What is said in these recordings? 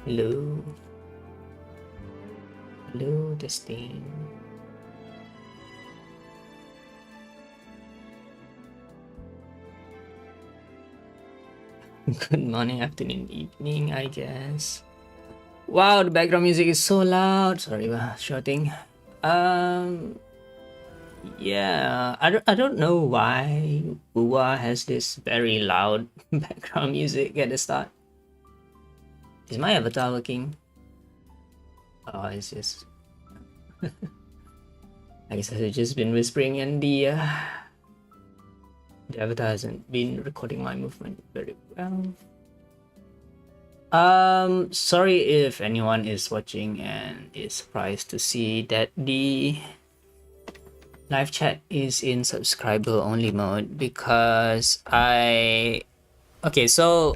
Hello. Hello, testing. Good morning, afternoon, evening, I guess. Wow, the background music is so loud. Sorry, shouting. Um, yeah, I don't know why Uwa has this very loud background music at the start. Is my avatar working? Oh, it's just. I guess I've just been whispering, and the avatar hasn't been recording my movement very well. Sorry if anyone is watching and is surprised to see that the live chat is in subscriber only mode because okay, so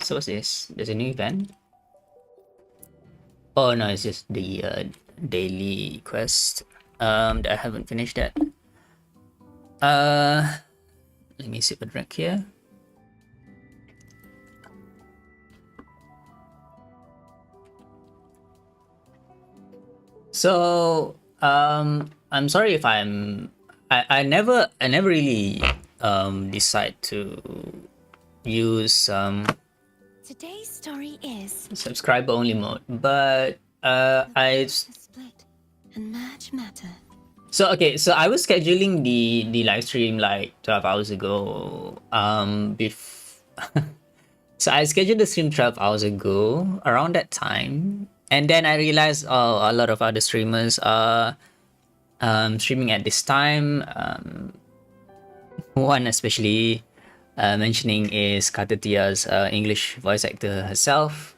what's this? There's a new event. Oh no, it's just the daily quest that I haven't finished yet. Let me sip a drink here. So I'm sorry if I never really decide to use Today's story is subscriber only mode, but split and merge matter. so okay, so I was scheduling the live stream like 12 hours ago. So I scheduled the stream 12 hours ago around that time, and then I realized a lot of other streamers are streaming at this time. One especially mentioning is Katatia's English voice actor herself.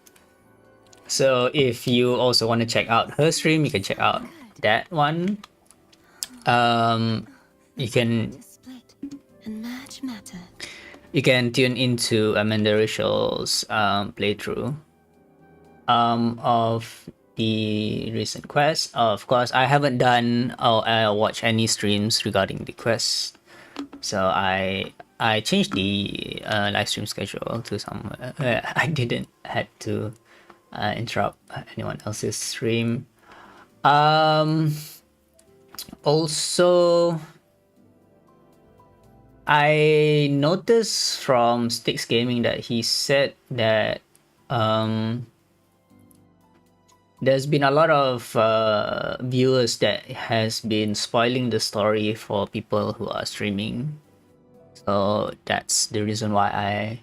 So if you also want to check out her stream, you can check out that one. You can Split and merge matter. you can tune into Amanda Rachel's playthrough of the recent quest. Of course, I haven't done or watched any streams regarding the quest, so I changed the live stream schedule to somewhere I didn't had to interrupt anyone else's stream. Also, I noticed from Sticks Gaming that he said that there's been a lot of viewers that has been spoiling the story for people who are streaming. So that's the reason why I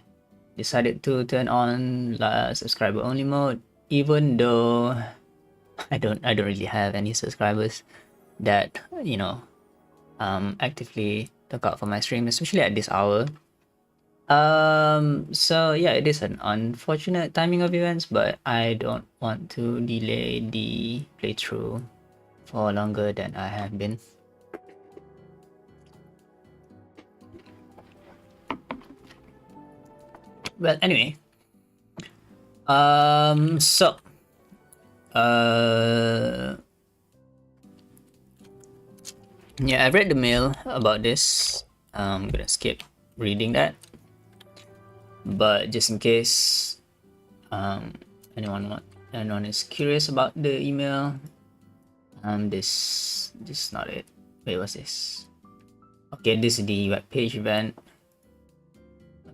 decided to turn on subscriber only mode, even though I don't really have any subscribers that actively look out for my stream, especially at this hour. So yeah, it is an unfortunate timing of events, but I don't want to delay the playthrough for longer than I have been. Well, anyway, so yeah, I read the mail about this. I'm gonna skip reading that, but just in case anyone is curious about the email, this is not it. Wait, what's this? Okay, this is the web page event.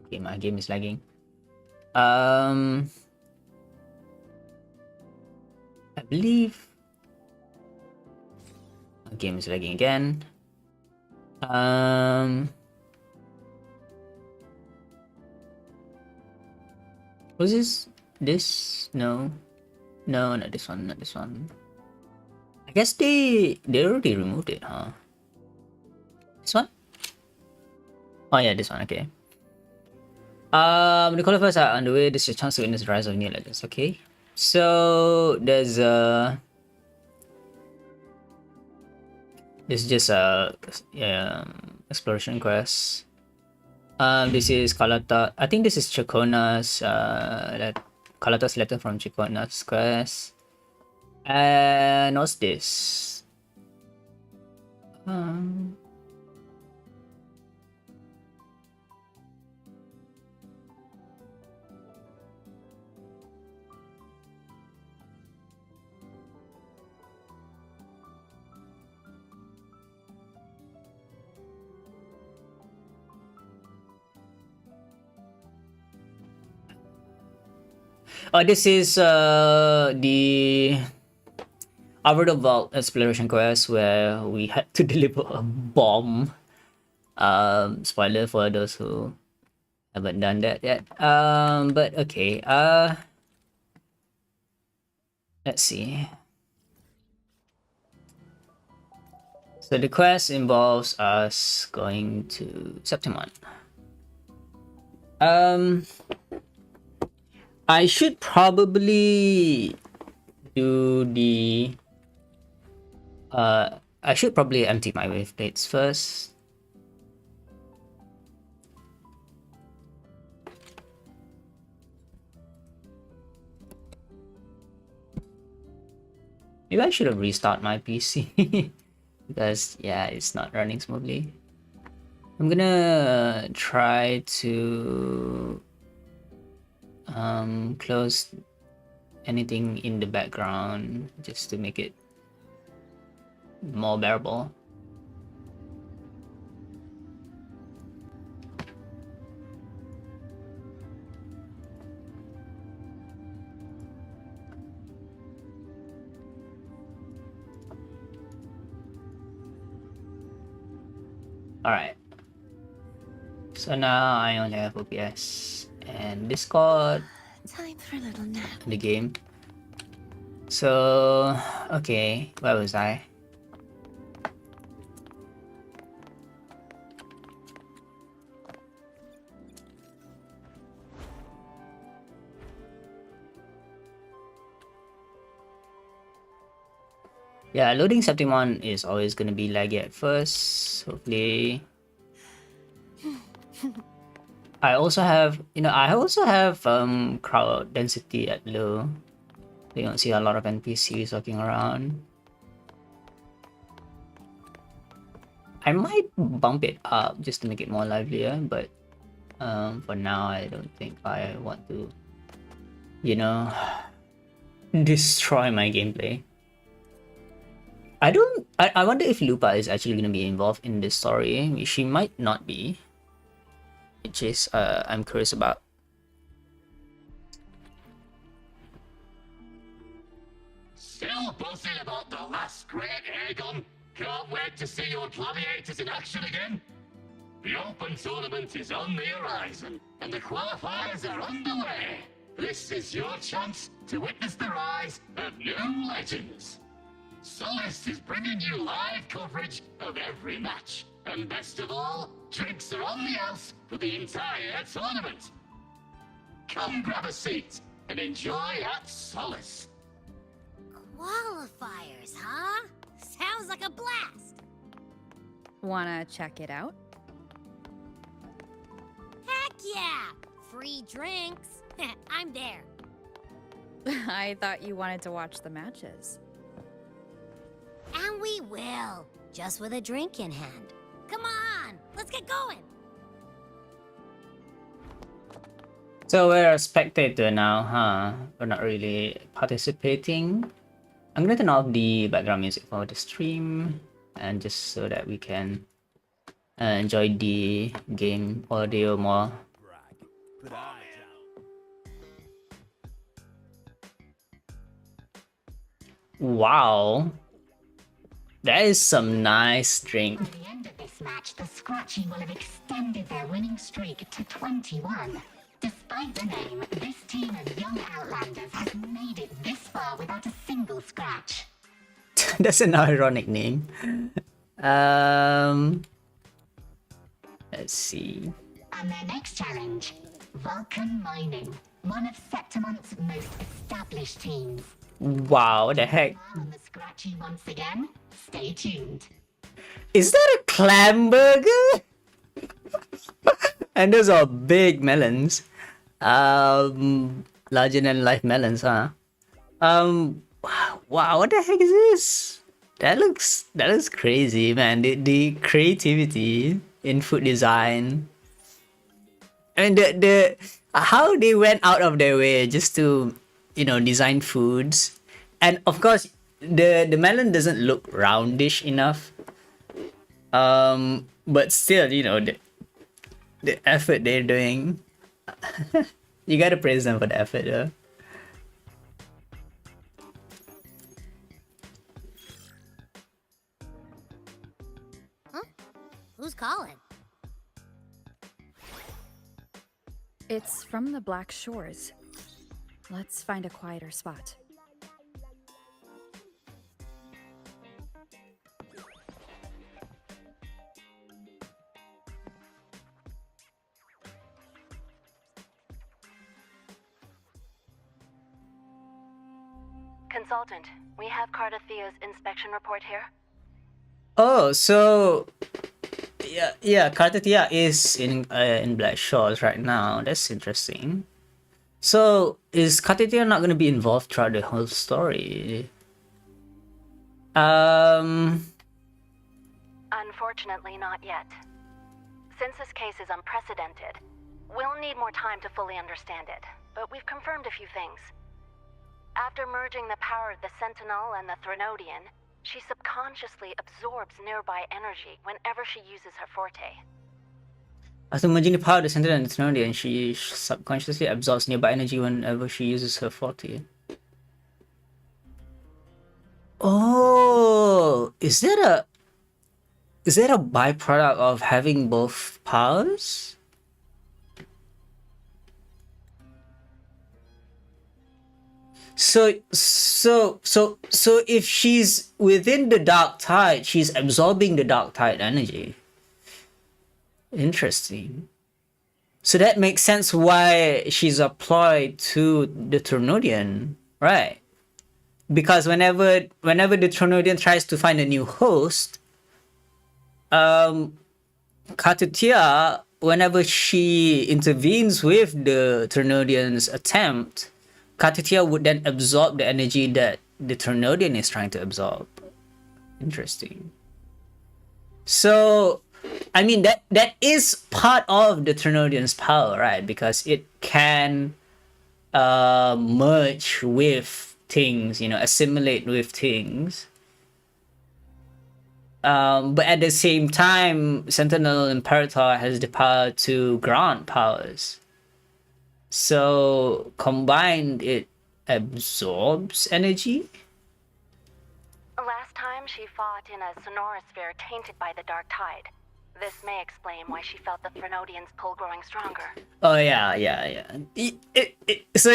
Okay, my game is lagging. I believe my game is lagging again. Was this? No, not this one, not this one. I guess they already removed it, huh? This one? Oh yeah, this one. Okay. The qualifiers are underway. This is a chance to witness the rise of new legends. Okay. So there's just a exploration quest. This is Kalata. I think this is Chakona's Kalata's letter from Chakona's quest. And what's this? Oh, this is the Over the Vault exploration quest where we had to deliver a bomb. Spoiler for those who haven't done that yet. But okay. Let's see. So the quest involves us going to Septimon. I should probably do the I should probably empty my wave plates first. Maybe I should have restarted my PC because yeah, it's not running smoothly. I'm gonna try to close anything in the background just to make it more bearable. Alright. So now I only have OBS and Discord. Time for a little nap. The game. So, okay, where was I? Yeah, loading Septimon is always gonna be laggy at first. Hopefully. I also have crowd density at low. You don't see a lot of NPCs walking around. I might bump it up just to make it more livelier, but for now I don't think I want to, destroy my gameplay. I wonder if Lupa is actually going to be involved in this story. She might not be, which is I'm curious about. Still buzzing about the last great Aegon? Can't wait to see your gladiators in action again. The Open Tournament is on the horizon, and the qualifiers are underway. This is your chance to witness the rise of new legends. Solace is bringing you live coverage of every match. And best of all, drinks are on the house for the entire tournament. Come grab a seat and enjoy at Solace. Qualifiers, huh? Sounds like a blast. Wanna check it out? Heck yeah! Free drinks. I'm there. I thought you wanted to watch the matches. And we will. Just with a drink in hand. Come on, let's get going. So we're a spectator now, huh? We're not really participating. I'm gonna turn off the background music for the stream, and just so that we can enjoy the game audio more. Wow, that is some nice drink. By the end of this match, the Scratchy will have extended their winning streak to 21. Despite the name, this team of young Outlanders has made it this far without a single scratch. That's an ironic name. Let's see. And their next challenge, Vulcan Mining, one of Septimon's most established teams. Wow, what the heck? On the Scratchy once again, stay tuned. Is that a clam burger? And those are big melons. Larger than life melons, huh? Wow, what the heck is this? That looks crazy, man. The creativity in food design. I mean the how they went out of their way just to, design foods. And of course the melon doesn't look roundish enough. But still, the effort they're doing. You gotta praise them for the effort, though. It's from the Black Shores. Let's find a quieter spot. Consultant, we have Cardathea's inspection report here. Oh, so yeah, Cartatia is in Black Shores right now. That's interesting. So is Cartatia not gonna be involved throughout the whole story? Unfortunately, not yet. Since this case is unprecedented, we'll need more time to fully understand it, but we've confirmed a few things. After merging the power of the Sentinel and the Threnodian, she subconsciously absorbs nearby energy whenever she uses her forte. After merging the power of the Sentinel and the Thenodian, she subconsciously absorbs nearby energy whenever she uses her forte. Oh, is that a byproduct of having both powers? So if she's within the dark tide, she's absorbing the dark tide energy. Interesting. So that makes sense why she's applied to the Ternodian, right? Because whenever the Ternodian tries to find a new host, Katutia, whenever she intervenes with the Ternodian's attempt, Katutia would then absorb the energy that the Ternodian is trying to absorb. Interesting. So, I mean, that is part of the Ternodian's power, right? Because it can merge with things, assimilate with things. But at the same time, Sentinel Imperator has the power to grant powers. So combined, it absorbs energy. Last time she fought in a sonorosphere tainted by the dark tide. This may explain why she felt the Threnodian's pull growing stronger. Oh yeah. So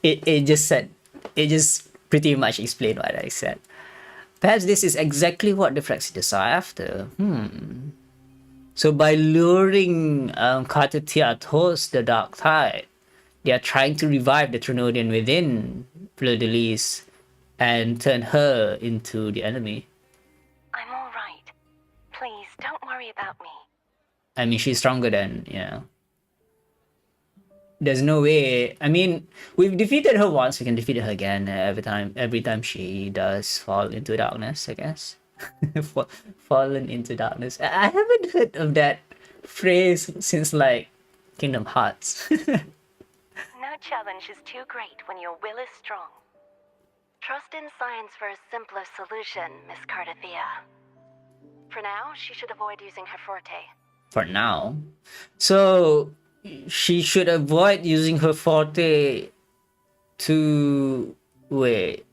it just pretty much explained what I said. Perhaps this is exactly what the Flexidos are after. So by luring Katatia towards the dark tide, they are trying to revive the Trinodian within Fleur de Lis and turn her into the enemy. I'm all right. Please, don't worry about me. I mean, she's stronger than, There's no way. I mean, we've defeated her once. We can defeat her again every time she does fall into darkness, I guess. Fallen into darkness. I haven't heard of that phrase since like Kingdom Hearts. No challenge is too great when your will is strong. Trust in science for a simpler solution, Miss Cardathea. For now, she should avoid using her forte. For now. So she should avoid using her forte to... Wait.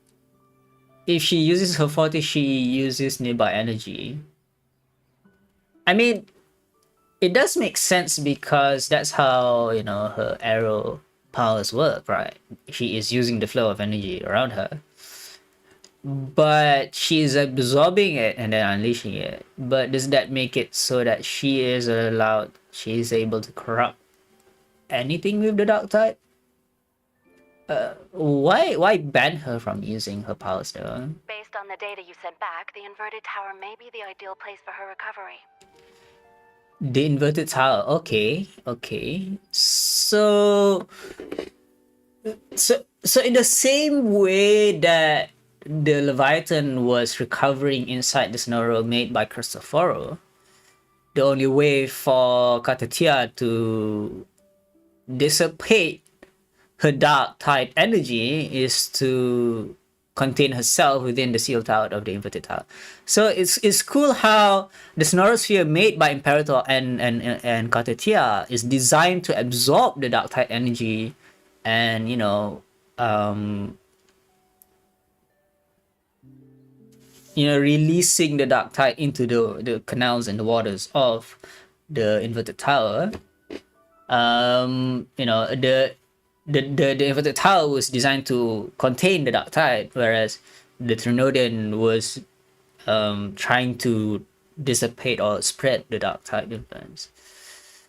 If she uses her forte, she uses nearby energy. I mean, it does make sense because that's how, her arrow powers work, right? She is using the flow of energy around her. But she is absorbing it and then unleashing it. But does that make it so that she is able to corrupt anything with the dark tide? Why ban her from using her powers though? Based on the data you sent back, the inverted tower may be the ideal place for her recovery. The inverted tower, okay. So in the same way that the Leviathan was recovering inside the Sonoro made by Cristoforo, the only way for Katatia to dissipate her dark tide energy is to contain herself within the sealed tower of the inverted tower. So it's cool how the Sonorosphere made by Imperator and Katatia is designed to absorb the dark tide energy and releasing the dark tide into the canals and the waters of the inverted tower, you know, the inverted tower was designed to contain the dark tide, whereas the Trinodian was trying to dissipate or spread the dark tide influence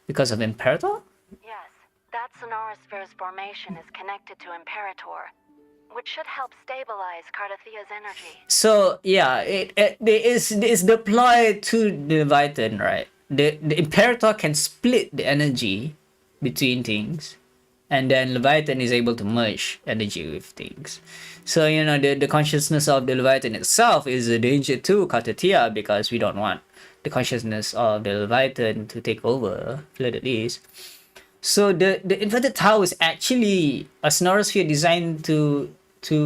because of Imperator. Yes, that Sonorosphere's formation is connected to Imperator, which should help stabilize Cardathia's energy. So yeah, it is deployed to the Leviathan, right? The Imperator can split the energy between things, and then Leviathan is able to merge energy with things. So you know the consciousness of the Leviathan itself is a danger to Cardathia, because we don't want the consciousness of the Leviathan to take over Fleur-de-Lis. So the inverted tower is actually a Sonorosphere designed to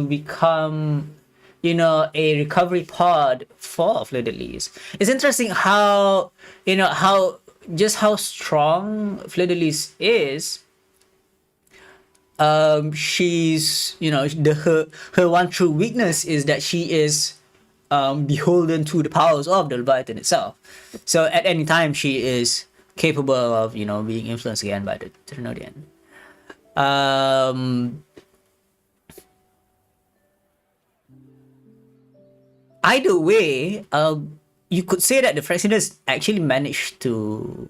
become, you know, a recovery pod for Fleur-de-Lis. It's interesting how, you know, how strong Fleur-de-Lis is. She's, you know, her one true weakness is that she is beholden to the powers of the Leviathan itself. So at any time she is capable of, you know, being influenced again by the Trinodian. Either way, you could say that the Fraxidus actually managed to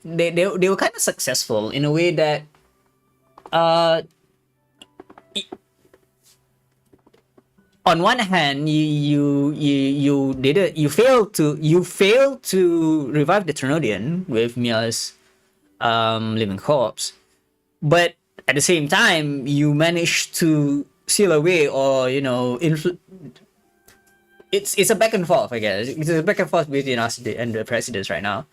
they were kind of successful in a way that on one hand you failed to revive the Trinodian with Mia's living corpse, but at the same time you managed to seal away, or you know, it's a back and forth, I guess. It's a back and forth between us and the Presidents right now.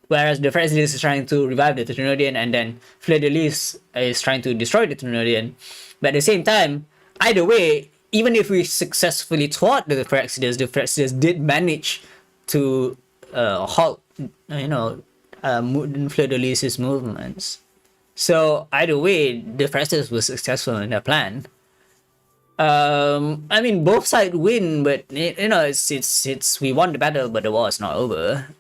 Whereas the President is trying to revive the Trinodian, and then Fleur-de-Lis is trying to destroy the Trinodian. But at the same time, either way, even if we successfully thwart the Praxidus did manage to halt, you know, Fleur-de-Lis's movements. So either way, the Praxidus was successful in their plan. I mean, both sides win, but you know, it's we won the battle, but the war is not over.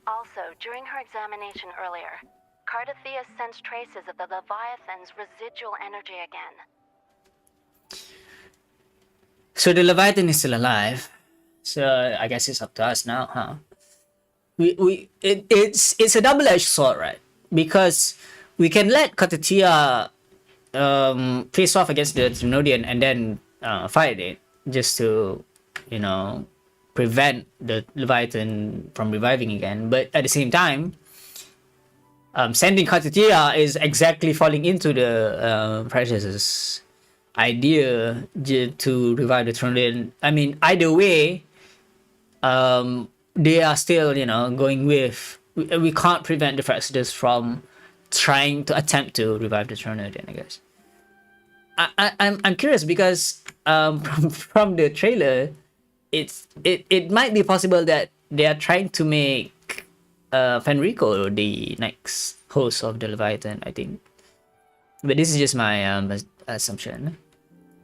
Also, during her examination earlier, Cardathia sensed traces of the Leviathan's residual energy again. So the Leviathan is still alive. So I guess it's up to us now, huh? It's a double-edged sword, right? Because we can let Cardathia face off against the Trinodian and then fight it, just to, you know, prevent the Leviathan from reviving again. But at the same time, sending Cardathia is exactly falling into the Precious' idea to revive the Trinodian. I mean, either way, they are still, you know, going with. We can't prevent the Precious from trying to attempt to revive the Trinodian, I guess. I'm curious because from the trailer, it might be possible that they are trying to make Fenrico the next host of the Leviathan, I think. But this is just my assumption.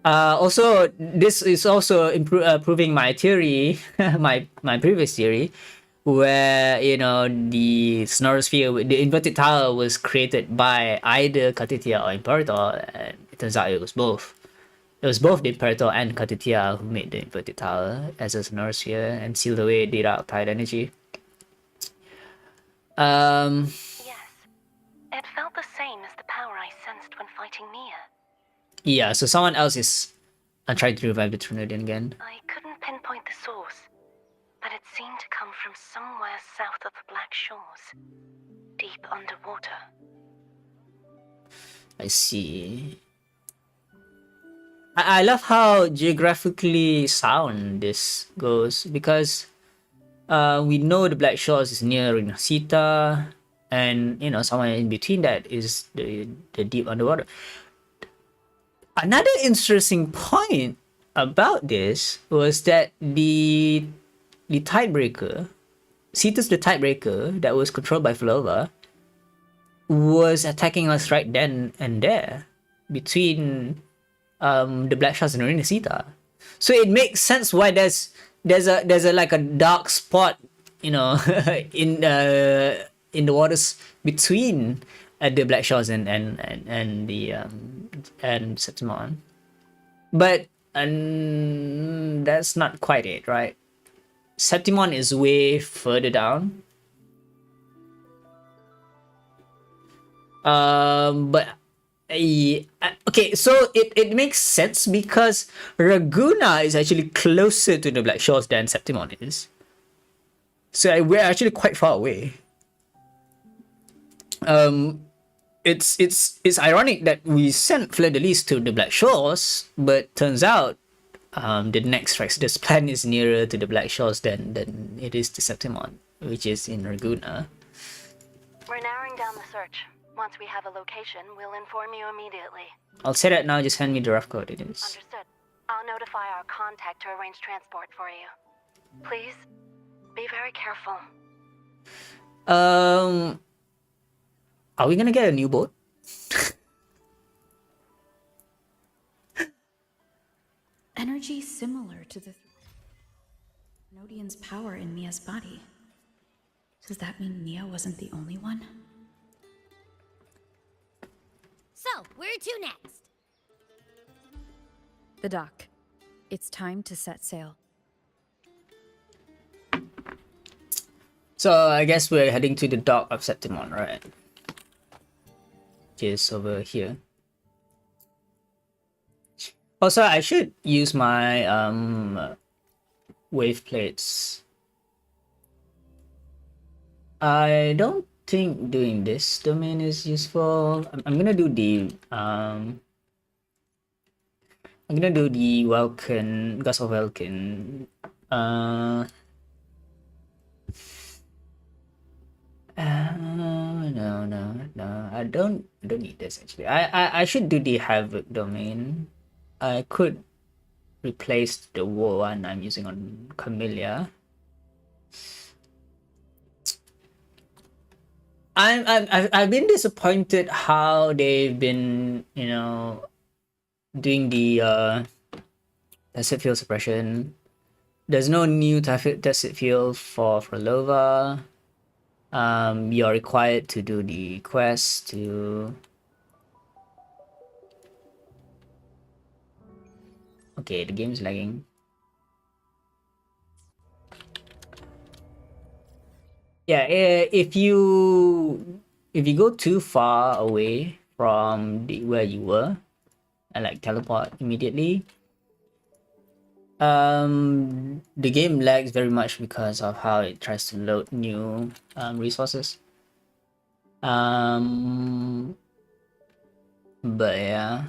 Also, this is also proving my theory, my previous theory, where, you know, the Sonorosphere, the inverted tower, was created by either Cardathia or Imperator, and it turns out it was both. It was both the Imperator and Cardathia who made the inverted tower as a Sonorosphere and sealed away the dark tide energy. Yes, it felt the same as the power I sensed when fighting Mia. Yeah, so someone else is trying to revive the Trinodian again. I couldn't pinpoint the source, but it seemed to come from somewhere south of the Black Shores, deep underwater. I see. I love how geographically sound this goes, because we know the Black Shores is near Renacita, and you know, somewhere in between that is the deep underwater. Another interesting point about this was that the Tidebreaker, Cetus the Tidebreaker, that was controlled by Flova, was attacking us right then and there between the Black Shores and Renacita. So it makes sense why there's a like a dark spot, you know, in the waters between the Black Shores and the and Septimon. But that's not quite it, right? Septimon is way further down. But okay, so it makes sense because Raguna is actually closer to the Black Shores than Septimon is. So we're actually quite far away. It's ironic that we sent Fleur-de-Lis to the Black Shores, but turns out the next Exodus plan is nearer to the Black Shores than it is to Septimon, which is in Raguna. We're narrowing down the search. Once we have a location, we'll inform you immediately. I'll say that now, just hand me the rough coordinates. Understood. I'll notify our contact to arrange transport for you. Please, be very careful. Are we gonna get a new boat? Energy similar to the Nodian's power in Mia's body. Does that mean Mia wasn't the only one? So, where to next? The dock. It's time to set sail. So I guess we're heading to the dock of Septimon, right? Which is over here. Also, I should use my wave plates. I don't think doing this domain is useful. I'm gonna do the Welkin, Gus of Welkin. No. I don't need this actually. I should do the Havoc domain. I could replace the one I'm using on Camellia. I've been disappointed how they've been, you know, doing the tacit field suppression. There's no new tacit field for Lova. You're required to do the quest to... Okay, the game's lagging. Yeah, if you go too far away from where you were and like teleport immediately, the game lags very much because of how it tries to load new resources. But yeah.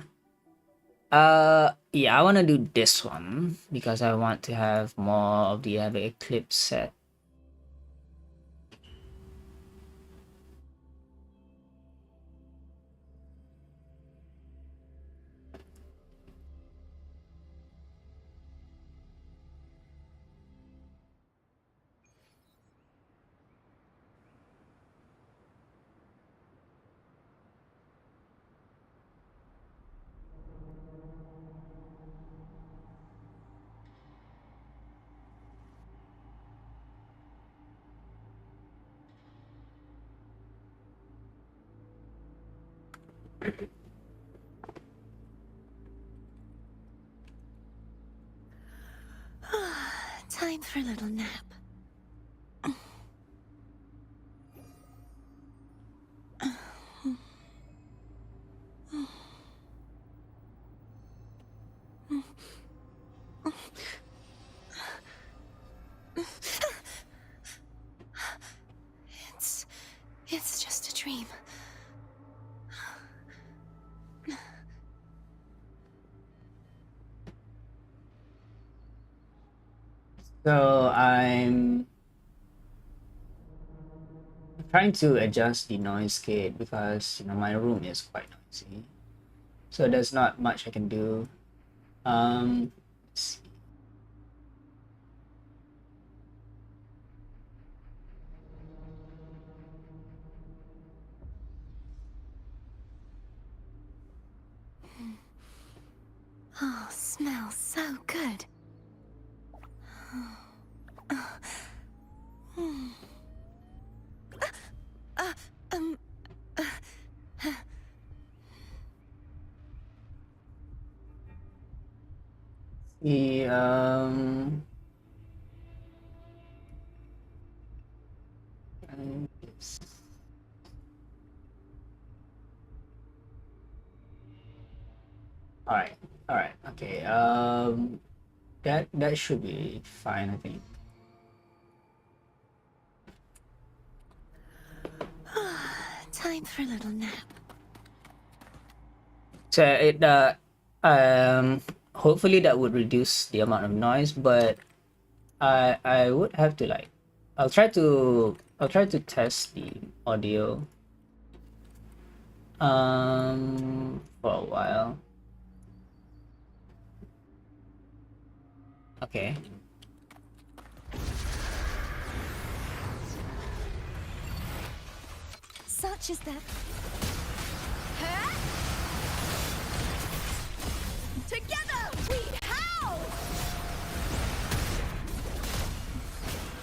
Yeah, I want to do this one because I want to have more of the Eclipse set. Time for a little nap. It's just a dream. So I'm trying to adjust the noise gate because, you know, my room is quite noisy. So there's not much I can do. Let's see. Oh, smells so Oh, good. Um, The all right, all right, okay. That should be fine, I think. time for a little nap. So it hopefully that would reduce the amount of noise, but I would have to like I'll try to test the audio for a while. Okay. Such is that. Together we howl!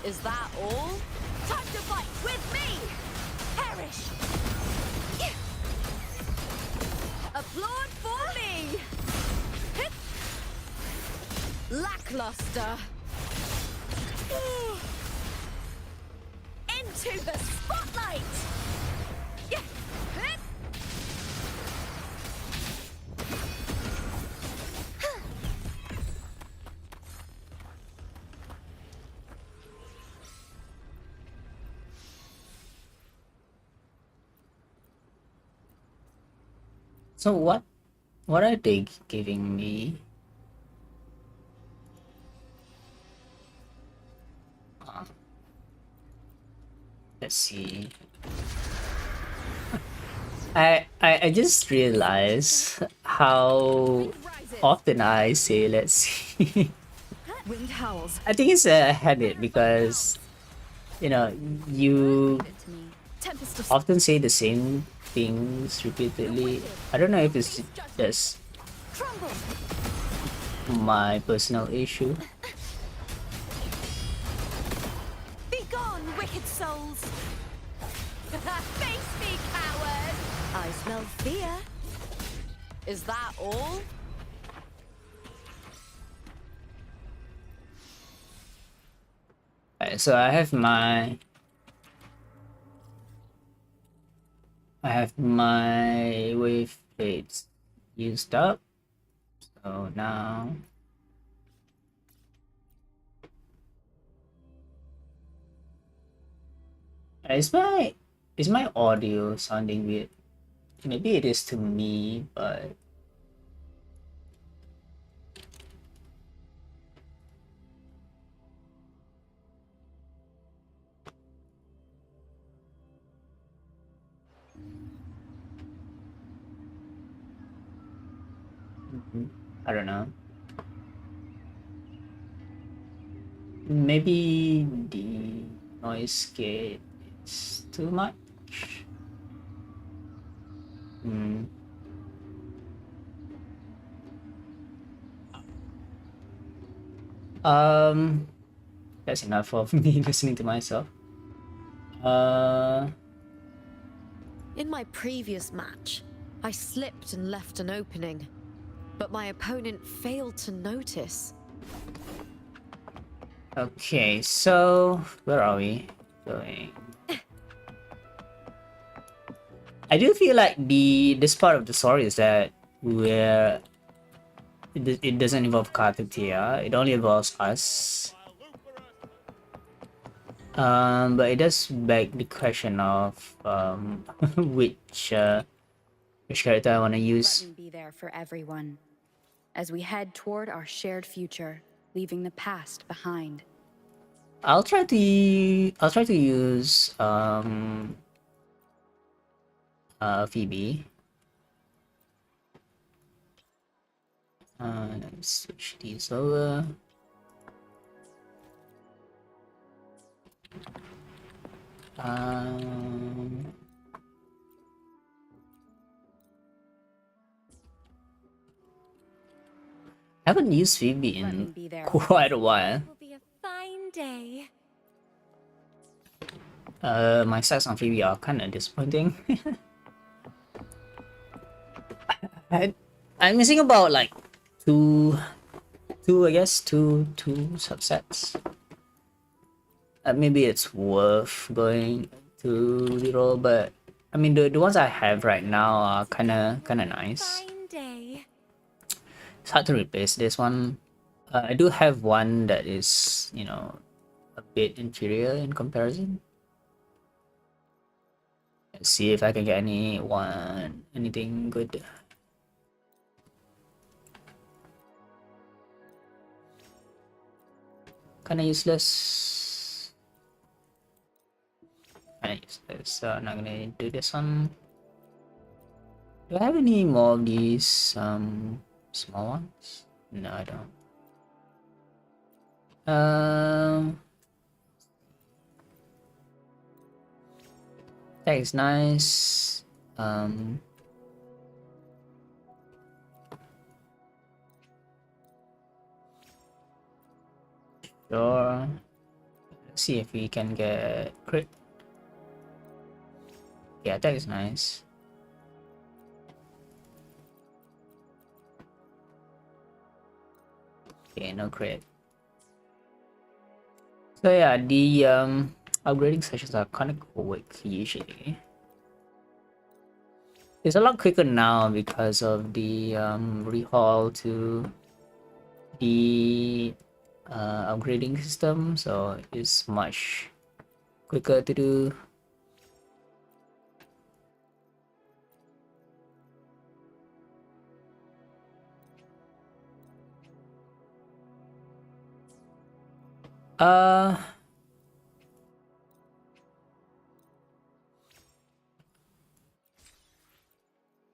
Is that all? Time to fight with me! Perish! Applaud for me! Lackluster. Into the spotlight! So what are they giving me? Let's see. I just realized how often I say let's see. Winged howls. I think it's a habit because you know you Tempest of often say the same things repeatedly. I don't know if it's just crumble. my personal issue. Be gone, wicked souls! Face me, coward! I smell fear. Is that all? Alright, so I have my wave plates used up. So now is my audio sounding weird? Maybe it is to me, but I don't know. Maybe the noise gate is too much. Hmm. Um, that's enough of me listening to myself. Uh, In my previous match, I slipped and left an opening, but my opponent failed to notice. okay, so where are we going? I do feel like this part of the story is that where it doesn't involve Katatia, it only involves us. But it does beg the question of which character I want to use. Let me be there for everyone as we head toward our shared future, leaving the past behind. I'll try to use Phoebe. Let's switch these over. Um, Haven't used Phoebe Let me in be there. quite a while. Will be a fine day. My stats on Phoebe are kind of disappointing. I'm missing about like two, I guess, two subsets. Maybe it's worth going to reroll, but I mean the ones I have right now are kind of nice. Fine day. It's hard to replace this one. I do have one that is, you know, a bit inferior in comparison. Let's see if I can get anything good. Kinda useless. Kinda useless, so I'm not gonna do this one. Do I have any more of these small ones? No, I don't. That is nice. Sure. Let's see if we can get crit. Yeah, that is nice. Okay, no crit. So yeah, the upgrading sessions are kind of quick usually. It's a lot quicker now because of the rehaul to the upgrading system, so it's much quicker to do.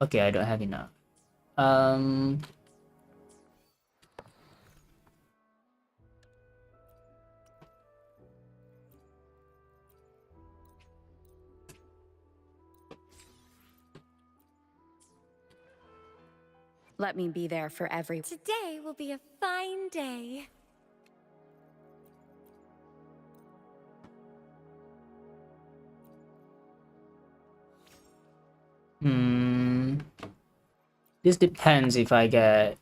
Okay, I don't have enough. Let me be there for every. Today will be a fine day. This depends if I get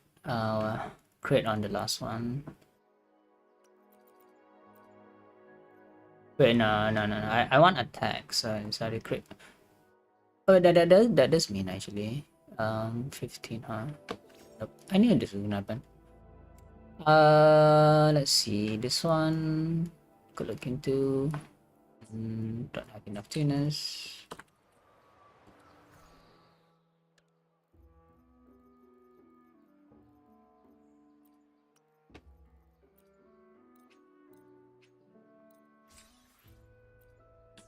crit on the last one. Wait, no. I want attack, so inside the crit. Oh, that does mean actually. 15, huh? Nope. I knew this was gonna happen. Let's see. This one could look into. Don't have enough tuners.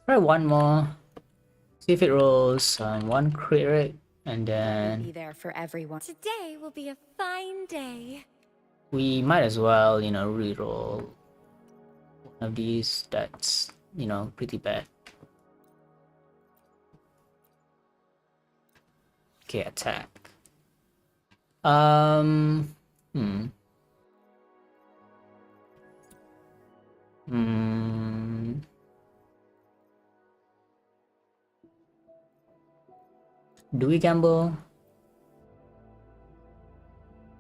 Try one more. See if it rolls one crit rate, and Be then there for everyone. Today will be a fine day. we might as well, you know, reroll one of these that's, you know, pretty bad. Okay, attack. Do we gamble?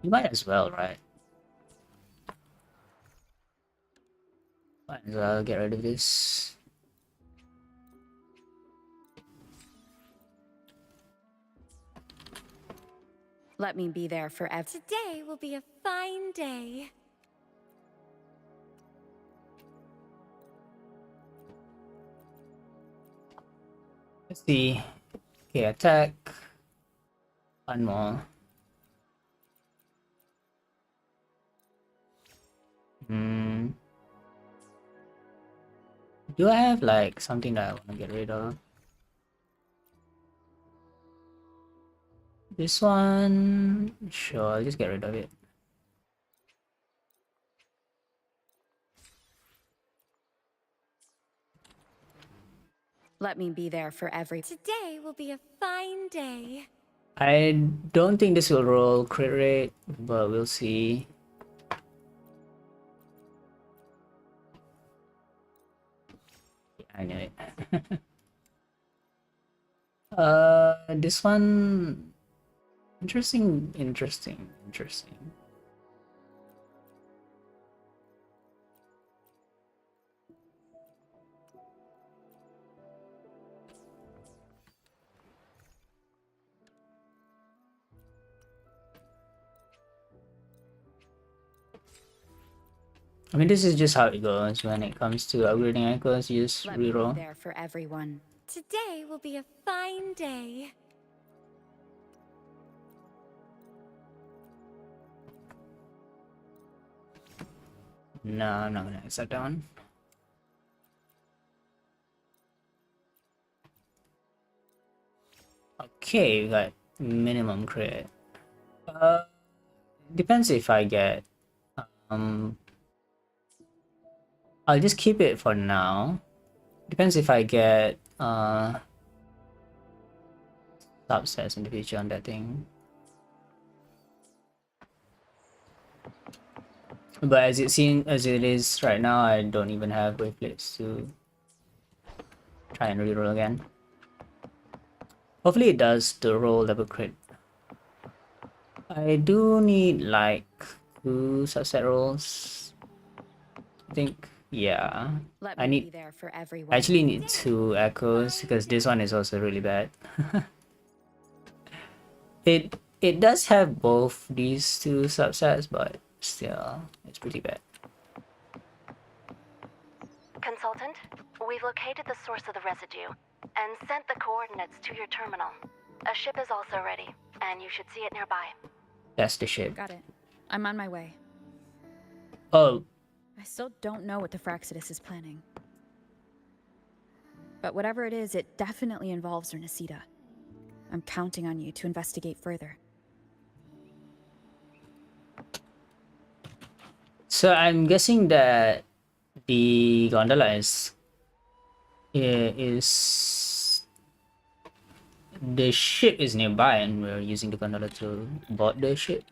We might as well, right? Might as well get rid of this. Let me be there for every. Today will be a fine day. Let's see. Okay, attack. One more. Do I have like something that I want to get rid of? This one? Sure, I'll just get rid of it. Let me be there for every. Today will be a fine day. I don't think this will roll crit rate, but we'll see. I knew it. This one, interesting. I mean, this is just how it goes when it comes to upgrading icons. You just Let me be reroll. there for everyone. Today will be a fine day. No, I'm not gonna accept that one. Okay, we got minimum crit. Depends if I get. I'll just keep it for now. Depends if I get subsets in the future on that thing. But as it is right now, I don't even have waveplates to try and reroll again. Hopefully it does the roll double crit. I do need like 2 subset rolls. I think, yeah. Let I me be need there for I everyone. actually need 2 echoes because this one is also really bad. It does have both these 2 subsets, but still it's pretty bad. Consultant, we've located the source of the residue and sent the coordinates to your terminal. A ship is also ready, and you should see it nearby. That's the ship. Got it. I'm on my way. Oh, I still don't know what the Fraxidus is planning. But whatever it is, it definitely involves Ernestida. I'm counting on you to investigate further. so I'm guessing that the gondola is the ship is nearby and we're using the gondola to board the ship.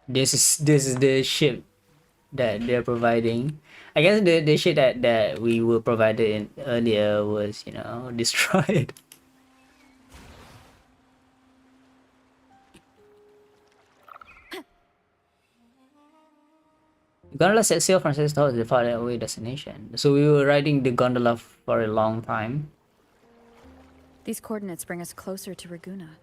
This is the ship that they're providing. I guess the ship that we were provided in earlier was, you know, destroyed. The gondola set sail from Sestos to the far away destination. So we were riding the gondola for a long time. These coordinates bring us closer to Raguna.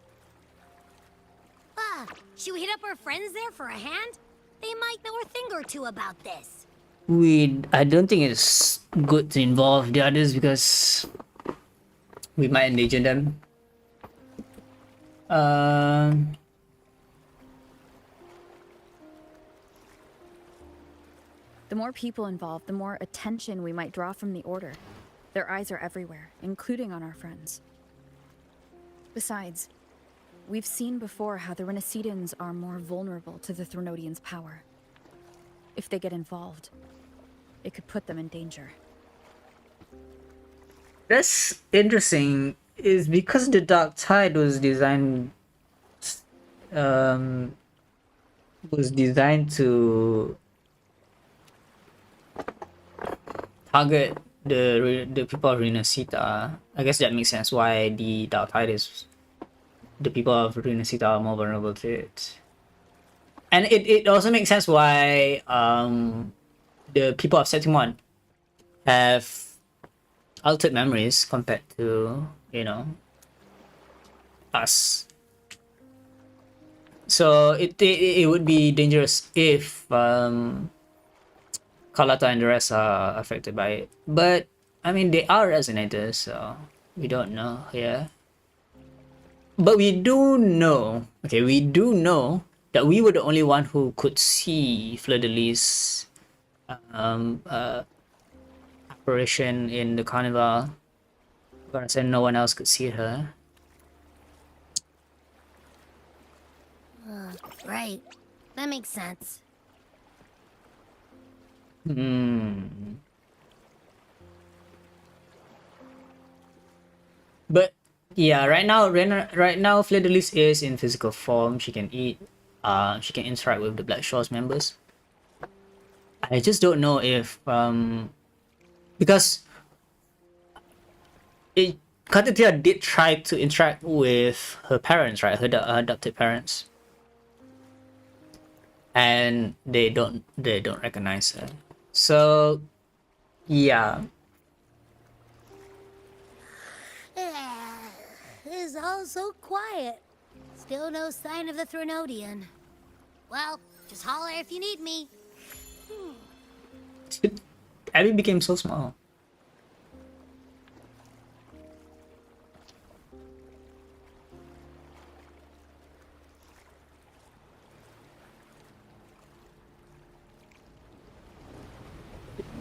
Should we hit up our friends there for a hand? They might know a thing or two about this. I don't think it's good to involve the others because we might endanger them. The more people involved, the more attention we might draw from the Order. Their eyes are everywhere, including on our friends. Besides, we've seen before how the Renacidans are more vulnerable to the Thronodians' power. If they get involved, it could put them in danger. That's interesting. Is because the Dark Tide was designed to target the people of Renacita. I guess that makes sense why the Dark Tide is the people of Renacita are more vulnerable to it. And it also makes sense why the people of Septimon have altered memories compared to, you know, us. So it would be dangerous if Carlotta and the rest are affected by it. But I mean, they are resonators, so we don't know here. But we do know, that we were the only one who could see Fleur-de-Lis apparition in the carnival. But I said no one else could see her. Right. That makes sense. But yeah, right now Fleur-de-Lis is in physical form. She can eat. She can interact with the Black Shores members. I just don't know if because Katatia did try to interact with her parents, right? Her adopted parents, and they don't recognize her. So yeah, It's all so quiet. Still no sign of the Thronodian. Well, just holler if you need me. Abby became so small.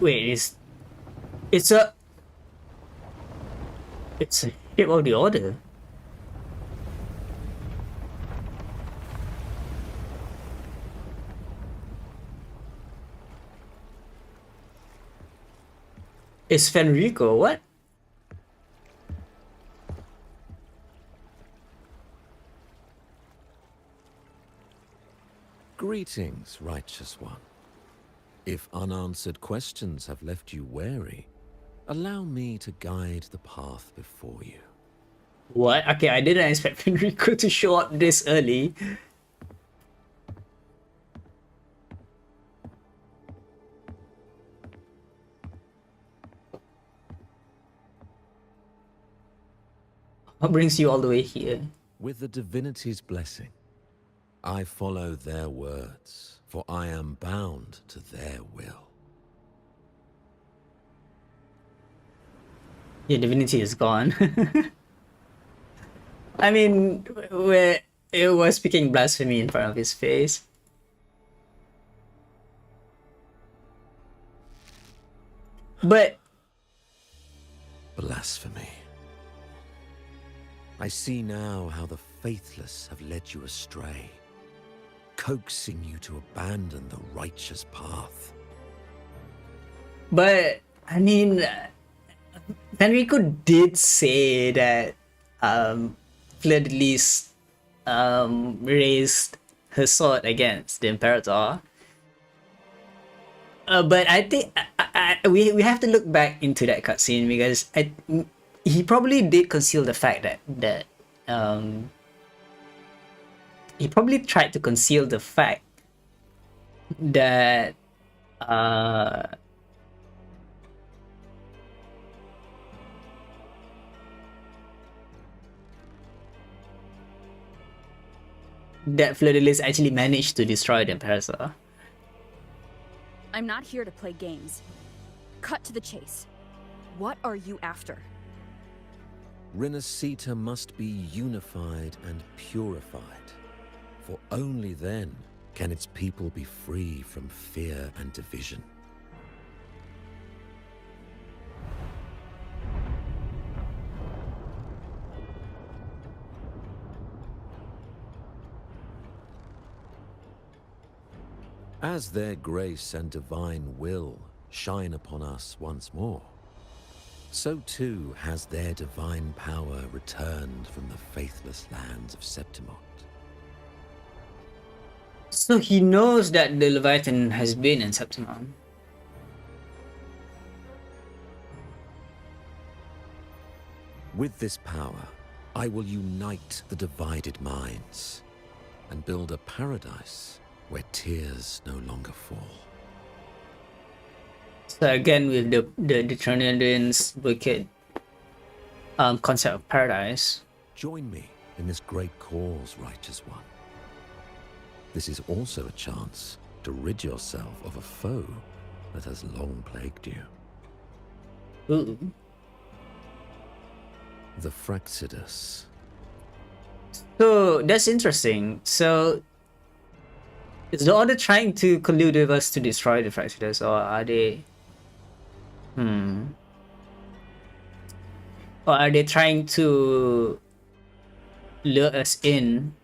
Wait, it's a ship of the order. It's Fenrico, what? Greetings, righteous one. If unanswered questions have left you wary, allow me to guide the path before you. What? Okay, I didn't expect Fenrico to show up this early. What brings you all the way here? With the divinity's blessing, I follow their words, for I am bound to their will. Your divinity is gone. I mean, where it was speaking blasphemy in front of his face. But Blasphemy. I see now how the faithless have led you astray, coaxing you to abandon the righteous path. But I mean, Fenrico did say that Fleur-de-Lis raised her sword against the Imperator. But I think we have to look back into that cutscene because he probably did conceal the fact that he probably tried to conceal the fact that that Fleur-de-Lis actually managed to destroy the Imperator. I'm not here to play games. Cut to the chase. What are you after? Renacita must be unified and purified, for only then can its people be free from fear and division. As their grace and divine will shine upon us once more, so too has their divine power returned from the faithless lands of Septimont. So he knows that the Leviathan has been in Septimon. With this power, I will unite the divided minds and build a paradise where tears no longer fall. So again, with the Trinidadians' wicked concept of paradise. Join me in this great cause, righteous one. This is also a chance to rid yourself of a foe that has long plagued you. Ooh. The Fraxidus. So that's interesting. So is the Order trying to collude with us to destroy the Fraxidus, or are they? Or are they trying to lure us in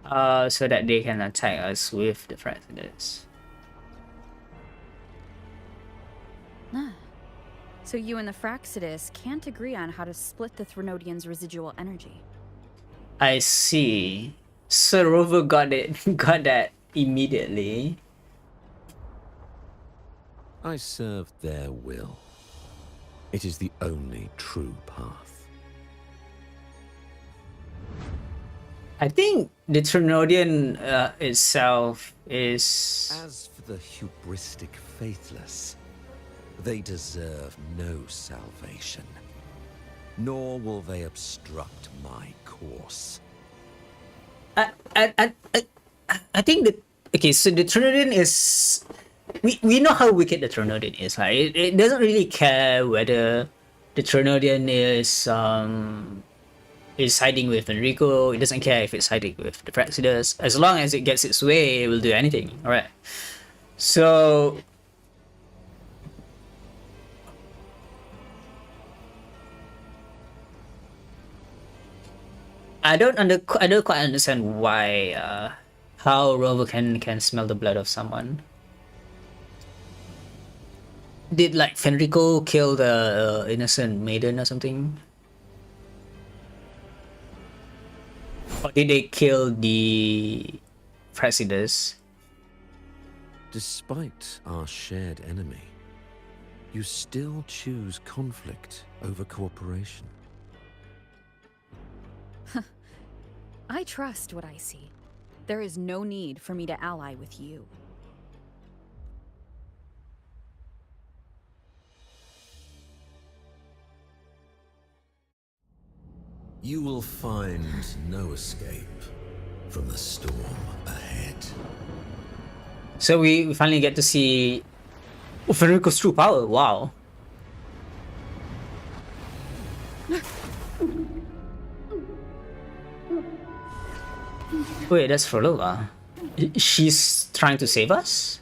so that they can attack us with the Fraxidus? So you and the Fraxidus can't agree on how to split the Threnodian's residual energy. I see. So Rover got it, got that immediately. I serve their will. It is the only true path. I think the Trinodian itself is... As for the hubristic faithless, they deserve no salvation, nor will they obstruct my course. I think that, okay, so the Trinodian is, we know how wicked the Trinodian is, right? It doesn't really care whether the Trinodian is siding with Enrico. It doesn't care if it's siding with the Praxidus. As long as it gets its way, it will do anything. All right. So I don't quite understand why how Rover can smell the blood of someone. Did like Fenrico kill the innocent maiden or something? Or did they kill the Praxidus? Despite our shared enemy, you still choose conflict over cooperation. I trust what I see. There is no need for me to ally with you. You will find no escape from the storm ahead. So we finally get to see Fenrico's true power. Wow. Wait, that's Frolova. She's trying to save us?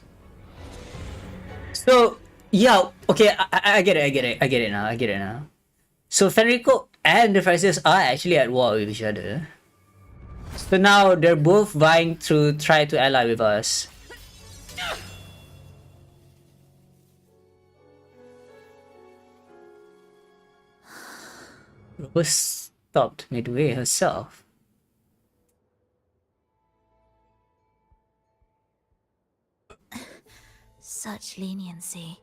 So, yeah, okay, I get it now. So Fenrico and the Praxidus are actually at war with each other. So now they're both vying to try to ally with us. Rose stopped midway herself. Such leniency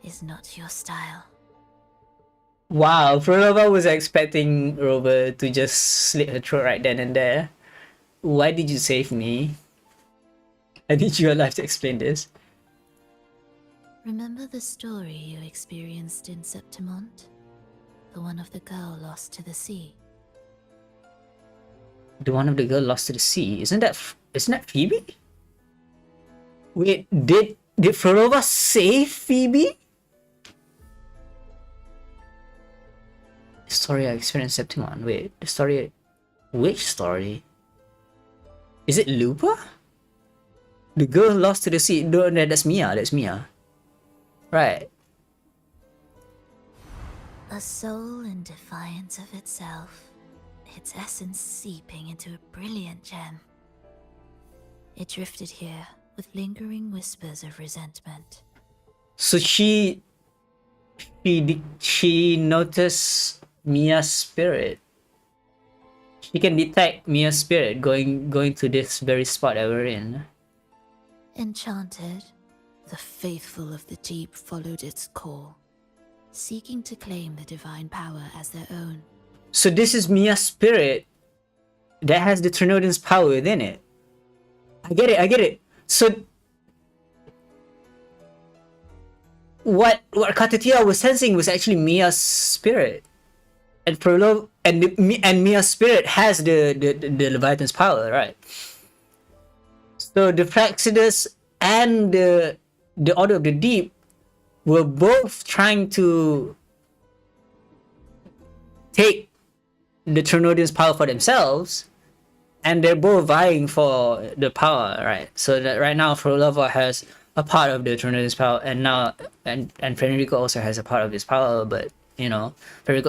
is not your style. Wow, Prolova was expecting Rover to just slit her throat right then and there. Why did you save me? I need your life to explain this. Remember the story you experienced in Septimont? The one of the girl lost to the sea? The one of the girl lost to the sea. Isn't that Phoebe? Wait, did Prolova save Phoebe? The story I experienced in Septimon. Wait, the story... Which story? Is it Lupa? The girl lost to the sea. No, that's Mia. That's Mia. Right. A soul in defiance of itself, its essence seeping into a brilliant gem. It drifted here with lingering whispers of resentment. So she noticed Mia's spirit. She can detect Mia's spirit going to this very spot that we're in. Enchanted, the faithful of the deep followed its call, seeking to claim the divine power as their own. So this is Mia's spirit that has the Trinodian's power within it. I get it. So what Katatia was sensing was actually Mia's spirit. And Prolov and Mia's spirit has the Leviathan's power, right? So the Praxidus and the Order of the Deep were both trying to take the Trinodian's power for themselves, and they're both vying for the power, right? So that right now Prolova has a part of the Trinodian's power, and now and Fenrico also has a part of his power, but you know,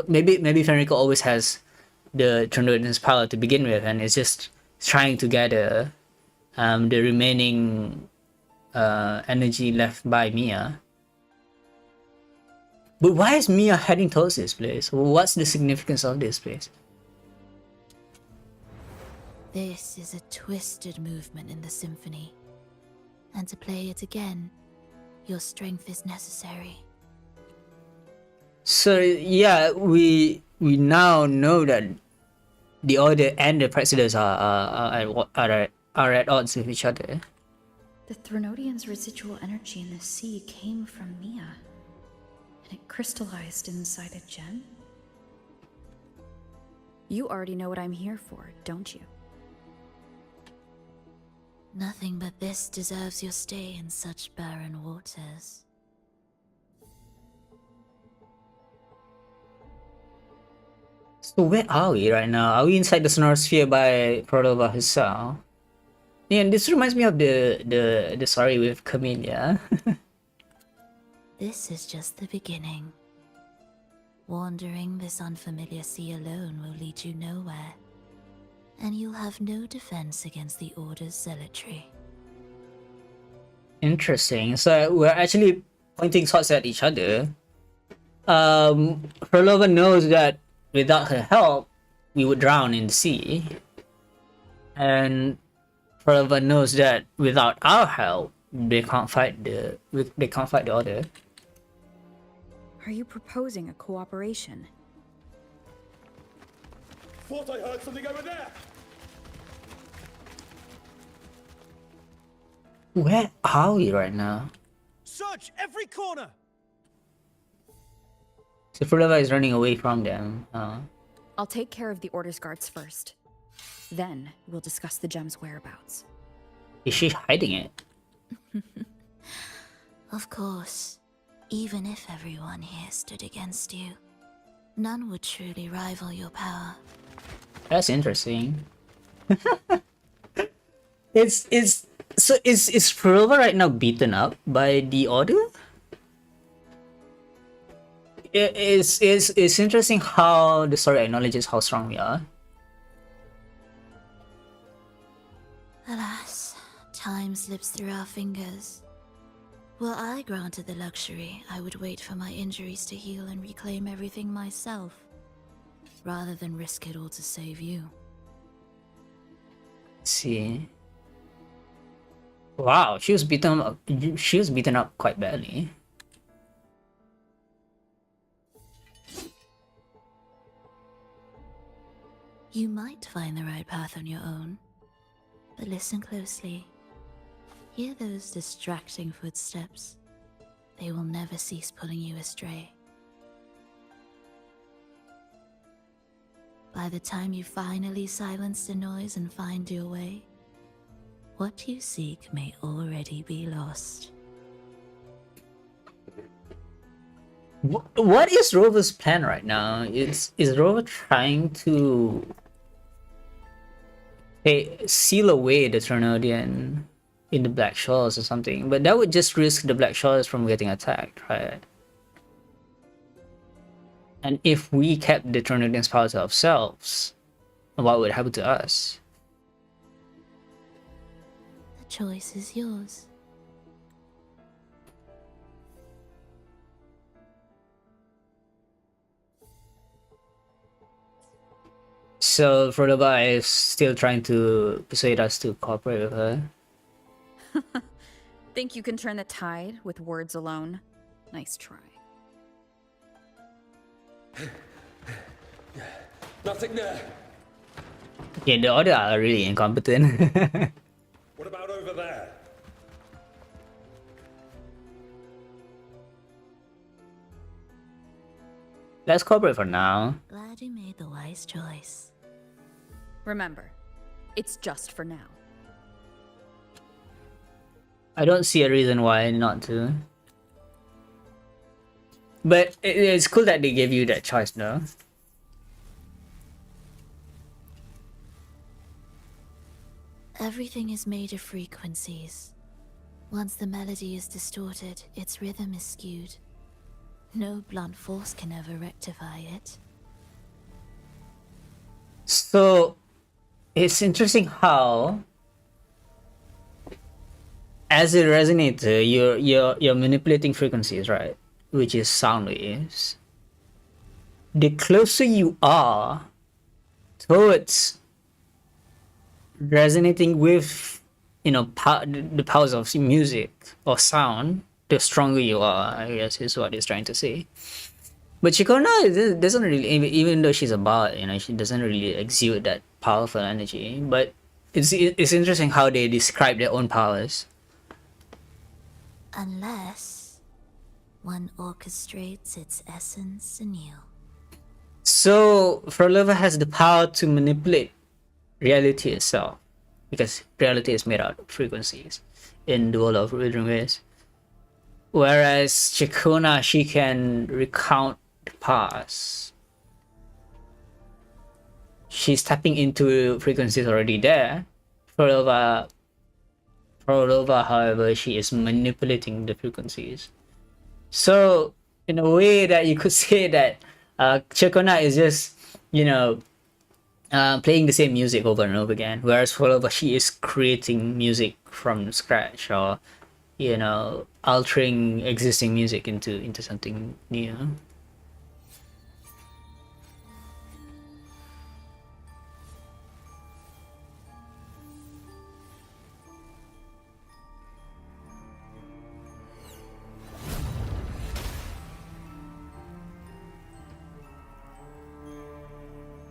maybe Fenrico always has the Trinodian's power to begin with, and it's just trying to gather the remaining energy left by Mia. But why is Mia heading towards this place? What's the significance of this place? This is a twisted movement in the symphony. And to play it again, Your strength is necessary. So yeah, we now know that the Order and the Presidents are at odds with each other. The Threnodian's residual energy in the sea came from Mia, and it crystallized inside a gem? You already know what I'm here for, don't you? Nothing but this deserves your stay in such barren waters. So where are we right now? Are we inside the Sonora Sphere by Cordova herself? Yeah, and this reminds me of the story with Camellia. This is just the beginning. Wandering this unfamiliar sea alone will lead you nowhere, and you'll have no defense against the Order's zealotry. Interesting. So we're actually pointing swords at each other. Cordova knows that without her help, we would drown in the sea. And Cordova knows that without our help, they can't fight the Order. Are you proposing a cooperation? Thought I heard something over there. Where are we right now? Search every corner! So Cordova is running away from them. I'll take care of the Order's guards first. Then we'll discuss the gem's whereabouts. Is she hiding it? Of course, even if everyone here stood against you, none would truly rival your power. That's interesting. Is Cordova right now beaten up by the Order? It's interesting how the story acknowledges how strong we are. Alas, time slips through our fingers. Were I granted the luxury, I would wait for my injuries to heal and reclaim everything myself, rather than risk it all to save you. Let's see. Wow, she was beaten up. She was beaten up quite badly. You might find the right path on your own, but listen closely. Hear those distracting footsteps. They will never cease pulling you astray. By the time you finally silence the noise and find your way, what you seek may already be lost. What is Rover's plan right now? Is Rover trying to seal away the Trinodian in the Black Shores or something? But that would just risk the Black Shores from getting attacked, right? And if we kept the Trinodian's power to ourselves, what would happen to us? The choice is yours. So Cordova is still trying to persuade us to cooperate with her. Think you can turn the tide with words alone? Nice try. Nothing there. Yeah, the Order are really incompetent. What about over there? Let's cooperate for now. Glad you made the wise choice. Remember, it's just for now. I don't see a reason why not to. But it's cool that they gave you that choice, though. Everything is made of frequencies. Once the melody is distorted, its rhythm is skewed. No blunt force can ever rectify it. So it's interesting how, as a resonator, you're manipulating frequencies, right? Which is sound waves. The closer you are towards resonating with, the powers of music or sound, the stronger you are, I guess is what he's trying to say. But Chikona doesn't really, even though she's a bard, she doesn't really exude that powerful energy. But it's interesting how they describe their own powers. Unless one orchestrates its essence anew. So Frolova has the power to manipulate reality itself, because reality is made out of frequencies in the world of Wuthering Waves. Whereas Chikona, she can recount the past. She's tapping into frequencies already there. Frolova, however, she is manipulating the frequencies. So, in a way that you could say that Chikona is just, playing the same music over and over again, whereas Frolova, she is creating music from scratch, or altering existing music into something new.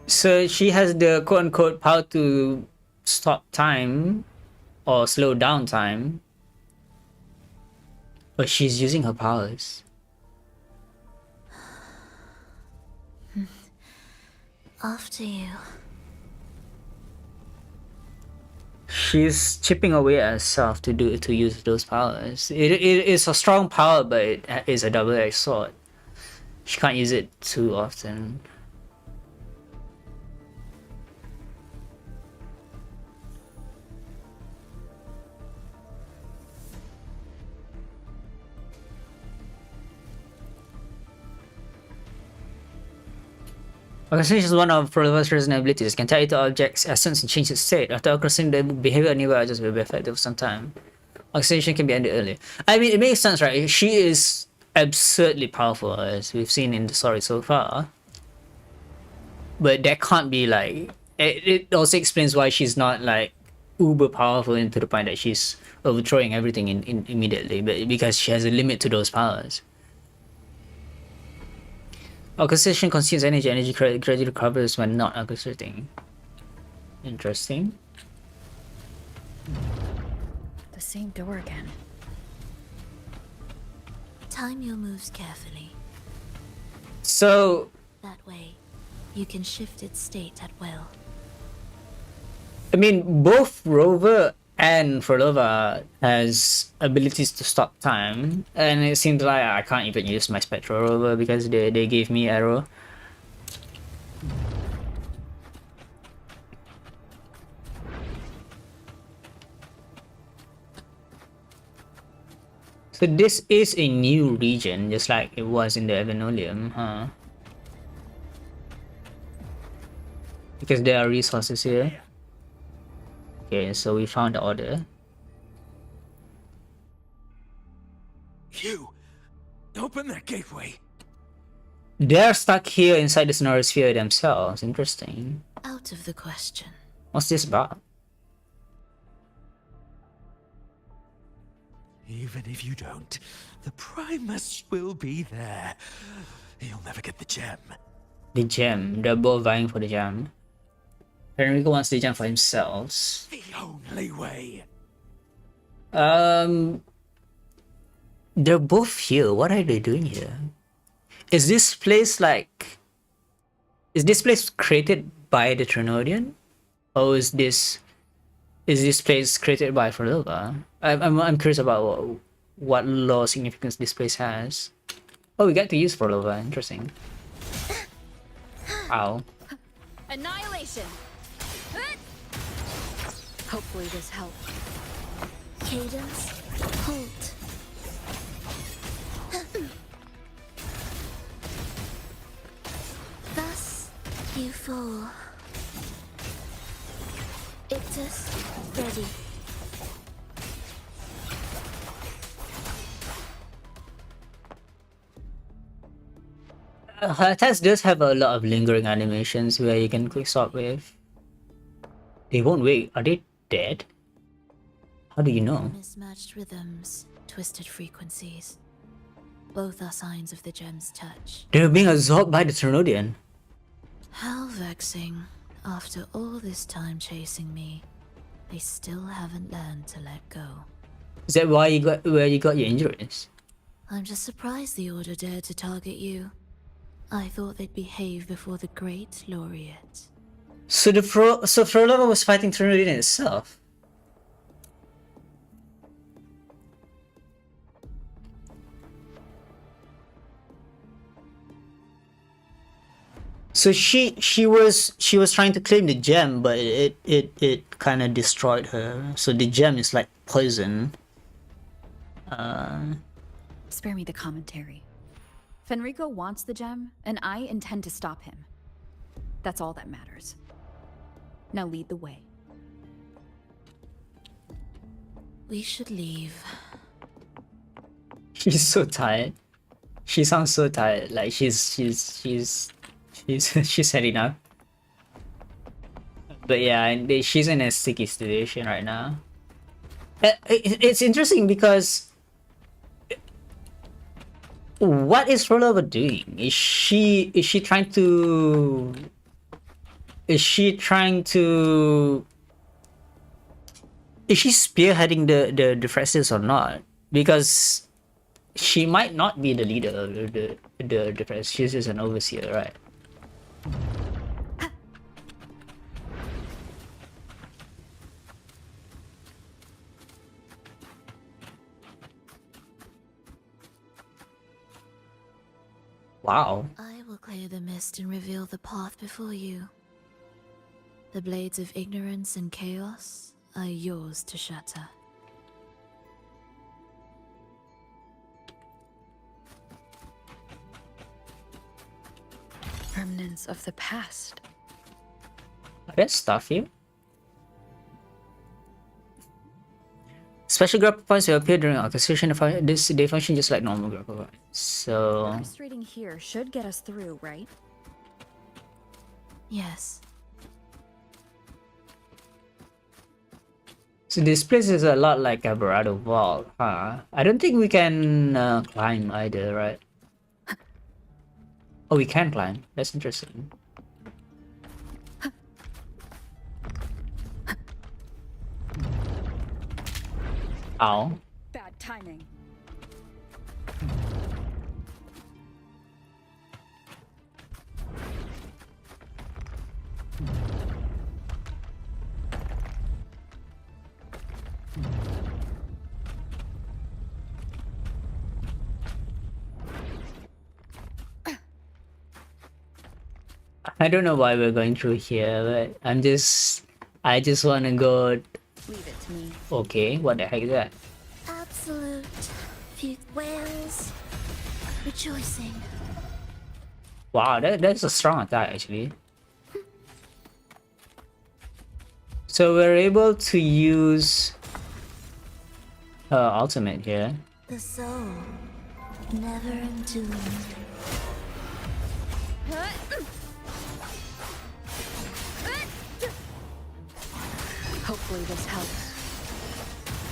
So she has the quote-unquote power to stop time or slow down time, but she's using her powers. After you. She's chipping away at herself to use those powers. It is a strong power, but it is a double-edged sword. She can't use it too often. Orchestration is one of Frolova's resonant abilities. Can tie it to objects' essence and change its state. After orchestrating, the behavior anywhere just will be effective for some time. Orchestration can be ended early. I mean, it makes sense, right? She is absurdly powerful, as we've seen in the story so far. But that can't be like... It also explains why she's not like uber powerful into the point that she's overthrowing everything immediately, but because she has a limit to those powers. Orchestration consumes energy. Energy gradually recovers when not orchestrating. Interesting. The same door again. Time your moves carefully. So... That way, you can shift its state at will. I mean, both Rover and Frolova has abilities to stop time, and it seems like I can't even use my Spectral Rover because they gave me arrow. So this is a new region, just like it was in the Evanolium, huh? Because there are resources here. Okay, so we found the order. You! Open that gateway! They're stuck here inside the Sonorosphere themselves. Interesting. Out of the question. What's this about? Even if you don't, the Primus will be there. You'll never get the gem. The gem. They're both vying for the gem. Enrico wants the gem for himself. The only way. They're both here. What are they doing here? Is this place like... Is this place created by the Trinodian? Or is this place created by Frolova? I'm curious about what lore significance this place has. Oh, we get to use Frolova. Interesting. Ow. Annihilation! Hopefully this helps. Cadence, halt. Thus, you fall. Ictus, ready. Test does have a lot of lingering animations where you can quick swap with. They won't wait. Are they dead? How do you know? Mismatched rhythms, twisted frequencies. Both are signs of the gem's touch. They're being absorbed by the Trinodian. How vexing. After all this time chasing me, they still haven't learned to let go. Is that why you got where you got your injuries? I'm just surprised the Order dared to target you. I thought they'd behave before the great laureate. So Frolova was fighting Trinodian itself. So she was trying to claim the gem, but it kind of destroyed her. So the gem is like poison. Spare me the commentary. Fenrico wants the gem, and I intend to stop him. That's all that matters. Now lead the way. We should leave. She's so tired. She sounds so tired. Like she's she's heading up. But yeah, she's in a sticky situation right now. It's interesting because what is Frolova doing? Is she trying to is she spearheading the defenses or not? Because she might not be the leader of the defense. She's just an overseer, right? Wow. I will clear the mist and reveal the path before you. The blades of ignorance and chaos are yours to shatter. Remnants of the past. Are there stuff here? Special grapple points will appear during orchestration. They function just like normal grapple points. So Orchestrating here should get us through, right? Yes. So this place is a lot like a Barado Vault, huh? I don't think we can climb either, right? Oh, we can climb. That's interesting. Ow. Bad timing. I don't know why we're going through here, but I just want to go. Leave it to me. Okay, what the heck is that? Absolute few whales rejoicing. Wow, that's a strong attack actually. So we're able to use ultimate here. The soul, never entombed. Hopefully this helps.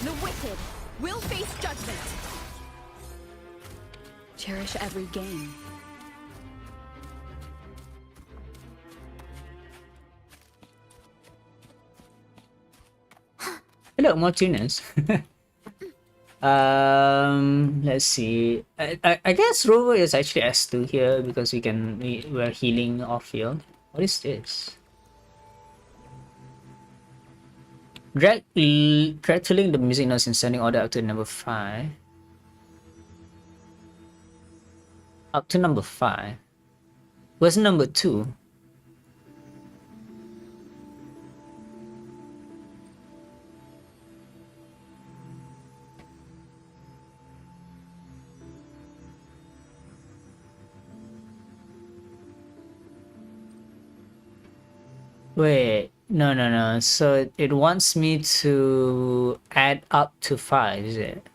The wicked will face judgment. Cherish every gain. Hello, more tuners. Let's see. I guess Rover is actually S2 here because we're healing off field. What is this? Drag to link the music notes in sending order up to number 5. Up to number 5. Where's number 2? Wait, no. So it wants me to add up to 5, is it?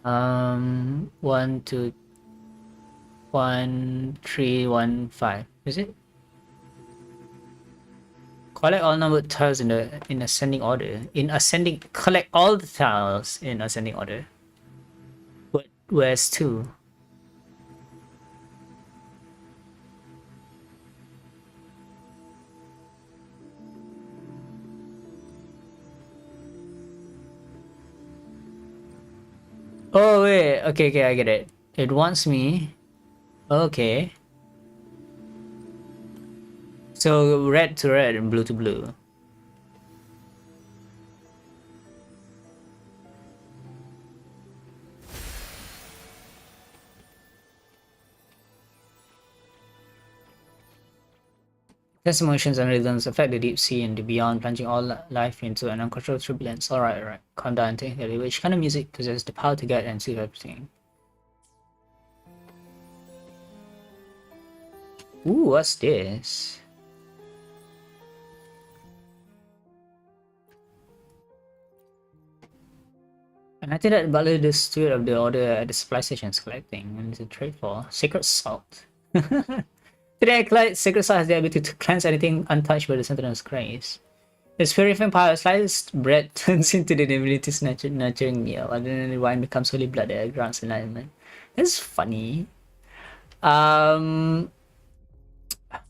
One, two. 1315. Is it? Collect all numbered tiles in ascending order. Collect all the tiles in ascending order. But where's 2? Oh wait, okay, I get it. It wants me. Okay. So red to red and blue to blue. These emotions and rhythms affect the deep sea and the beyond, plunging all life into an uncontrolled turbulence. Alright. Calm down, think clearly. Which kind of music possesses the power to guide and save everything? Ooh, what's this? And I think that Butler the steward of the order at the supply station is collecting, and it's a trade for sacred salt. Today I collect sacred salt has the ability to cleanse anything untouched by the Sentinel's grace. Its purifying power, sliced bread turns into the divinity's nurturing meal, and then the wine becomes holy blood that grants enlightenment. That's funny.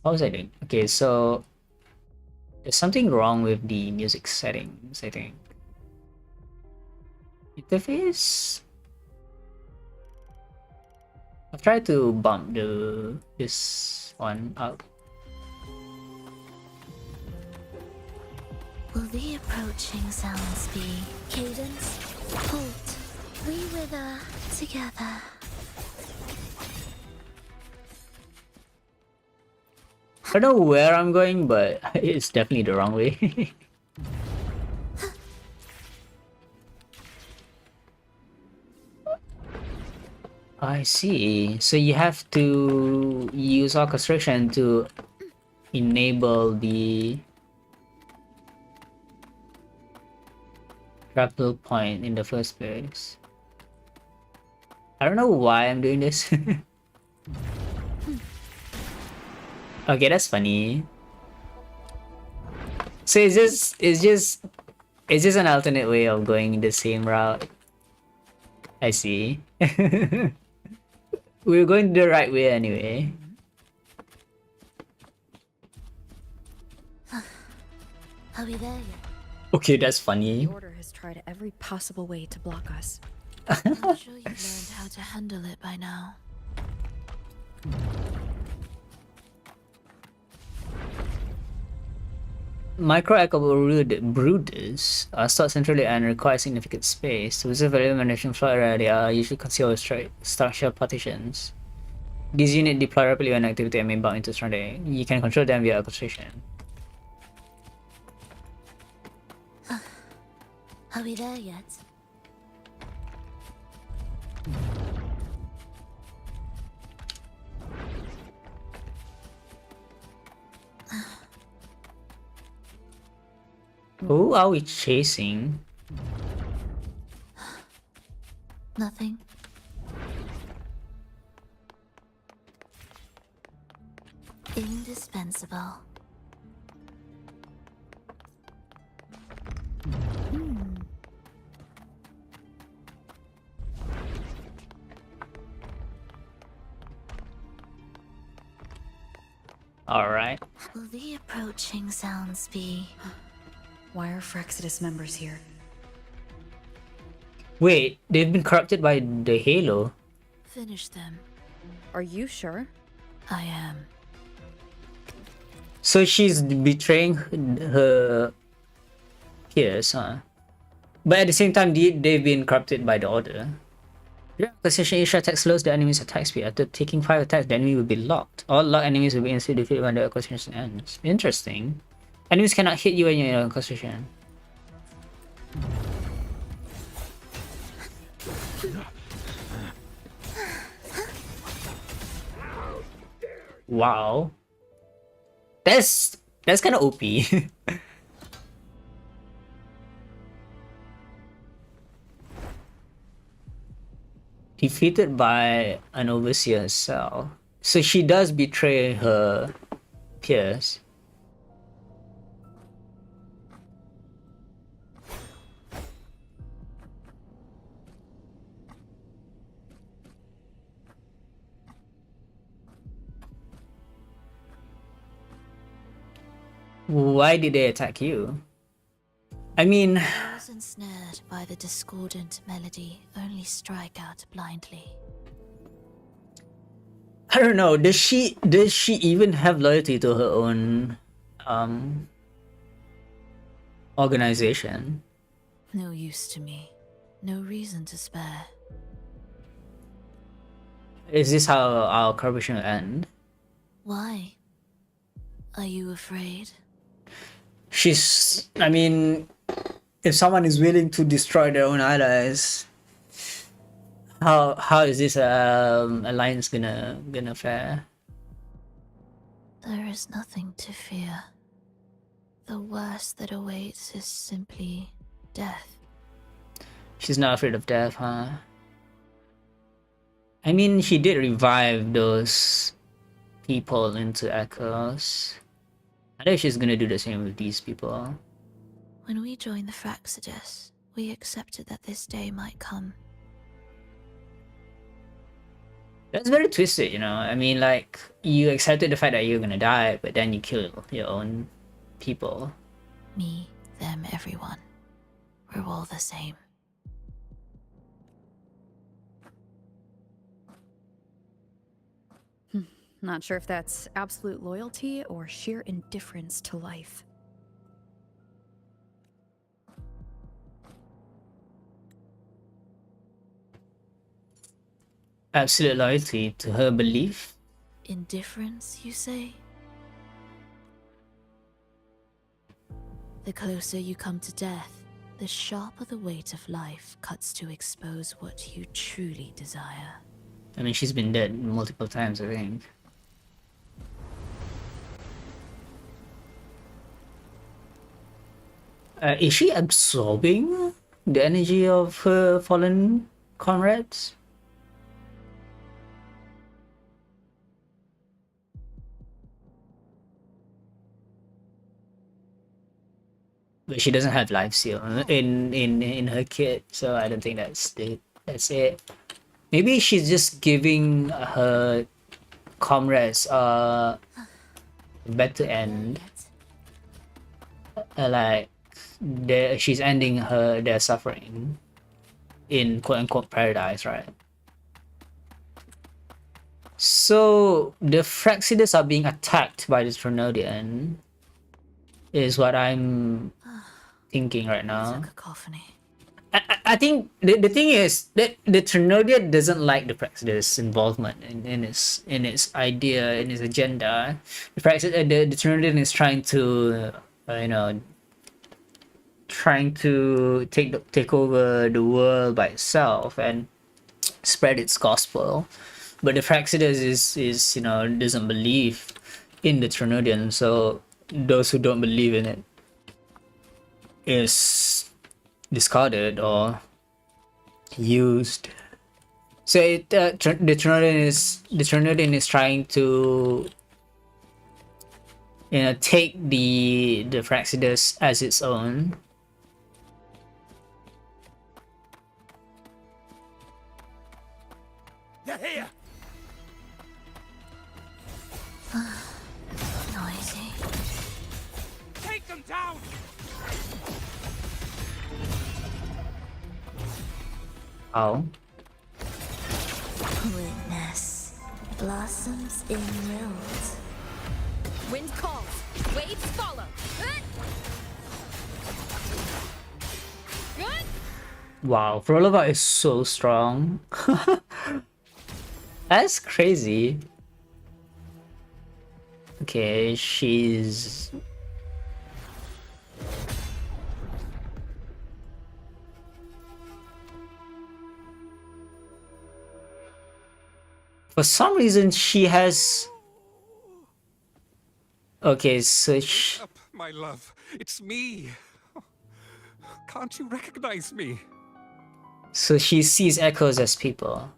What was I doing? Okay, so there's something wrong with the music settings, I think. Interface? I've tried to bump this one up. Will the approaching sounds be cadence? Halt. We wither together. I don't know where I'm going, but it's definitely the wrong way. I see. So you have to use orchestration to enable the grapple point in the first place. I don't know why I'm doing this. Okay, that's funny. So it's just an alternate way of going the same route. I see. We're going the right way anyway. Are we there yet? Okay, that's funny. The Order has tried every possible way to block us. I'm sure you've learned how to handle it by now. Micro-echo brooders are stored centrally and require significant space. To preserve elimination flora, they are usually concealed with structure partitions. These units deploy rapidly when activity and may bump into surrounding. You can control them via orchestration. Are we there yet? Who are we chasing? Nothing. Indispensable. Alright. Will the approaching sounds be... Why are Frexidus members here? Wait, they've been corrupted by the Halo. Finish them. Are you sure? I am. So she's betraying her peers, huh? But at the same time, they've been corrupted by the Order. Yeah, Precision Asia attack slows the enemy's attack speed. After taking 5 attacks, the enemy will be locked. All locked enemies will be instantly defeated when the acquisition ends. Interesting. Enemies cannot hit you when you're in a acquisition. Wow. That's kind of OP. defeated by an overseer herself. So she does betray her peers. Why did they attack you? I mean, Those ensnared by the discordant melody only strike out blindly. I don't know. Does she even have loyalty to her own organization? No use to me. No reason to spare. Is this how our cooperation will end? Why? Are you afraid? I mean, if someone is willing to destroy their own allies, how is this alliance gonna fare? There is nothing to fear. The worst that awaits is simply death. She's not afraid of death, huh? I mean, she did revive those people into echoes. I think she's gonna do the same with these people. When we joined the Fraxidus, we accepted that this day might come. That's very twisted, you know? I mean, like, you accepted the fact that you're gonna die, but then you kill your own people. Me, them, everyone. We're all the same. Not sure if that's absolute loyalty or sheer indifference to life. Absolute loyalty to her belief. Indifference, you say? The closer you come to death, the sharper the weight of life cuts to expose what you truly desire. I mean, she's been dead multiple times, I think. Is she absorbing the energy of her fallen comrades? But she doesn't have life seal in her kit, so I don't think that's it. Maybe she's just giving her comrades a better end. Like she's ending their suffering in quote unquote paradise, right? So the Fraxidus are being attacked by this Trinodian, is what I'm thinking right now. It's a cacophony. I think the thing is that the Trinodian doesn't like the Praxidus involvement in its idea, in its agenda. The Trinodian is trying to trying to take over the world by itself and spread its gospel, but the Praxidus is doesn't believe in the Trinodian, so those who don't believe in it is discarded or used. So the Trinodian is trying to take the Praxidus as its own. They're here. Noisy. Take them down. Oh. Witness. Blossoms in wilt. Wind calls, waves follow. Good. Wow, Frolova is so strong. That's crazy. Okay, she's... For some reason, she has... Okay, so she... Up, my love. It's me. Can't you recognize me? So she sees echoes as people.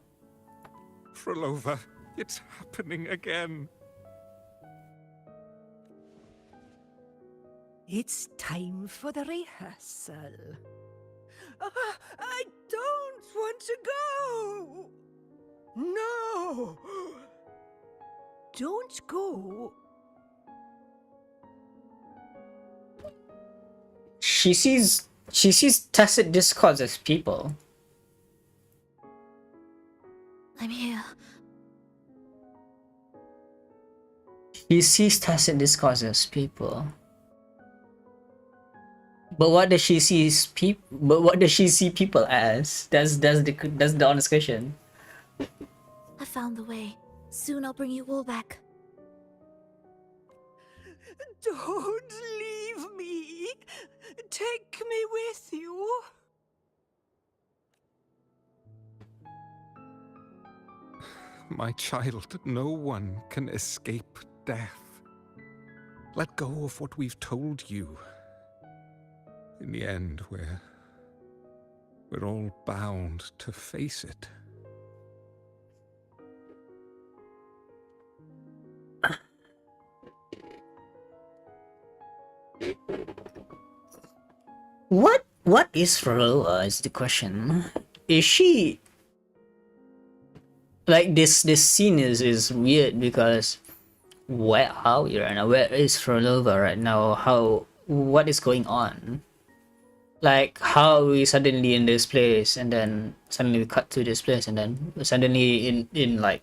Frolova, it's happening again. It's time for the rehearsal. I don't want to go! No! Don't go. She sees tacit discourse as people. I'm here. She sees tacit discourse as people. But what does she see people as? That's the honest question. I found the way. Soon I'll bring you all back. Don't leave me. Take me with you. My child, no one can escape death. Let go of what we've told you. In the end, we're all bound to face it. What is Frolova is the question. Is she like this scene is weird because where are we right now? Where is Frolova right now? What is going on? Like, how are we suddenly in this place and then suddenly we cut to this place and then suddenly in like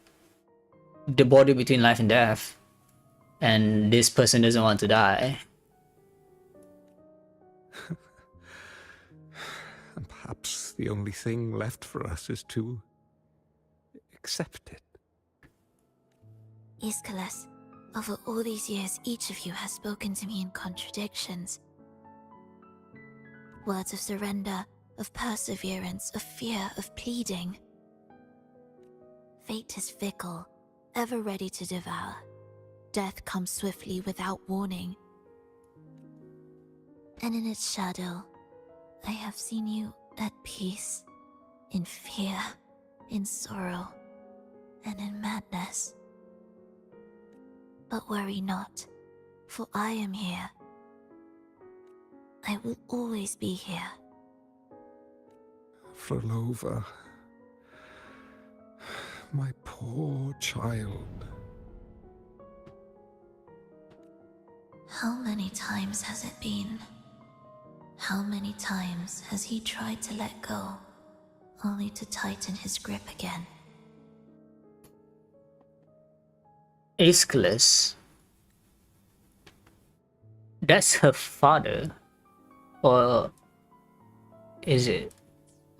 the border between life and death, and this person doesn't want to die. And perhaps the only thing left for us is to accept it. Aeschylus, over all these years, each of you has spoken to me in contradictions. Words of surrender, of perseverance, of fear, of pleading. Fate is fickle, ever ready to devour. Death comes swiftly without warning. And in its shadow, I have seen you at peace, in fear, in sorrow, and in madness. But worry not, for I am here. I will always be here. Frolova, my poor child. How many times has it been? How many times has he tried to let go, only to tighten his grip again? Aeschylus. That's her father. Or is it?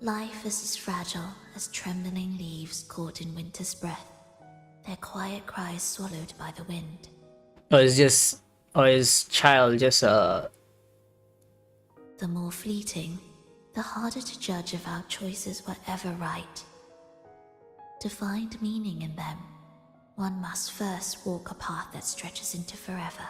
Life is as fragile as trembling leaves caught in winter's breath, their quiet cries swallowed by the wind. Or is child just a... The more fleeting, the harder to judge if our choices were ever right. To find meaning in them, one must first walk a path that stretches into forever.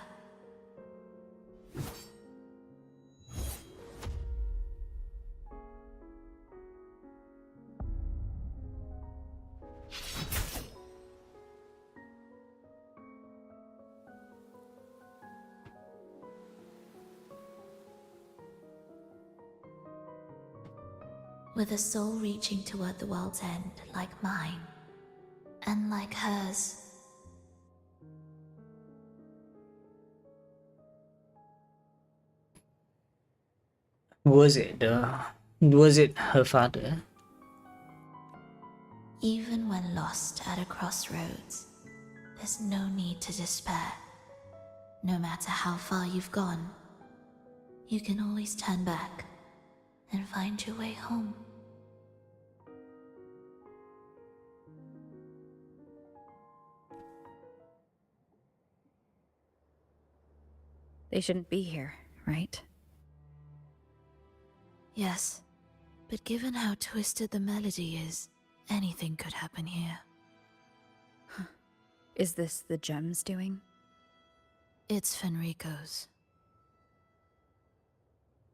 With a soul reaching toward the world's end like mine, and like hers. Was it her father? Even when lost at a crossroads, there's no need to despair. No matter how far you've gone, you can always turn back and find your way home. They shouldn't be here, right? Yes, but given how twisted the melody is, anything could happen here. Is this the gem's doing? It's Fenrico's.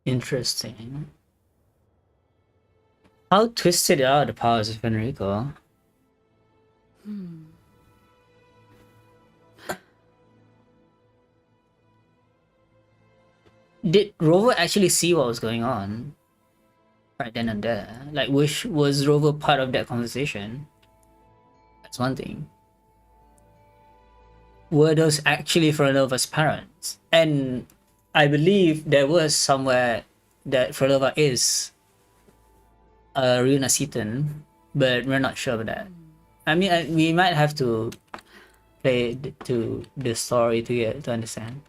Interesting. How twisted are the powers of Enrico? Did Rover actually see what was going on right then and there? Like, was Rover part of that conversation? That's one thing. Were those actually Frolova's parents? And I believe there was somewhere that Frolova is a real Nasitan, but we're not sure of that. I mean, we might have to play to the story to get to understand.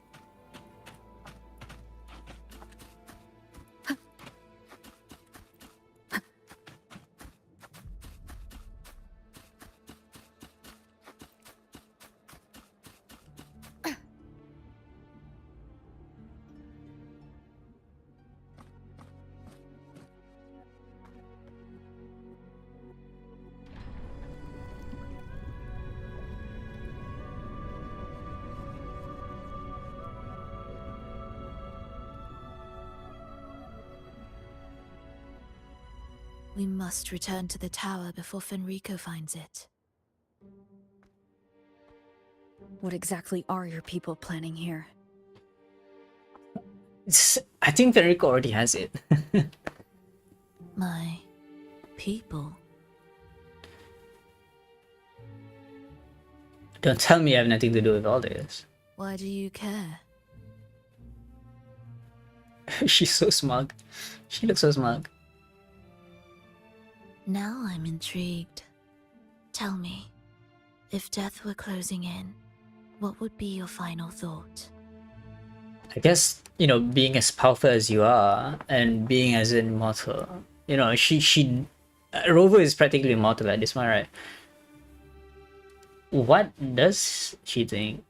We must return to the tower before Fenrico finds it. What exactly are your people planning here? I think Fenrico already has it. My people? Don't tell me I have nothing to do with all this. Why do you care? She's so smug. She looks so smug. Now I'm intrigued. Tell me, if death were closing in, what would be your final thought? I guess, you know, being as powerful as you are and being as immortal, you know, Rover is practically immortal at this point, right? What does she think?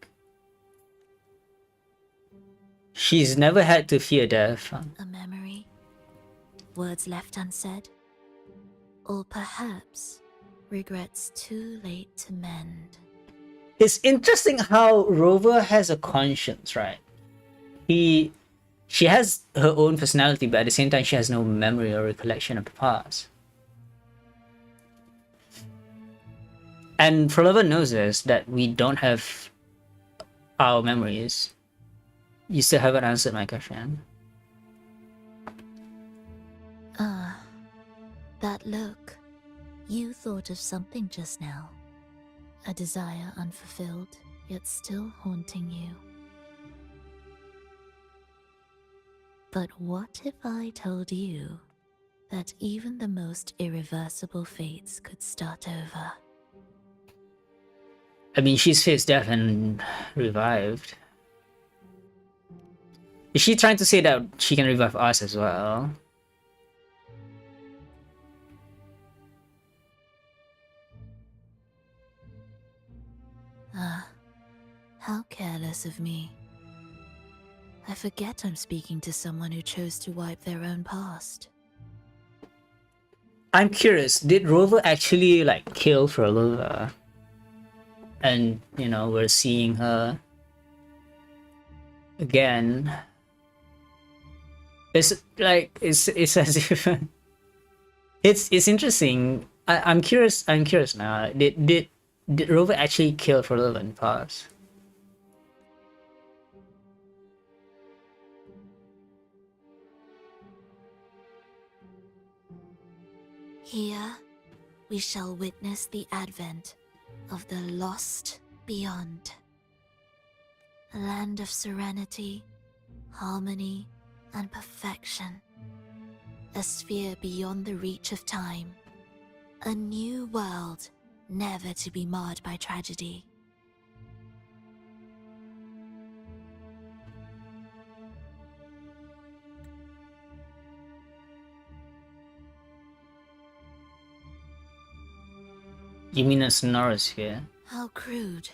She's never had to fear death. A memory? Words left unsaid? Or perhaps regrets too late to mend? It's interesting how Rover has a conscience, right? She has her own personality, but at the same time she has no memory or recollection of the past. And Frolova knows this, that we don't have our memories. You still haven't answered my question. Ah, that look. You thought of something just now. A desire unfulfilled, yet still haunting you. But what if I told you that even the most irreversible fates could start over? I mean, she's faced death and revived. Is she trying to say that she can revive us as well? Ah, how careless of me. I forget I'm speaking to someone who chose to wipe their own past. I'm curious, did Rover actually like kill Frolova? And, you know, we're seeing her again. It's like it's as if it's interesting. I'm curious now. Did Rover actually kill Frolova in the past? Here, we shall witness the advent of the lost beyond. A land of serenity, harmony, and perfection. A sphere beyond the reach of time. A new world, never to be marred by tragedy. You mean a Sonoros here? How crude.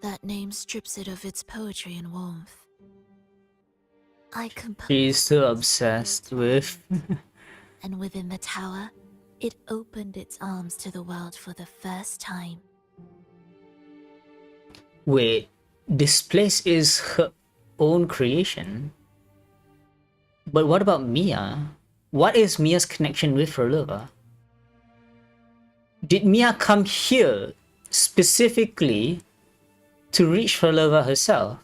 That name strips it of its poetry and warmth. I compose. She's still obsessed with. And within the tower, it opened its arms to the world for the first time. Wait, this place is her own creation. But what about Mia? What is Mia's connection with Frolova? Did Mia come here specifically to reach Frolova herself.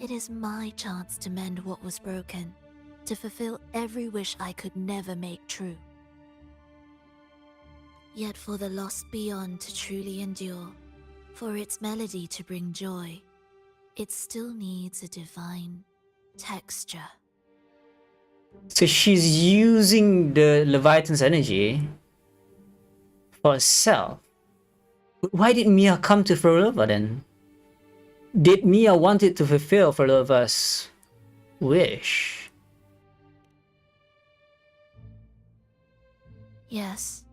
It is my chance to mend what was broken, to fulfill every wish I could never make true. Yet for the lost beyond to truly endure, for its melody to bring joy, it still needs a divine texture. So she's using the Leviathan's energy for herself. But why did Mia come to Frolova then? Did Mia wanted to fulfill Frolova's wish? Yes.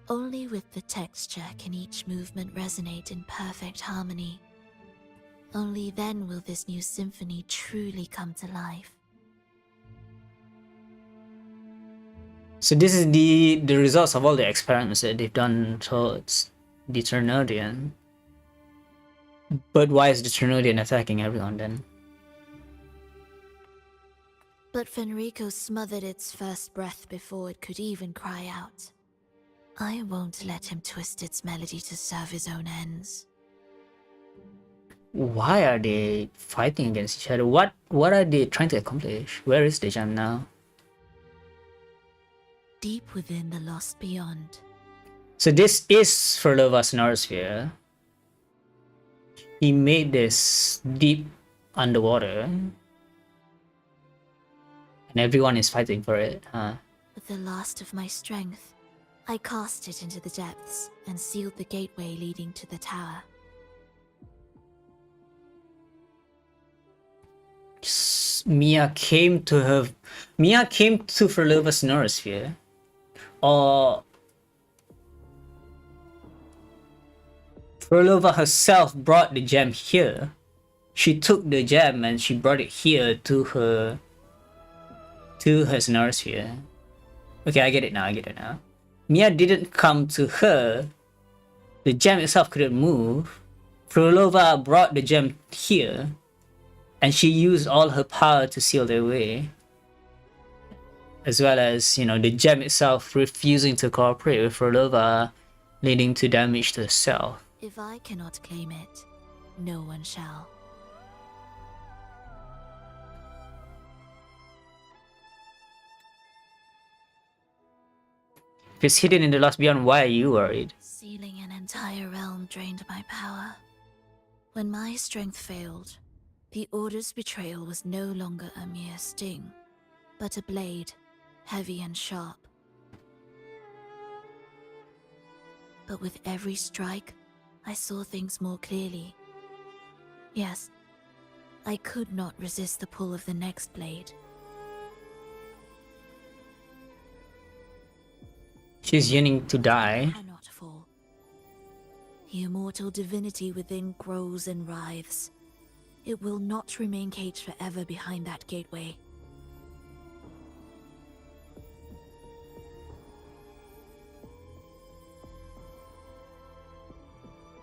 Only with the texture can each movement resonate in perfect harmony. Only then will this new symphony truly come to life. So this is the results of all the experiments that they've done towards the Ternodian. But why is the Ternodian attacking everyone then? But Fenrico smothered its first breath before it could even cry out. I won't let him twist its melody to serve his own ends. Why are they fighting against each other? What are they trying to accomplish? Where is the gem now? Deep within the lost beyond. So this is Frolova's Neurosphere. He made this deep underwater. And everyone is fighting for it, huh? With the last of my strength, I cast it into the depths and sealed the gateway leading to the tower. Mia came to Frolova's Neurosphere, or Frolova herself brought the gem here. She took the gem and she brought it here to her Neurosphere. Okay, I get it now. Mia didn't come to her. The gem itself couldn't move. Frolova brought the gem here, and she used all her power to seal their way. As well as, the gem itself refusing to cooperate with Frolova, leading to damage to herself. If I cannot claim it, no one shall. If it's hidden in the Lost Beyond, why are you worried? Sealing an entire realm drained my power. When my strength failed, the Order's betrayal was no longer a mere sting, but a blade, heavy and sharp. But with every strike, I saw things more clearly. Yes, I could not resist the pull of the next blade. She's yearning to die. Cannot fall. The immortal divinity within grows and writhes. It will not remain caged forever behind that gateway.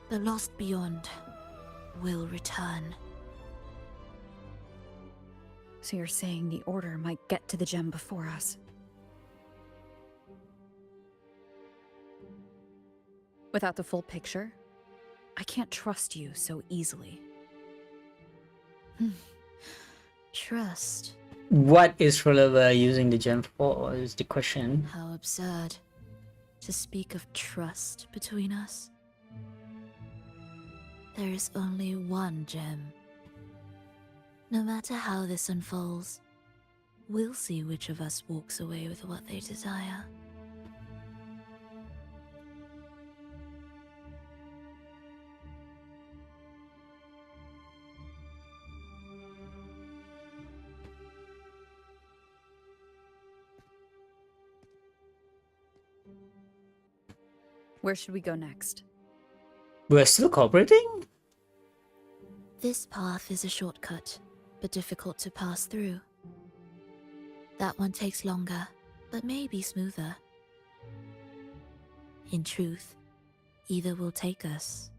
The lost beyond will return. So you're saying the Order might get to the gem before us? Without the full picture, I can't trust you so easily. Trust. What is Frolova using the gem for, is the question. How absurd to speak of trust between us. There is only one gem. No matter how this unfolds, we'll see which of us walks away with what they desire. Where should we go next? We're still cooperating? This path is a shortcut, but difficult to pass through. That one takes longer, but may be smoother. In truth, either will take us.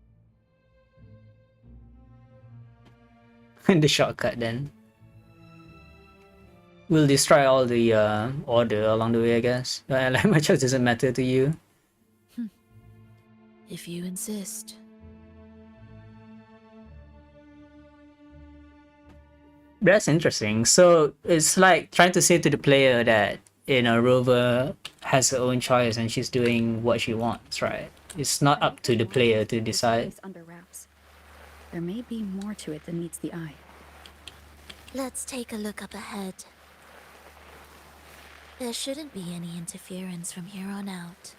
The shortcut then. We'll destroy all the order along the way, I guess. Like my choice doesn't matter to you. If you insist. That's interesting. So it's like trying to say to the player that Rover has her own choice and she's doing what she wants, right? It's not up to the player to decide. Under wraps. There may be more to it than meets the eye. Let's take a look up ahead. There shouldn't be any interference from here on out.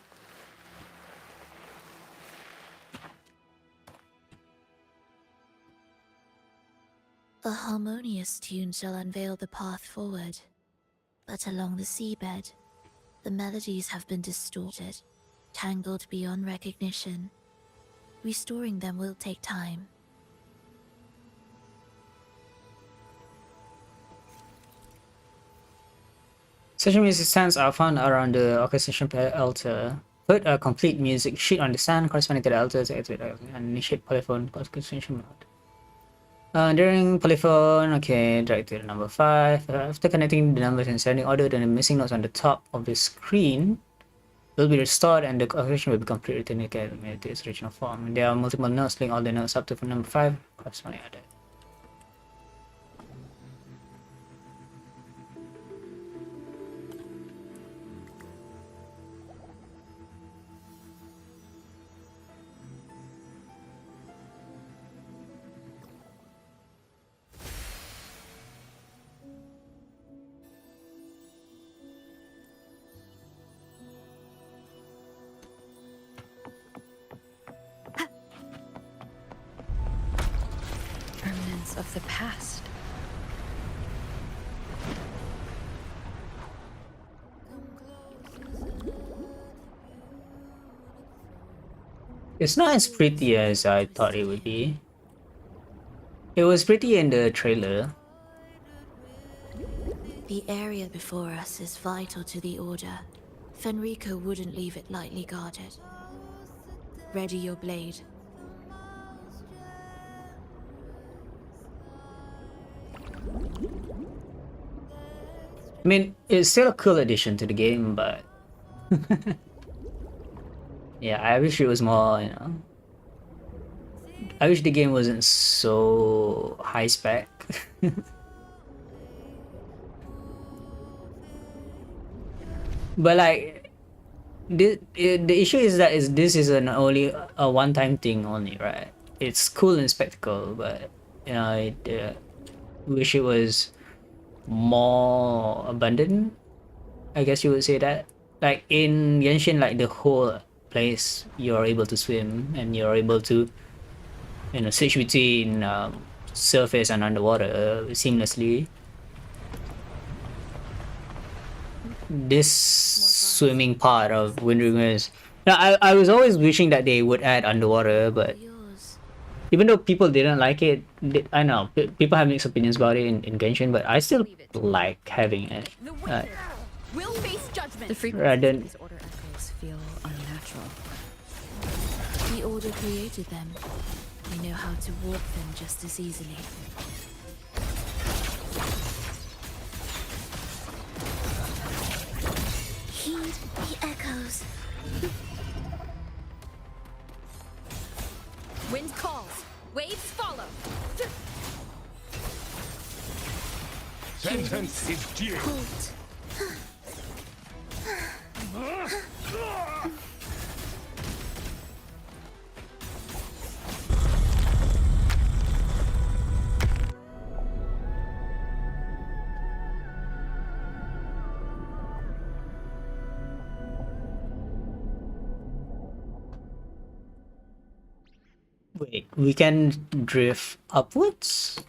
A harmonious tune shall unveil the path forward. But along the seabed, the melodies have been distorted, tangled beyond recognition. Restoring them will take time. Such music stands are found around the orchestration altar. Put a complete music sheet on the stand corresponding to the altar and initiate polyphone orchestration mode. During polyphone, okay, drag to the number 5. After connecting the numbers in ascending order, then the missing notes on the top of the screen will be restored and the orchestration will be completely returned to its original form. There are multiple notes, link all the notes up to number 5 corresponding order. Remnants of the past. It's not as pretty as I thought it would be. It was pretty in the trailer. The area before us is vital to the Order. Fenrico wouldn't leave it lightly guarded. Ready your blade. I mean, it's still a cool addition to the game, but yeah, I wish it was more, I wish the game wasn't so high spec. But like, the issue is that this is an only a one-time thing only, right? It's cool and spectacle, but I wish it was more abundant, I guess you would say that. Like in Genshin, like the whole place you're able to swim and you're able to switch between surface and underwater seamlessly. This swimming part of Wuthering is I was always wishing that they would add underwater, but even though people didn't like it, I know people have mixed opinions about it in Genshin, but I still like having it. Will face judgment. The frequency of these Order echoes feel unnatural. The Order created them. We know how to warp them just as easily. Heed the echoes. Wind calls. Waves follow. Sentence is due. Halt. Wait, we can drift upwards?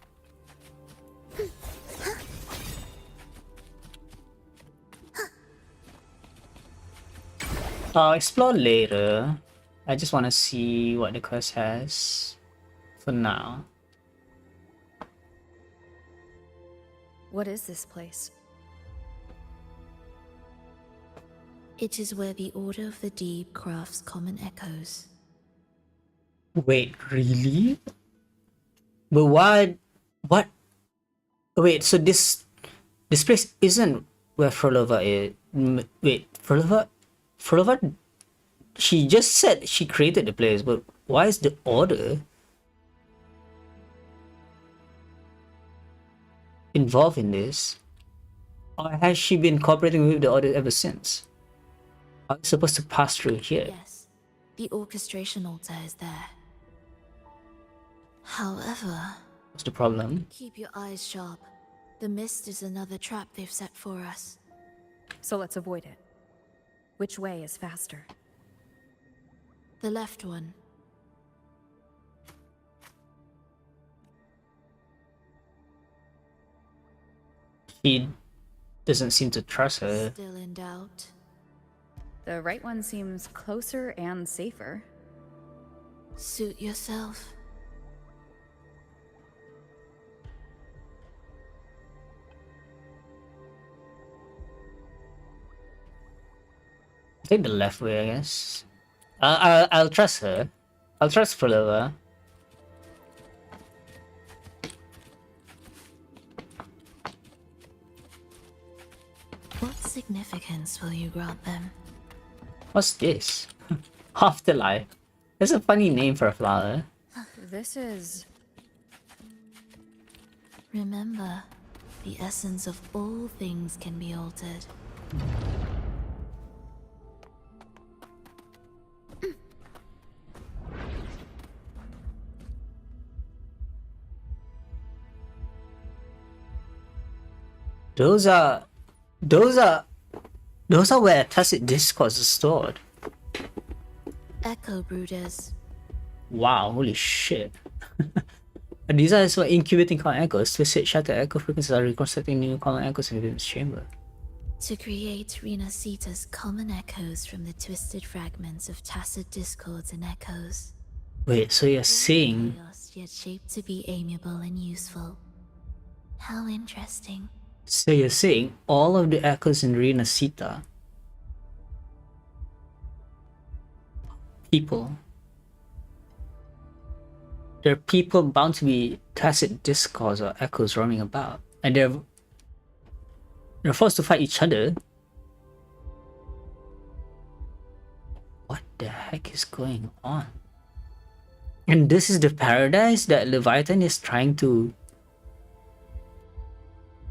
I'll explore later. I just want to see what the quest has for now. What is this place? It is where the Order of the Deep crafts common echoes. Wait, really? But why? What? Wait, so this This place isn't where Frolova is. Wait, Frolova, she just said she created the place, but why is the order involved in this? Or has she been cooperating with the order ever since? Are we supposed to pass through here? Yes, the orchestration altar is there. However, What's the problem? keep your eyes sharp. The mist is another trap they've set for us. So let's avoid it. Which way is faster? The left one. He doesn't seem to trust her. Still in doubt. The right one seems closer and safer. Suit yourself. Take the left way, I guess. I'll trust her. I'll trust Frolova. What significance will you grant them? What's this? Afterlife. That's a funny name for a flower. This is... Remember, the essence of all things can be altered. Those are where tacit discourse is stored. Echo brooders. Wow, holy shit. These are for incubating common echoes. Twisted shatter echo frequencies are reconstructing new common echoes within this chamber. To create Rina Sita's common echoes from the twisted fragments of tacit discords and echoes. Wait, so you're saying... Chaos, yet shaped to be amiable and useful. How interesting. So you're saying all of the echoes in Rina Sita... people. There are people bound to be tacit discourse or echoes roaming about. And they're forced to fight each other. What the heck is going on? And this is the paradise that Leviathan is trying to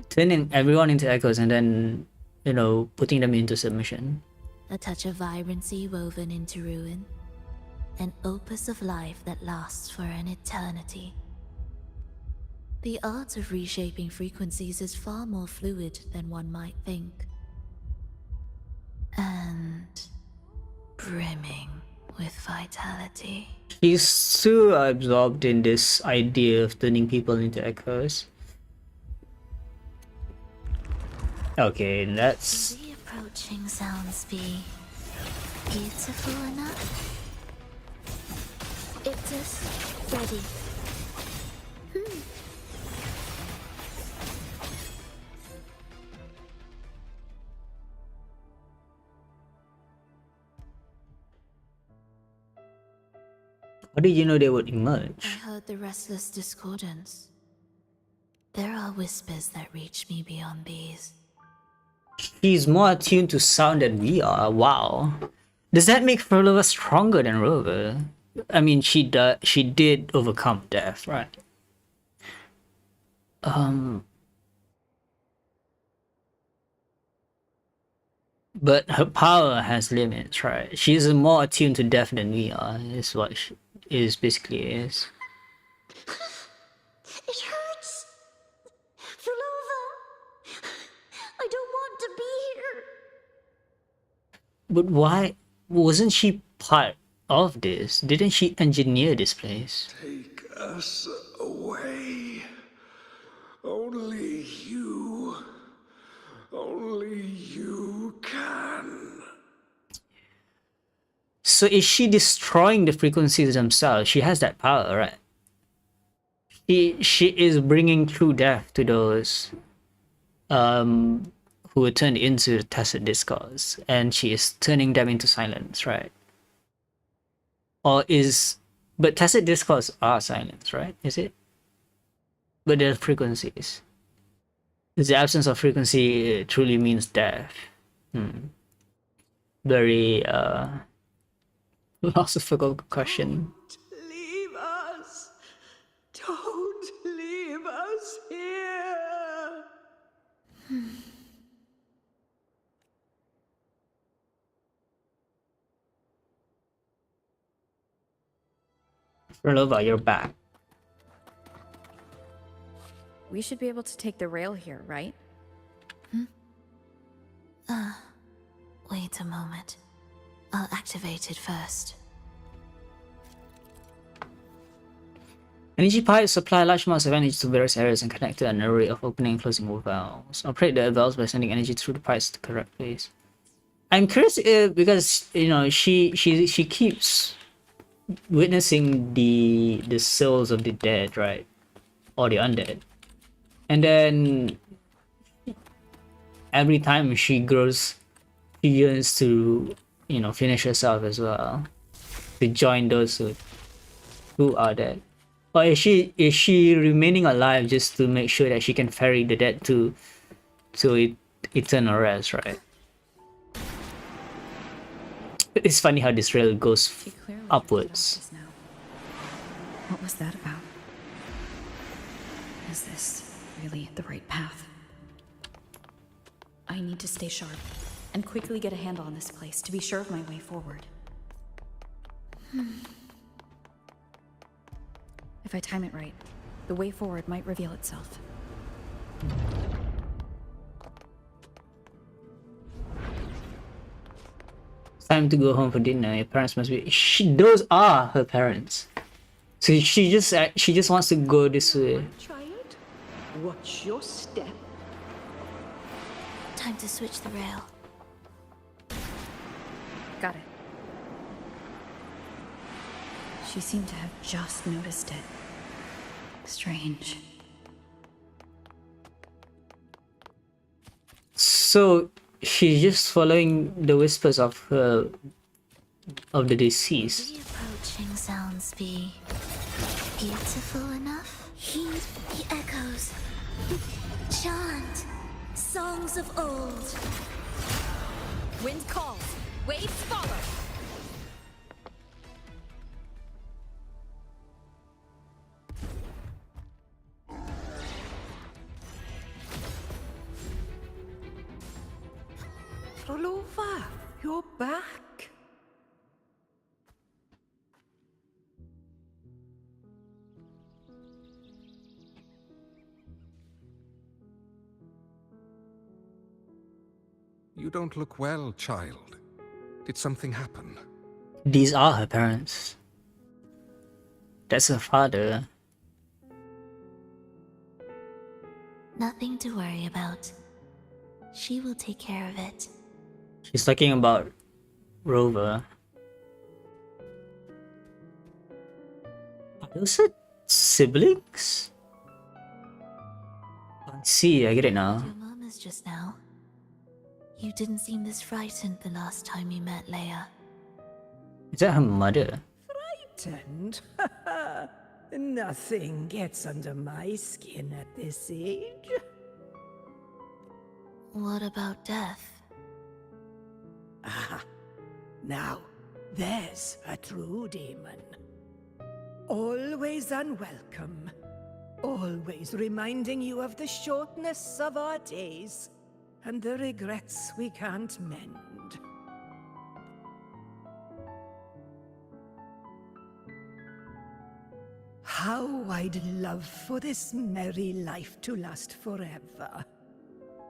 turning everyone into echoes and then, you know, putting them into submission. A touch of vibrancy woven into ruin. An opus of life that lasts for an eternity. The art of reshaping frequencies is far more fluid than one might think. And brimming with vitality. He's so absorbed in this idea of turning people into echoes. Okay, that's... The approaching sounds be beautiful enough? It is ready. How did you know they would emerge? I heard the restless discordance. There are whispers that reach me beyond these. She's more attuned to sound than we are. Wow. Does that make Frolova stronger than Rover? I mean, she did overcome death, right? But her power has limits, right? She's more attuned to death than we are. Is what she is basically is. It hurts. Fulova, I don't want to be here. But why wasn't she part of this? Didn't she engineer this place? Take us away. Only you can. So is she destroying the frequencies themselves? She has that power, right? She is bringing true death to those who were turned into tacit discourse, and she is turning them into silence, right? But tacit discourse are silence, right? Is it? But they're frequencies. The absence of frequency truly means death. Very philosophical question. Don't leave us. Don't leave us here. Relova, you're back. We should be able to take the rail here, right? Wait a moment. I'll activate it first. Energy pipes supply large amounts of energy to various areas and connect to an array of opening and closing valves. Operate the valves by sending energy through the pipes to the correct place. I'm curious because you know she keeps witnessing the souls of the dead, right, or the undead, and then every time she grows, she yearns to finish herself as well, to join those who are dead. Or is she remaining alive just to make sure that she can ferry the dead to eternal rest, right? It's funny how this rail goes upwards. What was that about? Is this really the right path? I need to stay sharp and quickly get a handle on this place to be sure of my way forward. If I time it right, the way forward might reveal itself. It's time to go home for dinner. Your parents must be. Those are her parents. So she just wants to go this way. Child, watch your step. Time to switch the rail. Got it. She seemed to have just noticed it. Strange. So she's just following the whispers of the deceased. The approaching sounds be beautiful enough? Heed the echoes. Chant songs of old. Wind calls, waves follow. Rolova, you're back. You don't look well, child. Did something happen? These are her parents. That's her father. Nothing to worry about. She will take care of it. She's talking about Rover. Are those her siblings? I see, I get it now. Your murmurs just now. You didn't seem this frightened the last time you met Leia. Is that her mother? Frightened? Nothing gets under my skin at this age. What about death? Ah, now, there's a true demon. Always unwelcome. Always reminding you of the shortness of our days and the regrets we can't mend. How I'd love for this merry life to last forever.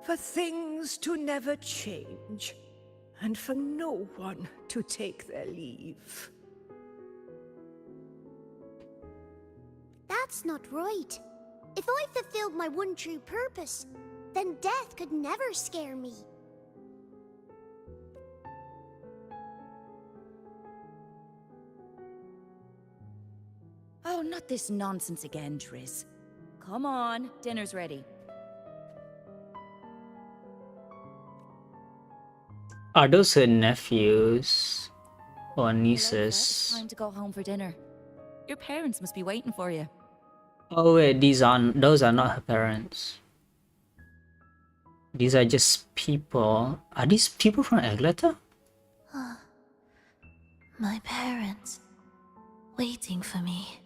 For things to never change, and for no one to take their leave. That's not right. If I fulfilled my one true purpose, then death could never scare me. Oh, not this nonsense again, Triz. Come on, dinner's ready. Are those her nephews or nieces? Time to go home for dinner. Your parents must be waiting for you. Oh wait, those are not her parents. These are just people. Are these people from Egleta? My parents, waiting for me.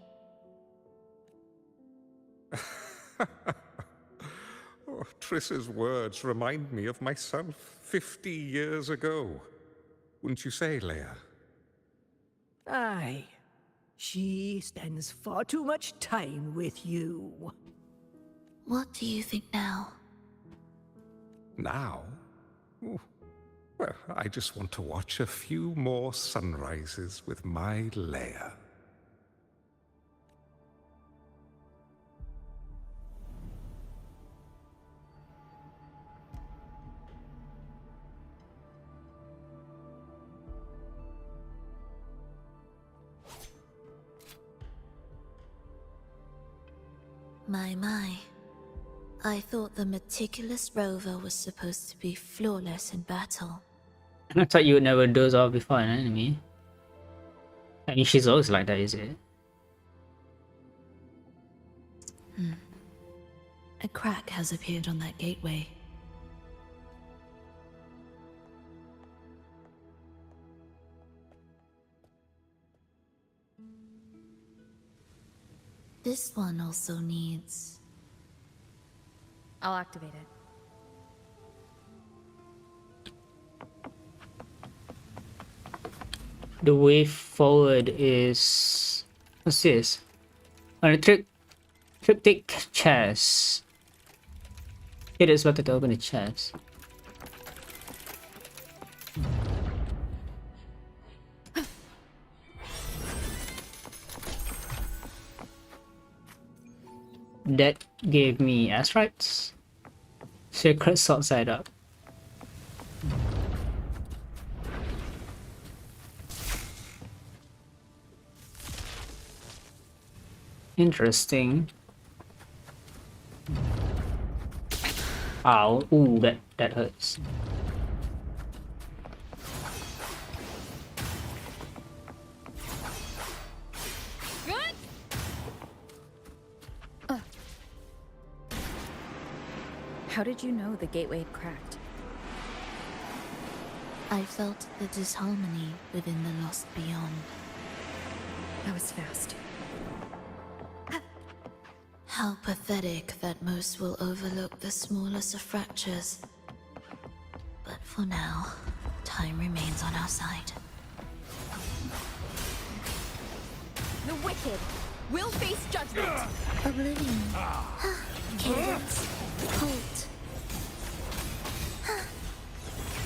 Oh, Triss's words remind me of myself 50 years ago. Wouldn't you say, Leia? Aye. She spends far too much time with you. What do you think now? Now? Oh, well, I just want to watch a few more sunrises with my Leia. My. I thought the meticulous rover was supposed to be flawless in battle. I thought you would never doze off before an enemy. I mean, she's always like that, is it? A crack has appeared on that gateway. This one also needs... I'll activate it. The way forward is... What's this? On a triptych chest. It is better to open the chest. That gave me astrites. Sacred sword side up. Interesting. Ow, ooh, that hurts. Good. How did you know the gateway had cracked? I felt the disharmony within the lost beyond. That was fast. How pathetic that most will overlook the smallest of fractures. But for now, time remains on our side. The wicked will face judgment. Oblivion. Cadence. Halt.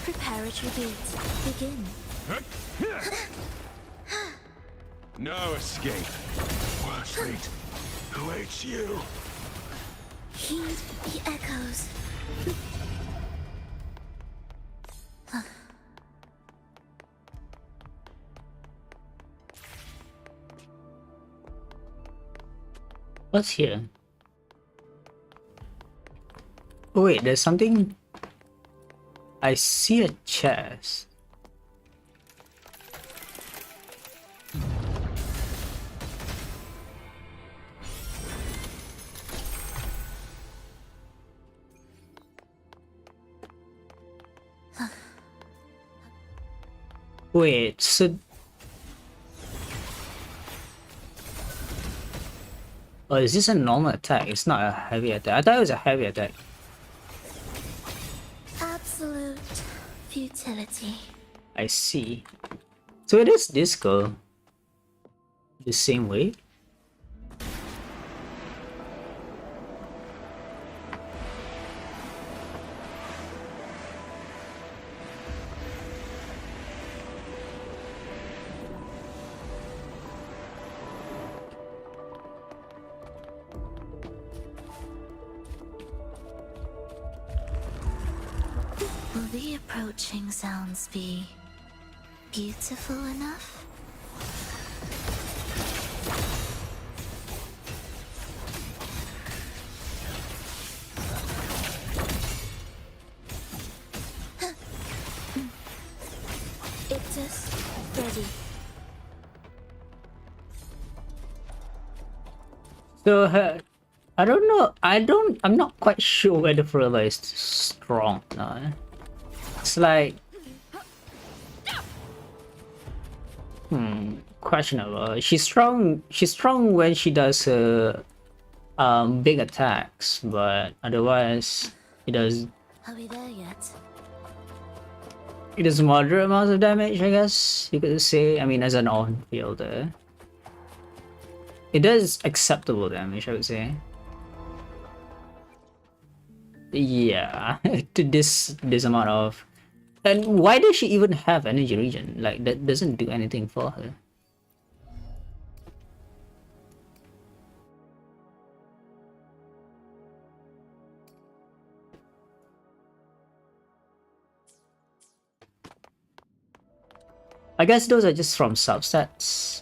Preparatory beats. Begin. No escape. Worse fate awaits you. Heed the echoes. What's here? Oh wait, there's something... I see a chest. Wait, so... Oh, is this a normal attack? It's not a heavy attack. I thought it was a heavy attack. Absolute futility. I see. So where does this go? The same way? Will the approaching sounds be beautiful enough? It's just ready. So I don't know. I'm not quite sure whether Forever is strong. No, it's like questionable. She's strong. She's strong when she does her big attacks, but otherwise it does Are we there yet? it does moderate amounts of damage. I guess you could say. I mean, as an on-fielder, it does acceptable damage. I would say. Yeah, to this amount of. And why does she even have energy regen? Like that doesn't do anything for her. I guess those are just from subsets.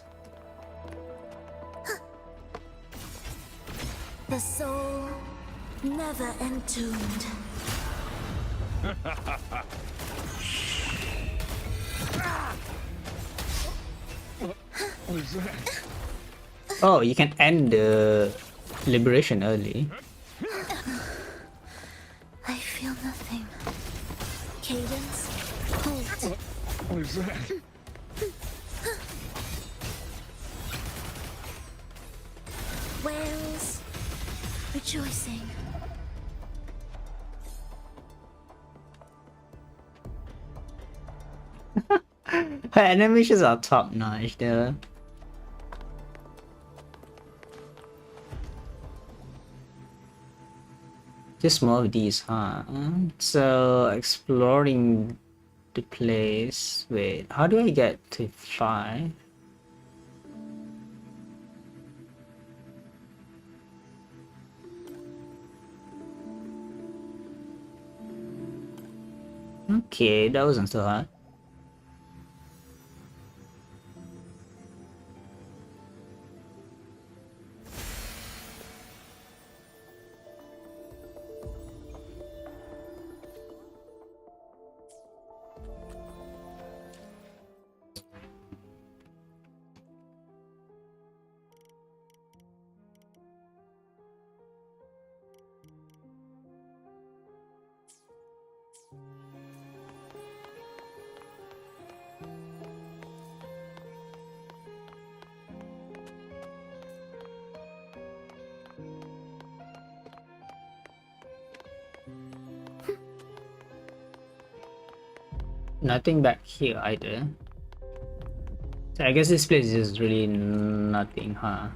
The soul never entombed. What is that? Oh, you can end the liberation early. I feel nothing. Cadence, hold. What is that? Whales rejoicing. Her animations are top notch though. Just more of these, huh? So exploring the place. Wait, how do I get to 5? Okay, that wasn't so hard. Nothing back here either. So I guess this place is really nothing, huh?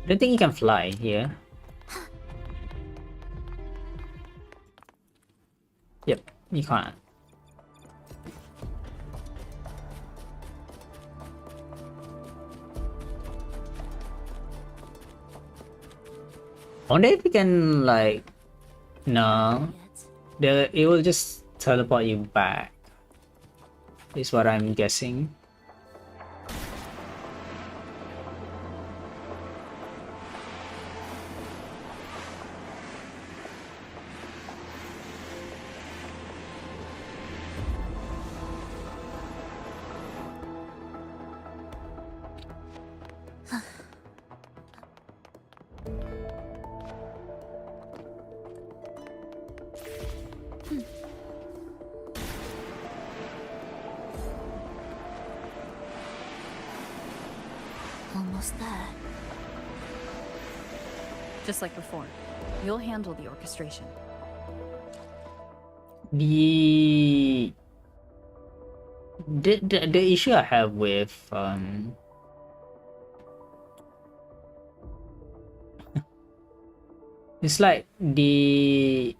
I don't think you can fly here. Yep, you can't. I wonder if you can like no. It will just teleport you back. Is what I'm guessing. Almost there. Just like before, you'll handle the orchestration. The issue I have with it's like the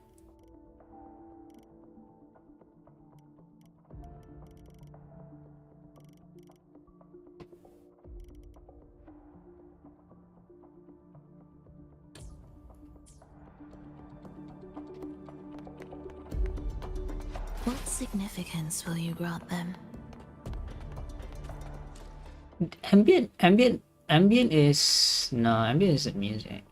What significance will you grant them? ambient is no ambient isn't music.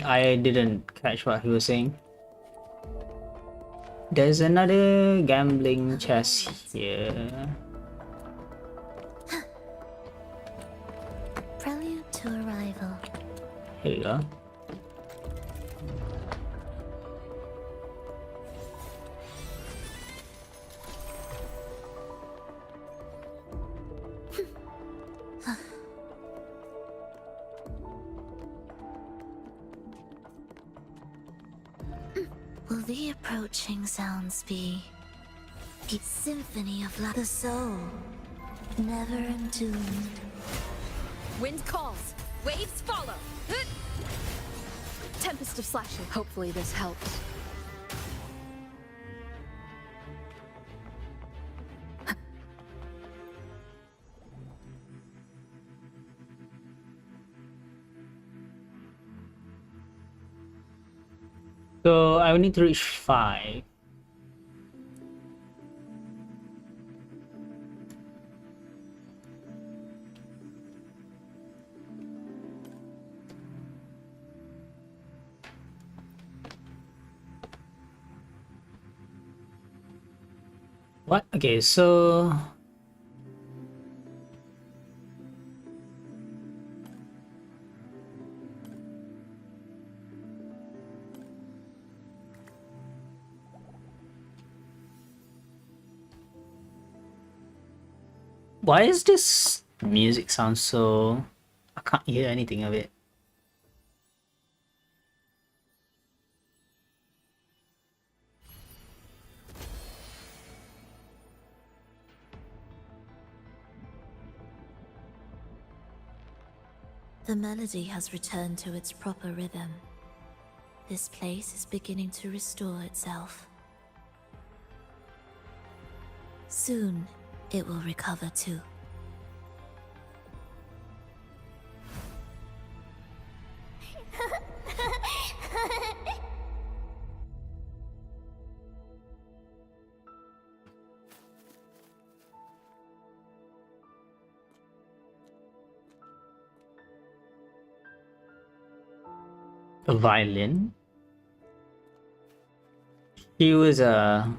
I didn't catch what he was saying. There's another gambling chest here. Prelude to arrival. Here we go. Will the approaching sounds be a symphony of the soul, never entombed? Wind calls, waves follow. Tempest of slashing. Hopefully this helps. So I will need to reach 5. What? Okay, so why is this music sound so... I can't hear anything of it. The melody has returned to its proper rhythm. This place is beginning to restore itself. Soon, it will recover too. A violin? She was a...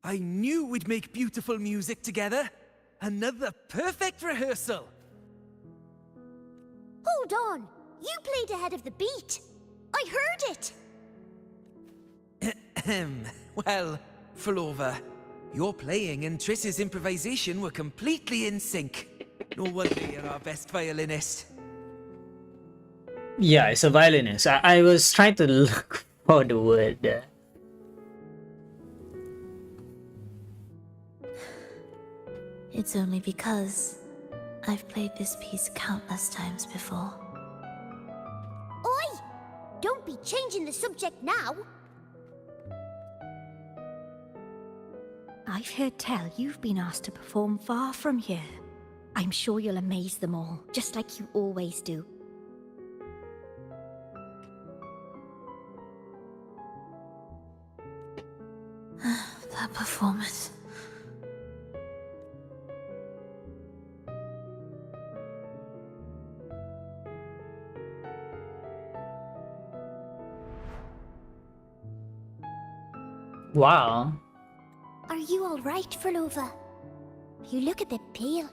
I knew we'd make beautiful music together. Another perfect rehearsal. Hold on! You played ahead of the beat! I heard it! Well, Flova, your playing and Triss's improvisation were completely in sync. No wonder you're our best violinist. Yeah, it's a violinist. I was trying to look for the word there. It's only because I've played this piece countless times before. Oi! Don't be changing the subject now! I've heard tell you've been asked to perform far from here. I'm sure you'll amaze them all, just like you always do. That performance. Wow. Are you all right, Frolova? You look a bit pale.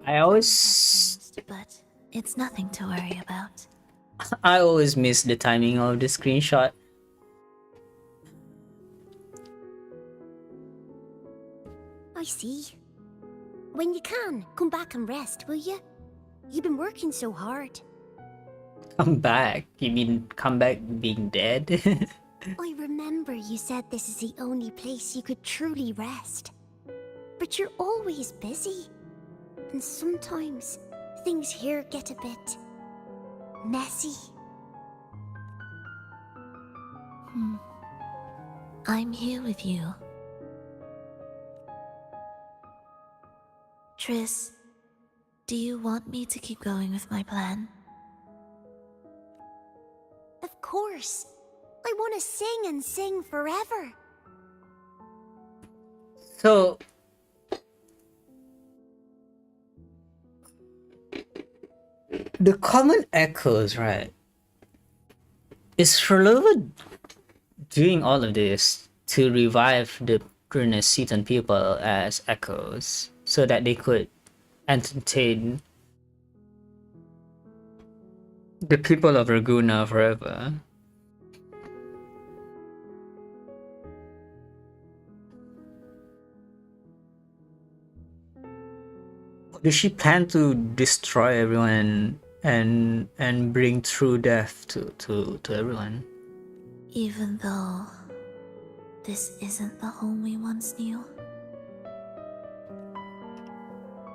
I always But it's nothing to worry about. I always miss the timing of the screenshot. I see. When you can, come back and rest, will you? You've been working so hard. Come back? You mean come back being dead? I remember you said this is the only place you could truly rest. But you're always busy. And sometimes things here get a bit messy. I'm here with you. Triss, do you want me to keep going with my plan? Of course. I want to sing and sing forever. So the common echoes, right? Is Frolova doing all of this to revive the Seaton people as echoes so that they could entertain the people of Raguna forever? Does she plan to destroy everyone and bring true death to everyone? Even though this isn't the home we once knew.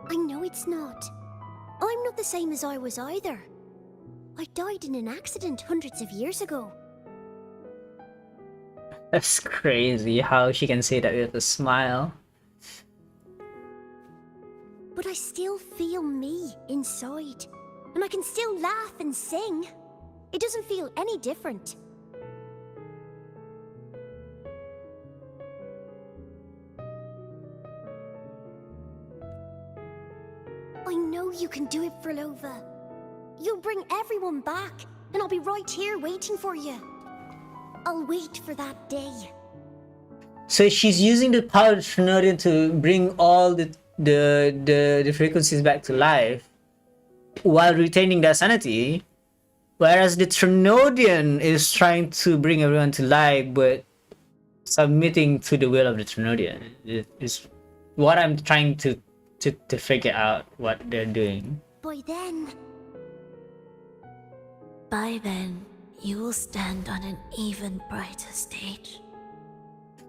I know it's not. I'm not the same as I was either. I died in an accident hundreds of years ago. That's crazy how she can say that with a smile. But I still feel me inside. And I can still laugh and sing. It doesn't feel any different. I know you can do it, Frolova. You'll bring everyone back, and I'll be right here waiting for you. I'll wait for that day. So she's using the power of Trinodian to bring all the frequencies back to life while retaining their sanity, whereas the Trinodian is trying to bring everyone to life but submitting to the will of the Trinodian. It is what I'm trying to figure out what they're doing. By then, you will stand on an even brighter stage.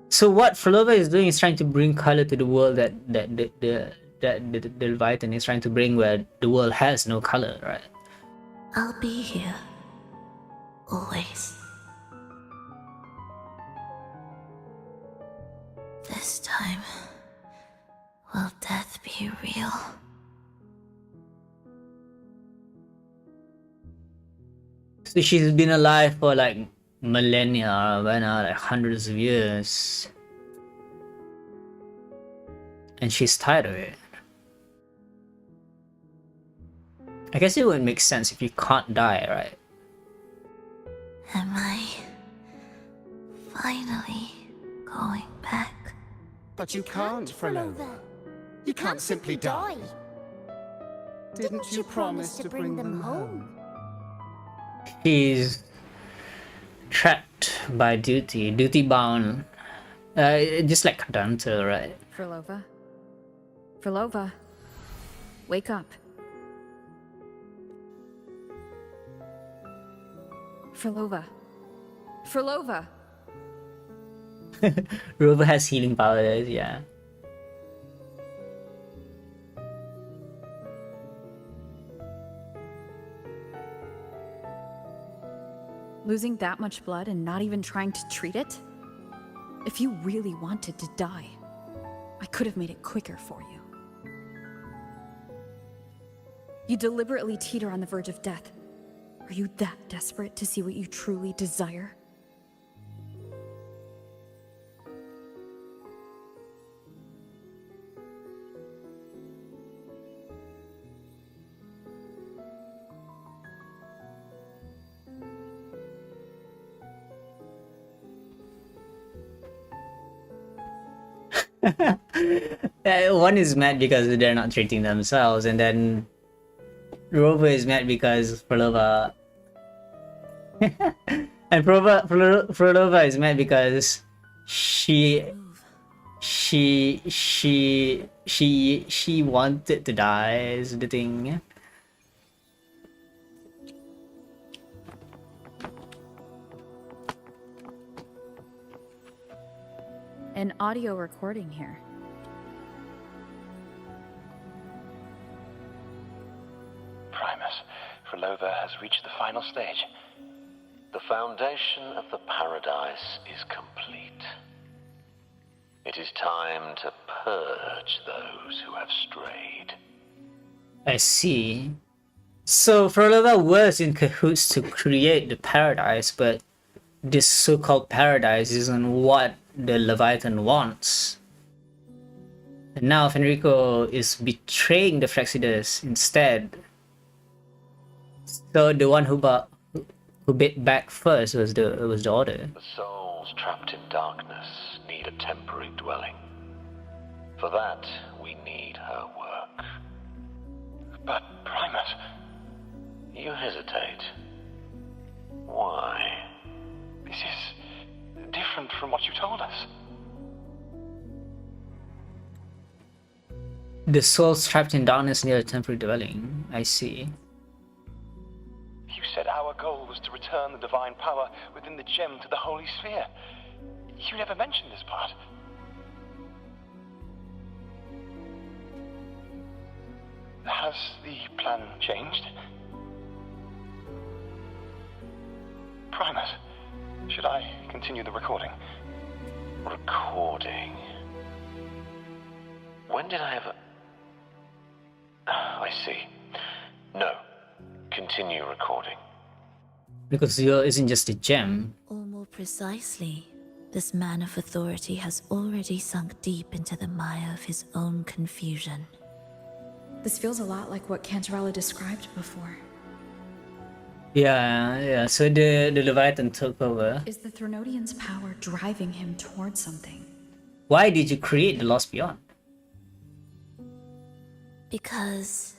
So what Frolova is doing is trying to bring color to the world that the Leviathan is trying to bring, where the world has no color, right? I'll be here. Always. This time, will death be real? So she's been alive for like millennia, like hundreds of years. And she's tired of it. I guess it would make sense if you can't die, right? Am I finally going back? But you can't, Frolova. You can't simply die. Didn't you promise to bring them home? She's trapped by duty bound. Just like Dante, right? Frolova. Frolova. Wake up. Frolova. Frolova. Rover has healing powers, yeah. Losing that much blood and not even trying to treat it? If you really wanted to die, I could have made it quicker for you. You deliberately teeter on the verge of death. Are you that desperate to see what you truly desire? One is mad because they're not treating themselves, and then Rover is mad because Frolova and Frolova is mad because she wanted to die is the thing. An audio recording here. Primus, Frolova has reached the final stage. The foundation of the paradise is complete. It is time to purge those who have strayed. I see. So Frolova was in cahoots to create the paradise, but this so-called paradise isn't what the Leviathan wants. And now Fenrico is betraying the Frexidus instead. So the one who bit back first was the Order. The souls trapped in darkness need a temporary dwelling. For that, we need her work. But, Primus... You hesitate. Why? This is different from what you told us. The souls trapped in darkness near a temporary dwelling. I see. You said our goal was to return the divine power within the gem to the Holy Sphere. You never mentioned this part. Has the plan changed? Primus, should I continue the recording? Recording? When did I ever... I see. No. Continue recording. Because Zero isn't just a gem. Or more precisely, this man of authority has already sunk deep into the mire of his own confusion. This feels a lot like what Cantarella described before. Yeah. So the Leviathan took over. Is the Threnodian's power driving him towards something? Why did you create the Lost Beyond? Because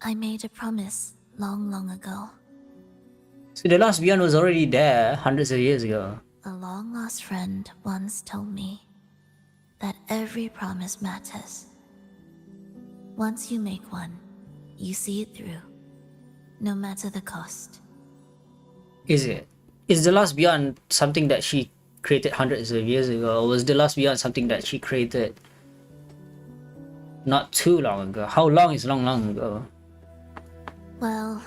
I made a promise long, long ago. So the Lost Beyond was already there hundreds of years ago. A long-lost friend once told me that every promise matters. Once you make one, you see it through, no matter the cost. Is it? Is the Lost Beyond something that she created hundreds of years ago, or was the Lost Beyond something that she created not too long ago? How long is long ago? Well,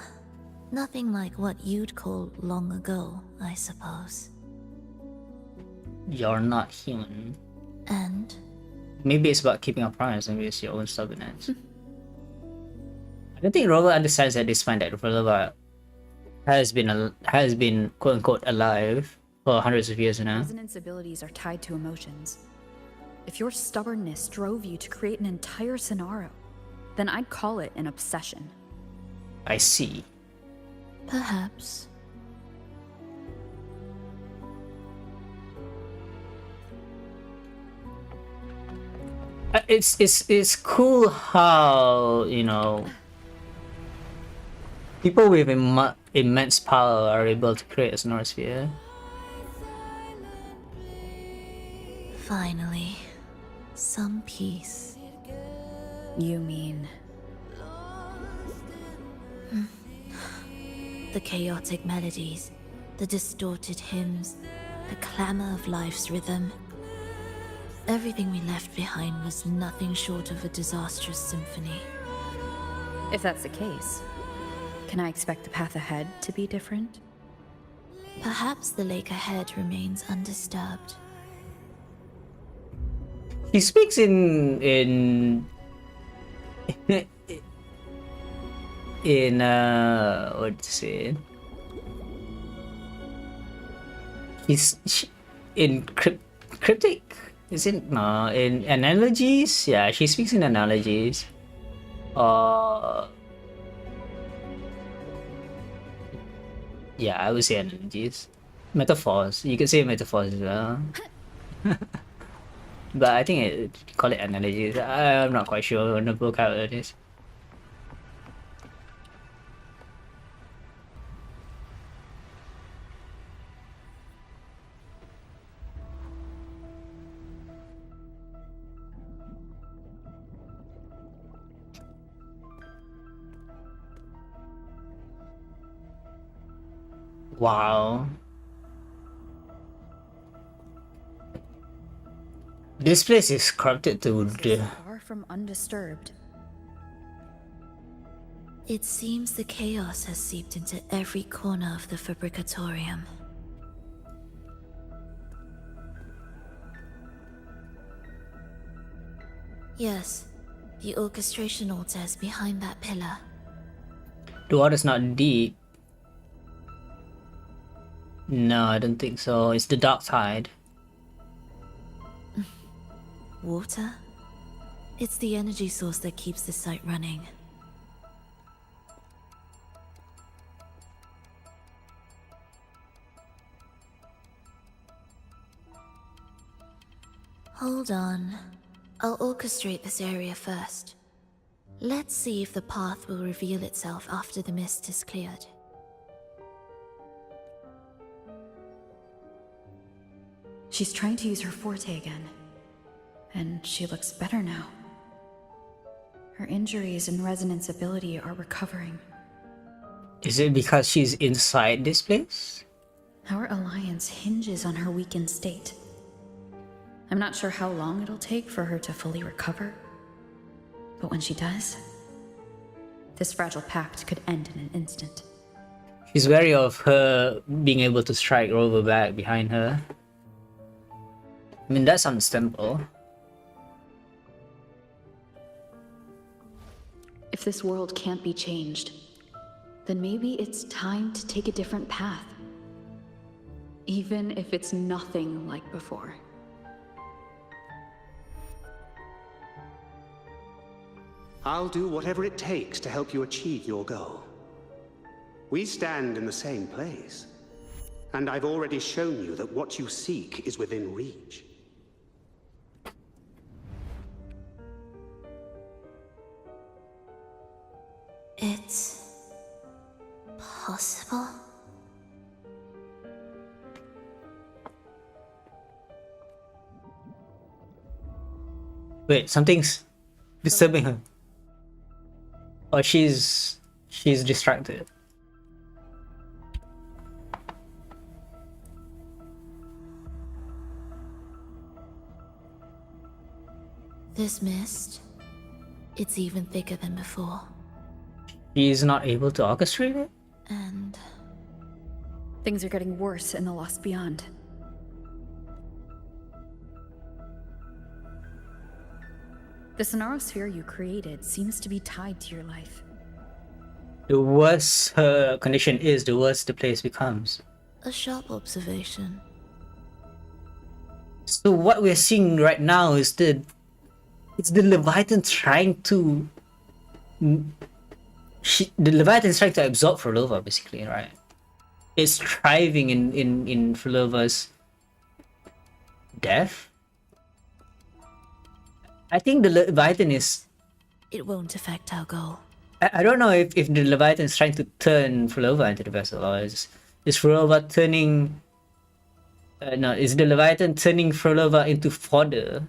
nothing like what you'd call long ago, I suppose. You're not human. And? Maybe it's about keeping a promise, maybe it's your own stubbornness. I don't think Rover understands at this point that Frolova has been quote unquote alive for hundreds of years now. Resonance abilities are tied to emotions. If your stubbornness drove you to create an entire scenario, then I'd call it an obsession. I see. Perhaps. It's cool how, you know, people with immense power are able to create a Snosphere. Finally, some peace. You mean? The chaotic melodies, the distorted hymns, the clamor of life's rhythm. Everything we left behind was nothing short of a disastrous symphony. If that's the case, can I expect the path ahead to be different? Perhaps the lake ahead remains undisturbed. He speaks in what to say? He's in cryptic. Is it no in analogies? Yeah, she speaks in analogies. Yeah, I would say analogies. Metaphors. You could say metaphors as well. But I think call it analogies. I'm not quite sure on the book how it is. Wow. This place is corrupted to the... Far from undisturbed. It seems the chaos has seeped into every corner of the Fabricatorium. Yes, the orchestration altar is behind that pillar. The water's not deep. No, I don't think so. It's the dark tide. Water? It's the energy source that keeps the site running. Hold on. I'll orchestrate this area first. Let's see if the path will reveal itself after the mist is cleared. She's trying to use her forte again. And she looks better now. Her injuries and resonance ability are recovering. Is it because she's inside this place? Our alliance hinges on her weakened state. I'm not sure how long it'll take for her to fully recover. But when she does, this fragile pact could end in an instant. She's wary of her being able to strike Rover back behind her. I mean, that's understandable. If this world can't be changed, then maybe it's time to take a different path. Even if it's nothing like before. I'll do whatever it takes to help you achieve your goal. We stand in the same place, and I've already shown you that what you seek is within reach. It's possible? Wait, something's disturbing her. Or she's distracted. This mist, it's even thicker than before. She's not able to orchestrate it? And things are getting worse in the Lost Beyond. The Sonarosphere you created seems to be tied to your life. The worse her condition is, the worse the place becomes. a sharp observation. So what we're seeing right now is the Leviathan trying to the Leviathan is trying to absorb Frolova, basically, right? It's thriving in Frolova's death. I think the Leviathan is... It won't affect our goal. I don't know if the Leviathan is trying to turn Frolova into the vessel, or is Frolova turning... no, is the Leviathan turning Frolova into fodder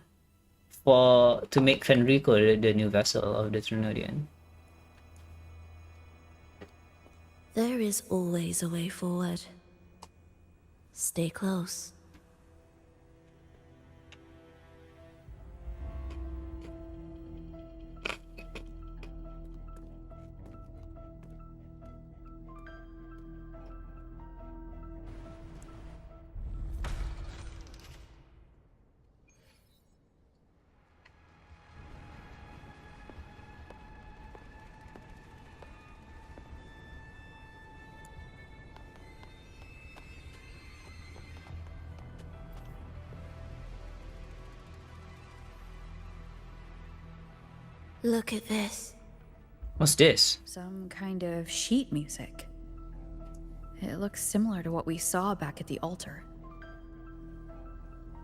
to make Fenrico the new vessel of the Trinodian? There is always a way forward. Stay close. Look at this. What's this? Some kind of sheet music. It looks similar to what we saw back at the altar.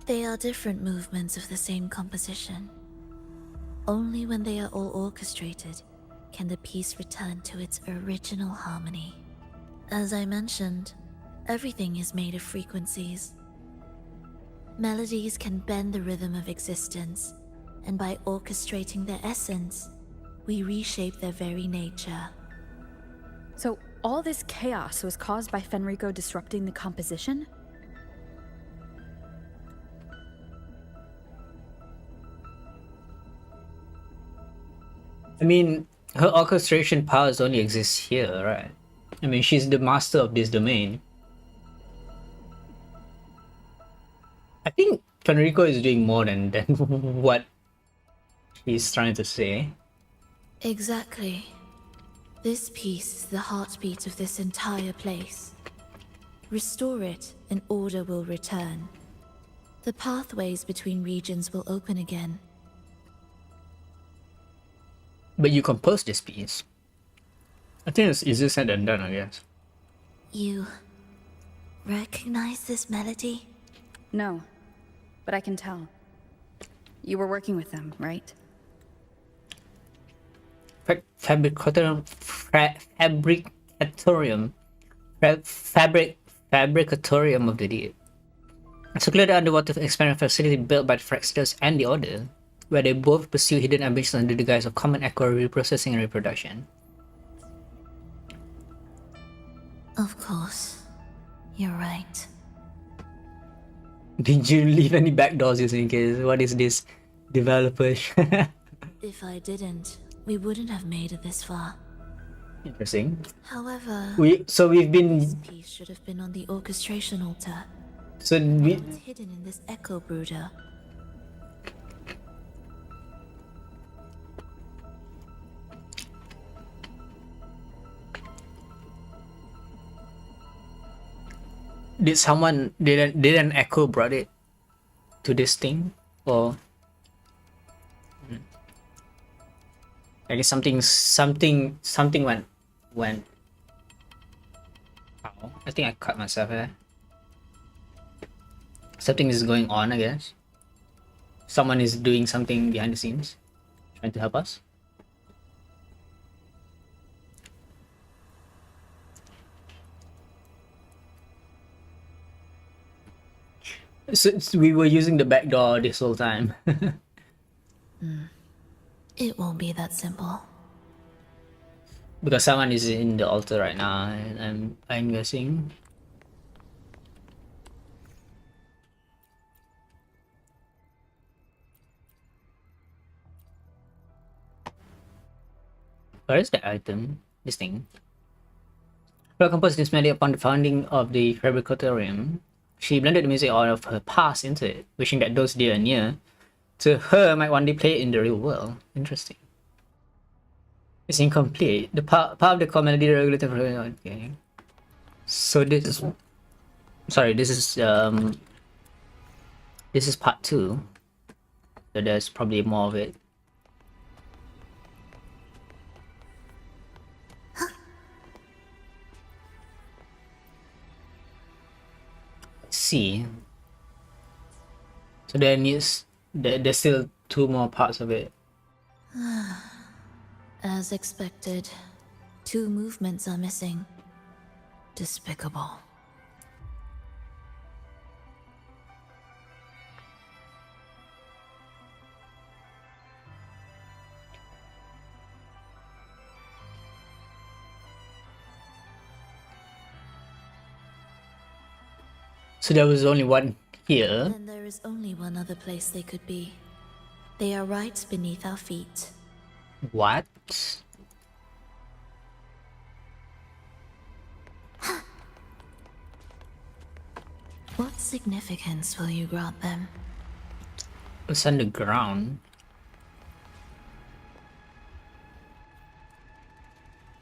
They are different movements of the same composition. Only when they are all orchestrated can the piece return to its original harmony. As I mentioned, everything is made of frequencies. Melodies can bend the rhythm of existence, and by orchestrating their essence, we reshape their very nature. So all this chaos was caused by Fenrico disrupting the composition? I mean, her orchestration powers only exist here, right? I mean, she's the master of this domain. I think Fenrico is doing more than what he's trying to say. Exactly. This piece is the heartbeat of this entire place. Restore it, and order will return. The pathways between regions will open again. But you composed this piece. I think it's easier said than done, I guess. You recognize this melody? No, but I can tell. You were working with them, right? Fabricatorium of the Deep. A circular underwater experiment facility built by the Fraxters and the Order, where they both pursue hidden ambitions under the guise of common aqua reprocessing and reproduction. Of course. You're right. Did you leave any back doors just in case? What is this? Developers? If I didn't, we wouldn't have made it this far. Interesting. However, we've been... this piece should have been on the orchestration altar. So It's hidden in this echo brooder. Did an echo brought it to this thing, or I guess something went. Ow, I think I cut myself there. Something is going on, I guess. Someone is doing something behind the scenes, trying to help us. So we were using the back door this whole time. It won't be that simple. Because someone is in the altar right now, and I'm guessing. Where is the item? This thing. Well, composed this melody upon the founding of the Fabricatorium. She blended the music out of her past into it, wishing that those dear and near to her might one day play it in the real world. Interesting. It's incomplete. The part of the core melody regulated for... Okay. So this is... Sorry, this is part 2. So there's probably more of it. See, so there's still 2 more parts of it. As expected, 2 movements are missing. Despicable. So there was only one here. Then there is only one other place they could be. They are right beneath our feet. What? What significance will you grant them? It's underground.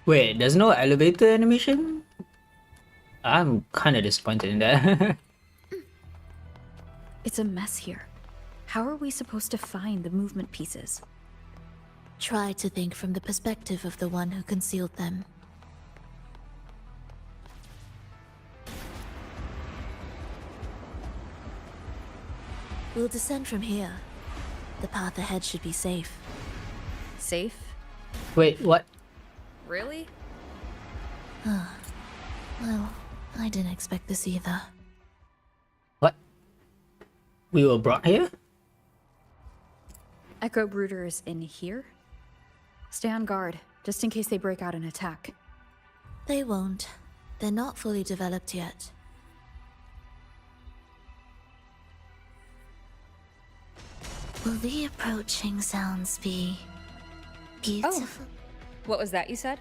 Wait, there's no elevator animation? I'm kind of disappointed in that. It's a mess here. How are we supposed to find the movement pieces? Try to think from the perspective of the one who concealed them. We'll descend from here. The path ahead should be safe. Safe? Wait, what? Really? Well, I didn't expect this either. What? We were brought here? Echo brooders in here? Stay on guard, just in case they break out and attack. They won't. They're not fully developed yet. Will the approaching sounds be beautiful? Oh. What was that you said?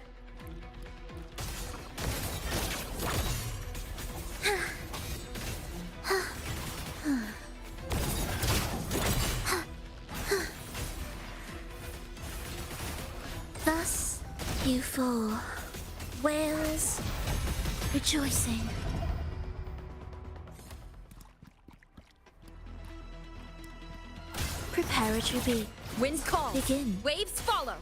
Thus, you fall, whales rejoicing. Preparatory beat. Wind calls. Begin. Waves follow.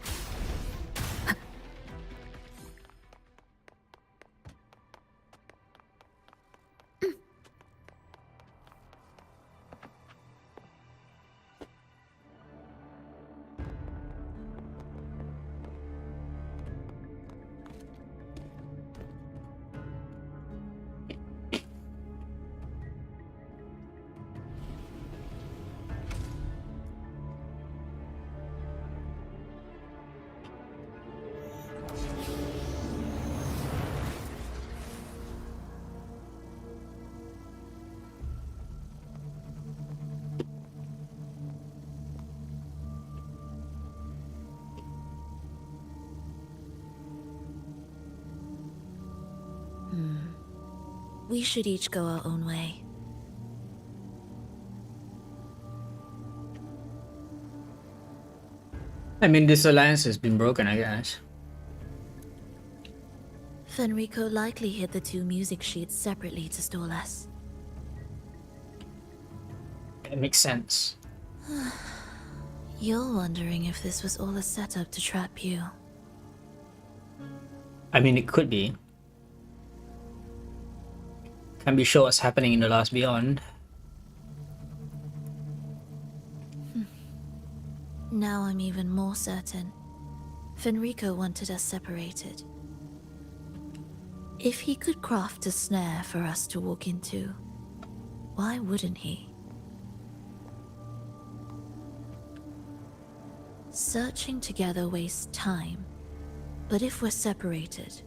We should each go our own way. I mean, this alliance has been broken, I guess. Fenrico likely hid the two music sheets separately to stall us. It makes sense. You're wondering if this was all a setup to trap you. I mean, it could be. Can't be sure what's happening in the Last Beyond. Now I'm even more certain. Fenrico wanted us separated. If he could craft a snare for us to walk into, why wouldn't he? Searching together wastes time, but if we're separated,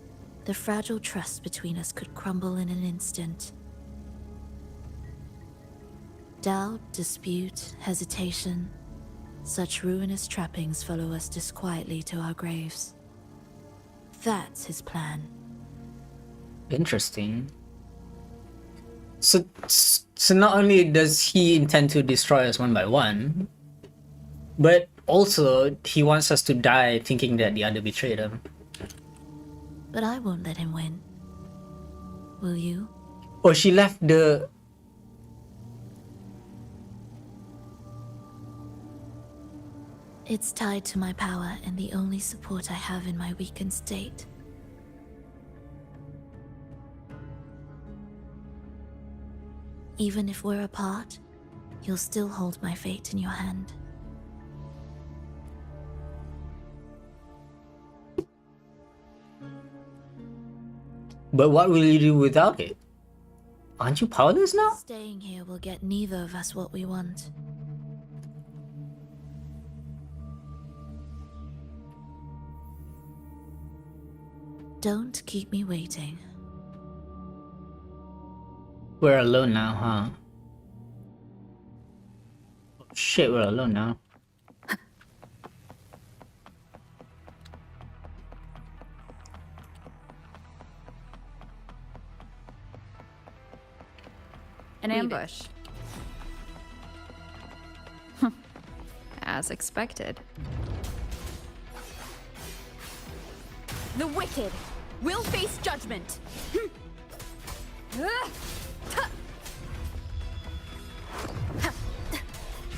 the fragile trust between us could crumble in an instant. Doubt, dispute, hesitation, such ruinous trappings follow us disquietly to our graves. That's his plan. Interesting. So not only does he intend to destroy us one by one, but also he wants us to die thinking that the other betrayed him. But I won't let him win. Will you? Oh, she left the... It's tied to my power and the only support I have in my weakened state. Even if we're apart, you'll still hold my fate in your hand. But what will you do without it? Aren't you powerless now? Staying here will get neither of us what we want. Don't keep me waiting. We're alone now, huh? Oh, shit, we're alone now. An ambush. As expected. The wicked will face judgment.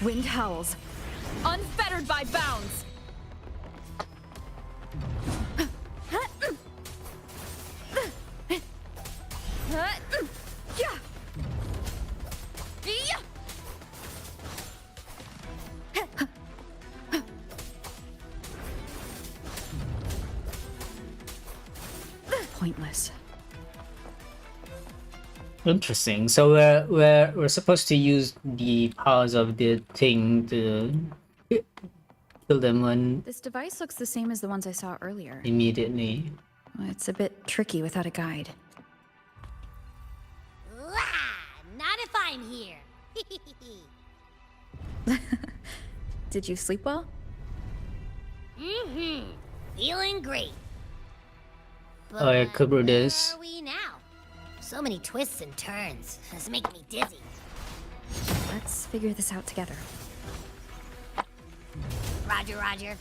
Wind howls. Unfettered by bounds. pointless. Interesting. So we're supposed to use the powers of the thing to kill them when This device looks the same as the ones I saw earlier. immediately. Well, it's a bit tricky without a guide. Not if I'm here. Did you sleep well? Mm-hmm. Feeling great. Oh, yeah, could do this. Where are we now? So many twists and turns. This makes me dizzy. Let's figure this out together. Roger, roger.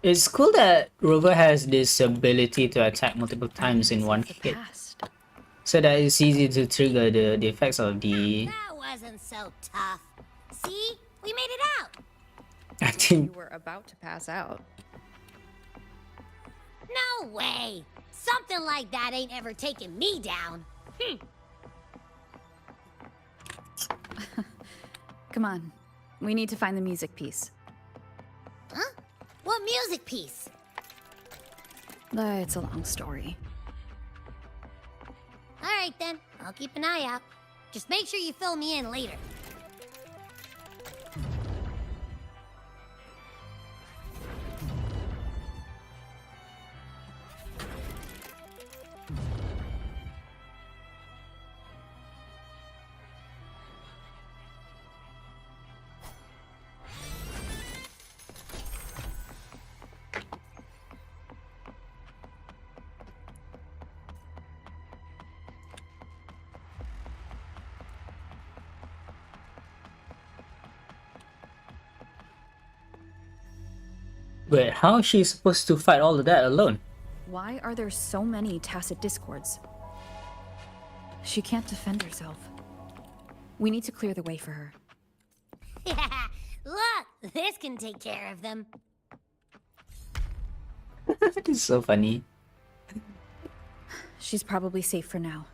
It's cool that Rover has this ability to attack multiple times in one hit, so that it's easy to trigger the effects of the. That wasn't so tough. See? We made it out. I think You were about to pass out. No way. Something like that ain't ever taken me down. Come on. We need to find the music piece. Huh? What music piece? It's a long story. All right then. I'll keep an eye out. Just make sure you fill me in later. Wait, how is she supposed to fight all of that alone? Why are there so many tacit discords? She can't defend herself. We need to clear the way for her. Look, this can take care of them. It's so funny. She's probably safe for now.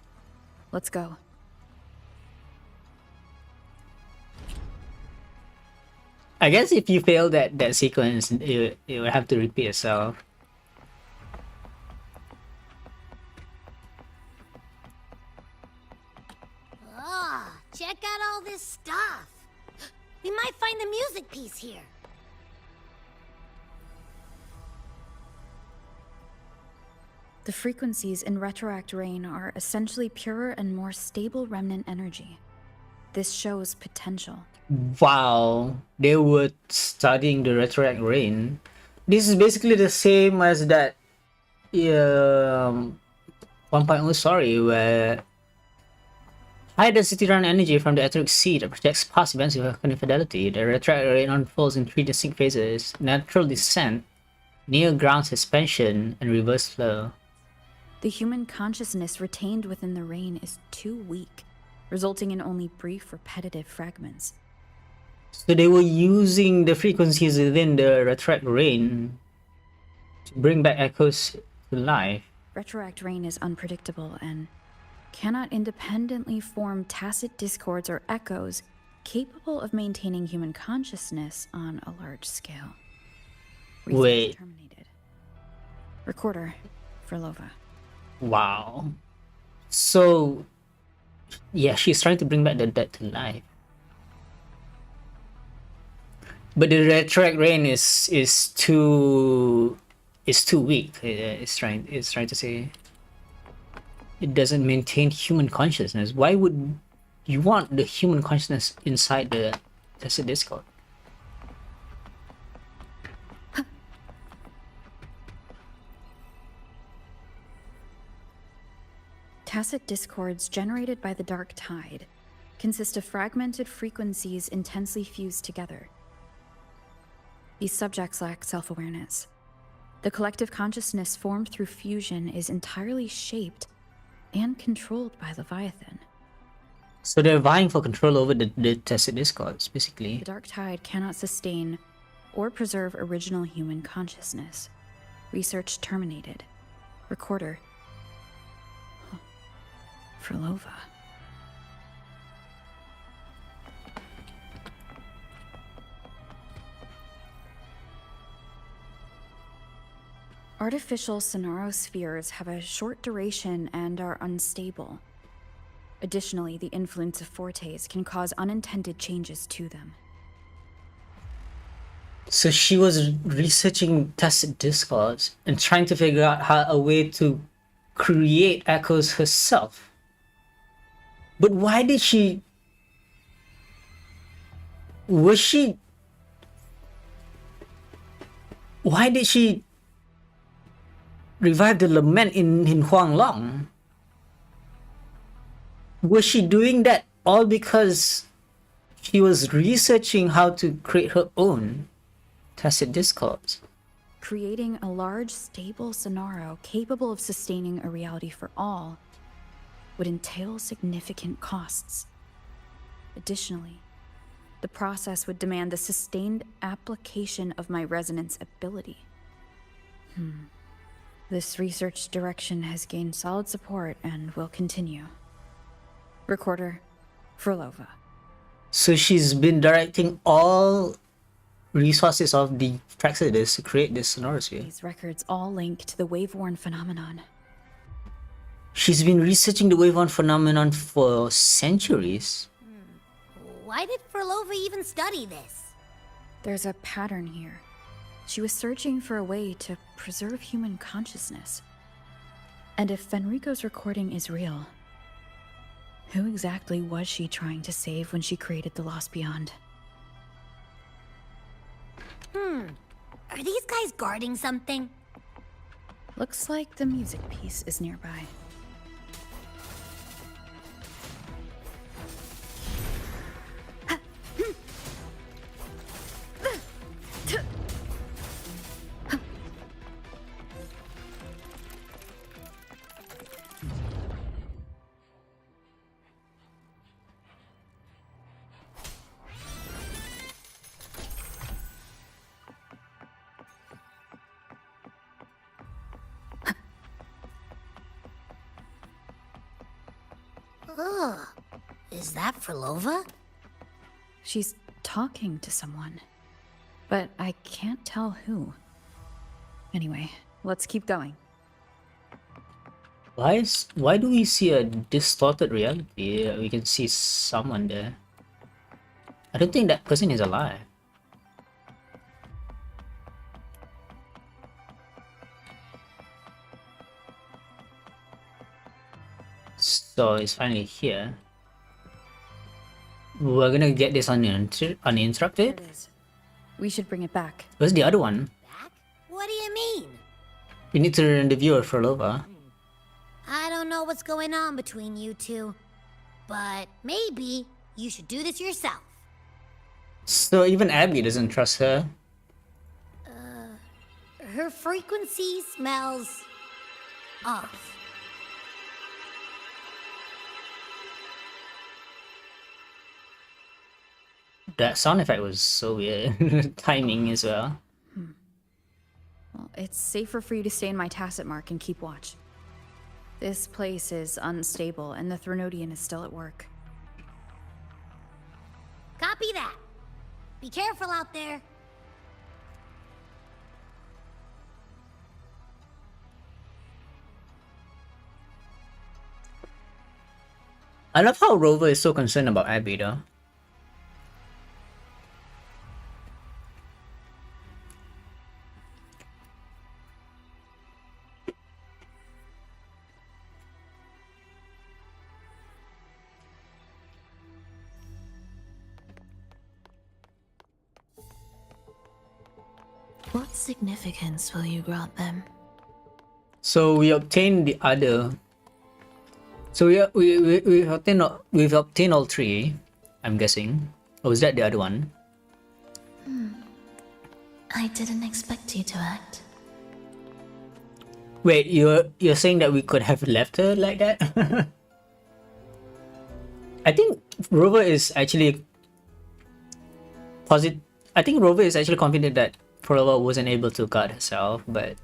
Let's go. I guess if you fail that sequence, you would have to repeat yourself. Oh, check out all this stuff. We might find the music piece here. The frequencies in Retroact Rain are essentially purer and more stable remnant energy. This shows potential. Wow, they were studying the Retroact Rain. This is basically the same as that 1.0 story where high density run energy from the etheric sea that projects past events with infidelity. The Retroact Rain unfolds in 3 distinct phases: natural descent, near ground suspension, and reverse flow. The human consciousness retained within the rain is too weak, resulting in only brief, repetitive fragments. So they were using the frequencies within the Retroact Rain to bring back echoes to life. Retroact Rain is unpredictable and cannot independently form tacit discords or echoes capable of maintaining human consciousness on a large scale. Research Wait. terminated. Recorder for Lova. Wow. So, yeah, she's trying to bring back the dead to life. But the Retroact Rain is too weak. It's trying to say it doesn't maintain human consciousness. Why would you want the human consciousness inside the tacit discord? Tacit discords generated by the dark tide consist of fragmented frequencies intensely fused together. These subjects lack self-awareness. The collective consciousness formed through fusion is entirely shaped and controlled by Leviathan. So they're vying for control over the tacit discords, basically. The dark tide cannot sustain or preserve original human consciousness. Research terminated. Recorder. Frolova. Artificial sonarospheres have a short duration and are unstable. Additionally, the influence of fortes can cause unintended changes to them. So she was researching tacit discords and trying to figure out how a way to create echoes herself. But why did she... Was she... Why did she revive the lament in Huang Long? Was she doing that all because she was researching how to create her own tacit discords? Creating a large, stable sonaro capable of sustaining a reality for all would entail significant costs. Additionally, the process would demand the sustained application of my resonance ability. This research direction has gained solid support and will continue. Recorder, Frolova. So she's been directing all resources of the Praxidus to create this sonorosphere. These records all link to the wave-worn phenomenon. She's been researching the wave-worn phenomenon for centuries. Why did Frolova even study this? There's a pattern here. She was searching for a way to preserve human consciousness. And if Fenrico's recording is real, who exactly was she trying to save when she created the Lost Beyond? Are these guys guarding something? Looks like the music piece is nearby. Ugh. Is that Frolova? She's talking to someone, but I can't tell who. Anyway, let's keep going. Why do we see a distorted reality? We can see someone there. I don't think that person is alive. So it's finally here. We're gonna get this uninterrupted. We should bring it back. Where's the other one? What do you mean? We need to run the viewer for Lova. I don't know what's going on between you two, but maybe you should do this yourself. So even Abby doesn't trust her. Her frequency smells off. That sound effect was so weird. Timing as well. Well, it's safer for you to stay in my tacit mark and keep watch. This place is unstable, and the Threnodian is still at work. Copy that. Be careful out there. I love how Rover is so concerned about Abby though. What significance will you grant them? So we obtained the other. So we've obtained all three. I'm guessing. Or was that the other one? I didn't expect you to act. Wait, you're saying that we could have left her like that? I think Rover is actually I think Rover is actually confident that Flora wasn't able to guard herself, but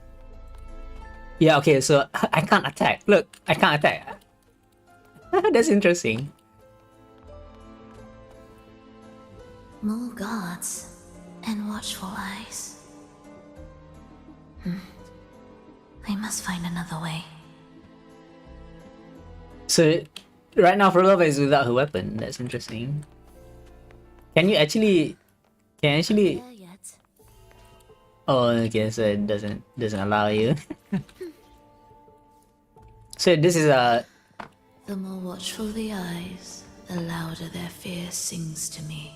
yeah, okay, so I can't attack. Look, I can't attack. That's interesting. More guards and watchful eyes. I must find another way. So right now Flora is without her weapon. That's interesting. Can you actually? Oh, okay, so it doesn't allow you. So this is a. The more watchful the eyes, the louder their fear sings to me.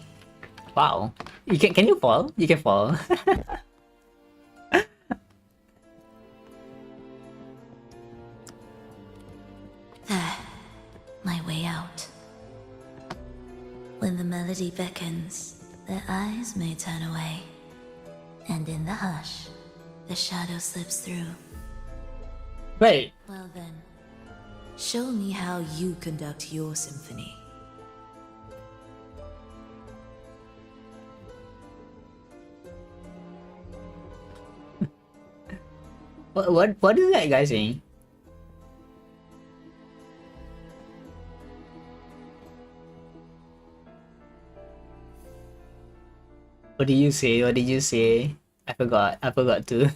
Wow. Can you fall? You can fall. There, my way out. When the melody beckons, their eyes may turn away, and in the hush, the shadow slips through. Wait. Well then, show me how you conduct your symphony. What is that guy saying? What did you say? What did you say? I forgot. I forgot to.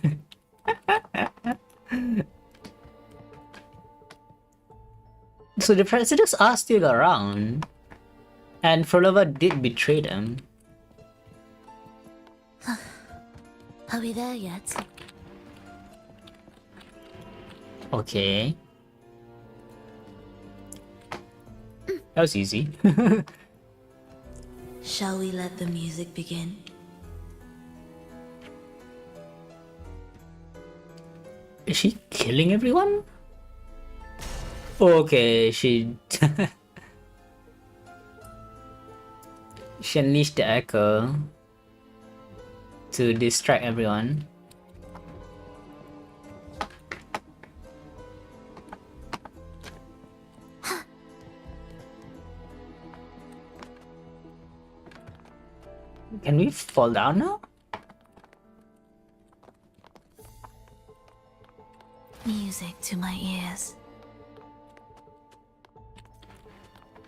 So the presidents are still around, and Frolova did betray them. Are we there yet? Okay. That was easy. Shall we let the music begin? Is she killing everyone? Okay, she she unleashed the echo to distract everyone. Can we fall down now? Music to my ears.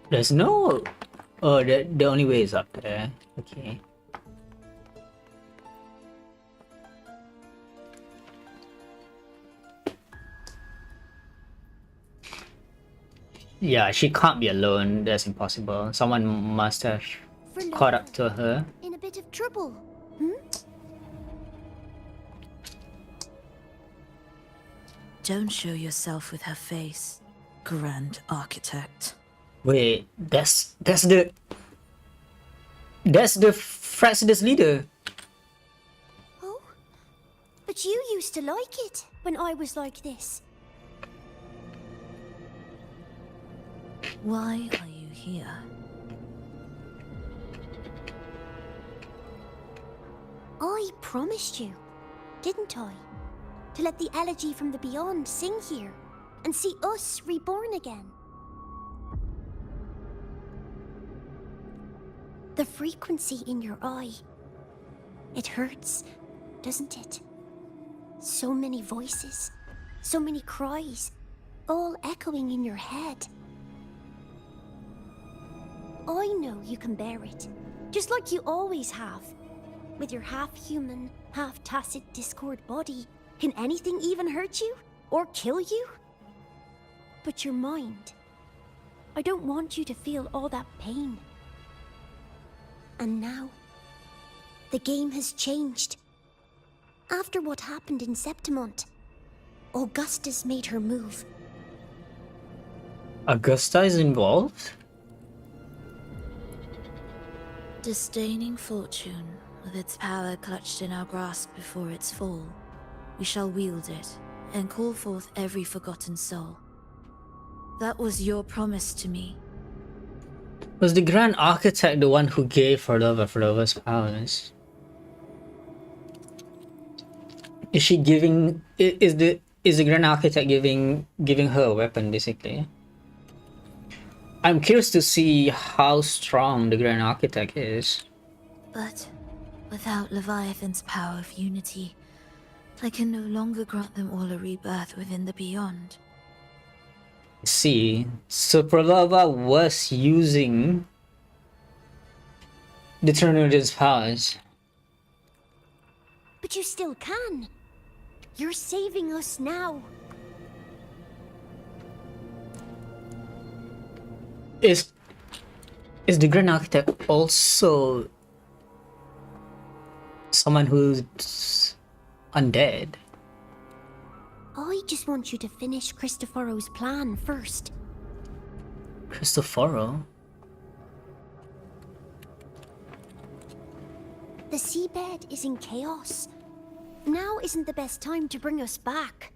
There's no... Oh, the only way is up there. Okay. Yeah, she can't be alone. That's impossible. Someone must have caught up to her. In a bit of trouble. Don't show yourself with her face, Grand Architect. Wait, that's the Fraxidus leader. Oh, but you used to like it when I was like this. Why are you here? I promised you, didn't I? To let the elegy from the beyond sing here and see us reborn again. The frequency in your eye. It hurts, doesn't it? So many voices, so many cries, all echoing in your head. I know you can bear it, just like you always have. With your half-human, half-tacit Discord body, can anything even hurt you? Or kill you? But your mind, I don't want you to feel all that pain. And now, the game has changed. After what happened in Septimont, Augustus made her move. Augusta is involved? Disdaining fortune, with its power clutched in our grasp before its fall, we shall wield it and call forth every forgotten soul. That was your promise to me. Was the Grand Architect the one who gave Frolova's powers? Is she giving? Is the Grand Architect giving her a weapon basically? I'm curious to see how strong the Grand Architect is. But Without Leviathan's power of unity, I can no longer grant them all a rebirth within the beyond. See, so Pralova was using the Tornado's powers. But you still can. You're saving us now. Is the Grand Architect also someone who's undead? I just want you to finish Cristoforo's plan first. Cristoforo? The seabed is in chaos. Now isn't the best time to bring us back.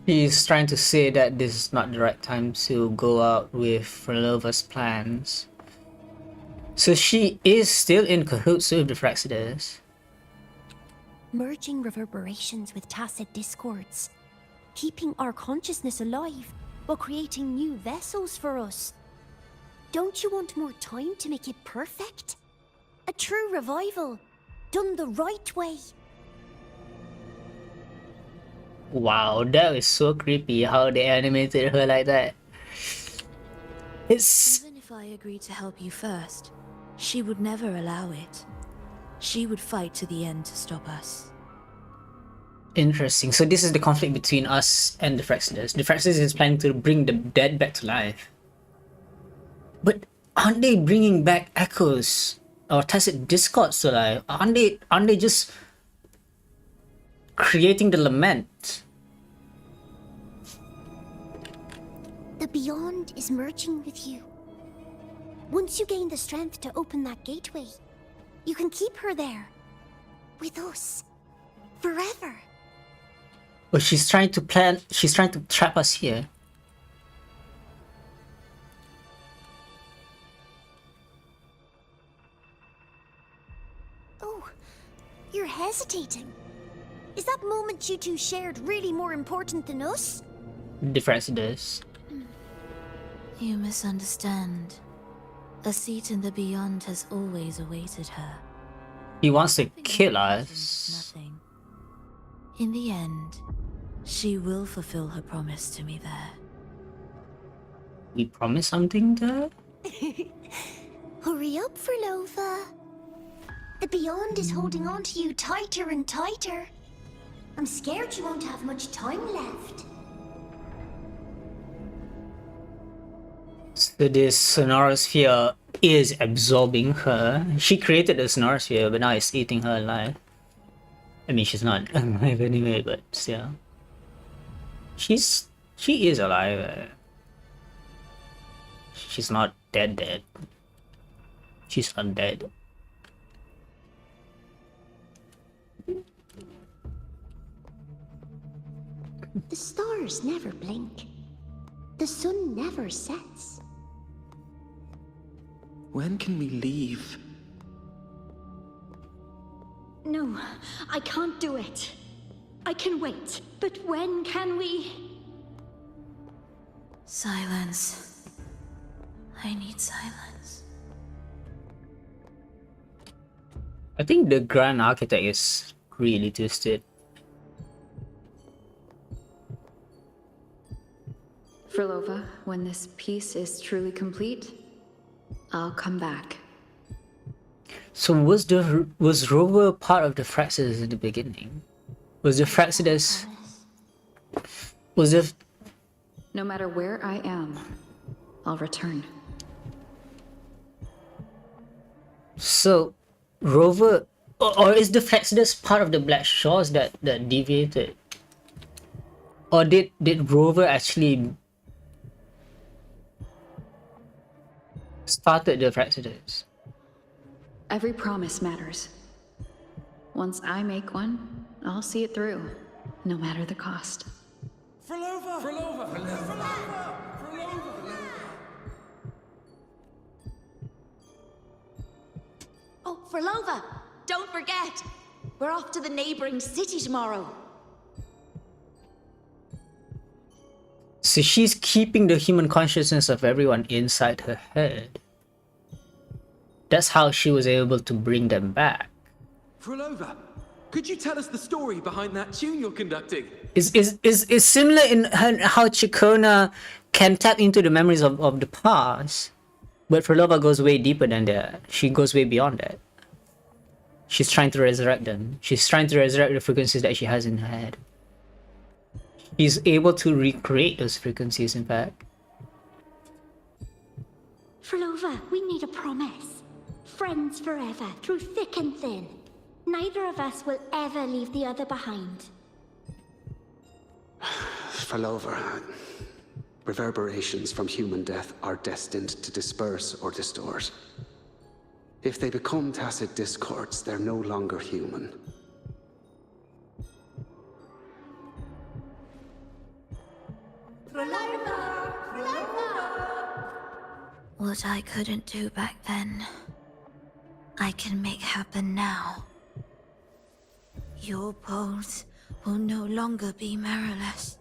He's trying to say that this is not the right time to go out with Fralova's plans. So she is still in cahoots with the Fraxidas. Merging reverberations with tacit discords. Keeping our consciousness alive while creating new vessels for us. Don't you want more time to make it perfect? A true revival, done the right way. Wow, that is so creepy how they animated her like that. Even if I agreed to help you first, she would never allow it. She would fight to the end to stop us. Interesting. So this is the conflict between us and the Fraxidas. The Fraxidas is planning to bring the dead back to life. But aren't they bringing back echoes or tacit discords to life? Aren't they just creating the lament? The beyond is merging with you. Once you gain the strength to open that gateway, you can keep her there. With us. Forever. But she's trying to trap us here. Oh, you're hesitating. Is that moment you two shared really more important than us? The Fraxidas. You misunderstand. A seat in the beyond has always awaited her. He wants to kill us. Nothing. In the end, she will fulfill her promise to me there. We promised something to her? Hurry up, Fralova. The beyond is holding on to you tighter and tighter. I'm scared you won't have much time left. So this Sonorosphere is absorbing her. She created the Sonorosphere, but now it's eating her alive. I mean, she's not alive anyway, but still. She is alive. She's not dead. She's undead. The stars never blink. The sun never sets. When can we leave? No, I can't do it. I can wait, but when can we? Silence. I need silence. I think the Grand Architect is really twisted. Fralova, when this piece is truly complete, I'll come back. So was Rover part of the Fraxidas in the beginning? Was the Fraxidas... No matter where I am, I'll return. So, Rover... Or is the Fraxidas part of the Black Shores that deviated? Or did Rover actually... started the Fraxidas? Every promise matters. Once I make one, I'll see it through, no matter the cost. Fralova! Fralova! Fralova! Oh, Fralova! Don't forget! We're off to the neighboring city tomorrow. So she's keeping the human consciousness of everyone inside her head. That's how she was able to bring them back. Frolova, could you tell us the story behind that tune you're conducting? Is similar in how Chikona can tap into the memories of the past, but Frolova goes way deeper than that. She goes way beyond that. She's trying to resurrect them. She's trying to resurrect the frequencies that she has in her head. She's able to recreate those frequencies, in fact. Frolova, we need a promise. Friends forever, through thick and thin. Neither of us will ever leave the other behind. Frolova, reverberations from human death are destined to disperse or distort. If they become tacit discords, they're no longer human. What I couldn't do back then, I can make happen now. Your bones will no longer be marrowless.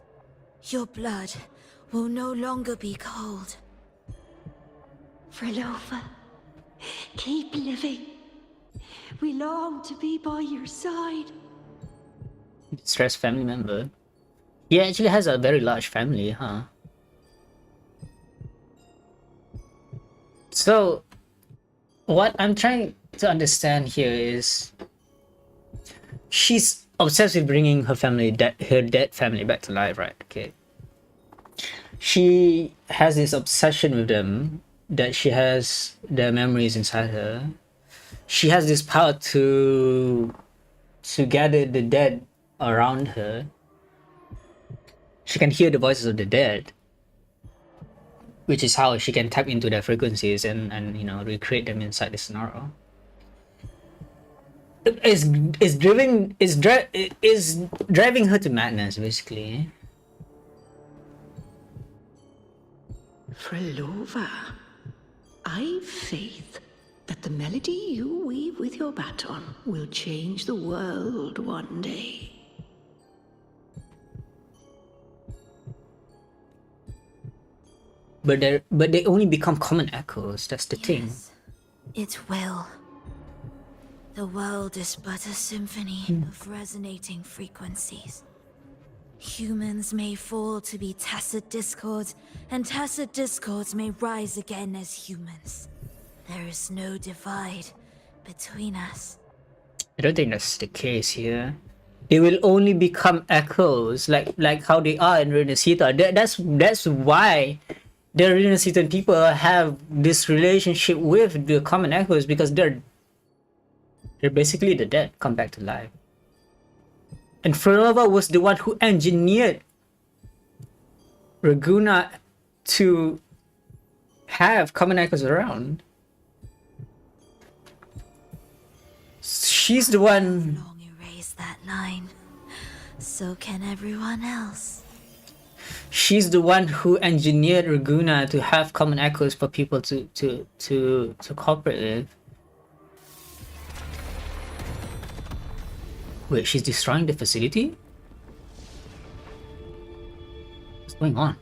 Your blood will no longer be cold. Frolova, keep living. We long to be by your side. Distressed family member. He actually has a very large family, huh? So, what I'm trying to understand here is she's obsessed with bringing her dead family back to life, right? Okay. She has this obsession with them, that she has their memories inside her. She has this power to gather the dead around her. She can hear the voices of the dead, which is how she can tap into their frequencies and recreate them inside the scenario. Is driving her to madness, basically. Frolova, I've faith that the melody you weave with your baton will change the world one day. But they only become common echoes. That's the thing. It will. The world is but a symphony of resonating frequencies. Humans may fall to be tacit discords, and tacit discords may rise again as humans. There is no divide between us. I don't think that's the case here. They will only become echoes, like how they are in Renacita. That's why the Renacitan people have this relationship with the common echoes, because they're basically the dead come back to life. And Frolova was the one who engineered Raguna to have common echoes around. She's the one. Long erase that line. So can everyone else. She's the one who engineered Raguna to have common echoes for people to cooperate with. Wait, she's destroying the facility? What's going on?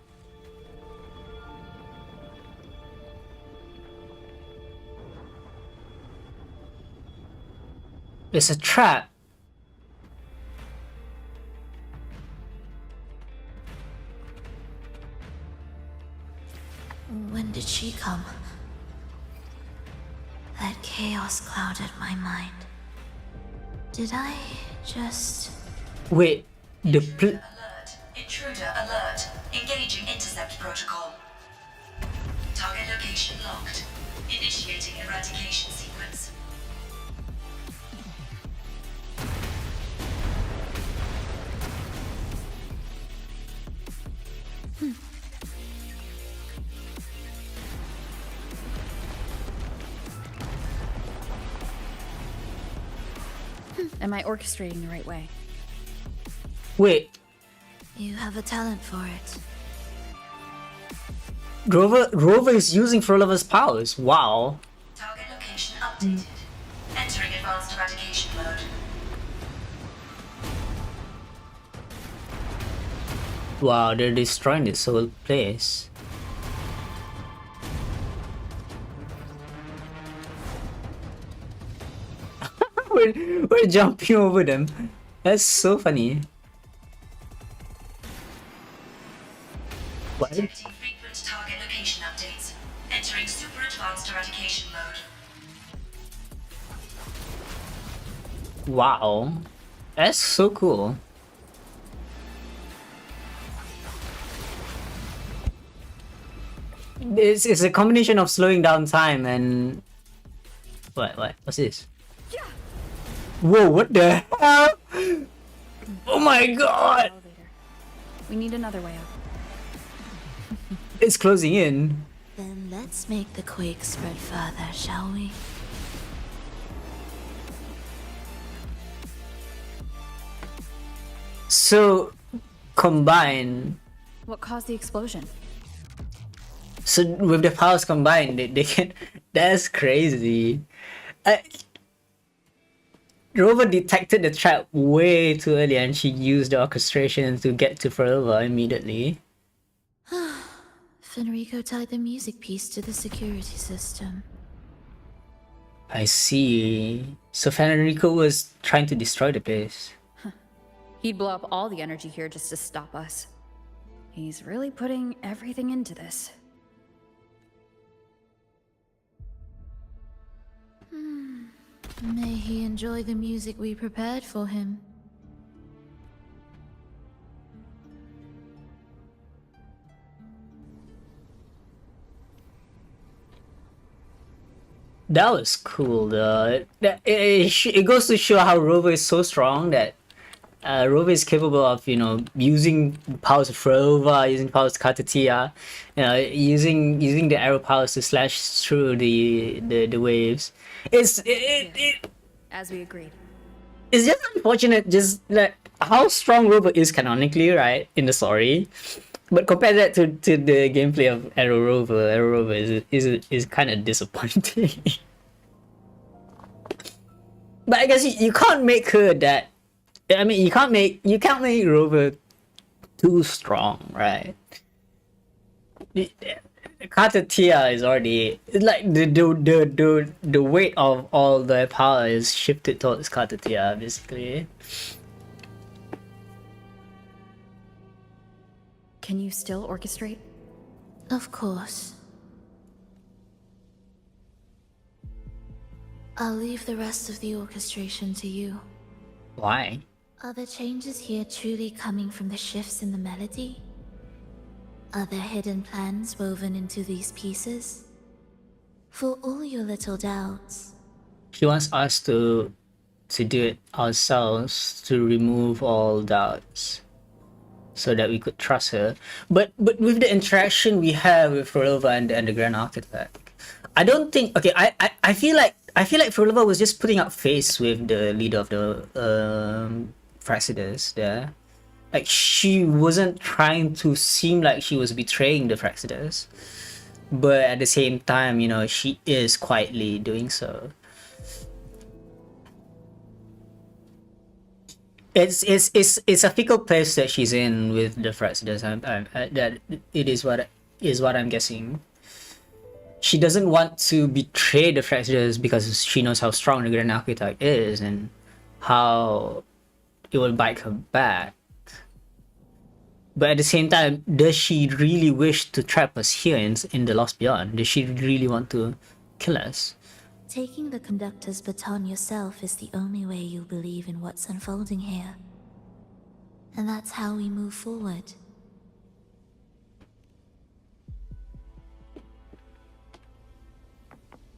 It's a trap. When did she come? That chaos clouded my mind. Did I just... Wait, the Intruder alert. Engaging intercept protocol. Target location locked. Initiating eradication sequence. Am I orchestrating the right way? Wait, You have a talent for it. Rover is using Frolova's powers. Wow. Target location updated. Entering advanced eradication mode. Wow, they're destroying this whole place. we're jumping over them. That's so funny. What? Detecting frequent target location updates. Entering super advanced eradication mode. Wow. That's so cool. It's a combination of slowing down time and what's this? Whoa, what the hell? Oh my god! We need another way up. It's closing in. Then let's make the quake spread further, shall we? So, combine. What caused the explosion? So with the powers combined, they can. That's crazy. Rover detected the trap way too early, and she used the orchestration to get to Ferlova immediately. Fenrico tied the music piece to the security system. I see. So Federico was trying to destroy the place. He'd blow up all the energy here just to stop us. He's really putting everything into this. May he enjoy the music we prepared for him. That was cool though. It goes to show how Rover is so strong that Rover is capable of, you know, using powers of Ferlova, using powers of Katatia, you know, using the arrow powers to slash through the waves. As we agreed. It's just unfortunate, just like how strong Rover is canonically, right, in the story. But compare that to the gameplay of Arrow Rover is kind of disappointing. But I guess you can't make her that. I mean, you can't make Rover too strong, right? Carter Tia is already like the weight of all the power is shifted towards Carter Tia, basically. Can you still orchestrate? Of course. I'll leave the rest of the orchestration to you. Why? Are the changes here truly coming from the shifts in the melody? Are there hidden plans woven into these pieces? For all your little doubts. She wants us to do it ourselves to remove all doubts, so that we could trust her. But with the interaction we have with Ferlova and the Grand Architect, I don't think. Okay, I feel like Ferlova was just putting up face with the leader of the Fraxidus there. Like, she wasn't trying to seem like she was betraying the Fraxidus, but at the same time, you know, she is quietly doing so. It's a fickle place that she's in with the Fraxidus. That it is what I'm guessing. She doesn't want to betray the Fraxidus because she knows how strong the Grand Architect is and how it will bite her back. But at the same time, does she really wish to trap us here in the Lost Beyond? Does she really want to kill us? Taking the conductor's baton yourself is the only way you'll believe in what's unfolding here. And that's how we move forward.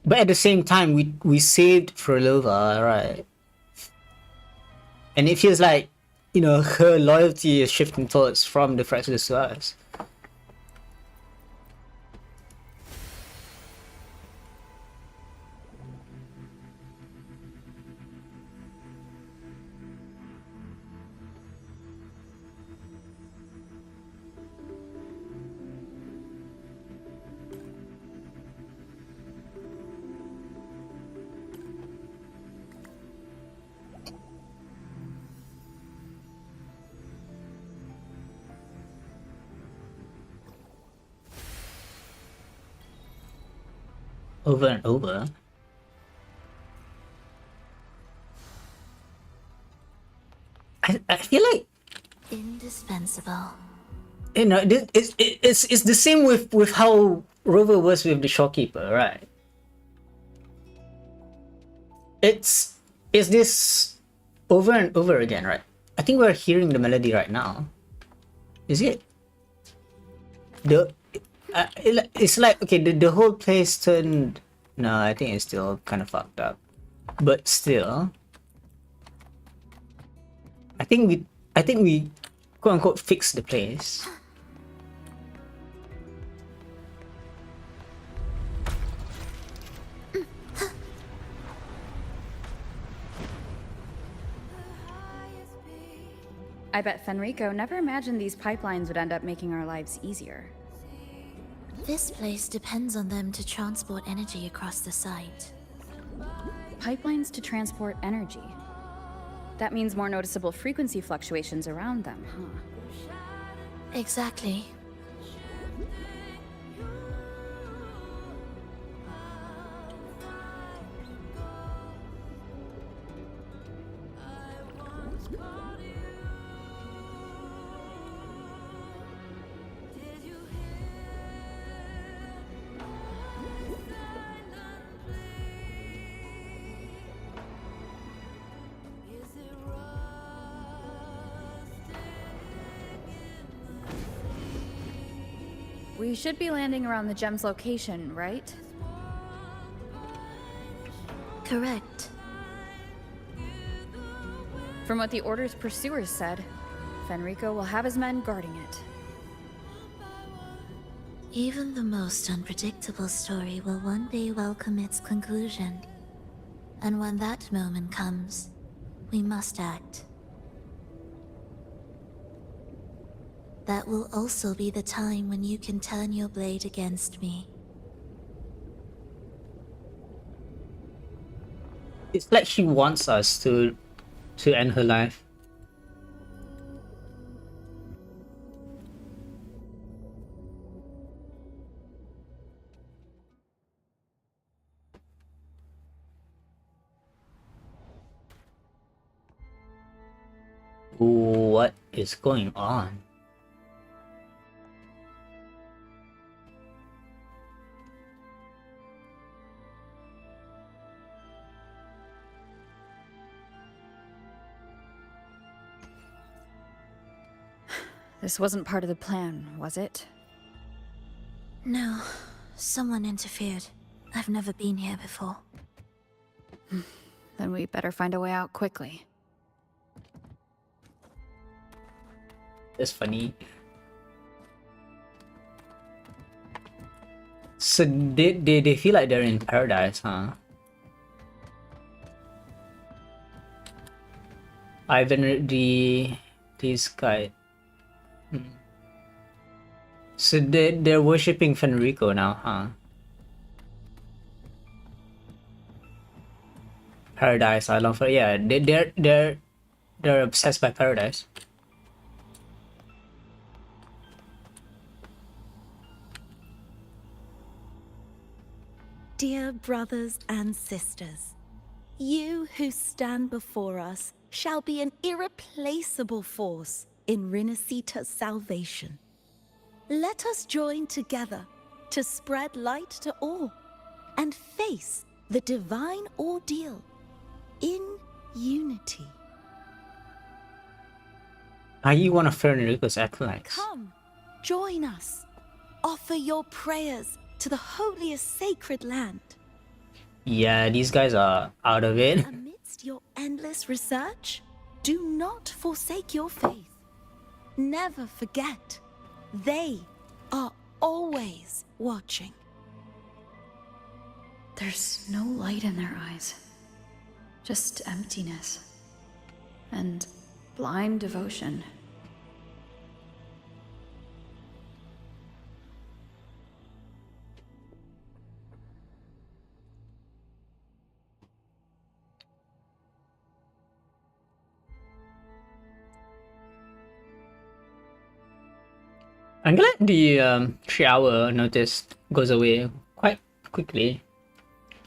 But at the same time, we saved Ferlova, right? And it feels like, you know, her loyalty is shifting towards from the Fraxidus to us. Over and over. I feel like, Indispensable. you know, it's the same with how Rover was with the shopkeeper, right? It's this over and over again, right? I think we're hearing the melody right now. Is it? It's like, okay, the whole place turned. No, I think it's still kind of fucked up, but still, I think we quote unquote fixed the place. I bet Fenrico never imagined these pipelines would end up making our lives easier. This place depends on them to transport energy across the site. Pipelines to transport energy. That means more noticeable frequency fluctuations around them, huh? Exactly. We should be landing around the gem's location, right? Correct. From what the Order's pursuers said, Fenrico will have his men guarding it. Even the most unpredictable story will one day welcome its conclusion. And when that moment comes, we must act. That will also be the time when you can turn your blade against me. It's like she wants us to end her life. What is going on? This wasn't part of the plan, was it? No, someone interfered. I've never been here before. Then we better find a way out quickly. That's funny. So they feel like they're in paradise, huh? Ivan, this guy. So they're worshipping Fenrico now, huh? Paradise, I love her. Yeah, they're obsessed by paradise. Dear brothers and sisters, you who stand before us shall be an irreplaceable force in Rinasita's salvation. Let us join together to spread light to all and face the divine ordeal in unity. Are you one of Fenrico's acolytes? Come, join us. Offer your prayers to the holiest sacred land. Yeah, these guys are out of it. Amidst your endless research, do not forsake your faith. Never forget, they are always watching. There's no light in their eyes. Just emptiness. And blind devotion. I'm glad the 3-hour notice goes away quite quickly.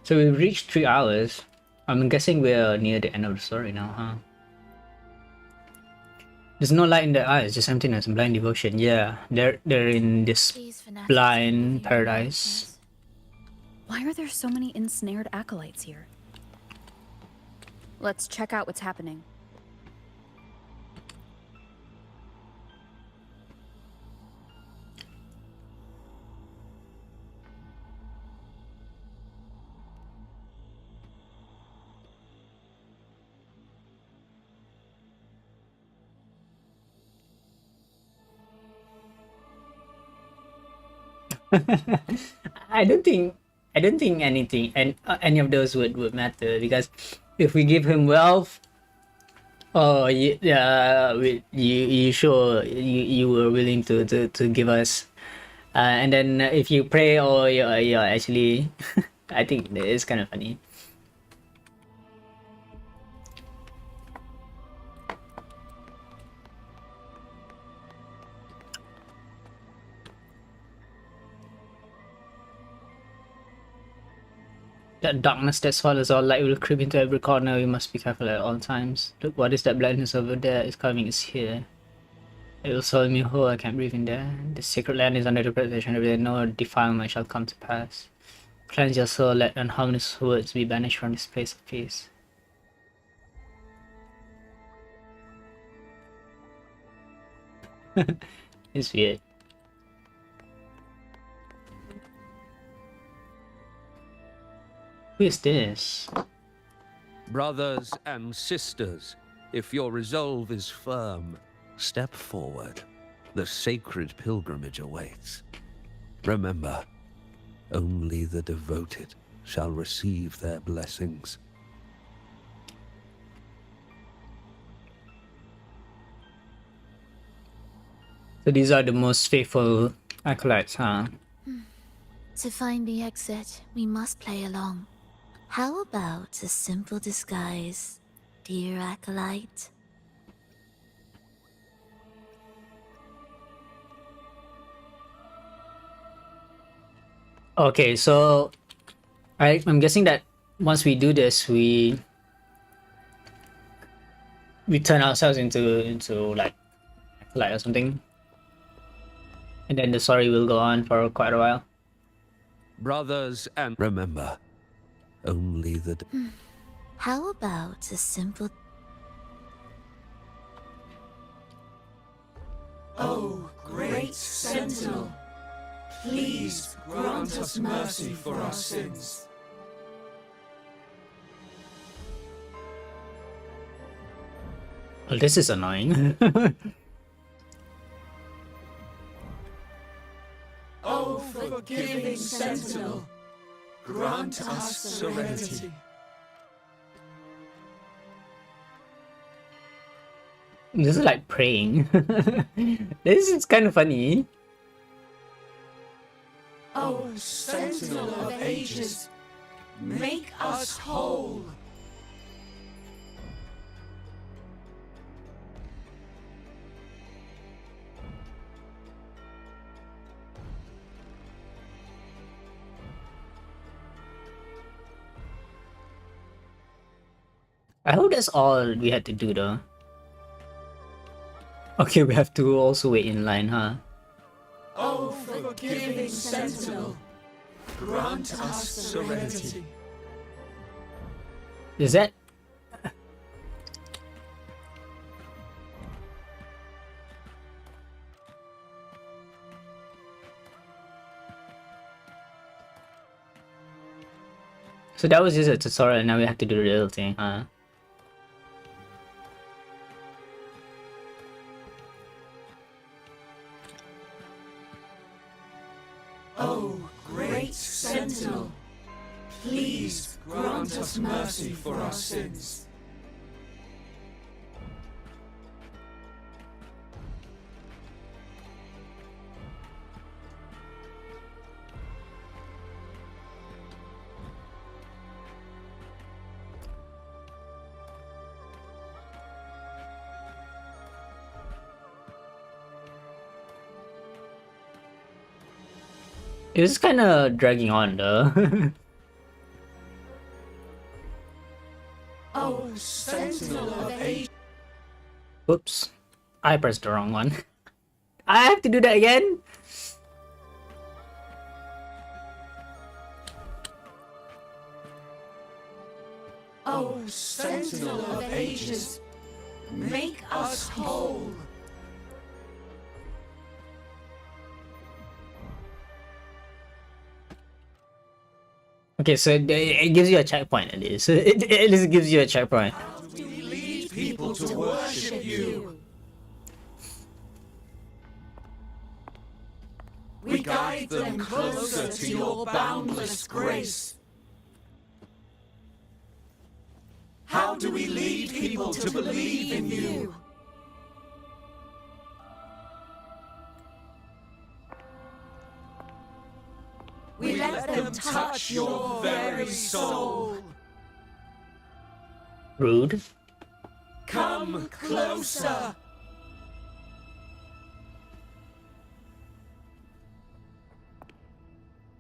So we've reached 3 hours. I'm guessing we're near the end of the story now, huh? There's no light in their eyes, just emptiness and blind devotion. Yeah, they're in this blind paradise. Why are there so many ensnared acolytes here? Let's check out what's happening. I don't think anything and any of those would matter, because if we give him wealth, oh yeah, you sure you were willing to give us, and then if you pray, oh you're actually I think it's kind of funny. That darkness that swallows all light will creep into every corner. We must be careful at all times. Look, what is that blackness over there? It's coming, it's here. It will swallow me whole. I can't breathe in there. The sacred land is under the protection of the no defilement shall come to pass. Cleanse your soul, let unharmonious words be banished from this place of peace. It's weird. Who is this? Brothers and sisters, if your resolve is firm, step forward. The sacred pilgrimage awaits. Remember, only the devoted shall receive their blessings. So these are the most faithful acolytes, huh? To find the exit, we must play along. How about a simple disguise, dear acolyte? Okay, so I'm guessing that once we do this, we turn ourselves into like or something, and then the story will go on for quite a while. Brothers and remember, only the How about a simple... O great Sentinel, please grant us mercy for our sins. Well, this is annoying. O forgiving Sentinel, grant us serenity. This is like praying. This is kind of funny. O Sentinel of ages, make us whole. I hope that's all we had to do though. Okay, we have to also wait in line, huh? O forgiving Sentinel, grant us serenity. Is that... So that was just a tutorial and now we have to do the real thing, huh? O great Sentinel, please grant us mercy for our sins. It's kind of dragging on though. O Sentinel of Ages. Whoops. I pressed the wrong one. I have to do that again? O Sentinel of Ages, make us whole. Okay, so it gives you a checkpoint at least. It at least gives you a checkpoint. We lead people to worship you. We guide them closer to your boundless grace. How do we lead people to believe in you? We let them touch your very soul. Rude. Come closer.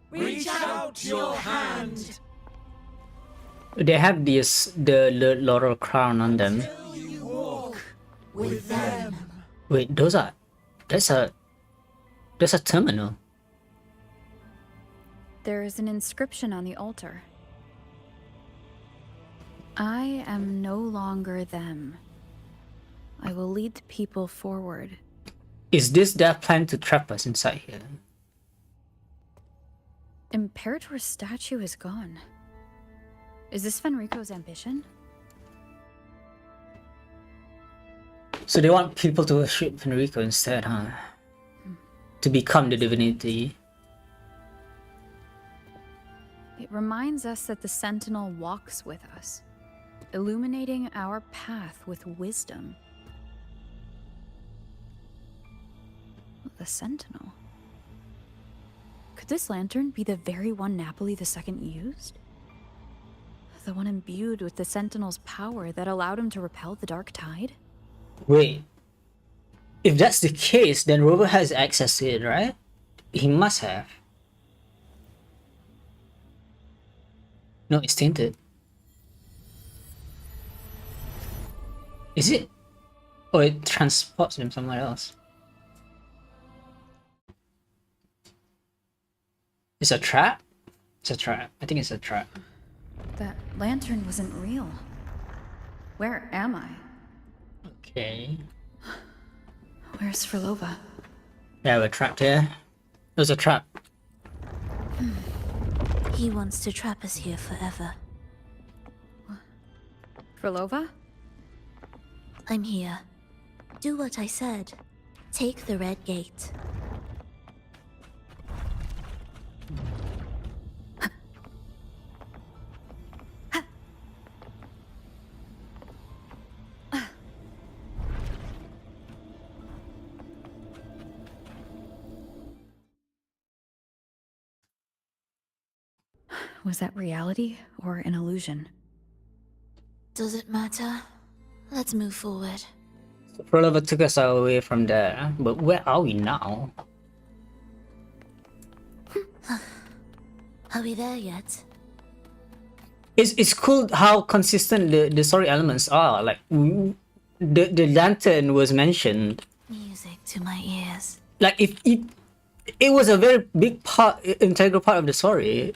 Reach out your hand. They have the laurel crown on them. You walk with them. Wait, that's a terminal. There is an inscription on the altar. I am no longer them. I will lead the people forward. Is this their plan to trap us inside here? Imperator's statue is gone. Is this Fenrico's ambition? So they want people to worship Fenrico instead, huh? To become the divinity. It reminds us that the Sentinel walks with us, illuminating our path with wisdom. The Sentinel? Could this lantern be the very one Napoli II used? The one imbued with the Sentinel's power that allowed him to repel the Dark Tide? Wait. If that's the case, then Rover has access to it, right? He must have. No, it's tainted. Is it? Or it transports him somewhere else. It's a trap? It's a trap. I think it's a trap. That lantern wasn't real. Where am I? Okay. Where's Frolova? Yeah, we're trapped here. It was a trap. He wants to trap us here forever. Frolova? I'm here. Do what I said. Take the red gate. Was that reality or an illusion? Does it matter? Let's move forward. So Frolova took us away from there, but where are we now? Are we there yet? It's cool how consistent the story elements are. Like the lantern was mentioned. Music to my ears. Like if it was a very big part, integral part of the story.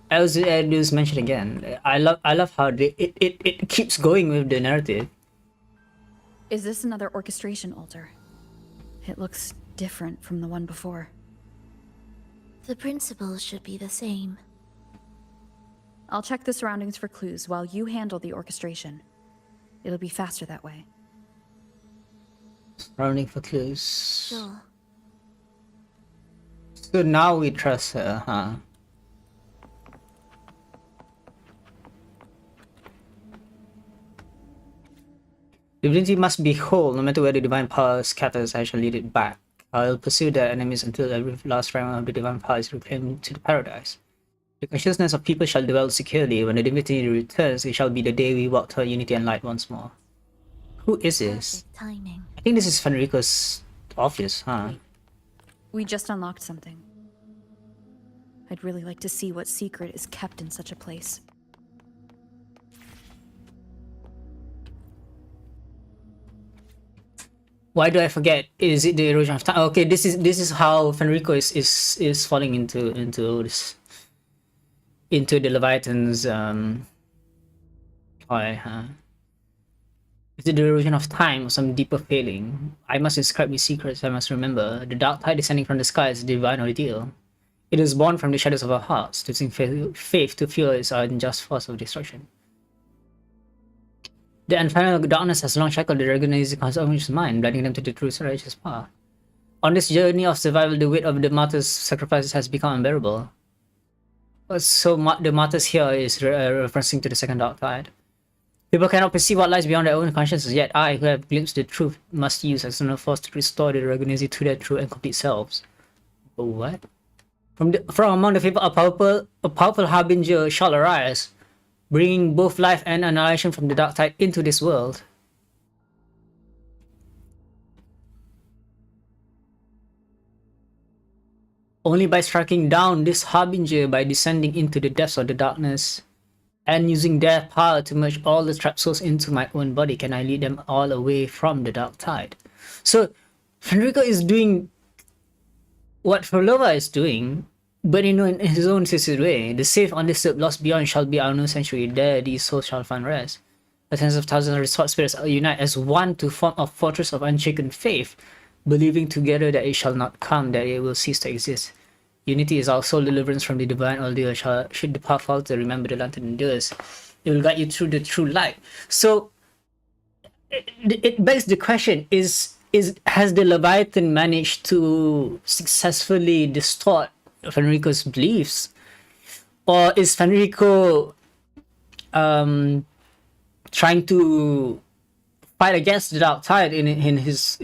As it was mentioned again, I love how it keeps going with the narrative. Is this another orchestration altar? It looks different from the one before. The principles should be the same. I'll check the surroundings for clues while you handle the orchestration. It'll be faster that way. Surrounding for clues. Sure. So now we trust her, huh? Divinity must be whole, no matter where the divine power scatters, I shall lead it back. I'll pursue their enemies until every last fragment of the divine power is reclaimed to the paradise. The consciousness of people shall dwell securely. When the divinity returns, it shall be the day we walk toward unity and light once more. Who is this? Perfect timing. I think this is Fenrico's office, huh? We just unlocked something. I'd really like to see what secret is kept in such a place. Why do I forget? Is it the erosion of time? Okay, this is how Fenrico is falling into this, into the Leviathan's Is it the erosion of time or some deeper failing? I must inscribe these secrets, I must remember. The dark tide descending from the sky is a divine ordeal. It is born from the shadows of our hearts, using faith to fuel its unjust force of destruction. The infernal darkness has long shackled the Regonese conscious mind, blinding them to the true righteous path. On this journey of survival, the weight of the martyrs' sacrifices has become unbearable. So the martyrs here is referencing to the second dark tide. People cannot perceive what lies beyond their own consciences, yet I, who have glimpsed the truth, must use external force to restore the Regonese to their true and complete selves. But what? From among the people, a powerful harbinger shall arise, bringing both life and annihilation from the dark tide into this world. Only by striking down this harbinger, by descending into the depths of the darkness, and using their power to merge all the trapped souls into my own body, can I lead them all away from the dark tide. So, Fenrico is doing what Frolova is doing, but in his own twisted way. The safe, undisturbed, lost beyond shall be our new sanctuary. There these souls shall find rest. The tens of thousands of restored spirits unite as one to form a fortress of unshaken faith, believing together that it shall not come, that it will cease to exist. Unity is our sole deliverance from the divine ordeal. Should the path falter, remember the lantern endures. It will guide you through the true light. So, it begs the question, has the Leviathan managed to successfully distort Fenrico's beliefs? Or is Fenrico trying to fight against the dark tide in his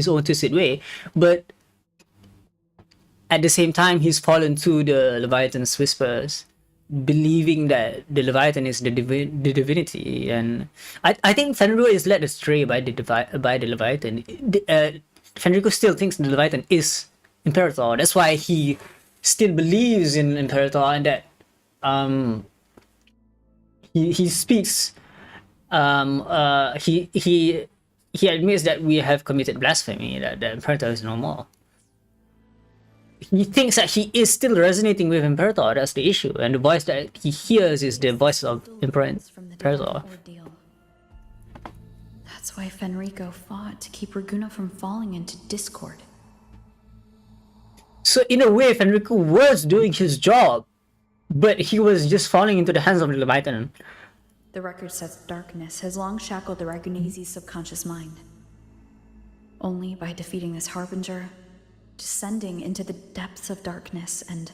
own twisted way, but at the same time he's fallen to the Leviathan's whispers, believing that the Leviathan is the divinity? And I think Fenrico is led astray by the Leviathan. Fenrico still thinks the Leviathan is Imperator. That's why he still believes in Imperator, and that he speaks, he admits that we have committed blasphemy, that the Imperator is no more. He thinks that he is still resonating with Imperator. That's the issue, and the voice that he hears is the voice of Imperator. That's why Fenrico fought, to keep Raguna from falling into discord. So in a way, Fenrico was doing his job, but he was just falling into the hands of the Leviathan. The record says darkness has long shackled the Ragunese's subconscious mind. Only by defeating this harbinger, descending into the depths of darkness, and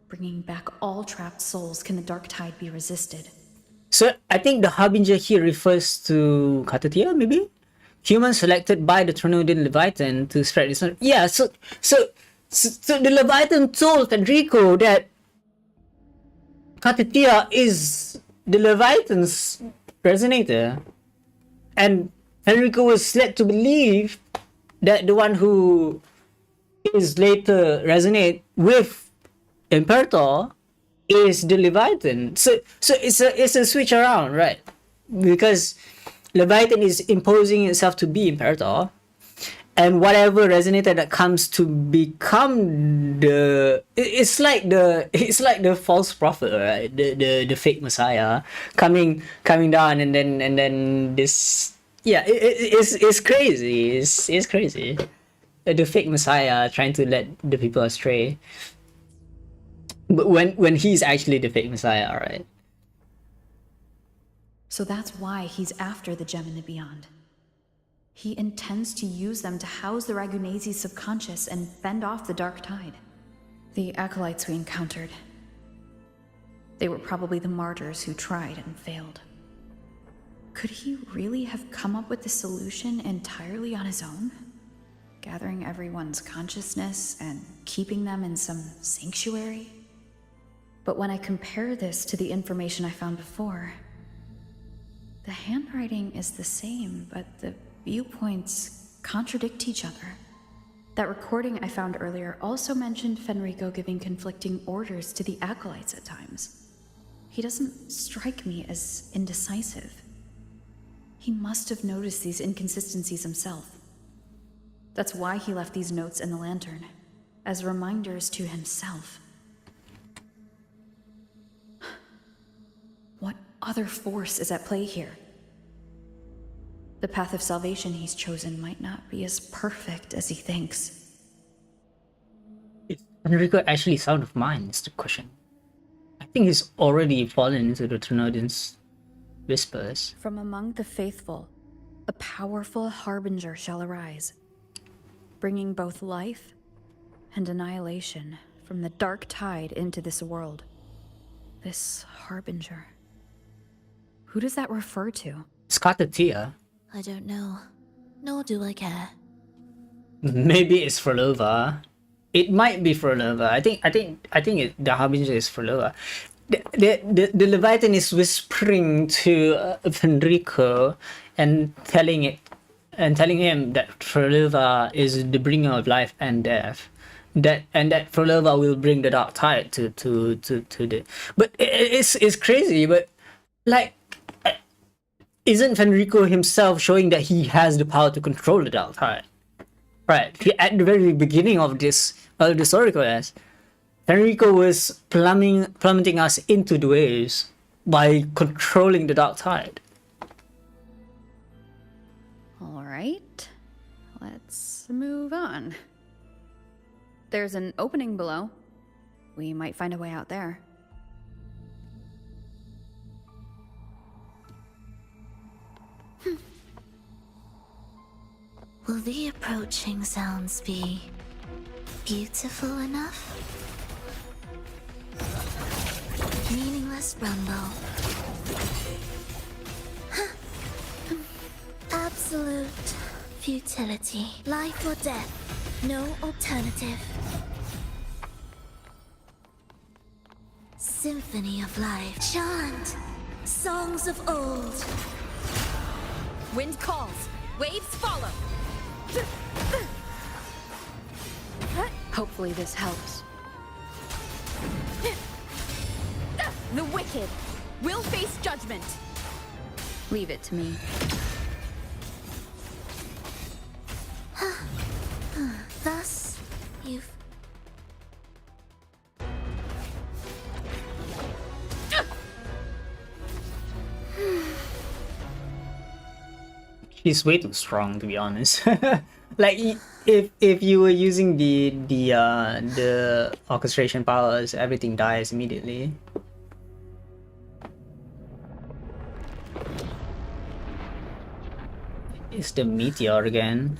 bringing back all trapped souls, can the dark tide be resisted. So I think the harbinger here refers to Katatia, maybe? Humans selected by the Tronodian Leviathan to spread this. Yeah, so the Leviathan told Fenrico that Katatia is the Leviathan's resonator, and Fenrico was led to believe that the one who is later resonate with Imperator is the Leviathan. So it's a switch around, right? Because Leviathan is imposing itself to be Imperator, and whatever resonator that comes to become it's like the false prophet, right? The fake messiah coming down, and then this, yeah, it's crazy. It's crazy. The fake messiah trying to let the people astray, but when he's actually the fake messiah, right? So that's why he's after the gem in the beyond. He intends to use them to house the Ragunese's subconscious and fend off the dark tide. The acolytes we encountered, they were probably the martyrs who tried and failed. Could he really have come up with the solution entirely on his own? Gathering everyone's consciousness and keeping them in some sanctuary? But when I compare this to the information I found before, the handwriting is the same, but the viewpoints contradict each other. That recording I found earlier also mentioned Fenrico giving conflicting orders to the acolytes at times. He doesn't strike me as indecisive. He must have noticed these inconsistencies himself. That's why he left these notes in the lantern, as reminders to himself. What other force is at play here? The path of salvation he's chosen might not be as perfect as he thinks. Is Enrico actually sound of mind is the question. I think he's already fallen into the Trinodin's whispers. From among the faithful, a powerful harbinger shall arise, bringing both life and annihilation from the dark tide into this world. This harbinger. Who does that refer to? Scartatia. I don't know. Nor do I care. Maybe it's Frolova. It might be Frolova. I think the harbinger is Frolova. The Leviathan is whispering to Fenrico and telling him that Frolova is the bringer of life and death. That Frolova will bring the dark tide to the. But it's crazy. But like, isn't Fenrico himself showing that he has the power to control the dark tide? Right. At the very beginning of this story quest, Fenrico was plummeting us into the waves by controlling the dark tide. All right, let's move on. There's an opening below. We might find a way out there. Will the approaching sounds be beautiful enough? Meaningless rumble. Absolute futility. Life or death. No alternative. Symphony of life. Chant. Songs of old. Wind calls. Waves follow. Hopefully this helps. The wicked will face judgment. Leave it to me. Thus, you've... He's way too strong, to be honest. Like, if you were using the orchestration powers, everything dies immediately. It's the meteor again.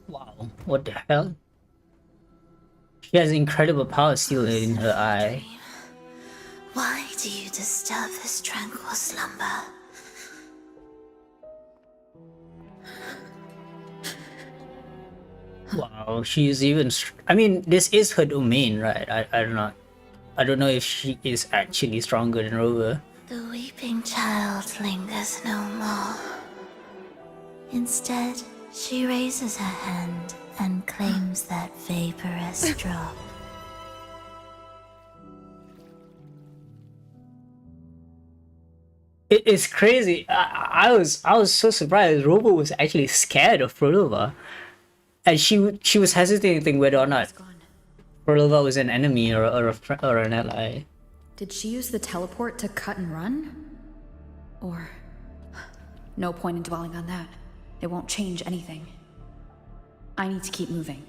Wow, what the hell? She has incredible power still in her eye. Why do you disturb this tranquil slumber? Wow, she's even. I mean, this is her domain, right? I don't know if she is actually stronger than Rover. The weeping child lingers no more. Instead, she raises her hand and claims that vaporous drop. It is crazy. I was so surprised. Rover was actually scared of Prolova, and she was hesitating whether or not Prolova was an enemy or an ally. Did she use the teleport to cut and run? Or... no point in dwelling on that. It won't change anything. I need to keep moving.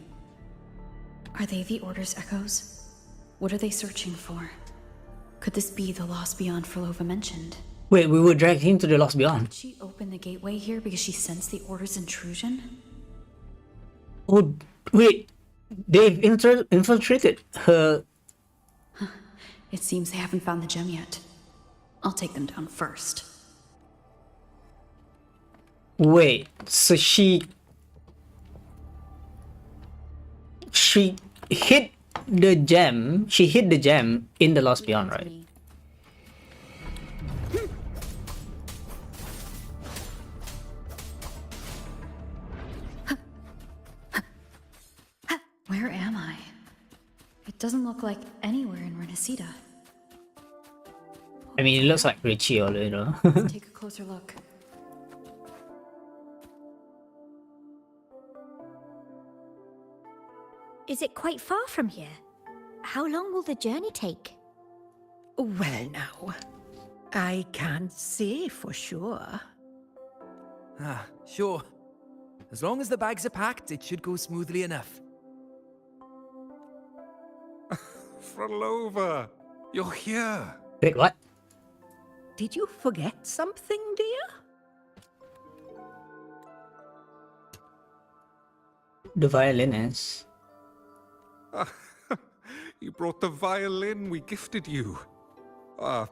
Are they the Order's echoes? What are they searching for? Could this be the Lost Beyond Frolova mentioned? Wait, we were dragged into the Lost Beyond. Did she open the gateway here because she sensed the Order's intrusion? Oh, wait. They've infiltrated her. It seems they haven't found the gem yet. I'll take them down first. Wait, so she hid the gem. She hid the gem in the Lost Beyond, right? Where am I? It doesn't look like anywhere in Renacita. I mean, it looks like Richie or you know. Let's take a closer look. Is it quite far from here? How long will the journey take? Well, now, I can't say for sure. Ah, sure. As long as the bags are packed, it should go smoothly enough. Frolova, you're here. Wait, what? Did you forget something, dear? The violinist. You brought the violin we gifted you.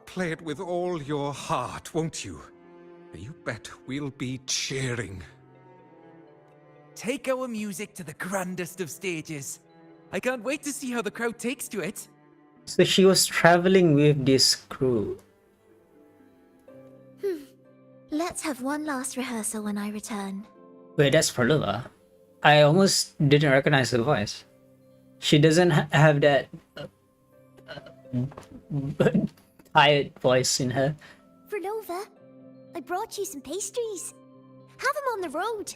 Play it with all your heart, won't you? You bet we'll be cheering. Take our music to the grandest of stages. I can't wait to see how the crowd takes to it. So she was traveling with this crew. Let's have one last rehearsal when I return. Wait, that's Frolova. I almost didn't recognize the voice. She doesn't have that tired voice in her. Frolova, I brought you some pastries. Have them on the road.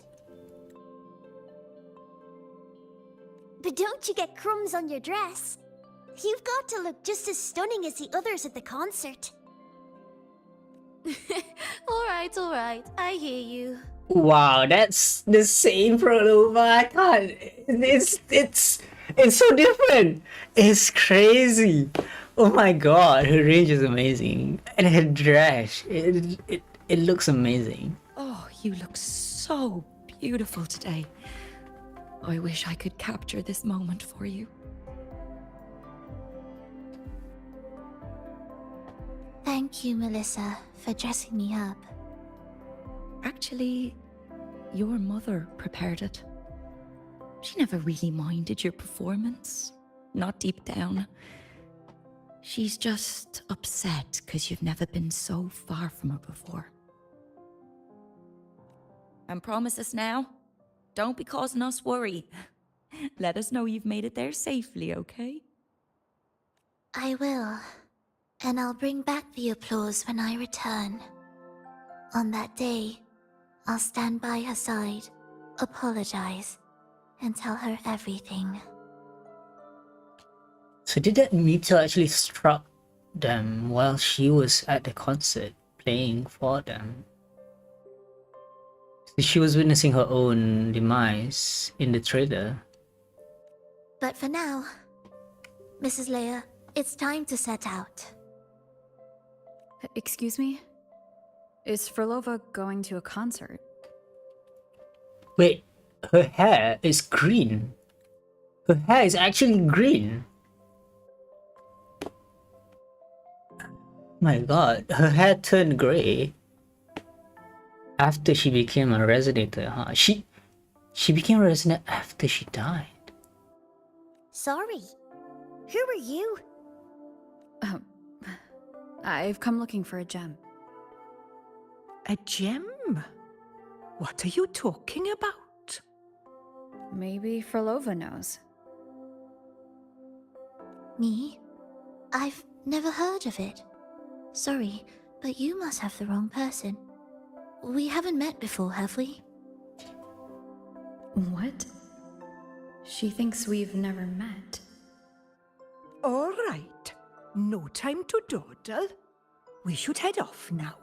But don't you get crumbs on your dress. You've got to look just as stunning as the others at the concert. All right. I hear you. Wow, that's the same Frolova. I can't. It's so different. It's crazy. Oh my god, her range is amazing, and her dress. It looks amazing. Oh, you look so beautiful today. I wish I could capture this moment for you. Thank you, Melissa, for dressing me up. Actually, your mother prepared it. She never really minded your performance. Not deep down. She's just upset because you've never been so far from her before. And promise us now, don't be causing us worry. Let us know you've made it there safely, okay? I will. And I'll bring back the applause when I return. On that day, I'll stand by her side, apologize, and tell her everything. So did that meteor actually struck them while she was at the concert playing for them? So she was witnessing her own demise in the trailer. But for now, Mrs. Leia, it's time to set out. Excuse me? Is Frolova going to a concert? Wait, her hair is green. Her hair is actually green. My god, her hair turned grey after she became a resonator, huh? She became a resonator after she died. Sorry. Who are you? I've come looking for a gem. A gem? What are you talking about? Maybe Frolova knows. Me? I've never heard of it. Sorry, but you must have the wrong person. We haven't met before, have we? What? She thinks we've never met. All right. No time to dawdle. We should head off now.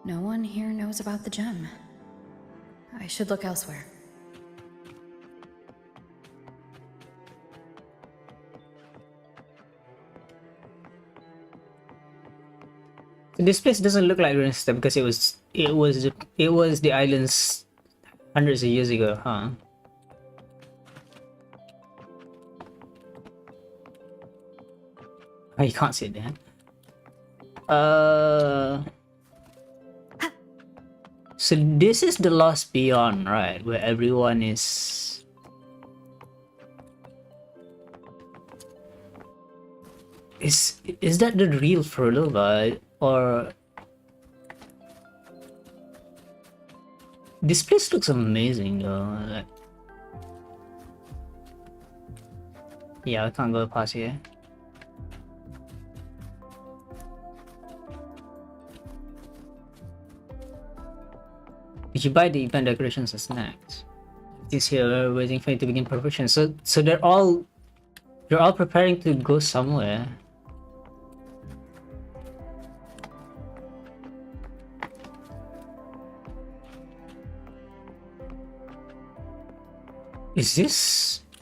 No one here knows about the gem. I should look elsewhere. This place doesn't look like Renista because it was the islands hundreds of years ago, huh? Oh, you can't sit there. So this is the Lost Beyond, right? Where everyone is... Is that the real Frolova? Or... This place looks amazing though. Like... Yeah, I can't go past here. Did you buy the event decorations and snacks? This here waiting for you to begin preparation. So they're all preparing to go somewhere.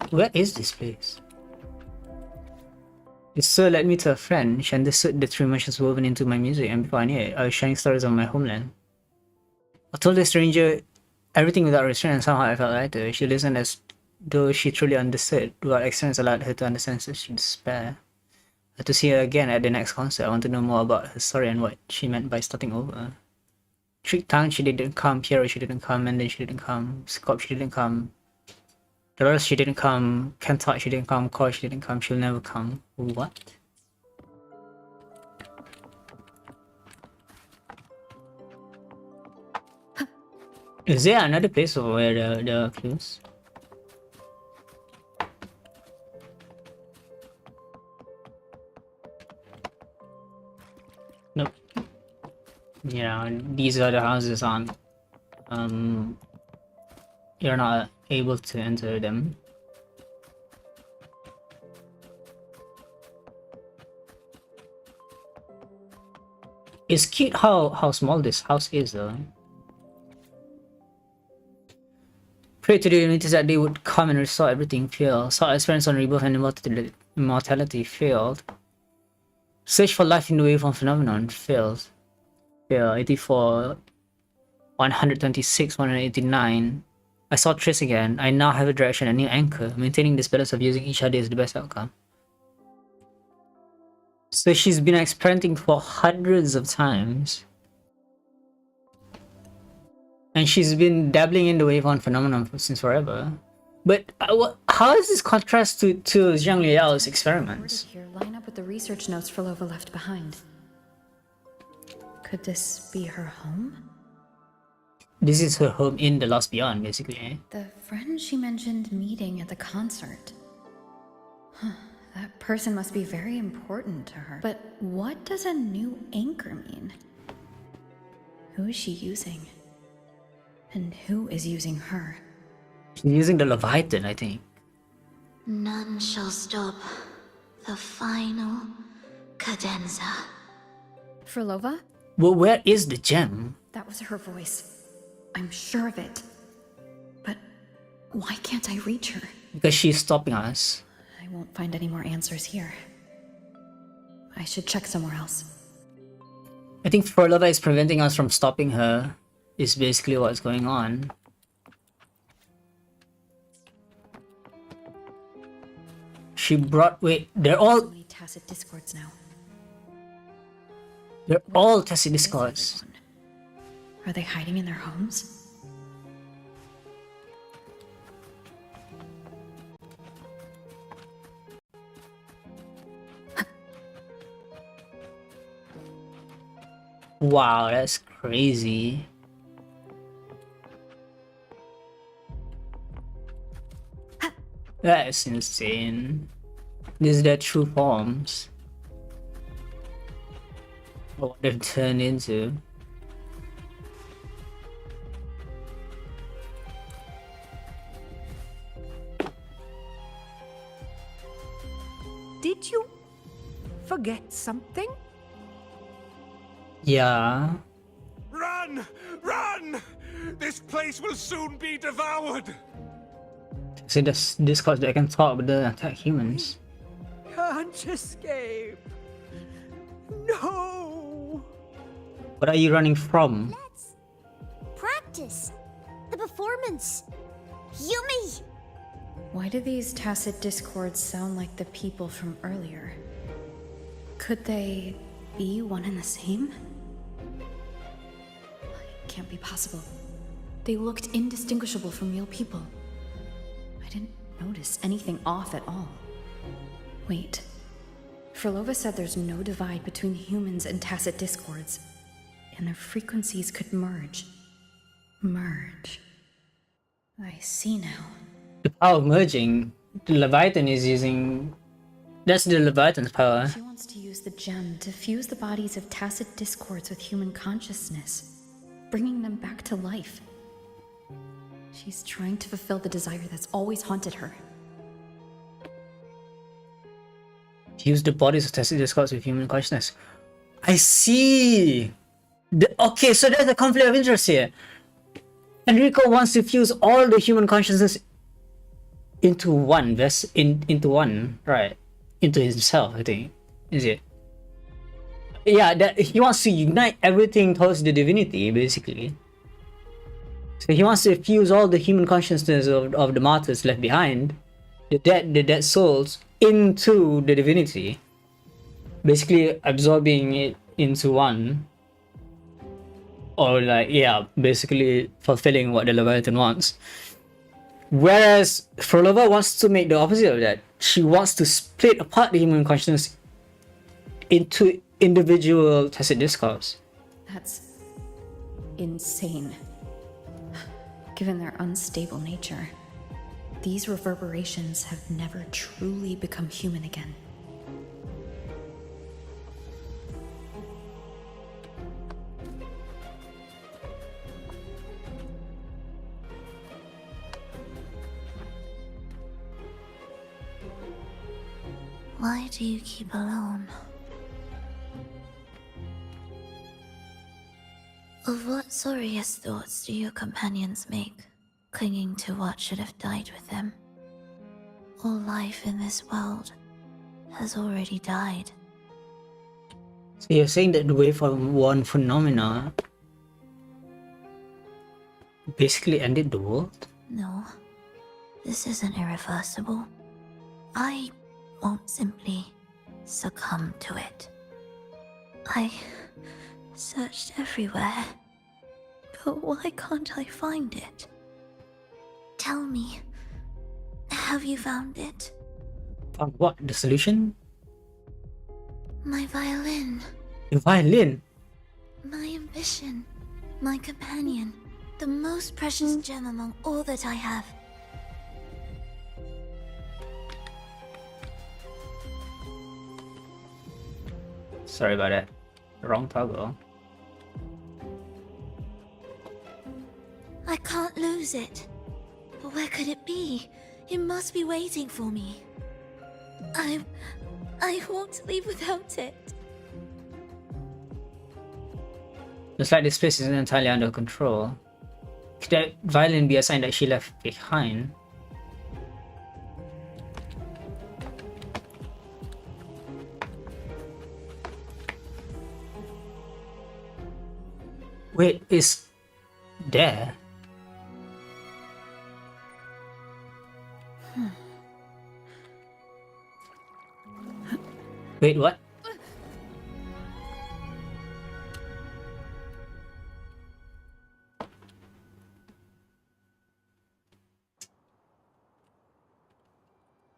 Where is this place? The sir led me to a friend. She understood the three emotions woven into my music, and before I knew it, I was sharing stories of my homeland. I told the stranger everything without restraint, and somehow I felt lighter. She listened as though she truly understood, while experience allowed her to understand such despair. To see her again at the next concert, I want to know more about her story and what she meant by starting over. Trick Town, she didn't come. Piero, she didn't come. Menden, she didn't come. Scop, she didn't come. Dolores, she didn't come. Kentuck, she didn't come. Cor, she didn't come. She'll never come. What? Is there another place where there are clues? Nope. Yeah, these other houses aren't. You're not able to enter them. It's cute how small this house is though. Pray to the unities that they would come and restore everything failed. Saw experience on rebirth and immortality failed. Search for life in the waveform phenomenon failed. Fail 84, 126, 189. I saw Triss again. I now have a direction, a new anchor. Maintaining this balance of using each other is the best outcome. So she's been experimenting for hundreds of times. And she's been dabbling in the waveform phenomenon since forever. But how is this contrast to Zhang Liao's experiments? Here, line up with the research notes Frolova left behind. Could this be her home? This is her home in the Lost Beyond, basically, eh? The friend she mentioned meeting at the concert. Huh, that person must be very important to her. But what does a new anchor mean? Who is she using? And who is using her? She's using the Leviathan, I think. None shall stop the final cadenza. Frolova? Well, where is the gem? That was her voice. I'm sure of it. But why can't I reach her? Because she's stopping us. I won't find any more answers here. I should check somewhere else. I think Frolova is preventing us from stopping her, is basically what's going on. She brought... Wait, they're all... So many tacit discords now. They're all tacit discords. Are they hiding in their homes? Wow, that's crazy. That is insane. These are their true forms. What they've turned into. Did you forget something? Yeah. Run! Run! This place will soon be devoured! See, this Discord that can talk but doesn't attack humans. Can't escape. No. What are you running from? Practice! The performance! Yummy! Why do these tacit discords sound like the people from earlier? Could they be one and the same? It can't be possible. They looked indistinguishable from real people. I didn't notice anything off at all. Wait. Frolova said there's no divide between humans and tacit discords, and their frequencies could merge. Merge. I see now. The power of merging. The Leviathan is using... That's the Leviathan's power. She wants to use the gem to fuse the bodies of tacit discords with human consciousness, bringing them back to life. She's trying to fulfill the desire that's always haunted her. Use the bodies of tested discourse with human consciousness. I see. Okay, so there's a conflict of interest here. Enrico wants to fuse all the human consciousness into one, into one, right? Into himself, I think. Is it? Yeah, that he wants to unite everything towards the divinity, basically. So he wants to fuse all the human consciousness of the martyrs left behind, the dead souls, into the divinity. Basically absorbing it into one. Or like, yeah, basically fulfilling what the Leviathan wants. Whereas Frolova wants to make the opposite of that. She wants to split apart the human consciousness into individual tacit discourse. That's insane. Given their unstable nature, these reverberations have never truly become human again. Why do you keep alone? Of what sorriest thoughts do your companions make, clinging to what should have died with them? All life in this world has already died. So you're saying that the waveform one phenomena basically ended the world? No, this isn't irreversible. I won't simply succumb to it. I searched everywhere, but why can't I find it? Tell me, have you found it? Found what? The solution? My violin. The violin? My ambition. My companion. The most precious gem among all that I have. Sorry about that. Wrong toggle. I can't lose it. But where could it be? It must be waiting for me. I won't leave without it. Looks like this place isn't entirely under control. Could that violin be a sign that she left behind? Wait, it's there? Wait, what?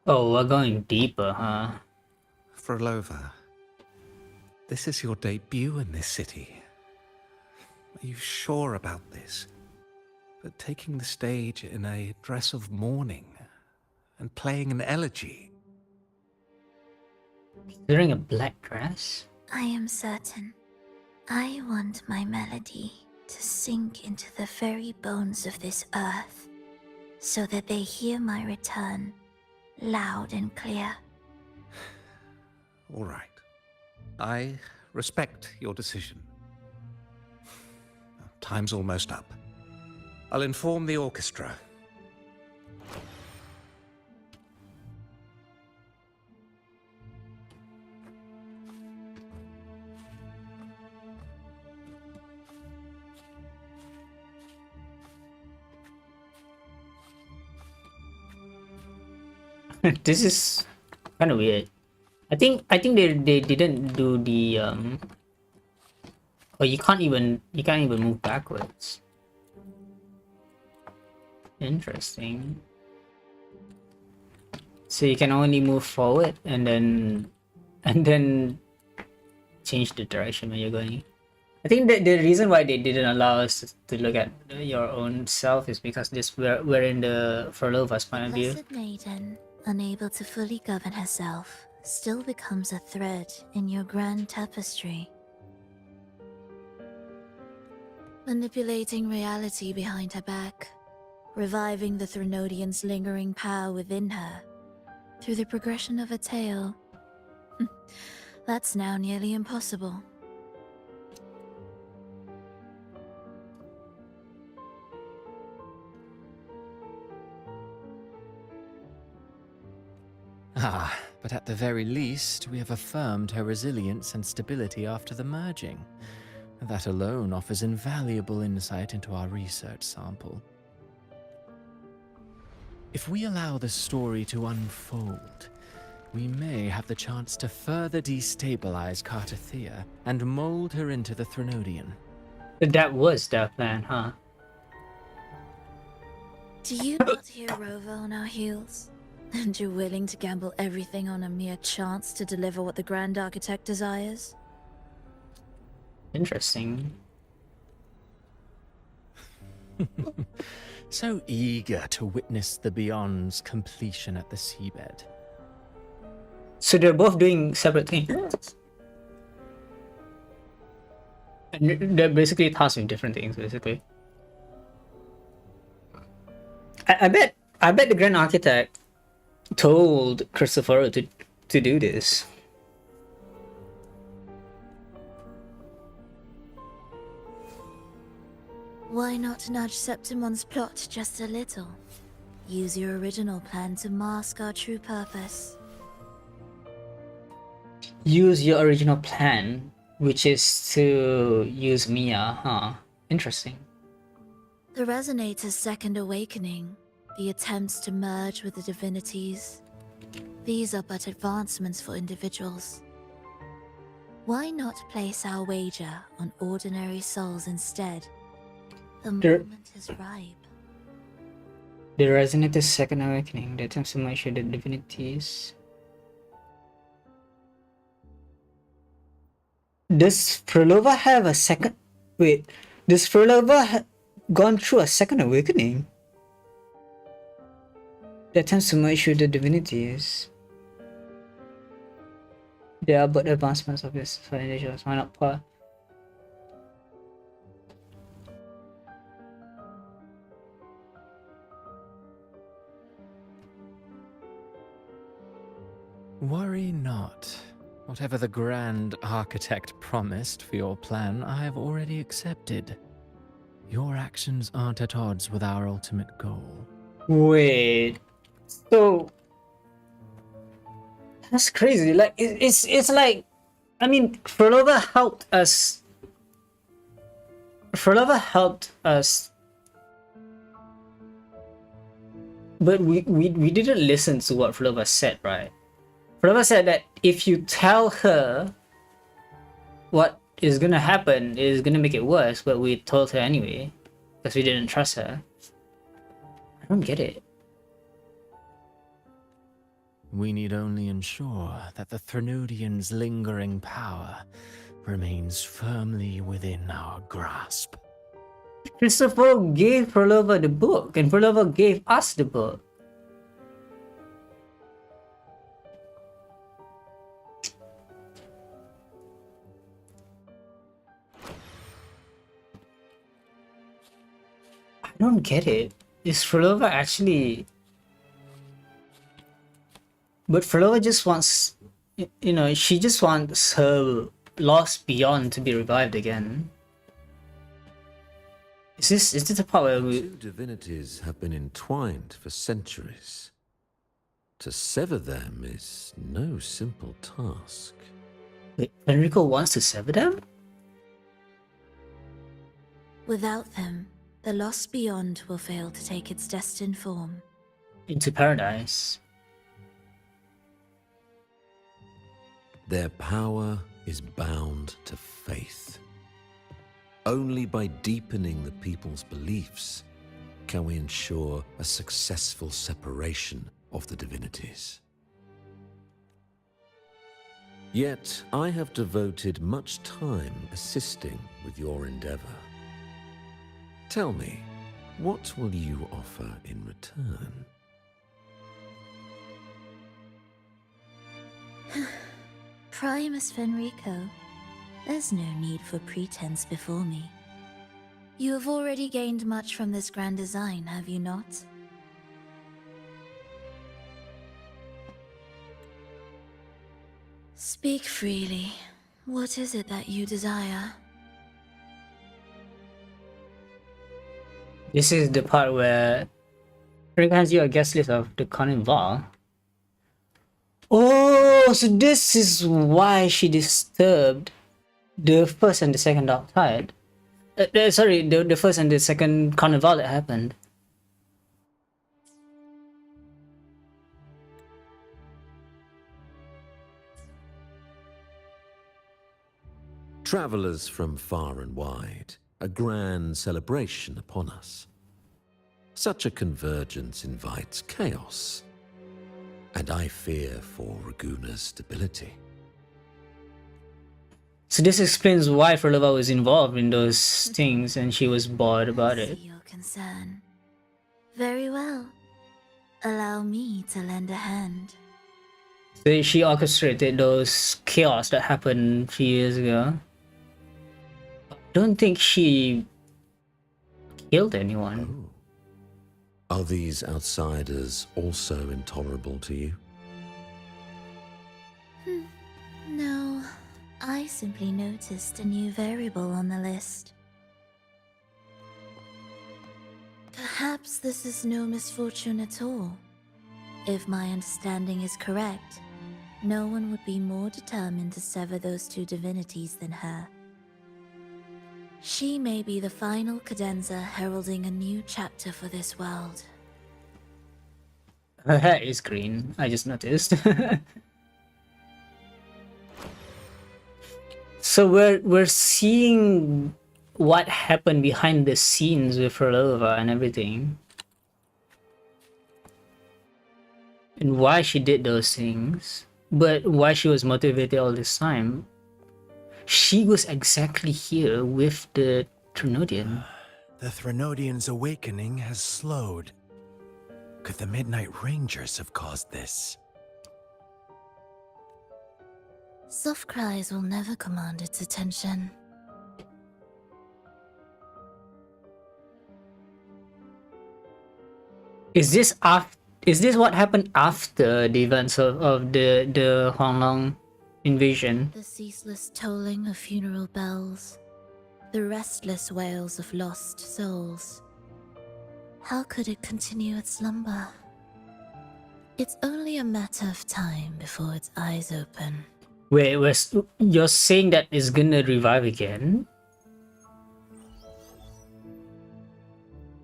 Oh, we're going deeper, huh? Frolova, this is your debut in this city. Are you sure about this? But taking the stage in a dress of mourning and playing an elegy? Wearing a black dress? I am certain. I want my melody to sink into the very bones of this earth, so that they hear my return loud and clear. All right. I respect your decision. Time's almost up. I'll inform the orchestra. This is kind of weird. I think they didn't do the oh, you can't even move backwards. Interesting. So you can only move forward and then change the direction when you're going. I think that the reason why they didn't allow us to look at your own self is because we're in the Frolova's point of view. Blessed maiden, unable to fully govern herself, still becomes a thread in your grand tapestry. Manipulating reality behind her back, reviving the Threnodian's lingering power within her through the progression of a tale. That's now nearly impossible. Ah, but at the very least, we have affirmed her resilience and stability after the merging. That alone offers invaluable insight into our research sample. If we allow the story to unfold, we may have the chance to further destabilize Cartathea and mold her into the Threnodian. That was their plan, huh? Do you not hear Rover on our heels? And you're willing to gamble everything on a mere chance to deliver what the Grand Architect desires? Interesting. So eager to witness the Beyond's completion at the seabed. So they're both doing separate things. And they're basically tasked with different things, basically. I bet the Grand Architect told Christopher to do this. Why not nudge Septimon's plot just a little? Use your original plan to mask our true purpose. Use your original plan, which is to use Mia, huh? Interesting. The Resonator's second awakening, the attempts to merge with the divinities, these are but advancements for individuals. Why not place our wager on ordinary souls instead? The moment is ripe. The Resonator's second awakening, the attempts to merge with the divinities. Does Frolova have a second? Wait, does Frolova gone through a second awakening? The attempts to merge with the divinities. They are but advancements of this for individuals. Why not par? Worry not. Whatever the Grand Architect promised for your plan, I have already accepted. Your actions aren't at odds with our ultimate goal. Wait, so that's crazy. Like it's like, I mean, Frolova helped us. Frolova helped us, but we didn't listen to what Frolova said, right? Frolova said that if you tell her what is gonna happen, it is gonna make it worse, but we told her anyway because we didn't trust her. I don't get it. We need only ensure that the Threnodian's lingering power remains firmly within our grasp. Christopher gave Frolova the book, and Frolova gave us the book. I don't get it. Is Frolova actually... But Frolova just wants... You know, she just wants her lost beyond to be revived again. Is this the part where we... Two divinities have been entwined for centuries. To sever them is no simple task. Wait, Enrico wants to sever them? Without them, the lost beyond will fail to take its destined form. Into paradise. Their power is bound to faith. Only by deepening the people's beliefs can we ensure a successful separation of the divinities. Yet I have devoted much time assisting with your endeavor. Tell me, what will you offer in return? Primus Fenrico, there's no need for pretense before me. You have already gained much from this grand design, have you not? Speak freely. What is it that you desire? This is the part where Rick hands you a guest list of the carnival. Oh, so this is why she disturbed the first and the second dark tide. Sorry, the first and the second carnival that happened. Travelers from far and wide, a grand celebration upon us. Such a convergence invites chaos, and I fear for Raguna's stability. So this explains why Frolova was involved in those things and she was bored about I it. see your concern. Very well. Allow me to lend a hand. So she orchestrated those chaos that happened a few years ago. I don't think she killed anyone. Oh. Are these outsiders also intolerable to you? No, I simply noticed a new variable on the list. Perhaps this is no misfortune at all. If my understanding is correct, no one would be more determined to sever those two divinities than her. She may be the final cadenza heralding a new chapter for this world. Her hair is green, I just noticed. So we're seeing what happened behind the scenes with Frolova and everything. And why she did those things. But why she was motivated all this time. She was exactly here with the Trinodian. The Threnodian's awakening has slowed. Could the Midnight Rangers have caused this? Soft cries will never command its attention. Is this what happened after the events of the Huanglong invasion? The ceaseless tolling of funeral bells, the restless wails of lost souls. How could it continue its slumber? It's only a matter of time before its eyes open. Wait, you're saying that it's gonna revive again?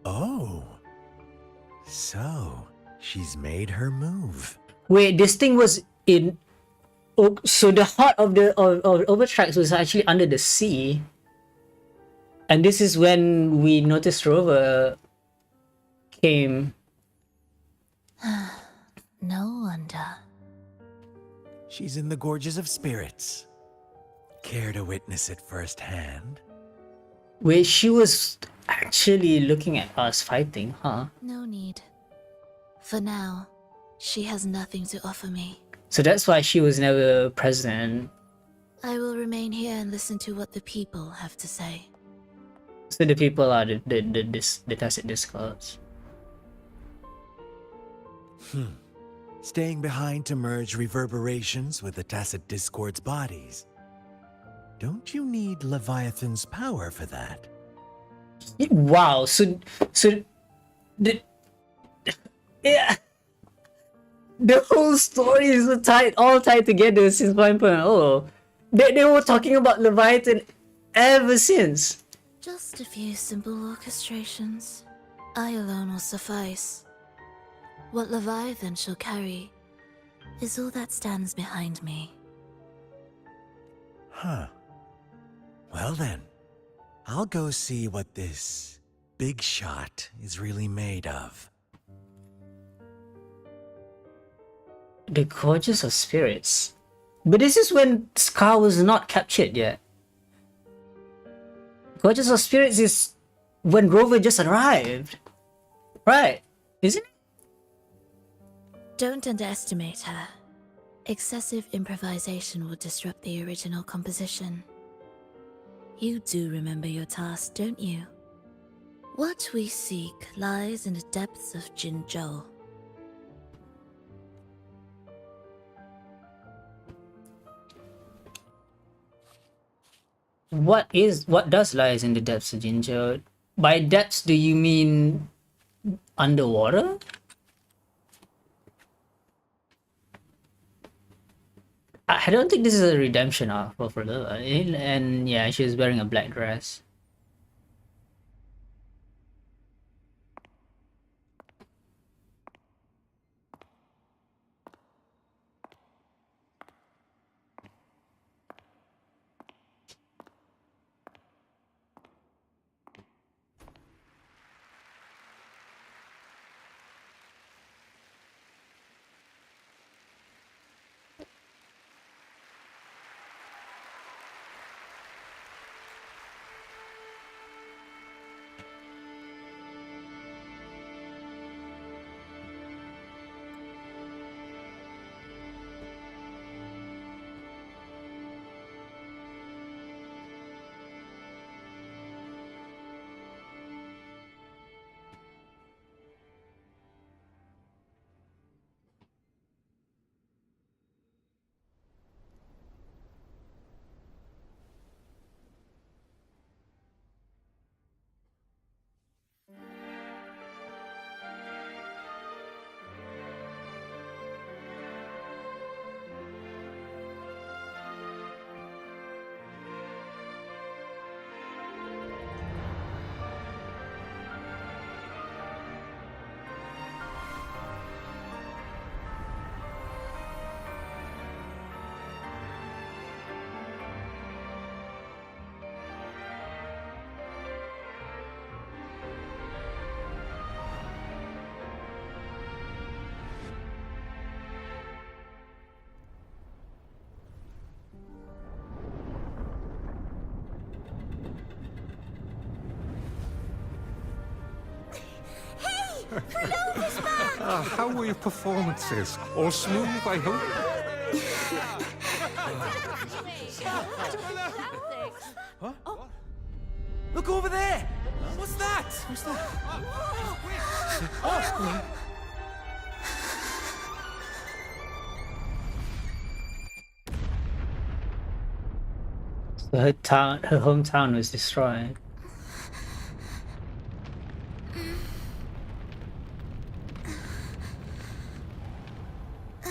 Oh. So, she's made her move. Wait, this thing was in... Oh, so the heart of the Overtrax was actually under the sea. And this is when we noticed Rover came. No wonder. She's in the Gorges of Spirits. Care to witness it firsthand? Wait, she was actually looking at us fighting, huh? No need. For now, she has nothing to offer me. So that's why she was never present. I will remain here and listen to what the people have to say. So the people are the Tacit Discords. Staying behind to merge reverberations with the Tacit Discord's bodies. Don't you need Leviathan's power for that? Wow, so the yeah, the whole story is all tied together since 1.0. They were talking about Leviathan ever since. Just a few simple orchestrations. I alone will suffice. What Leviathan shall carry is all that stands behind me. Huh. Well then, I'll go see what this big shot is really made of. The Gorges of Spirits. But this is when Scar was not captured yet. Gorges of Spirits is when Rover just arrived. Right, isn't it? Don't underestimate her. Excessive improvisation will disrupt the original composition. You do remember your task, don't you? What we seek lies in the depths of Jinzhou. What does lies in the depths of Jinzhou? By depths, do you mean underwater? I don't think this is a redemption arc for Lila. And yeah, she's wearing a black dress. How were your performances? All smooth, I hope? Huh? Look over there! What's that? What's that? So her hometown was destroyed.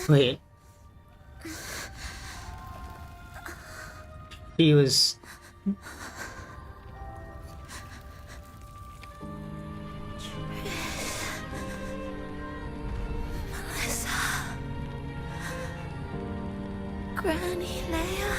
Wait. He was... Granny Leia.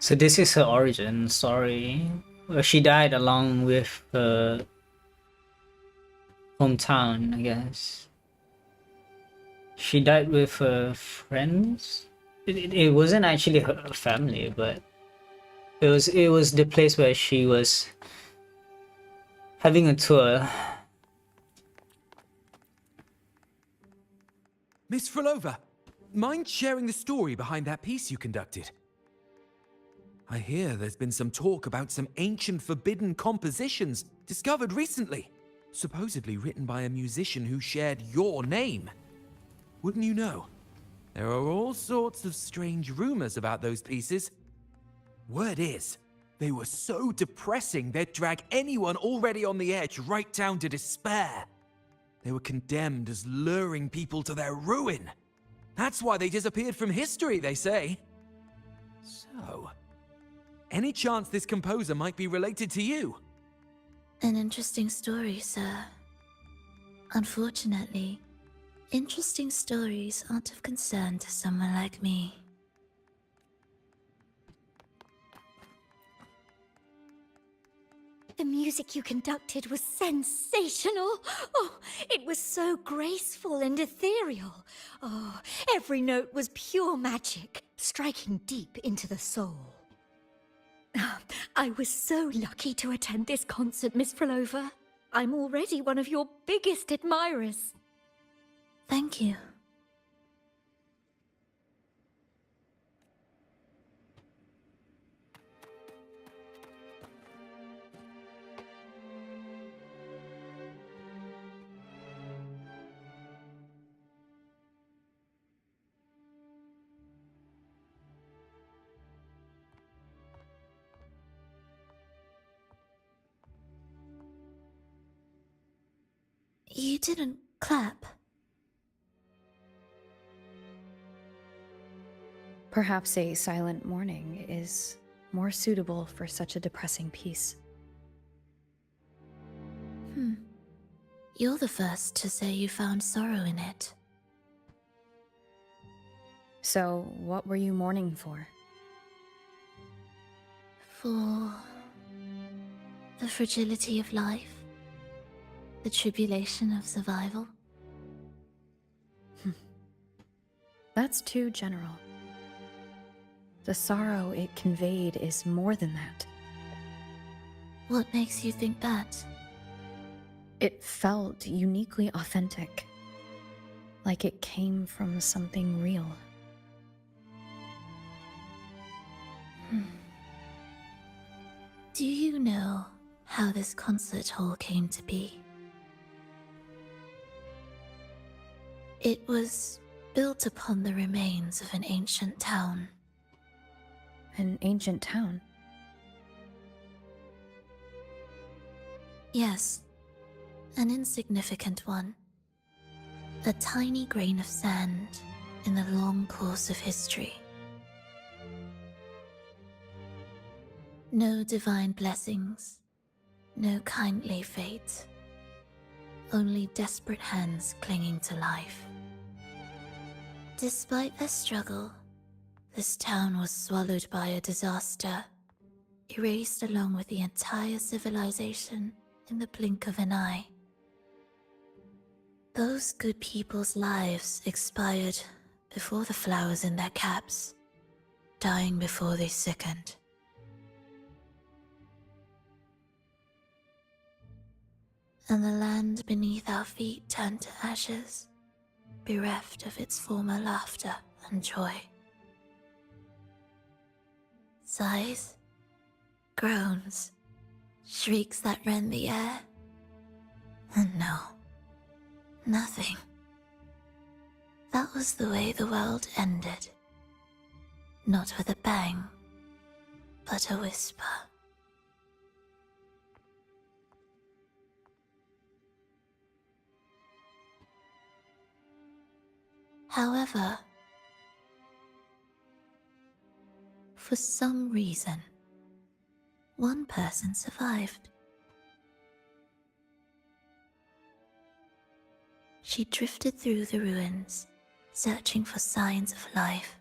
So this is her origin story. Well, she died along with her hometown, I guess. She died with her friends. It wasn't actually her family, but it was the place where she was having a tour. Miss Frolova, mind sharing the story behind that piece you conducted? I hear there's been some talk about some ancient forbidden compositions discovered recently, supposedly written by a musician who shared your name. Wouldn't you know? There are all sorts of strange rumors about those pieces. Word is, they were so depressing they'd drag anyone already on the edge right down to despair. They were condemned as luring people to their ruin. That's why they disappeared from history, they say. So, any chance this composer might be related to you? An interesting story, sir. Unfortunately, interesting stories aren't of concern to someone like me. The music you conducted was sensational. Oh, it was so graceful and ethereal. Oh, every note was pure magic, striking deep into the soul. I was so lucky to attend this concert, Miss Frolova. I'm already one of your biggest admirers. Thank you. You didn't clap. Perhaps a silent mourning is more suitable for such a depressing piece. You're the first to say you found sorrow in it. So, what were you mourning for? For the fragility of life, the tribulation of survival. That's too general. The sorrow it conveyed is more than that. What makes you think that? It felt uniquely authentic, like it came from something real. Do you know how this concert hall came to be? It was built upon the remains of an ancient town. An ancient town? Yes, an insignificant one. A tiny grain of sand in the long course of history. No divine blessings, no kindly fate. Only desperate hands clinging to life. Despite their struggle, this town was swallowed by a disaster, erased along with the entire civilization in the blink of an eye. Those good people's lives expired before the flowers in their caps, dying before they sickened. And the land beneath our feet turned to ashes, bereft of its former laughter and joy. Sighs, groans, shrieks that rend the air. And no, nothing. That was the way the world ended. Not with a bang, but a whisper. However, for some reason, one person survived. She drifted through the ruins, searching for signs of life,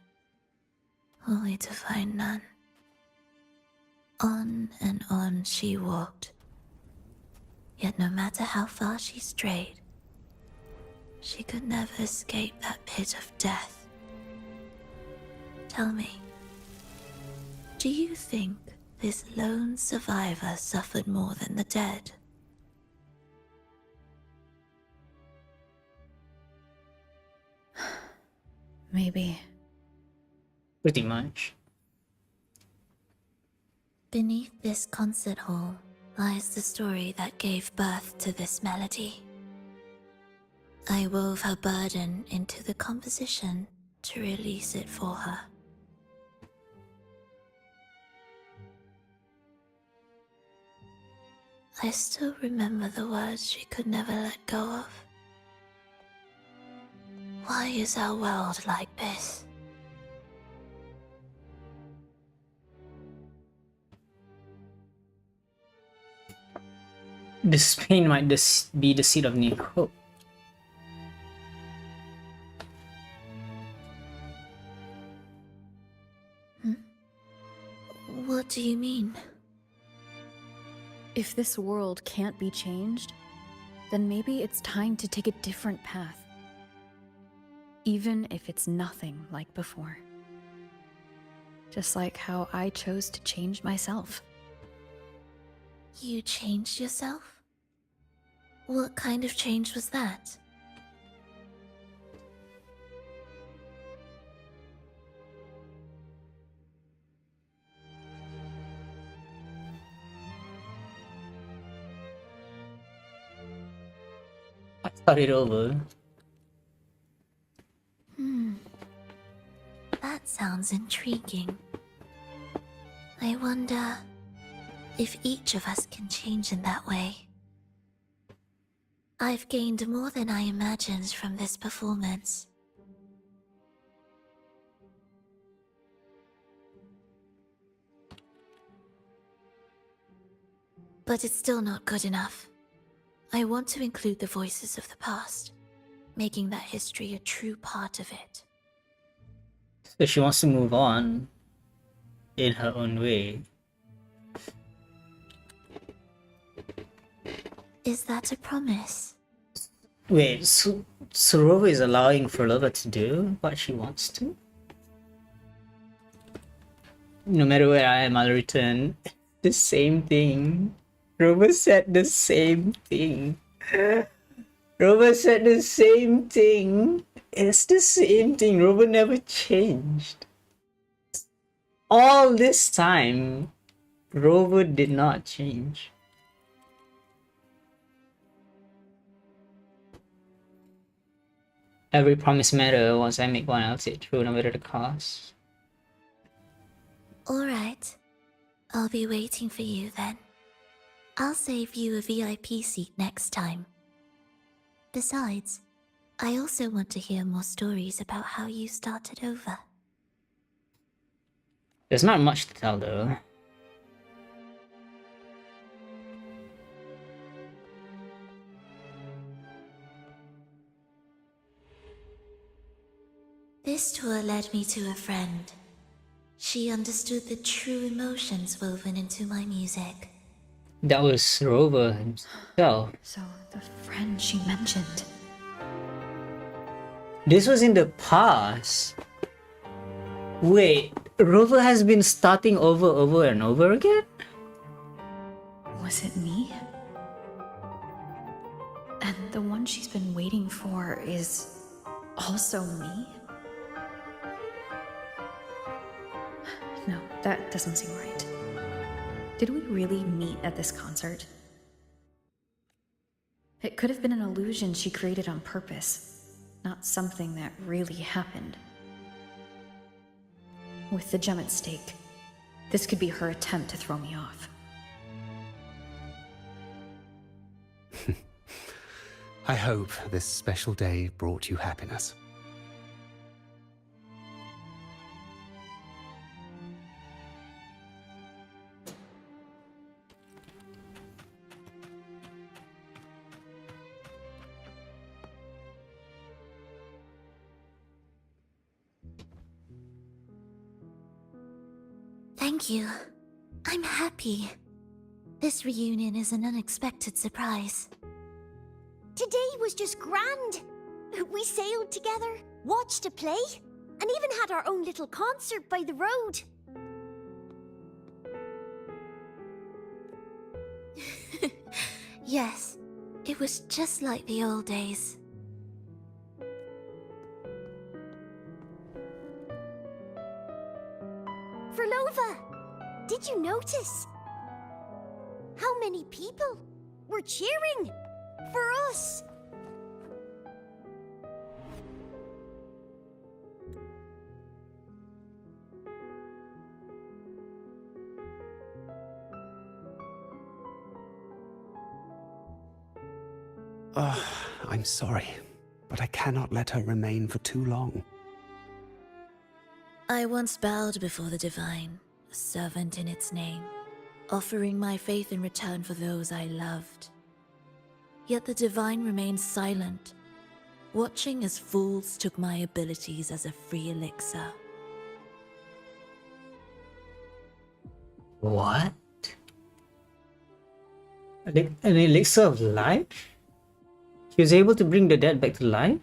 only to find none. On and on she walked, yet no matter how far she strayed, she could never escape that pit of death. Tell me, do you think this lone survivor suffered more than the dead? Maybe. Pretty much. Beneath this concert hall lies the story that gave birth to this melody. I wove her burden into the composition to release it for her. I still remember the words she could never let go of. Why is our world like this? This pain might be the seed of new hope. What do you mean? If this world can't be changed, then maybe it's time to take a different path. Even if it's nothing like before. Just like how I chose to change myself. You changed yourself? What kind of change was that? I thought it over. That sounds intriguing. I wonder if each of us can change in that way. I've gained more than I imagined from this performance. But it's still not good enough. I want to include the voices of the past, making that history a true part of it. So she wants to move on in her own way. Is that a promise? Wait, so Rover is allowing Frolova to do what she wants to? No matter where I am, I'll return. The same thing. Rover said the same thing. Rover said the same thing. It's the same thing. Rover never changed. All this time, Rover did not change. Every promise matter once I make one, I'll see it through no matter the cost. Alright. I'll be waiting for you then. I'll save you a VIP seat next time. Besides, I also want to hear more stories about how you started over. There's not much to tell though. This tour led me to a friend. She understood the true emotions woven into my music. That was Rover himself. So, the friend she mentioned. This was in the past. Wait, Rover has been starting over and over again? Was it me? And the one she's been waiting for is also me? No, that doesn't seem right. Did we really meet at this concert? It could have been an illusion she created on purpose, not something that really happened. With the gem at stake, this could be her attempt to throw me off. I hope this special day brought you happiness. Thank you. I'm happy. This reunion is an unexpected surprise. Today was just grand. We sailed together, watched a play, and even had our own little concert by the road. Yes, it was just like the old days. Frolova, did you notice? How many people were cheering for us? I'm sorry, but I cannot let her remain for too long. I once bowed before the Divine, a servant in its name, offering my faith in return for those I loved. Yet the Divine remained silent, watching as fools took my abilities as a free elixir. What? An elixir of life? He was able to bring the dead back to life?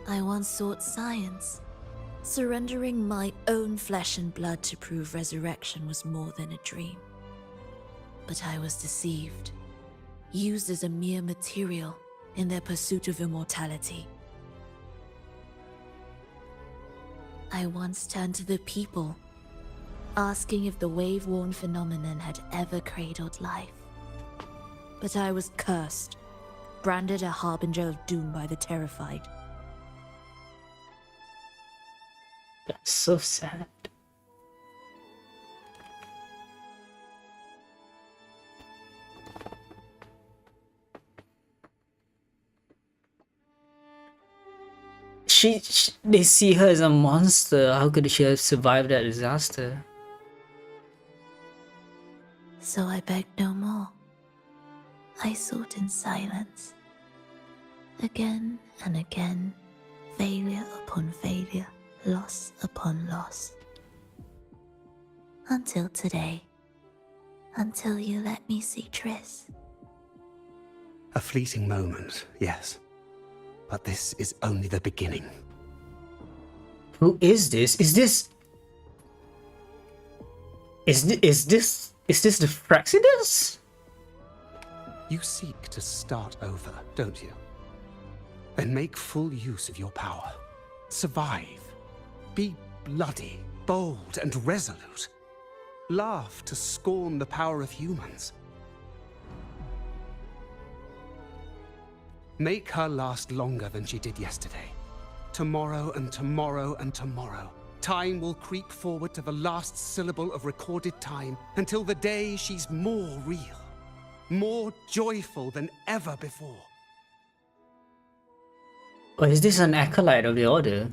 I once sought science, surrendering my own flesh and blood to prove resurrection was more than a dream. But I was deceived, used as a mere material in their pursuit of immortality. I once turned to the people, asking if the wave-worn phenomenon had ever cradled life. But I was cursed, branded a harbinger of doom by the terrified. That's so sad. They see her as a monster. How could she have survived that disaster? So I begged no more. I sought in silence. Again and again, failure upon failure, loss upon loss. Until today. Until you let me see Triss. A fleeting moment, yes. But this is only the beginning. Who is this? Is this the Fraxidus? You seek to start over, don't you? Then make full use of your power. Survive. Be bloody, bold, and resolute. Laugh to scorn the power of humans. Make her last longer than she did yesterday. Tomorrow and tomorrow and tomorrow. Time will creep forward to the last syllable of recorded time until the day she's more real, more joyful than ever before. Or is this an acolyte of the Order?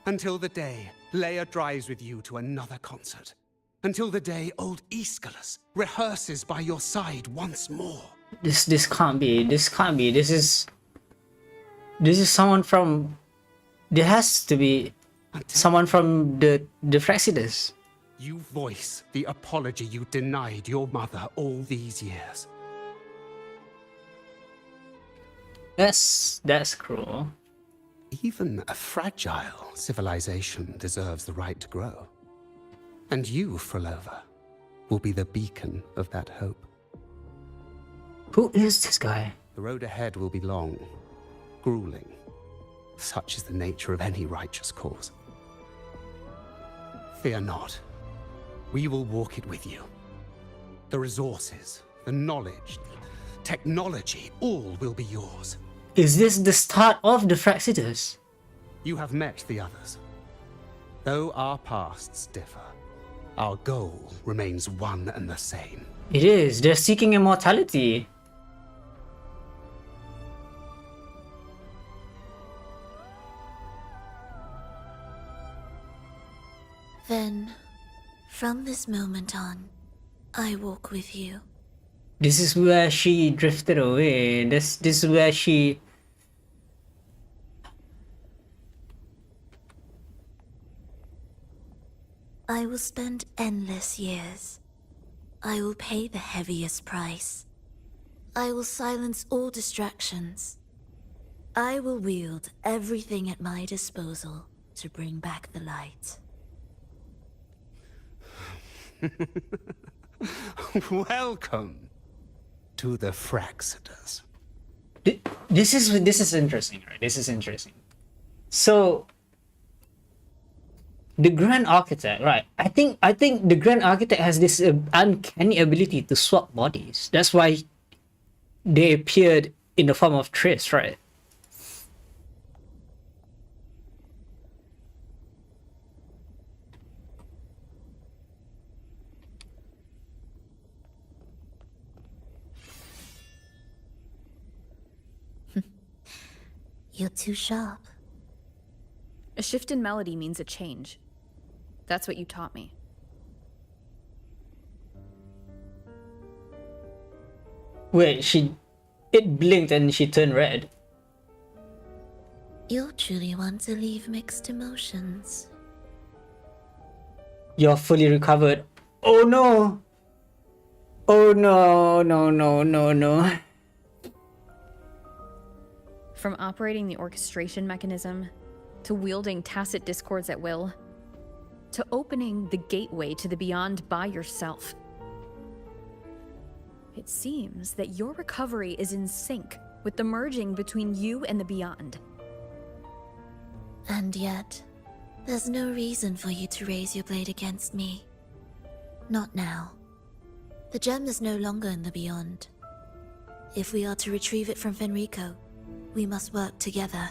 Until the day Leia drives with you to another concert. Until the day old Aeschylus rehearses by your side once more. This can't be. This is someone from. There has to be someone from the Fraxidus. You voice the apology you denied your mother all these years. That's cruel. Even a fragile civilization deserves the right to grow. And you, Frolova, will be the beacon of that hope. Who is this guy? The road ahead will be long, grueling. Such is the nature of any righteous cause. Fear not. We will walk it with you. The resources, the knowledge, the technology, all will be yours. Is this the start of the Fraxidus? You have met the others. Though our pasts differ, our goal remains one and the same. It is. They're seeking immortality. Then, from this moment on, I walk with you. This is where she drifted away. This is where she... I will spend endless years. I will pay the heaviest price. I will silence all distractions. I will wield everything at my disposal to bring back the light. Welcome to the Fraxidus. This is interesting, right? This is interesting. So the Grand Architect, right? I think the Grand Architect has this uncanny ability to swap bodies. That's why they appeared in the form of Triss, right? You're too sharp. A shift in melody means a change. That's what you taught me. Wait, it blinked and she turned red. You're truly one to leave mixed emotions. You're fully recovered. Oh no! Oh no, no, no, no, no. From operating the orchestration mechanism, to wielding tacit discords at will, to opening the gateway to the beyond by yourself. It seems that your recovery is in sync with the merging between you and the beyond. And yet, there's no reason for you to raise your blade against me. Not now. The gem is no longer in the beyond. If we are to retrieve it from Fenrico, we must work together.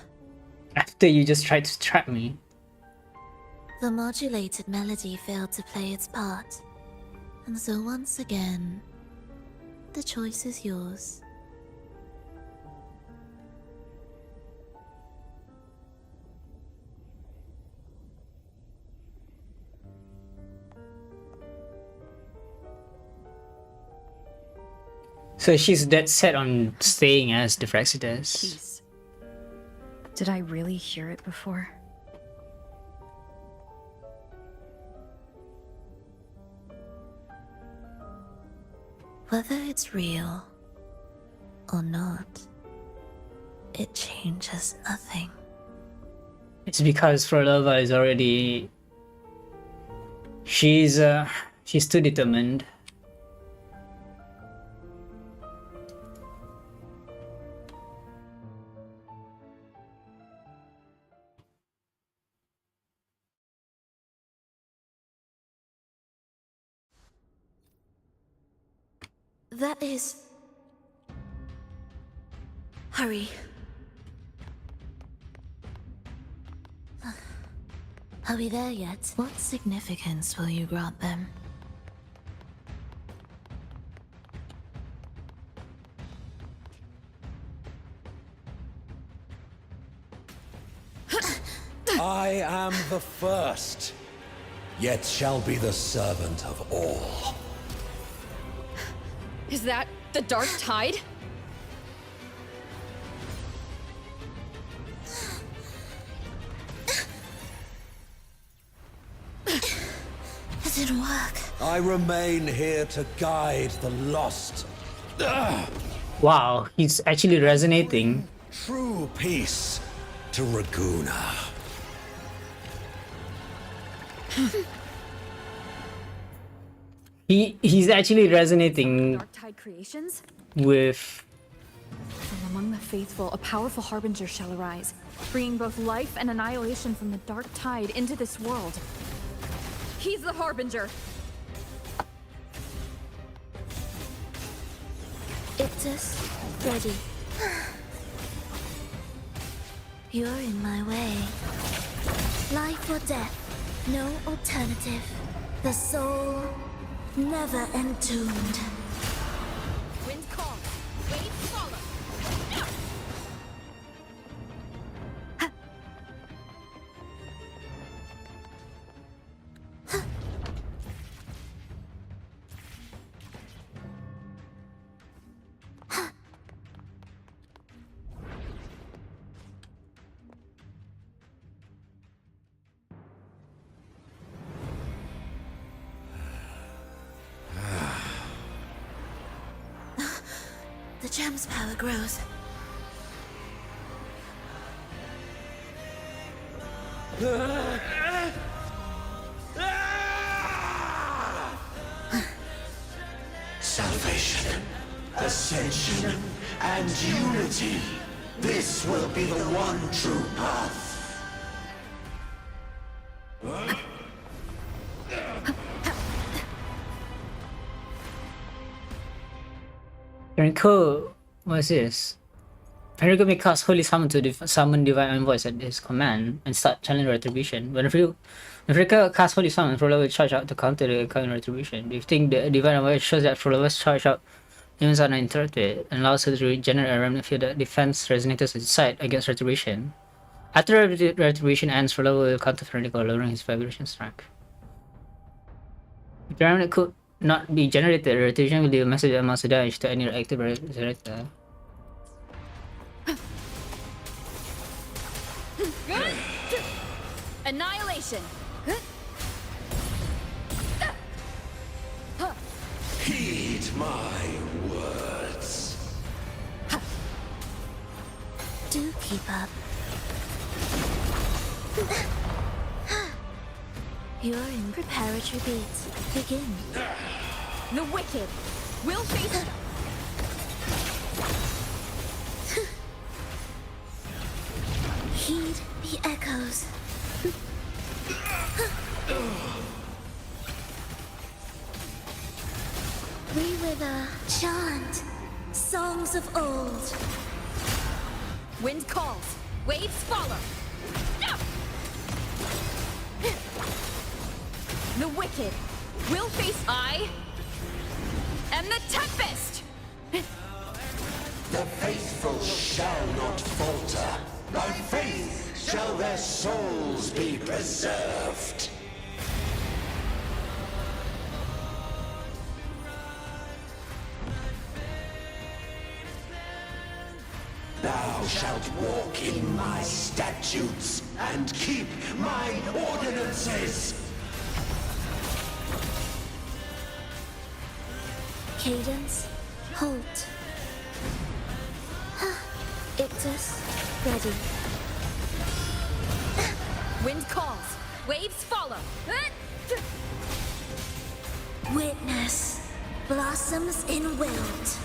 After you just tried to trap me. The modulated melody failed to play its part. And so once again, the choice is yours. So she's dead set on staying as the Phrasides. Peace. Did I really hear it before? Whether it's real or not, it changes nothing. It's because Frolova is already... She's too determined. That is... Hurry. Are we there yet? What significance will you grant them? I am the first, yet shall be the servant of all. Is that the Dark Tide? It didn't work. I remain here to guide the lost. Wow, he's actually resonating. True peace to Raguna. He's actually resonating Dark Tide creations? with... From among the faithful, a powerful harbinger shall arise, bringing both life and annihilation from the Dark Tide into this world. He's the harbinger. Ictus, ready. You're in my way. Life or death, no alternative. The soul, never entombed. Wind calls, waves follow. The gem's power grows. Salvation, ascension, and unity. This will be the one true path. Fenrico, what's this? Fenrico may cast Holy Summon to summon Divine Envoys at his command and start challenge Retribution. When Fenrico casts Holy Summon, Frolova will charge out to counter the current Retribution. Do you think the Divine Envoy shows that Frolova's charge out Humans are not interacted with, and allows her to regenerate a remnant field that defense resonators at its side against retribution. After retribution ends, for level will counter critical, lowering his vibration strength. If the remnant could not be generated, retribution will deal massive amounts of damage to any active regenerator. Annihilation! Heed my words. Do keep up. You're in preparatory beats. Begin. The wicked will face. Heed the echoes. We wither, chant songs of old. Wind calls, waves follow. The wicked will face. I am the Tempest. The faithful shall not falter. By faith shall their souls be preserved. Thou shalt walk in my statutes and keep my ordinances. Cadence, halt. Ictus, ready. Wind calls, waves follow. Witness, blossoms in wilt.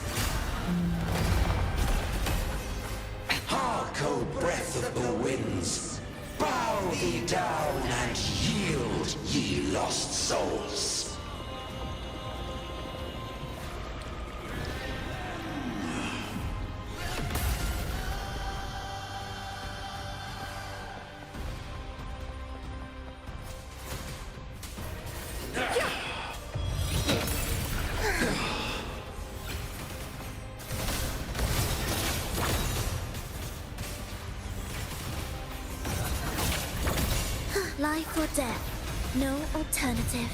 Hark, O breath of the winds, bow thee down and yield, ye lost souls. Life or death, no alternative.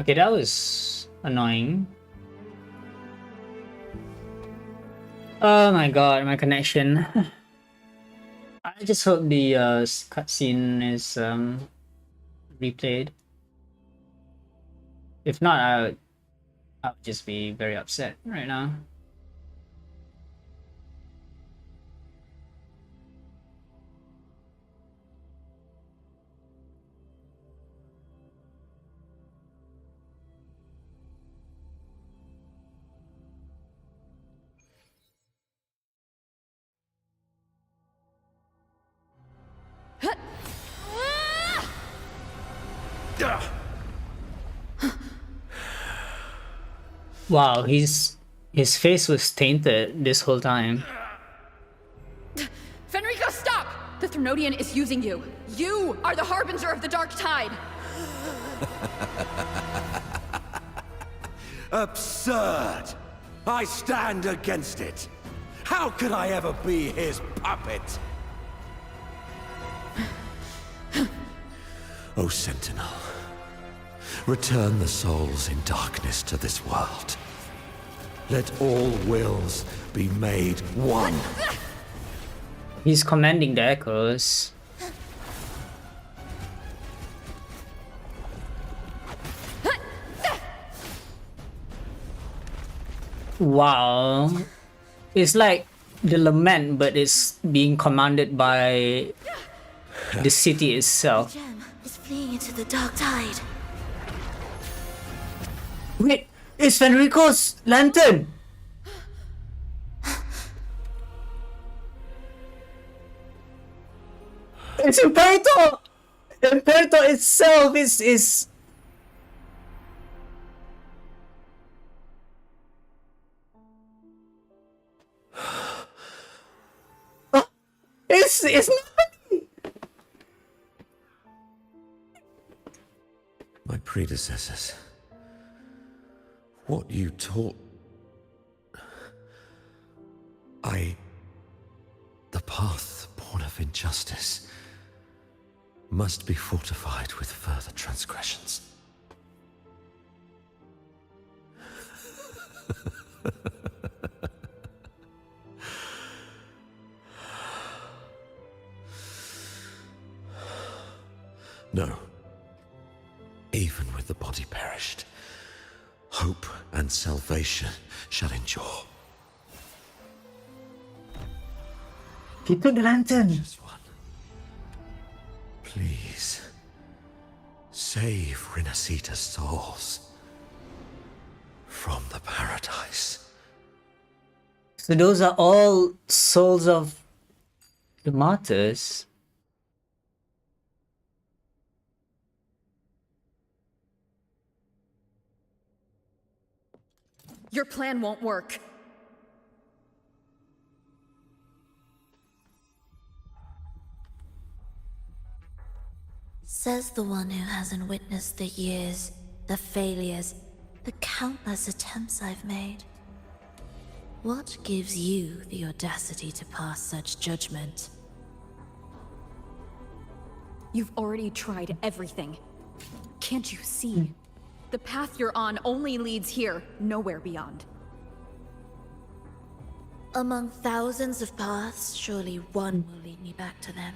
Okay, that was annoying. Oh my god, my connection. I just hope the cutscene is replayed. If not, I would just be very upset right now. Wow, his face was tainted this whole time. Fenrico, stop! The Thrunodian is using you. You are the harbinger of the dark tide. Absurd! I stand against it. How could I ever be his puppet? O Sentinel, return the souls in darkness to this world. Let all wills be made one. He's commanding the echoes. Wow. It's like the lament, but it's being commanded by the city itself. The gem is fleeing into the dark tide. Wait, it's Fenrico's lantern! It's Imperator! Imperator itself is... It's not... My predecessors. What you taught... The path born of injustice must be fortified with further transgressions. No. Even with the body perished, hope and salvation shall endure. He took the lantern. Just one. Please, save Rinasita's souls from the paradise. So those are all souls of the martyrs. Your plan won't work. Says the one who hasn't witnessed the years, the failures, the countless attempts I've made. What gives you the audacity to pass such judgment? You've already tried everything. Can't you see? The path you're on only leads here, nowhere beyond. Among thousands of paths, surely one will lead me back to them.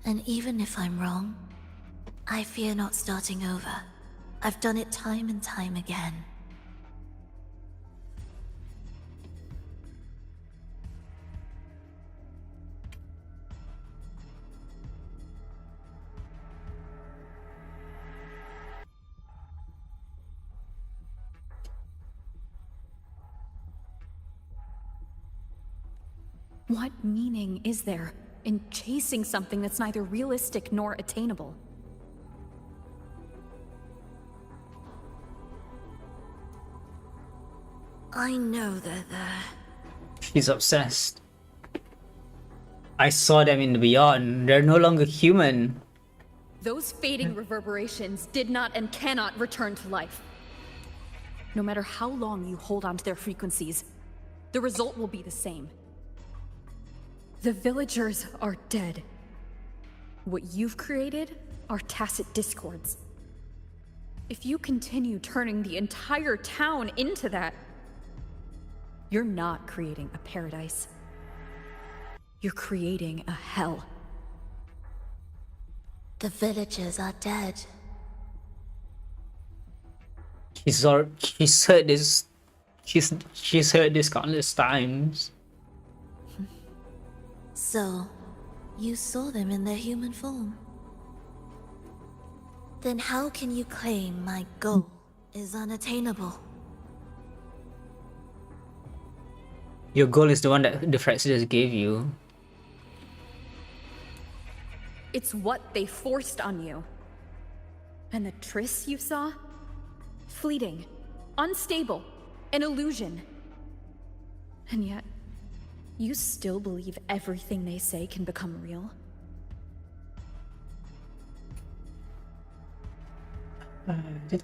And even if I'm wrong, I fear not starting over. I've done it time and time again. What meaning is there in chasing something that's neither realistic nor attainable? I know they're there. She's obsessed. I saw them in the beyond. They're no longer human. Those fading reverberations did not and cannot return to life. No matter how long you hold on to their frequencies, the result will be the same. The villagers are dead. What you've created are tacit discords. If you continue turning the entire town into that, you're not creating a paradise. You're creating a hell. The villagers are dead. She's heard this. She's heard this countless times. So, you saw them in their human form. Then how can you claim my goal is unattainable? Your goal is the one that the Frexiters gave you. It's what they forced on you. And the trysts you saw? Fleeting, unstable, an illusion. And yet, you still believe everything they say can become real?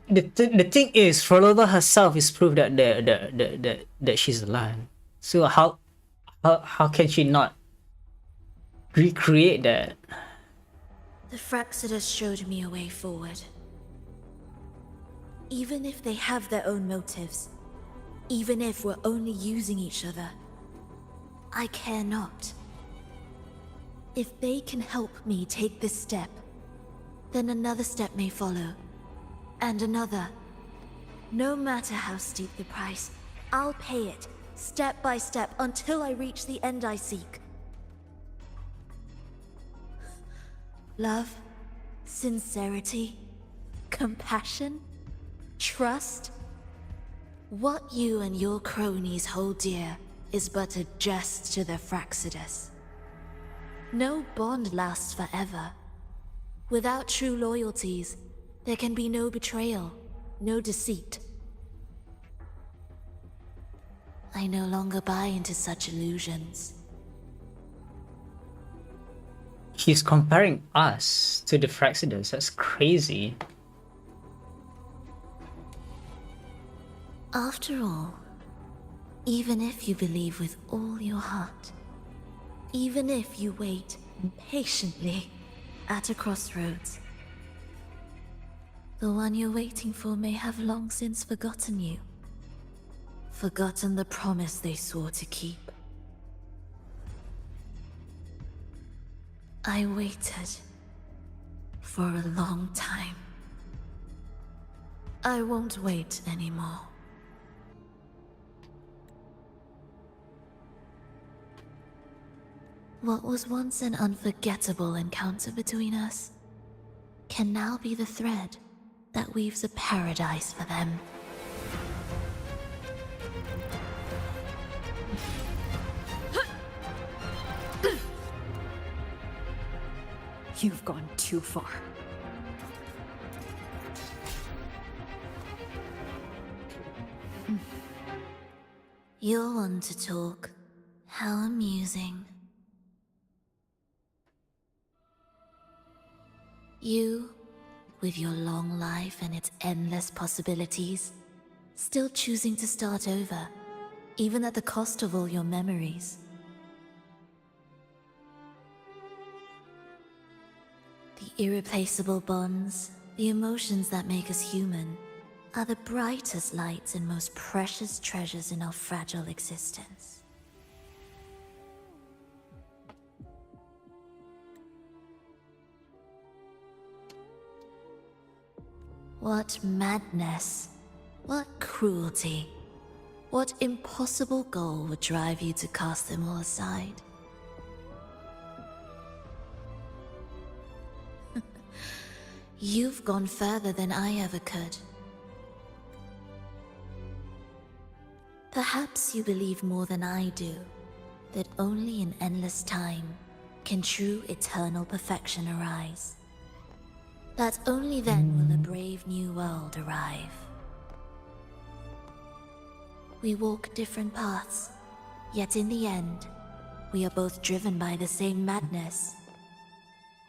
The thing is, Frolova herself is proof that she's alive. So how can she not recreate that? The Fraxidus showed me a way forward. Even if they have their own motives, even if we're only using each other, I care not. If they can help me take this step, then another step may follow, and another. No matter how steep the price, I'll pay it, step by step, until I reach the end I seek. Love, sincerity, compassion, trust. What you and your cronies hold dear is but a jest to the Fraxidus. No bond lasts forever. Without true loyalties, there can be no betrayal, no deceit. I no longer buy into such illusions. He's comparing us to the Fraxidus. That's crazy. After all, even if you believe with all your heart, even if you wait patiently at a crossroads, the one you're waiting for may have long since forgotten you. Forgotten the promise they swore to keep. I waited for a long time. I won't wait anymore. What was once an unforgettable encounter between us can now be the thread that weaves a paradise for them. You've gone too far. You're one to talk. How amusing. You, with your long life and its endless possibilities, still choosing to start over, even at the cost of all your memories. The irreplaceable bonds, the emotions that make us human, are the brightest lights and most precious treasures in our fragile existence. What madness, what cruelty, what impossible goal would drive you to cast them all aside? You've gone further than I ever could. Perhaps you believe more than I do, that only in endless time can true eternal perfection arise. That only then will a brave new world arrive. We walk different paths, yet in the end, we are both driven by the same madness.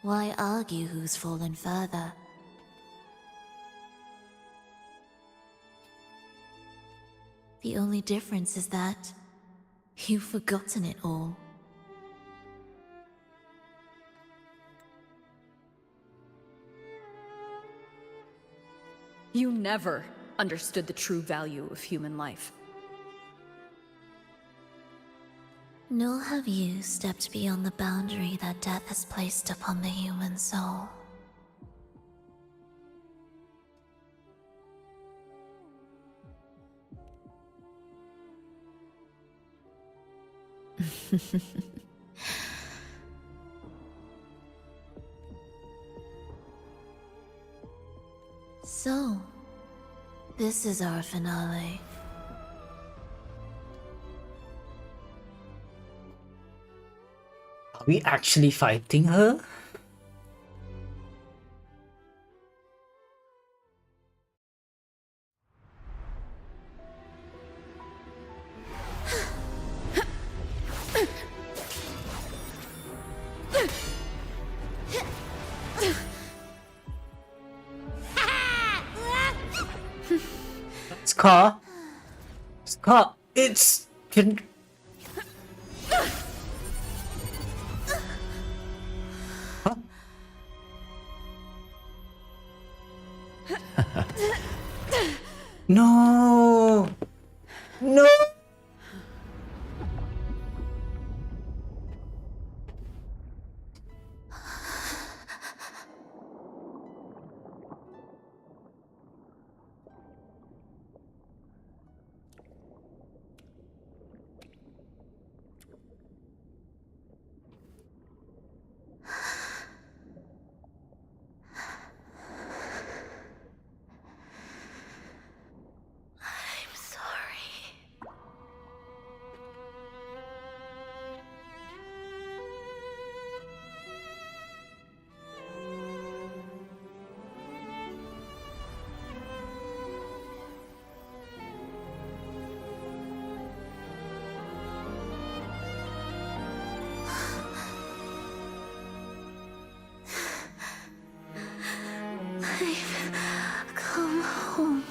Why argue who's fallen further? The only difference is that you've forgotten it all. You never understood the true value of human life. Nor have you stepped beyond the boundary that death has placed upon the human soul. So, this is our finale. Are we actually fighting her? Scar? Scar, it's... Huh? No! No! I'm sorry. I've come home.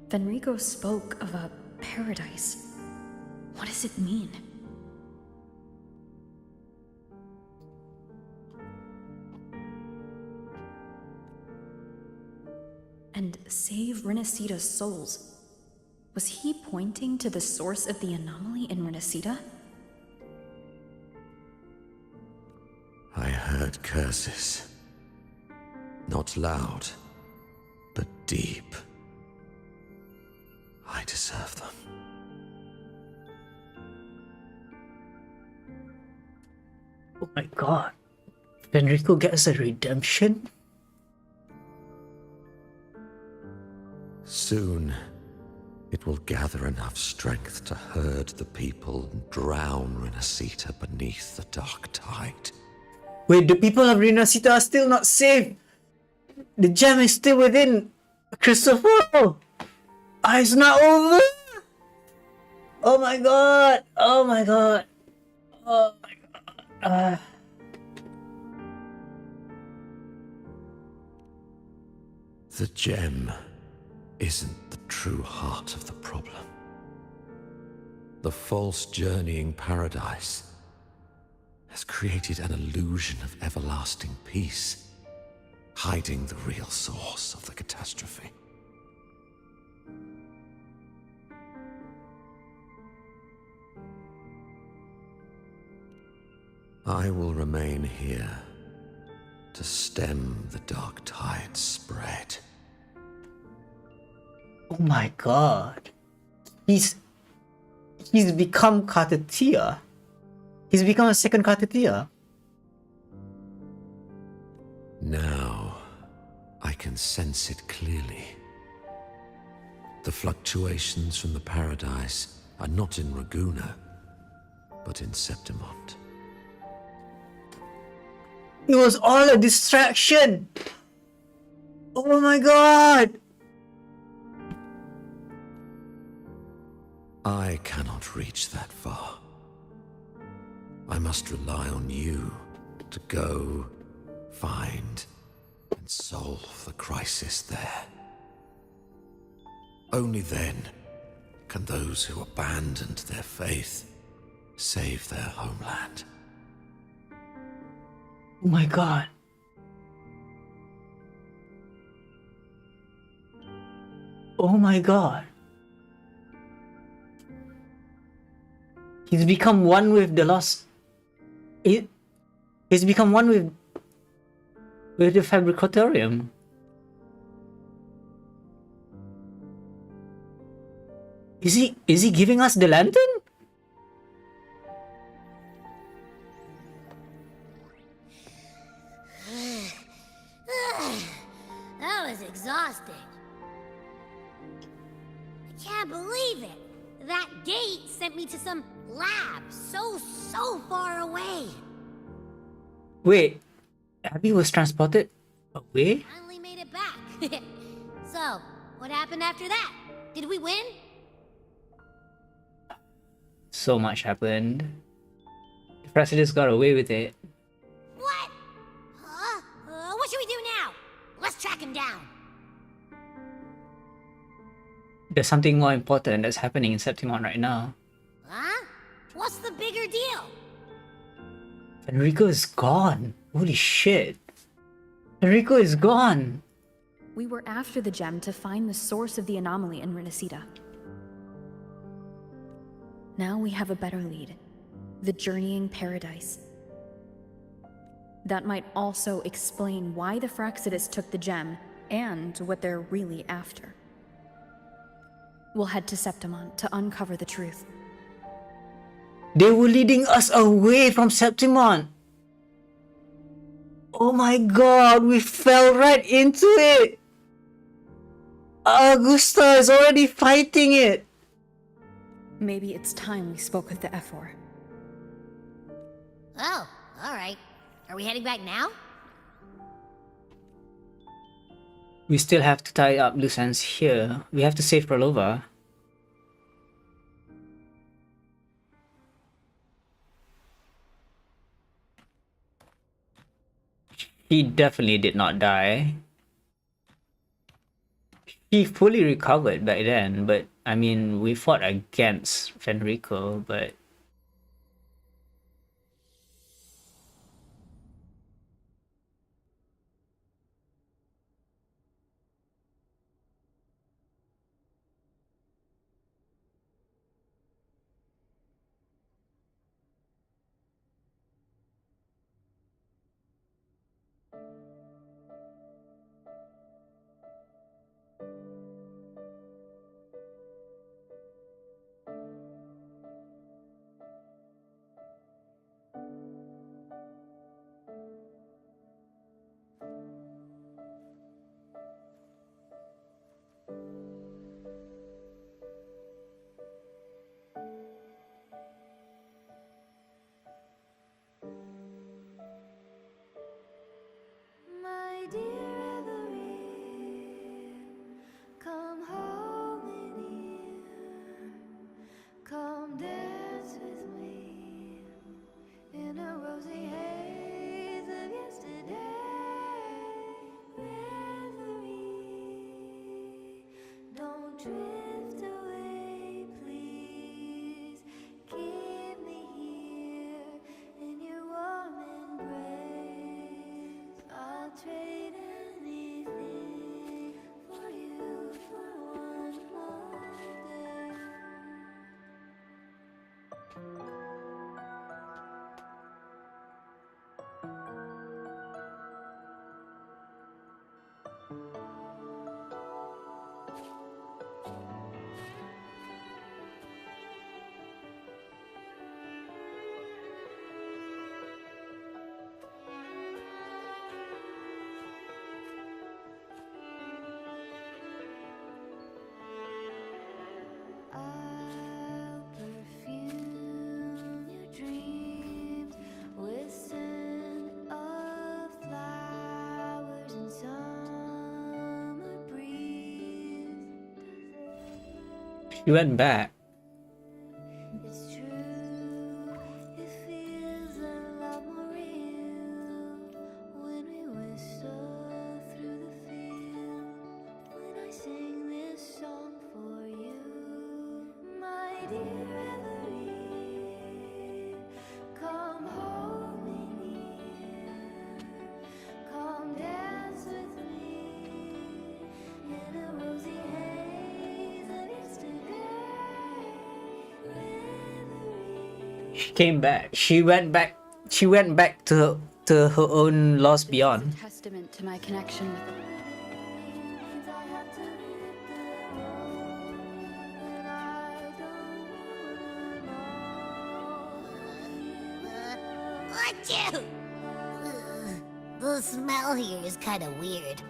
Fenrico spoke of a paradise. What does it mean? And save Renacita's souls. Was he pointing to the source of the anomaly in Renacita? I heard curses. Not loud, but deep. I deserve them. Oh my god. Fenrico gets a redemption? Soon, it will gather enough strength to herd the people and drown Renacita beneath the dark tide. Wait, the people of Renacita are still not safe! The gem is still within Christopher! Ah, it's not over! Oh my god! Oh my god! Oh my god! The gem isn't the true heart of the problem. The false journeying paradise has created an illusion of everlasting peace, hiding the real source of the catastrophe. I will remain here to stem the dark tide's spread. Oh my god. He's become Katatia. He's become a second Katatia. Now, I can sense it clearly. The fluctuations from the paradise are not in Raguna, but in Septimont. It was all a distraction! Oh my god! I cannot reach that far. I must rely on you to go, find, and solve the crisis there. Only then can those who abandoned their faith save their homeland. Oh my god. Oh my god. He's become one with the lost. He's become one with the Fabricatorium. Is he giving us the lantern? That was exhausting. believe it. That gate sent me to some lab so far away. Wait, Abby was transported away? Finally made it back. So, what happened after that? Did we win? So much happened. The president got away with it. What? Huh? What should we do now? Let's track him down. There's something more important that's happening in Septimon right now. Huh? What's the bigger deal? Enrico is gone. Holy shit. Enrico is gone. We were after the gem to find the source of the anomaly in Renacita. Now we have a better lead. The Journeying Paradise. That might also explain why the Fraxidus took the gem, and what they're really after. We'll head to Septimon to uncover the truth. They were leading us away from Septimon. Oh my god, we fell right into it. Augusta is already fighting it. Maybe it's time we spoke with the Ephor. Oh, alright. Are we heading back now? We still have to tie up loose ends here. We have to save Prolova. He definitely did not die. He fully recovered back then, but I mean, we fought against Fenrico, but My dear Eloise, come home in here. Come dance with me in a rosy haze of yesterday. Reverie, don't drift away, please. Keep me here in your warm embrace. I'll trade anything for you for one more day. I'll perfume your dreams with scent of flowers and summer breeze. she went back. It's true, it feels a lot more real when we whistle through the field. When I sing this song for you, my dear Eloise, come hold me near, come dance with me in a rosy haze of yesterday. She came back. She went back. She went back to her own lost beyond. Testament to my connection with it. Achoo! The smell here is kind of weird.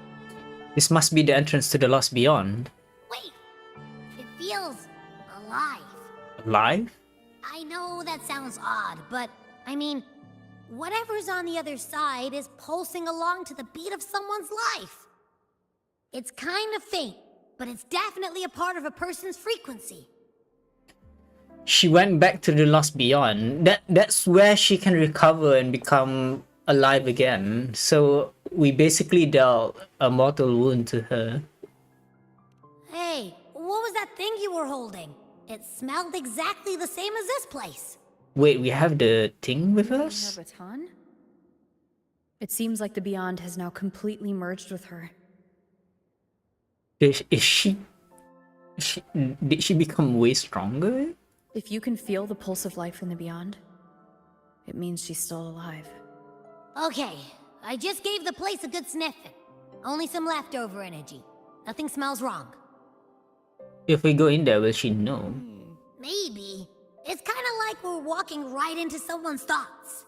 This must be the entrance to the lost beyond. Wait! It feels alive. Alive? I know that sounds odd, but I mean, whatever's on the other side is pulsing along to the beat of someone's life. It's kind of faint, but it's definitely a part of a person's frequency. She went back to the Lost Beyond. That's where she can recover and become alive again. So we basically dealt a mortal wound to her. Hey, what was that thing you were holding? It smelled exactly the same as this place. Wait, we have the thing with us? Her baton? It seems like the Beyond has now completely merged with her. Is she... Did she become way stronger? If you can feel the pulse of life in the Beyond, it means she's still alive. Okay, I just gave the place a good sniffing. Only some leftover energy. Nothing smells wrong. If we go in there, will she know? Maybe. It's kind of like we're walking right into someone's thoughts.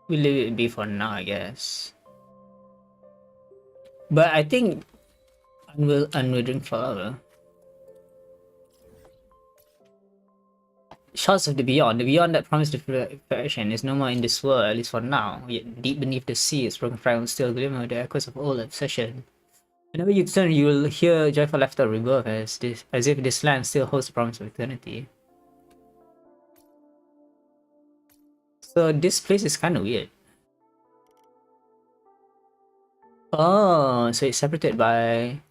We'll leave it be for now, I guess. But I think Unwithering Flower. Shards of the Beyond that promised perfection, is no more in this world, at least for now. Yet deep beneath the sea, its broken fragments still glimmer the echoes of old obsession. Whenever you turn, you will hear joyful laughter rebirth as if this land still holds the promise of eternity. So this place is kind of weird. Oh, so it's separated by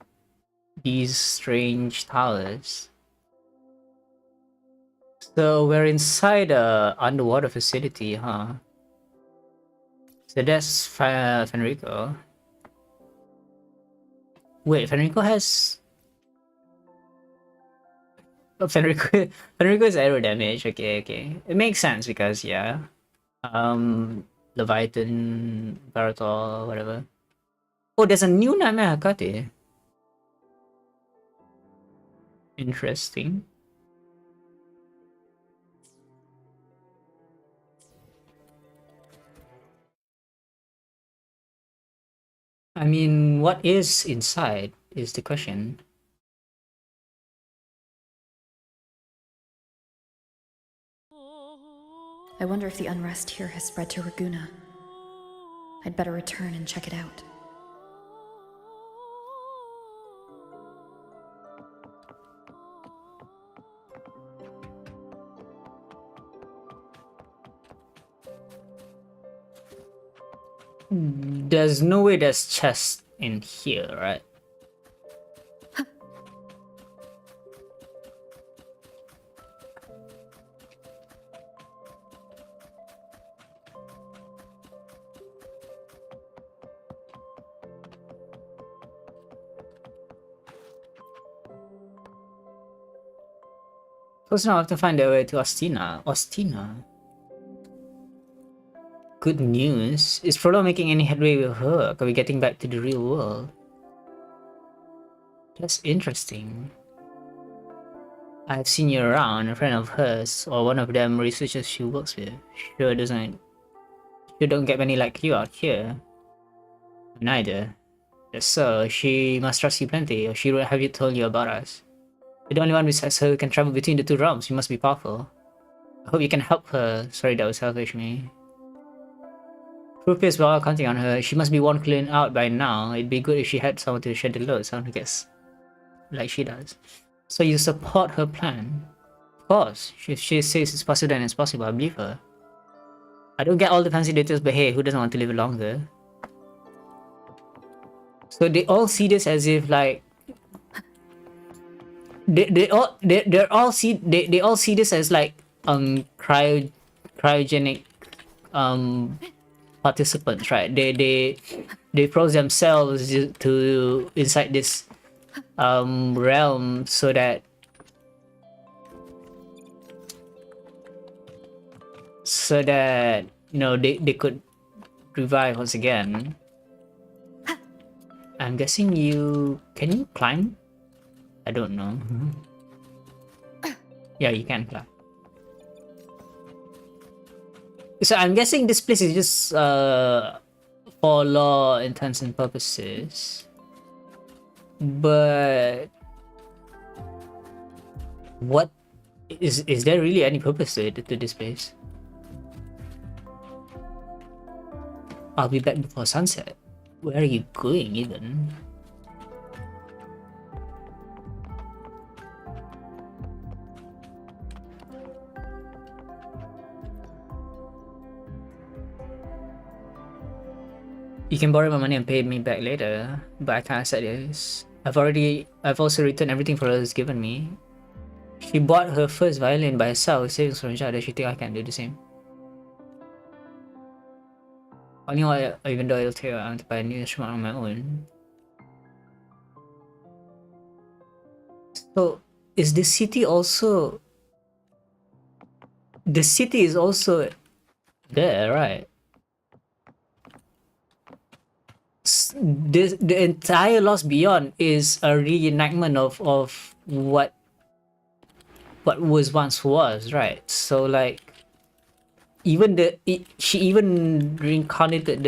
these strange towers. So we're inside a underwater facility, huh? So that's Fenrico. Wait, Fenrico has... Oh, Fenrico is aero damage. Okay. It makes sense because, yeah. Leviathan, Baratol, whatever. Oh, there's a new Nightmare Hakate. Interesting. I mean, what is inside is the question. I wonder if the unrest here has spread to Raguna. I'd better return and check it out. There's no way there's chests in here, right? First now I have to find a way to Ostina. Good news. Is Frollo making any headway with her? Are we getting back to the real world? That's interesting. I've seen you around, a friend of hers, or one of them researchers she works with. Sure don't get many like you out here. Neither. So, she must trust you plenty, or she would have told you about us. You're the only one besides her who can travel between the two realms. You must be powerful. I hope you can help her. Sorry, that was selfish of me. Proof is we're all counting on her. She must be worn clean out by now. It'd be good if she had someone to shed the load, someone who gets like she does. So you support her plan? Of course. If she says it's possible, then it's possible. I believe her. I don't get all the fancy details, but hey, who doesn't want to live longer? So they all see this as if like they all see this as like cryogenic participants, right? They froze themselves to inside this realm so that you know they could revive once again. I'm guessing can you climb? I don't know. Yeah, you can climb. So I'm guessing this place is just for for law intents and purposes. But what is there really any purpose to it, to this place? I'll be back before sunset. Where are you going even? You can borrow my money and pay me back later, but I can't accept this. I've also returned everything for has given me. She bought her first violin by herself with savings from a child. Does she think I can do the same? Only even though it'll take I want to buy a new instrument on my own. So is the city also? The city is also there, right? The entire Lost Beyond is a reenactment of what was once was, right? So like even she even reincarnated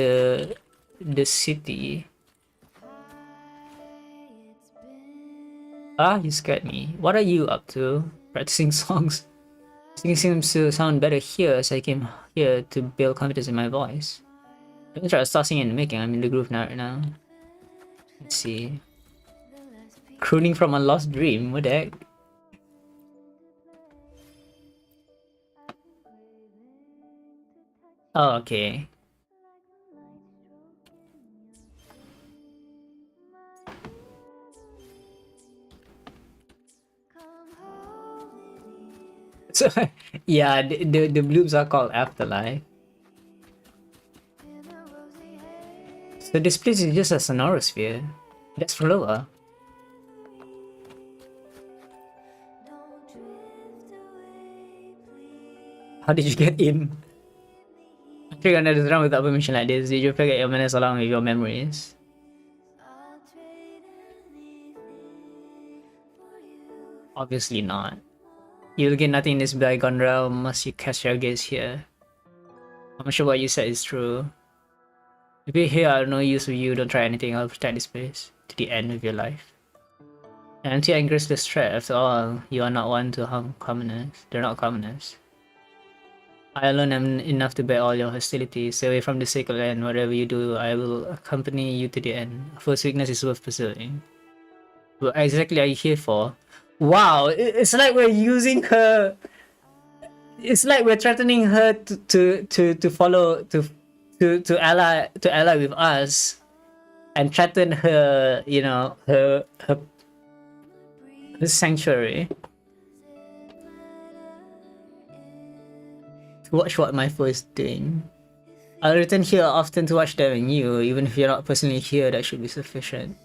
the city. Ah, you scared me. What are you up to? Practicing songs? Singing seems to sound better here, as I came here to build confidence in my voice. Let me try to start singing in the making. I'm in the groove now right now. Let's see. Crooning from a lost dream, what the heck? Oh, okay. So, yeah, the bloops are called Afterlife. So this place is just a sonorosphere. That's Flora. How did you get in? You're gonna just run without permission like this. Did you forget your manners along with your memories? Obviously not. You'll get nothing in this bygone realm unless you cast your gaze here. I'm sure what you said is true. If you're here, I'll no use of you. Don't try anything. I'll protect this place to the end of your life. And until I increase this threat, after all, you are not one to harm commoners. They're not commoners. I alone am enough to bear all your hostility. Stay away from the sacred land. Whatever you do, I will accompany you to the end. First weakness is worth pursuing. What exactly are you here for? Wow, it's like we're using her. It's like we're threatening her to follow to ally with us, and threaten her, you know, her sanctuary. To watch what my foe is doing. I'll return here often to watch them and you, even if you're not personally here, that should be sufficient.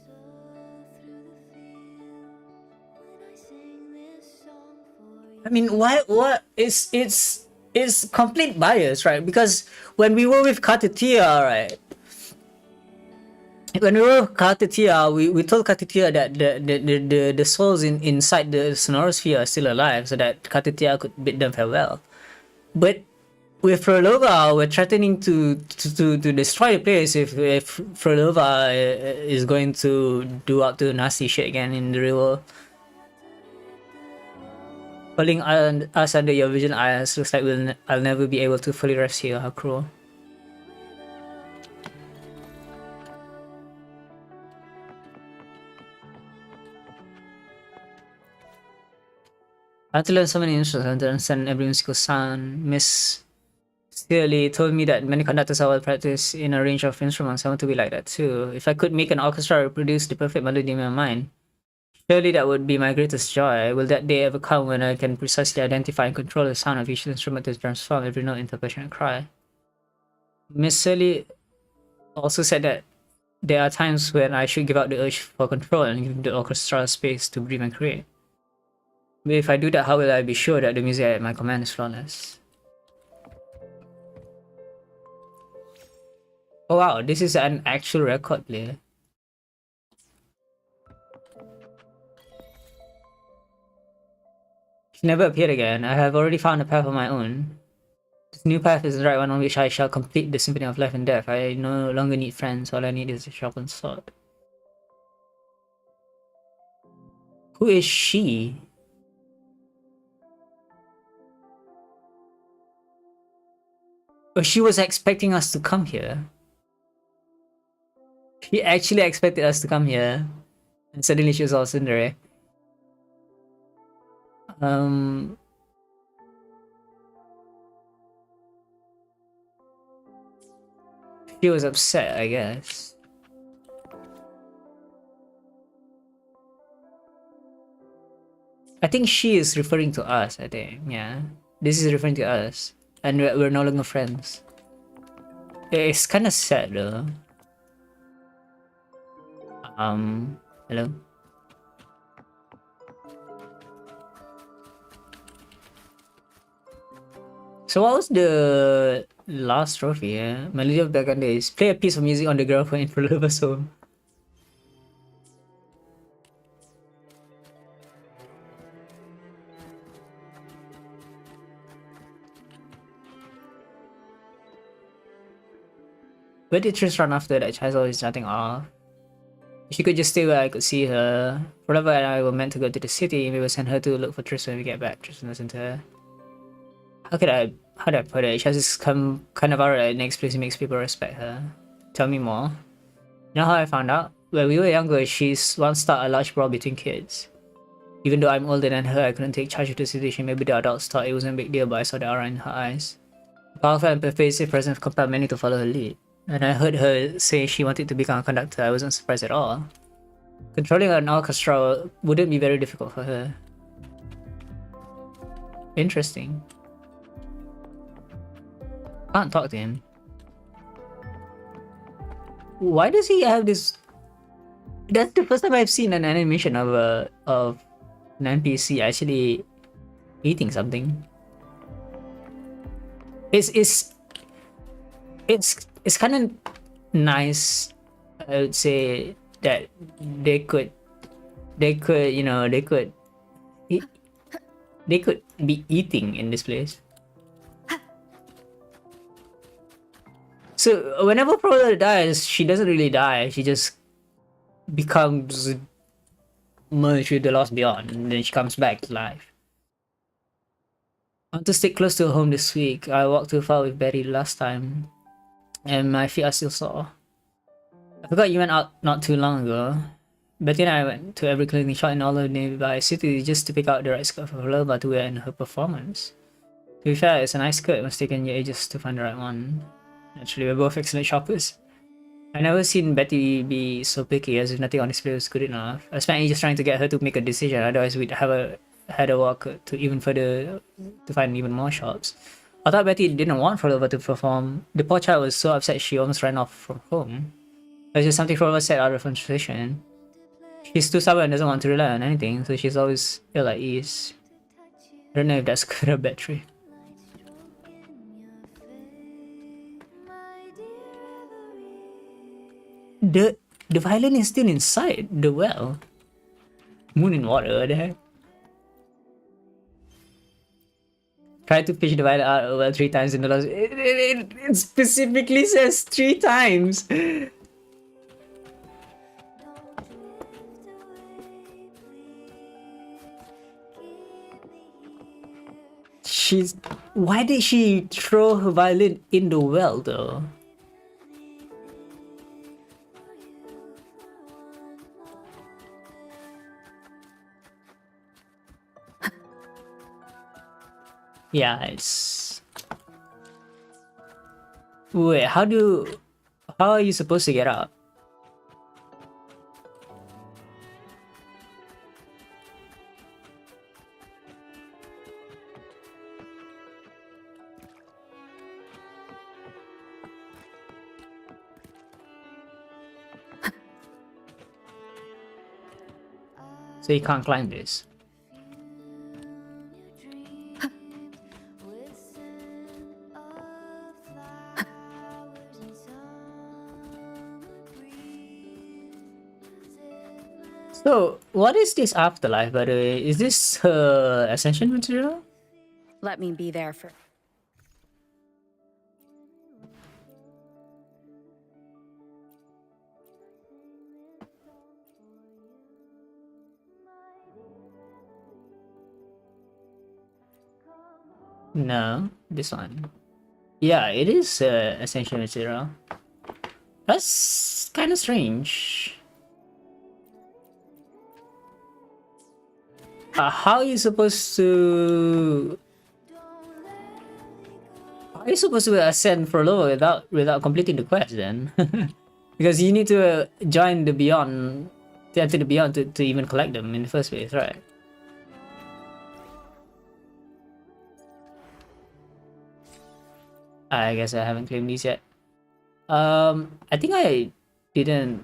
I mean, what it's complete bias, right? Because when we were with Katatia, right? When we were with Katatia, we told Katatia that the souls inside the Sonorosphere are still alive, so that Katatia could bid them farewell. But with Frolova, we're threatening to destroy the place if Frolova is going to do up to nasty shit again in the real world. Pulling us under your vision eyes looks like I'll never be able to fully rest here. How cruel. I had to learn so many instruments to understand every musical sound. Miss Searly told me that many conductors are well practiced in a range of instruments. I want to be like that too. If I could make an orchestra reproduce the perfect melody in my mind, surely that would be my greatest joy. Will that day ever come when I can precisely identify and control the sound of each instrument to transform every note into a passionate cry? Miss Searly also said that there are times when I should give up the urge for control and give the orchestra space to breathe and create. But if I do that, how will I be sure that the music at my command is flawless? Oh wow, this is an actual record player. She never appeared again. I have already found a path of my own. This new path is the right one on which I shall complete the symphony of life and death. I no longer need friends. All I need is a sharpened sword. Who is she? Oh, she was expecting us to come here. She actually expected us to come here. And suddenly she was all Cinderella. She was upset, I guess. I think she is referring to us, I think. Yeah. This is referring to us. And we're no longer friends. It's kind of sad though. Hello? So what was the last trophy? Melody of Back Days. Play a piece of music on the ground for Infralovers home. Where did Trish run after that? Chazal is nothing off. She could just stay where I could see her. Forever and I were meant to go to the city. We will send her to look for Trish when we get back. Tristan listened to her. How do I put it? She has this kind of aura that next place makes people respect her. Tell me more. You know how I found out? When we were younger, she's once started a large brawl between kids. Even though I'm older than her, I couldn't take charge of the situation. Maybe the adults thought it wasn't a big deal, but I saw the aura in her eyes. The powerful and pervasive presence compelled many to follow her lead. And I heard her say she wanted to become a conductor. I wasn't surprised at all. Controlling an orchestra wouldn't be very difficult for her. Interesting. Can't talk to him. Why does he have this? That's the first time I've seen an animation of an NPC actually eating something. It's kind of nice, I would say, that they could be eating in this place. So whenever Prowler dies, she doesn't really die. She just becomes merged with the Lost Beyond, and then she comes back to life. I want to stick close to home this week. I walked too far with Betty last time, and my feet are still sore. I forgot you went out not too long ago. Betty and I went to every clothing shop in all of nearby cities just to pick out the right skirt for Lola to wear in her performance. To be fair, it's a nice skirt. It must take you ages to find the right one. Actually, we're both excellent shoppers. I've never seen Betty be so picky, as if nothing on display was good enough. I spent ages trying to get her to make a decision, otherwise we'd had a walk to even further to find even more shops. I thought Betty didn't want Frolova to perform. The poor child was so upset she almost ran off from home. It was just something Frolova said out of frustration. She's too stubborn and doesn't want to rely on anything, so she's always ill at ease. I don't know if that's good or bad trait. The violin is still inside the well. Moon and water, what the heck? Try to fish the violin out of the well 3 times in the last... It specifically says 3 times! Why did she throw her violin in the well though? Yeah, it's... Wait, how are you supposed to get out? So you can't climb this. So, what is this afterlife, by the way? Is this her ascension material? Let me be there for... No, this one. Yeah, it is essential material. That's kind of strange. How are you supposed to? How are you supposed to ascend for lower without completing the quest then? Because you need to join the Beyond, to enter the Beyond to even collect them in the first place, right? I guess I haven't claimed these yet. I think I didn't.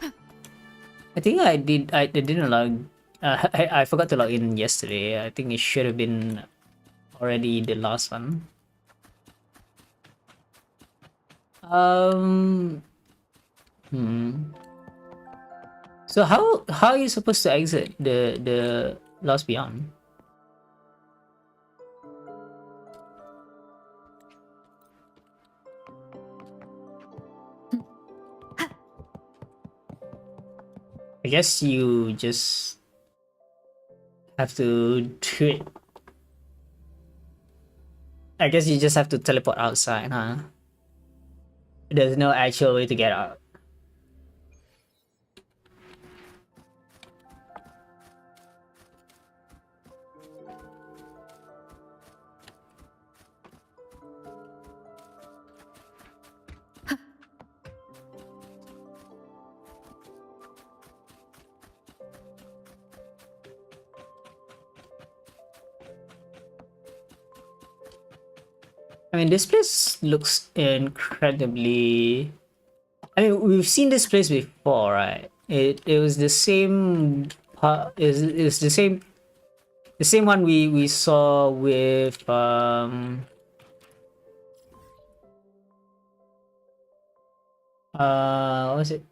I think I did. I didn't log. I forgot to log in yesterday. I think it should have been already the last one. So how are you supposed to exit the Lost Beyond? I guess you just have to do it. I guess you just have to teleport outside, huh? There's no actual way to get out. I mean, this place looks incredibly... I mean, we've seen this place before, right? It was the same part. Is the same one we saw with what was it?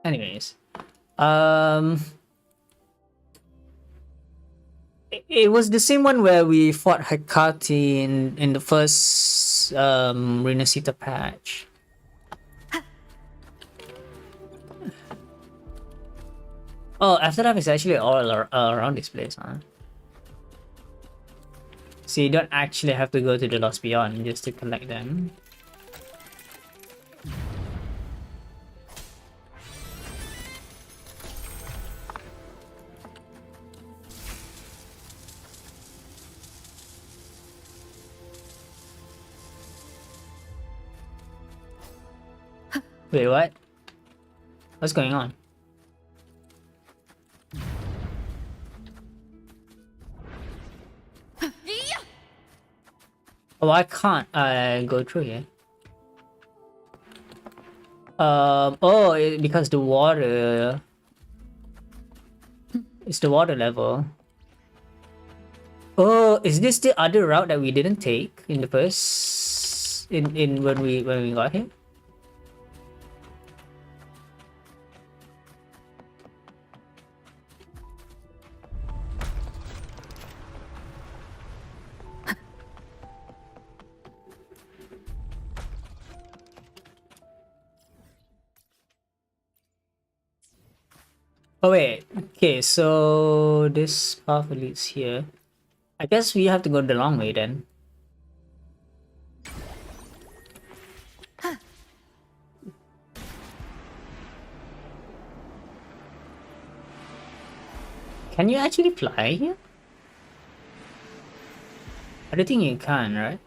Anyways, it was the same one where we fought Hecate in the first Renacita patch. Oh, Afterlife is actually all around this place, huh? So you don't actually have to go to the Lost Beyond just to collect them. Wait, what? What's going on? Oh, why can't I go through here? Because the water... It's the water level. Oh, is this the other route that we didn't take in the first... in when we got here? Oh wait, okay, so this path leads here. I guess we have to go the long way then. Can you actually fly here? I don't think you can, right?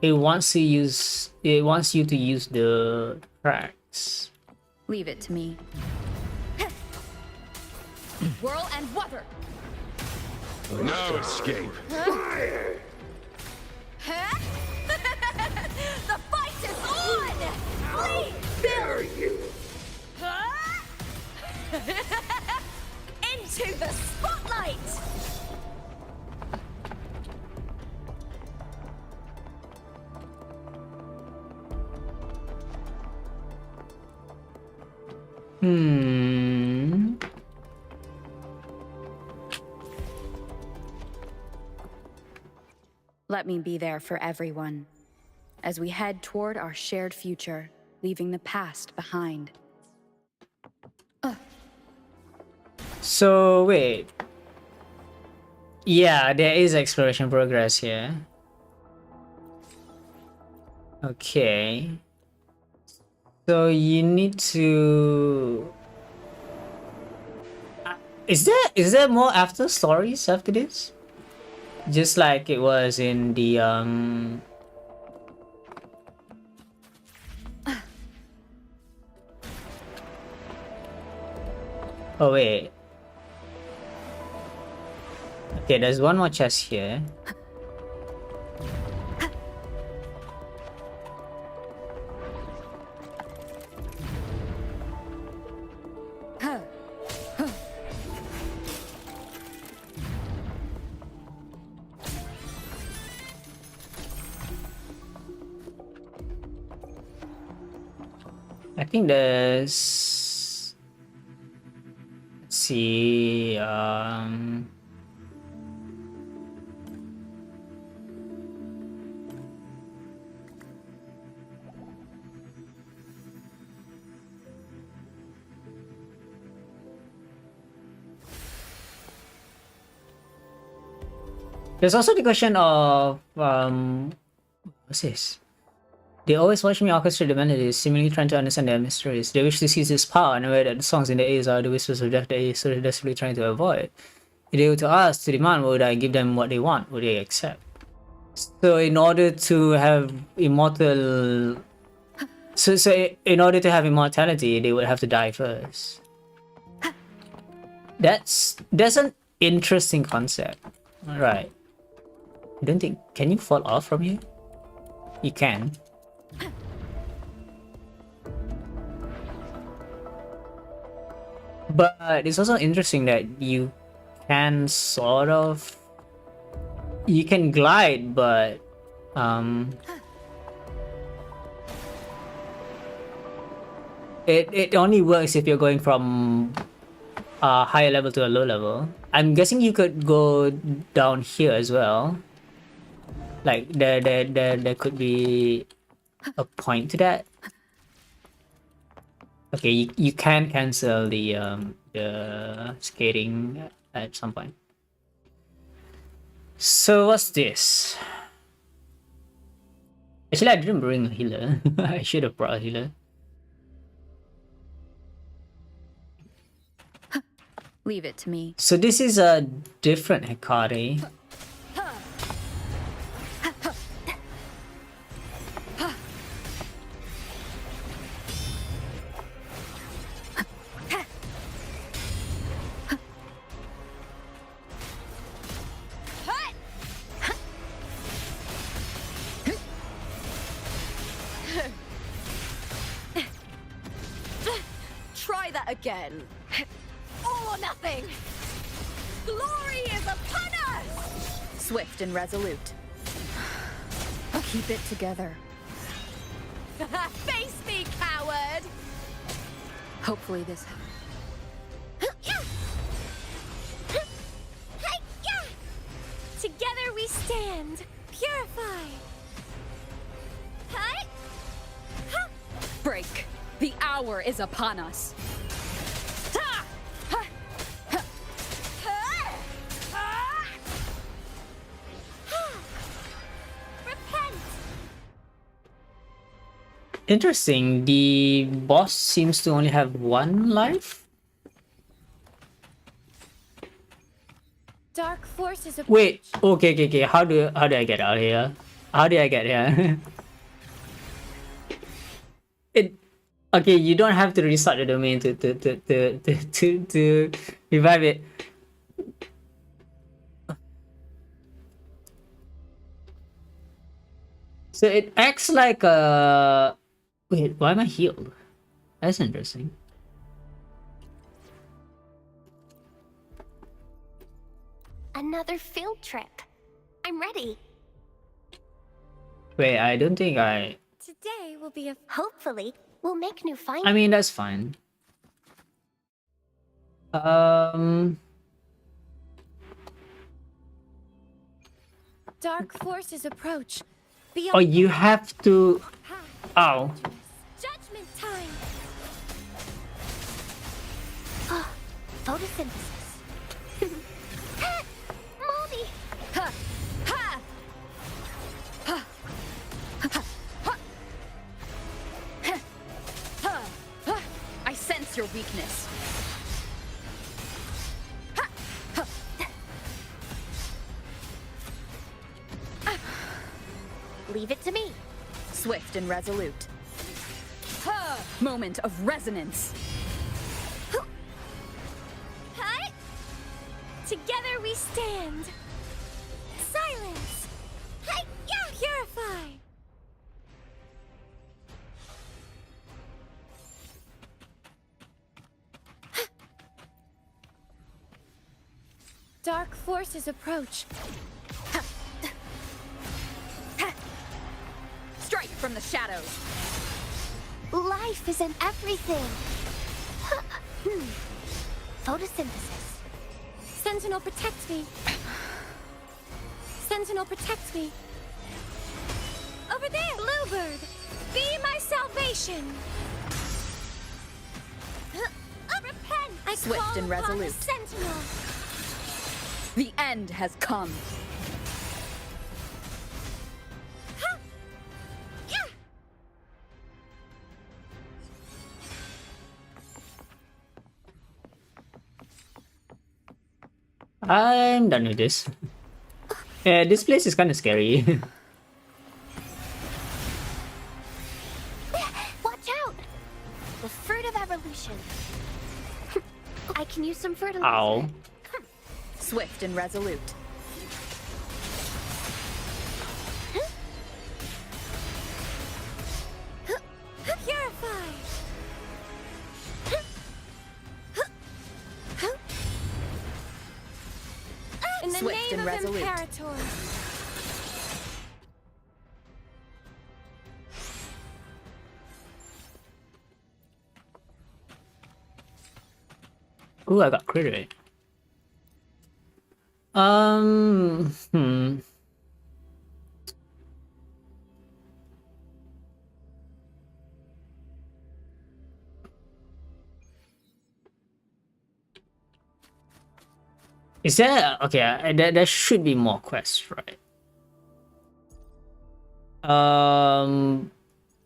It wants you to use the tracks. Leave it to me. Whirl and Wuthering! No escape. Fire! The fight is on! Flee! Dare you? Into the spotlight! Let me be there for everyone as we head toward our shared future, leaving the past behind. So wait. Yeah, there is exploration progress here. Okay. So you need to. Is there more after stories after this? Just like it was in the Oh wait. Okay, there's one more chest here. I think there's. Let's see. There's also the question of what's this? They always watch me orchestrate the melodies, seemingly trying to understand their mysteries. They wish to seize this power and aware that the songs in their ears are the whispers of death they are so desperately trying to avoid. If they were to ask, to demand, would I give them what they want? Would they accept? So in order to have immortal... So in order to have immortality, they would have to die first. That's an interesting concept. Alright. I don't think... Can you fall off from here? You can. But it's also interesting that you can sort of... You can glide, but... It only works if you're going from a higher level to a low level. I'm guessing you could go down here as well. Like there could be a point to that. Okay, you can cancel the skating at some point. So what's this? Actually, I didn't bring a healer. I should have brought a healer. Leave it to me. So this is a different Hecate. Try that again. All or nothing. Glory is upon us! Swift and resolute. Keep it together. Face me, coward! Hopefully this... Together we stand, purified. Break. The hour is upon us. Interesting. The boss seems to only have one life. Dark forces. Wait. Okay. How do I get out of here? How do I get here? Okay. You don't have to restart the domain to revive it. So it acts like a... Wait, why am I healed? That's interesting. Another field trip. I'm ready. Wait, I don't think I... Today will be a... Hopefully, we'll make new finds. I mean, that's fine. Dark forces approach. Oh, you have to... Ow. Judgment time. Photosynthesis. weakness. Leave it to me. Swift and resolute. Moment of resonance. Hi! Together we stand. Silence! Hi! Yeah! Purify! Dark forces approach. Strike from the shadows. Life is in everything. Photosynthesis. Sentinel, protect me. Sentinel, protect me. Over there! Bluebird! Be my salvation! Repent! I Swift call and upon the resolute. Sentinel! The end has come. I'm done with this. Yeah, this place is kind of scary. Watch out! The fruit of evolution. I can use some fertilizer. Ow. Swift and resolute. Purify! In the Swift name and of resolute. Imperator. Ooh, I got crit rate. Hmm. Is there okay? There should be more quests, right?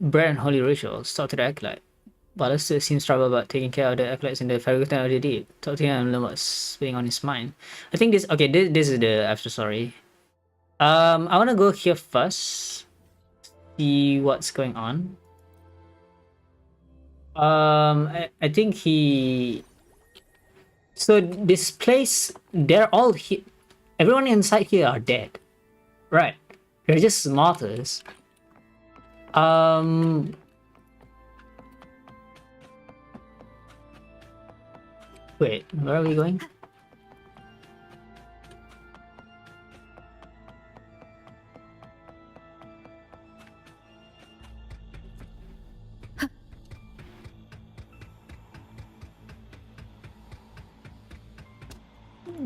Bread and holy rituals. Talk to the acolyte. Ballister seems troubled about taking care of the acolytes in the Ferguson of the deed. Talk to him and learn what's being on his mind. I think this okay. This is the after story. I wanna go here first. See what's going on. I think he. So this place, they're all here. Everyone inside here are dead, right? They're just martyrs. Wait, where are we going?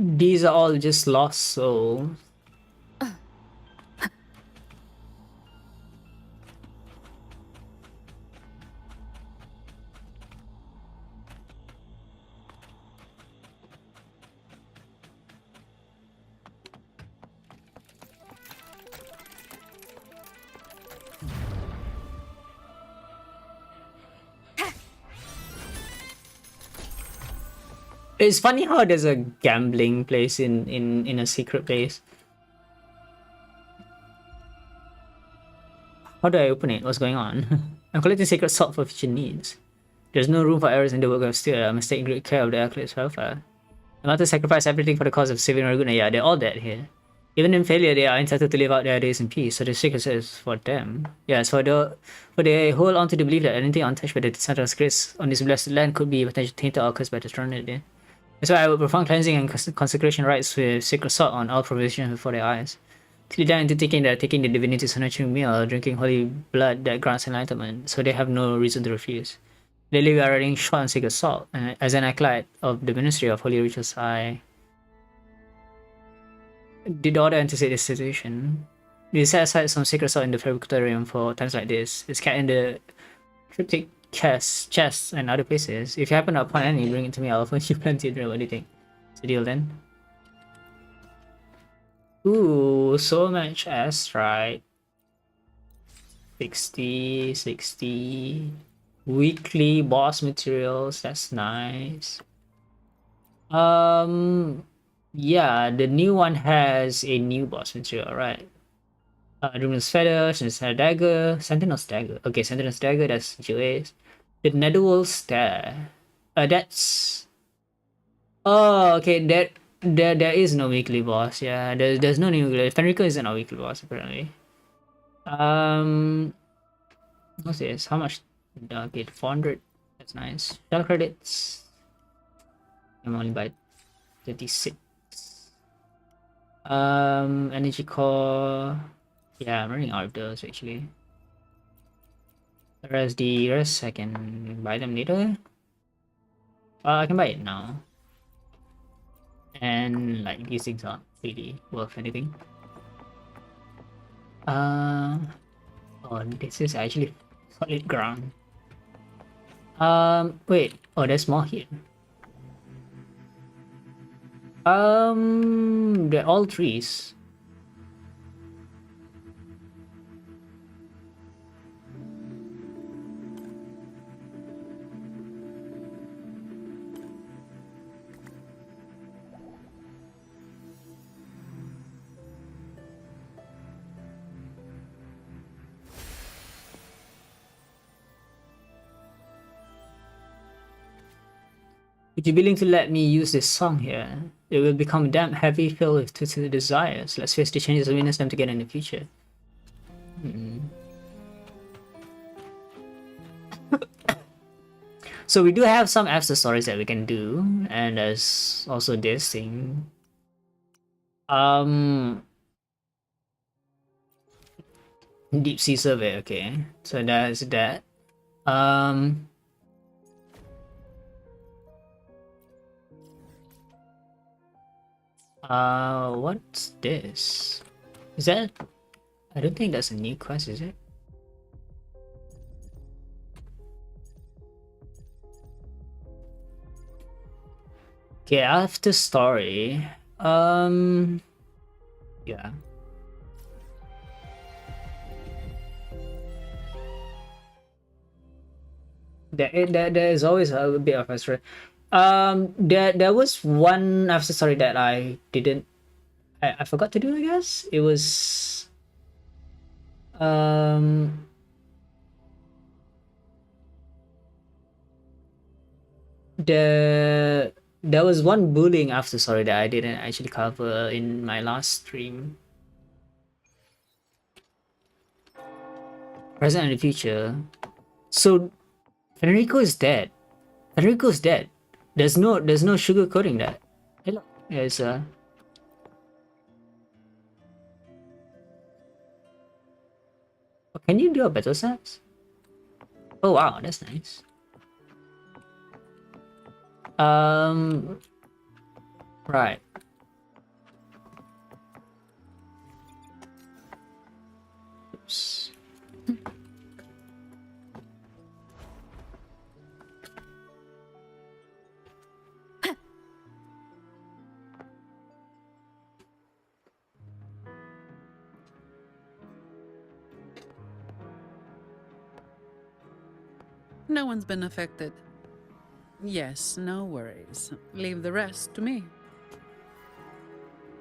These are all just lost souls. It's funny how there's a gambling place in a secret place. How do I open it? What's going on? I'm collecting sacred salt for future needs. There's no room for errors in the work of steel. I must take great care of the acolyte's welfare. I'm about to sacrifice everything for the cause of saving Raguna. Yeah, they're all dead here. Even in failure, they are entitled to live out their days in peace, so the secret is for them. Yes, for they hold on to the belief that anything untouched by the descent of grace on this blessed land could be potentially tainted or cursed by destroying it there. That's why I will perform cleansing and consecration rites with sacred salt on all provisions before their eyes. Till down into taking the divinity's nurturing meal or drinking holy blood that grants enlightenment, so they have no reason to refuse. Daily we are running short on sacred salt, and as an acolyte of the ministry of holy rituals, I did order anticipate this situation. We set aside some sacred salt in the fabricarium for times like this. It's kept in the cryptic chests, and other places. If you happen upon any, bring it to me. I'll offer you plenty of drill. What do you think? It's a deal then. Ooh, so much S, right? 60, 60. weekly boss materials. That's nice. Yeah, the new one has a new boss material, right? Luminous Feather, Sentinel's Dagger, Sentinel's Dagger. Okay, Sentinel's Dagger, that's GOAs. The Netherworld Stare. That's... Oh, okay, there is no weekly boss, yeah. There's no new weekly. Fenrico isn't a weekly boss, apparently. What's this? How much? Okay, 400. That's nice. Shell credits. I'm only by 36. Energy core. Yeah, I'm running out of those actually. The rest I can buy them later. I can buy it now. And like these things aren't really worth anything. Oh, this is actually solid ground. Wait. Oh, there's more here. They're all trees. Would you be willing to let me use this song here? It will become damn heavy filled with twisted desires. Let's face the changes and witness them together in the future. So we do have some after stories that we can do, and there's also this thing. Deep sea survey, okay. So that's that. What's this? Is that... I don't think that's a new quest, is it? Okay, after story. Yeah. There is always a bit of extra. There was one after story that I didn't... I forgot to do, I guess. It was... There was one bullying after story that I didn't actually cover in my last stream. Present and the future. So Federico is dead. Federico is dead. There's no sugarcoating that. Hello. There's oh, can you do a better sense? Oh wow, that's nice. Right. Oops. No one's been affected. Yes, no worries. Leave the rest to me.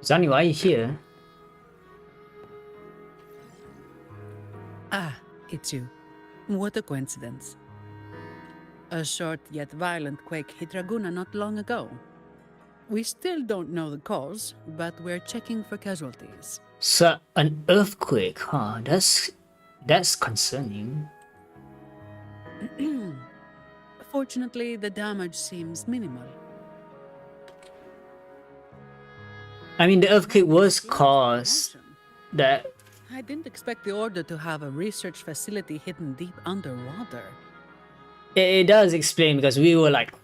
Zani, why are you here? Ah, it's you. What a coincidence. A short yet violent quake hit Raguna not long ago. We still don't know the cause, but we're checking for casualties. So, an earthquake, huh? That's concerning. Fortunately, the damage seems minimal. I mean, the earthquake was caused that... I didn't expect the Order to have a research facility hidden deep underwater. It does explain, because we were like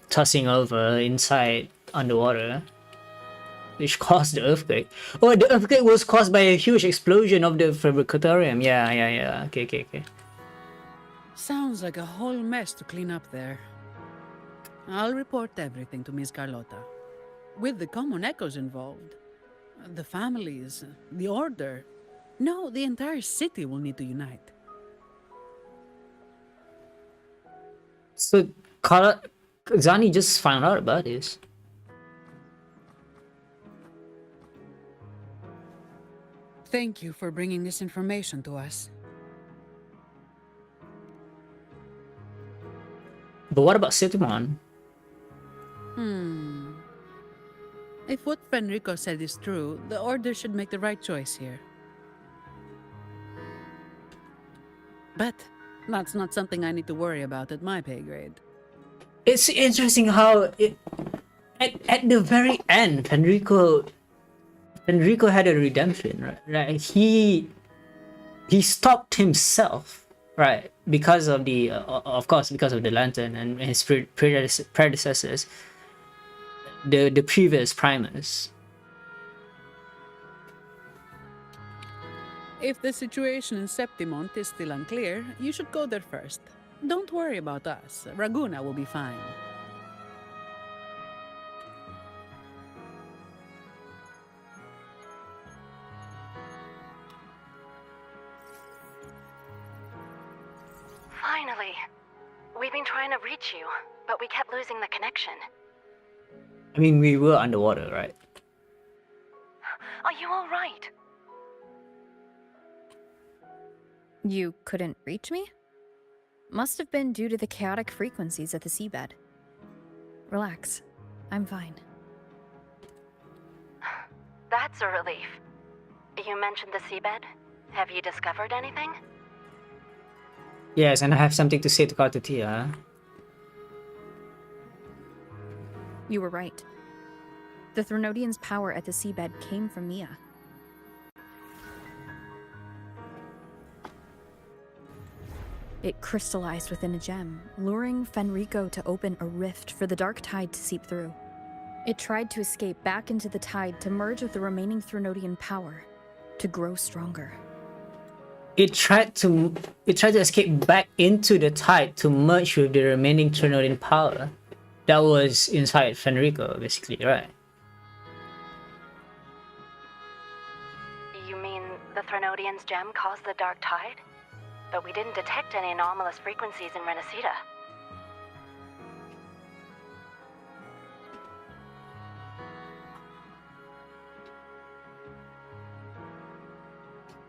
tossing over inside underwater, which caused the earthquake. Oh, the earthquake was caused by a huge explosion of the fabricatorium. Yeah. Okay. Sounds like a whole mess to clean up there. I'll report everything to Miss Carlotta. With the common echoes involved, the families, the Order, no, the entire city will need to unite. So Zani just found out about this. Thank you for bringing this information to us. But what about Citimon? If what Fenrico said is true, the Order should make the right choice here. But that's not something I need to worry about at my pay grade. It's interesting how at the very end, Fenrico had a redemption, right? Right? He stopped himself, right? Because of the, of course, because of the lantern and his predecessors, the previous Primus. If the situation in Septimont is still unclear, you should go there first. Don't worry about us. Raguna will be fine. Finally. We've been trying to reach you, but we kept losing the connection. I mean, we were underwater, right? Are you alright? You couldn't reach me? Must have been due to the chaotic frequencies at the seabed. Relax. I'm fine. That's a relief. You mentioned the seabed. Have you discovered anything? Yes, and I have something to say to Kartatia. You were right. The Threnodian's power at the seabed came from Mia. It crystallized within a gem, luring Fenrico to open a rift for the dark tide to seep through. It tried to escape back into the tide to merge with the remaining Threnodian power, to grow stronger. It tried to escape back into the tide to merge with the remaining Threnodian power that was inside Fenrico, basically, right? You mean the Threnodian's gem caused the dark tide? But we didn't detect any anomalous frequencies in Renacita.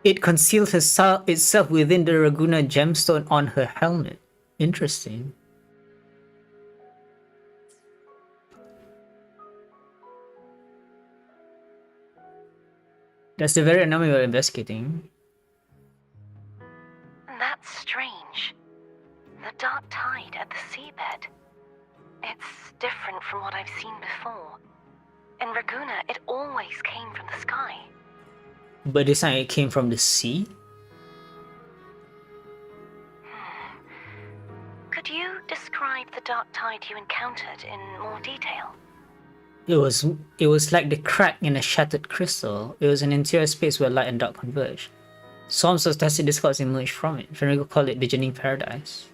It concealed itself within the Raguna gemstone on her helmet. Interesting. That's the very anomaly we're investigating. That's strange. The dark tide at the seabed. It's different from what I've seen before. In Raguna, it always came from the sky. But this time it came from the sea? Could you describe the dark tide you encountered in more detail? It was like the crack in a shattered crystal. It was an interior space where light and dark converged. Swarms of tacit discords emerged from it. Fenrico called it the Janine Paradise.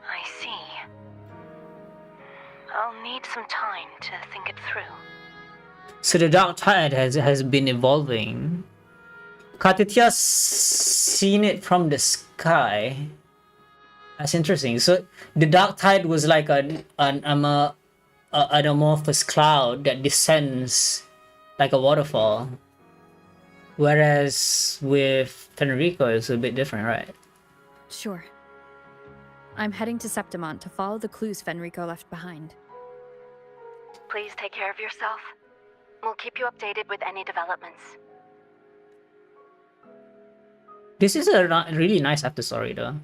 I see. I'll need some time to think it through. So the dark tide has been evolving. Kartitia's seen it from the sky. That's interesting. So the dark tide was like an amorphous cloud that descends like a waterfall. Whereas with Fenrico, it's a bit different, right? Sure. I'm heading to Septimont to follow the clues Fenrico left behind. Please take care of yourself. We'll keep you updated with any developments. This is a really nice after story, though.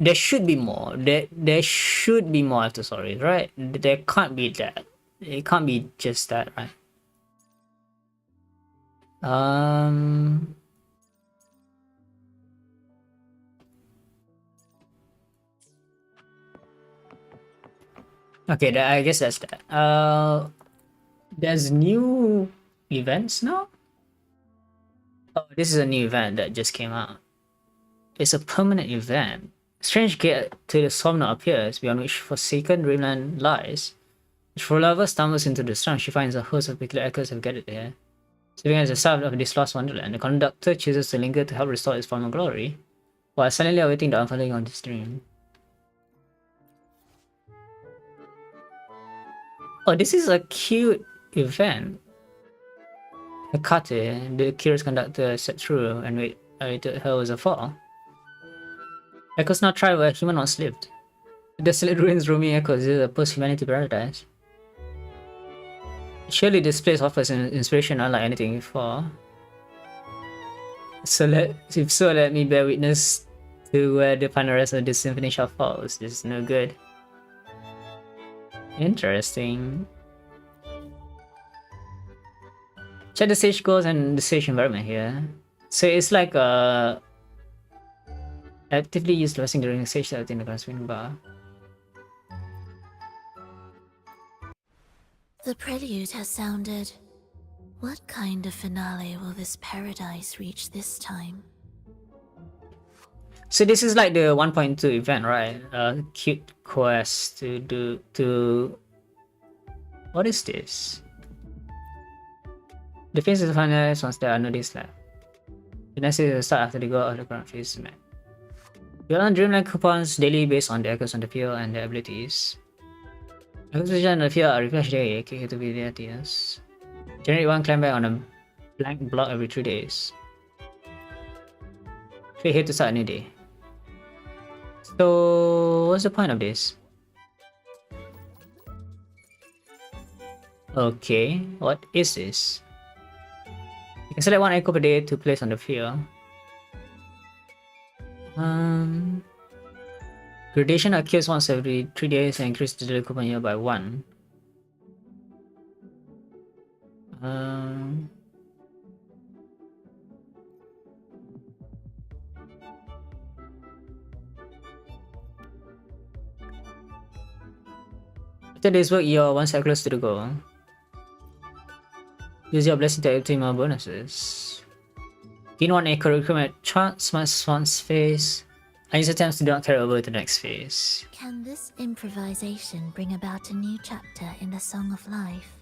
There should be more. There should be more after stories, right? There can't be that. It can't be just that, right? Okay, I guess that's that. There's new events now? Oh, this is a new event that just came out. It's a permanent event. Strange gate to the Somna appears, beyond which forsaken dreamland lies. If Rolava stumbles into the storm, she finds a host of peculiar echoes have gathered there. Serving as the start of this lost wonderland, the conductor chooses to linger to help restore its former glory, while silently awaiting the unfolding of this dream. Oh, this is a cute event. Hecate, the curious conductor, set through and awaited her was a fall. Echoes now try where human once lived. The desolate ruins roaming echoes is a post-humanity paradise. Surely this place offers an inspiration unlike anything before. If so, let me bear witness to where the final rest of this symphony shall fall. This is no good. Interesting. Check the stage goals and the stage environment here. So it's like actively used blessing during the stage that in the corresponding bar. The prelude has sounded. What kind of finale will this paradise reach this time? So this is like the 1.2 event, right? Cute quest to do to. What is this? The phase is finalized once there are no days left. The next phase will start after the goal of the current phase is met. You earn Dreamland coupons daily based on the echoes on the field and their abilities. Echoes on the field are refreshed daily, aka to be their tears. Generate one climb back on a blank block every 3 days. Click here to start a new day. So, what's the point of this? Okay, what is this? You can select one echo per day to place on the field. Gradation occurs once every 3 days and increases the daily coupon year by 1. After day's work, you're one step closer to the goal. Use your blessing to obtain more bonuses. Gain 1 echo recruitment chance once phase. And use attempts to do not carry over to the next phase. Can this improvisation bring about a new chapter in the Song of Life?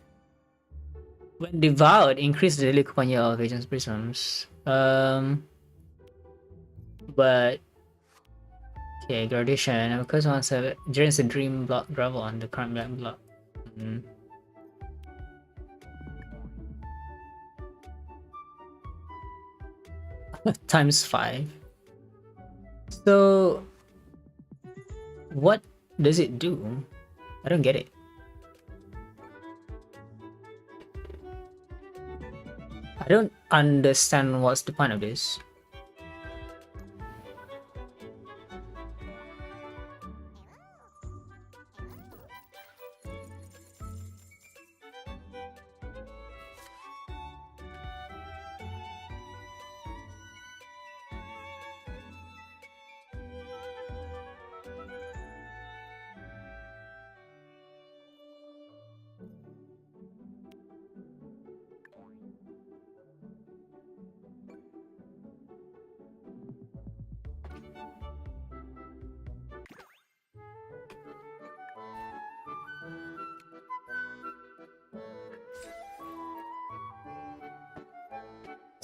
When devoured, increase the daily coupon year of Agent's Prisms. But okay, gradation. Because once drains the dream block gravel on the current black block. Times 5. So what does it do? I don't get it. I don't understand what's the point of this.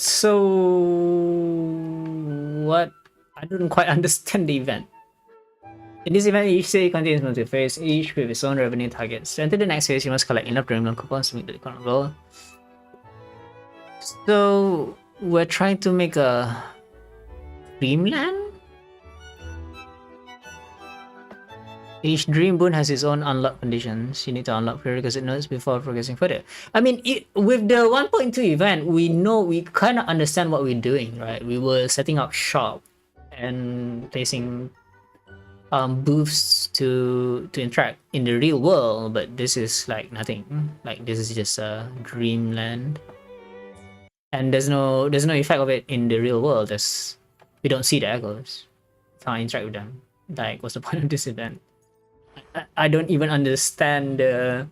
So what? I don't quite understand the event. In this event, each city contains multiple phases, each with its own revenue targets. To enter the next phase, you must collect enough Dreamland coupons to meet the current goal. So we're trying to make a Dreamland? Each dream boon has its own unlock conditions. You need to unlock prerequisite nodes before progressing further. I mean, with the 1.2 event, we kind of understand what we're doing, right? We were setting up shop and placing booths to interact in the real world, but this is like nothing. Like this is just a dreamland, and there's no effect of it in the real world. We don't see the echoes. Can't interact with them. Like, what's the point of this event? I don't even understand the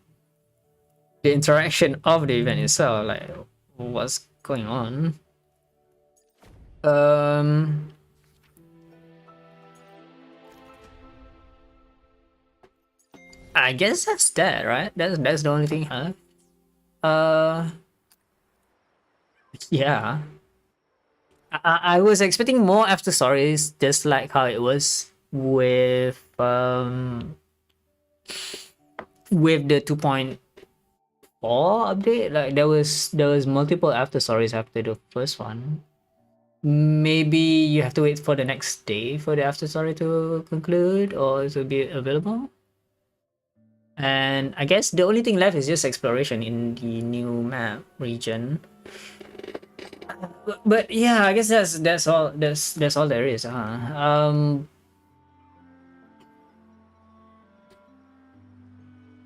interaction of the event itself. Like, what's going on? I guess that's that, right? That's the only thing, huh? Yeah. I was expecting more after stories, just like how it was with the 2.4 update. Like there was multiple after stories after the first one. Maybe you have to wait for the next day for the after story to conclude or to be available. And I guess the only thing left is just exploration in the new map region. But yeah, I guess that's all that's all there is. I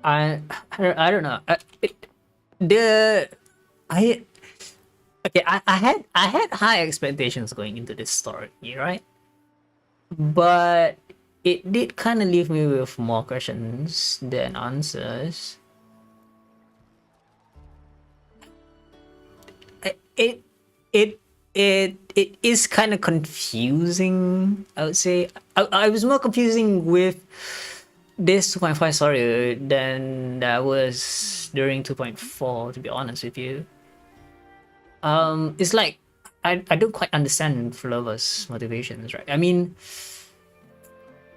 don't know. The I okay. I had high expectations going into this story, right? But it did kind of leave me with more questions than answers. It it it is kind of confusing. I would say I was more confusing with this 2.5 story than that was during 2.4. To be honest with you, it's like I don't quite understand Flova's motivations, right? I mean,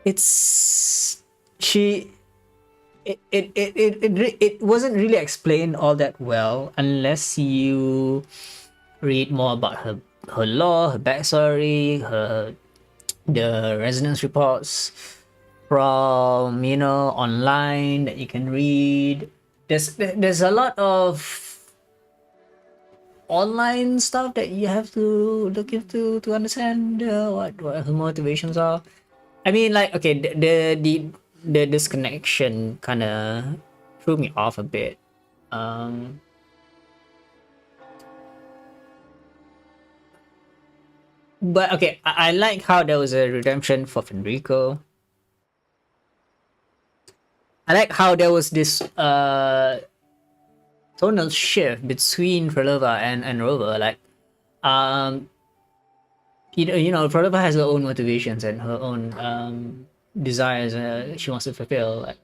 it's she it wasn't really explained all that well unless you read more about her lore, her backstory, her the resonance reports from online that you can read. There's a lot of online stuff that you have to look into to understand what her motivations are. I mean, like, okay, the disconnection kind of threw me off a bit. Um, but okay, I like how there was a redemption for Federico. I like how there was this tonal shift between Frolova and Rover. Like, um, Frolova has her own motivations and her own desires she wants to fulfill. Like,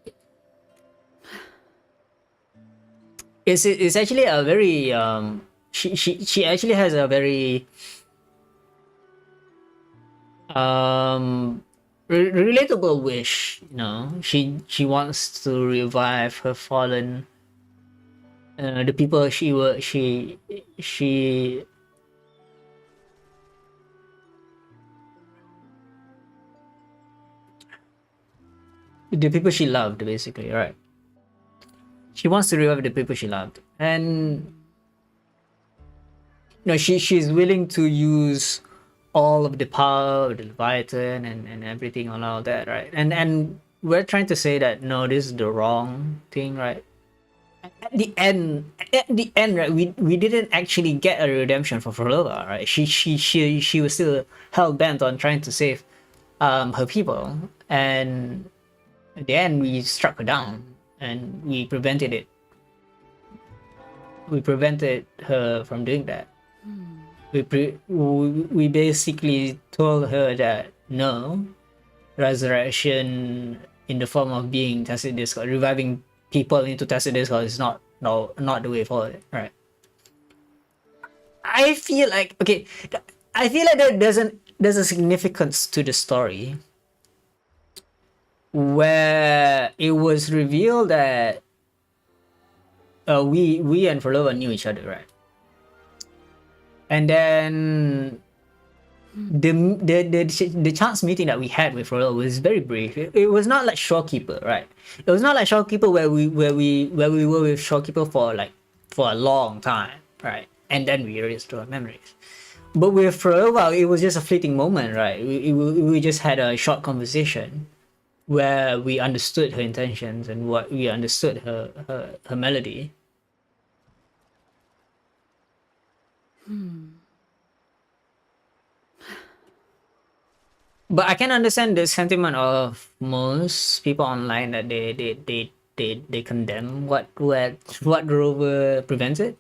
it's actually a very she actually has a very relatable wish. She wants to revive her fallen the people she the people she loved, basically, right? She wants to revive the people she loved, and she's willing to use all of the power of the Leviathan and everything and all that, right? And we're trying to say that no, this is the wrong thing, right? At the end, right, we didn't actually get a redemption for Frolova, right? She was still hell bent on trying to save her people, and at the end we struck her down and we prevented her from doing that. We basically told her that no, resurrection in the form of being Tacit Discord, reviving people into Tacit Discord is not the way forward, right? I feel like there's a significance to the story where it was revealed that we and Frolova knew each other, right? And then the chance meeting that we had with Frolova was very brief. It was not like Shorekeeper, right? It was not like Shorekeeper where we were with Shorekeeper for a long time, right? And then we erased our memories. But with Frolova, it was just a fleeting moment, right? We just had a short conversation where we understood her intentions and what we understood her melody. But I can understand the sentiment of most people online that they condemn what Rover prevented.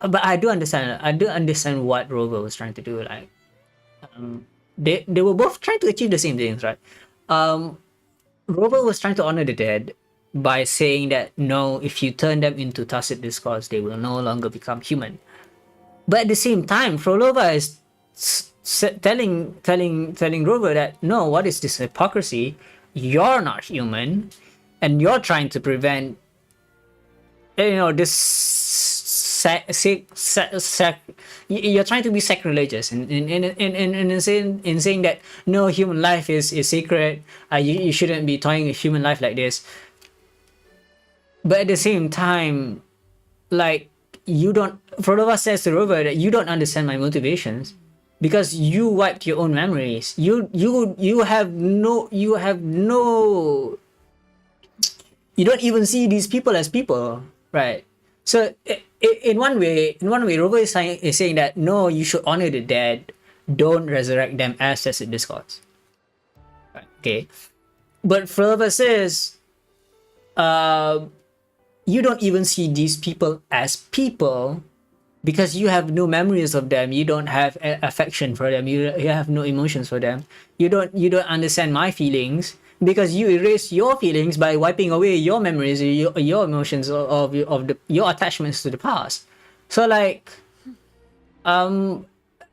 But I do understand what Rover was trying to do. Like, they were both trying to achieve the same things, right? Rover was trying to honor the dead by saying that no, if you turn them into Tacit Discourse, they will no longer become human. But at the same time, Frolova is telling Rover that no, what is this hypocrisy? You're not human, and you're trying to prevent, this you're trying to be sacrilegious in saying that no, human life is sacred. You shouldn't be toying with human life like this. But at the same time, like, you don't. Frodova says to Rover that you don't understand my motivations because you wiped your own memories. You have no. You don't even see these people as people, right? So in one way, Rover is saying that no, you should honor the dead. Don't resurrect them as Tacit Discords. Right, okay, but Frodova says, you don't even see these people as people because you have no memories of them. You don't have affection for them. You have no emotions for them. You don't understand my feelings because you erase your feelings by wiping away your memories, your emotions of your attachments to the past. So like,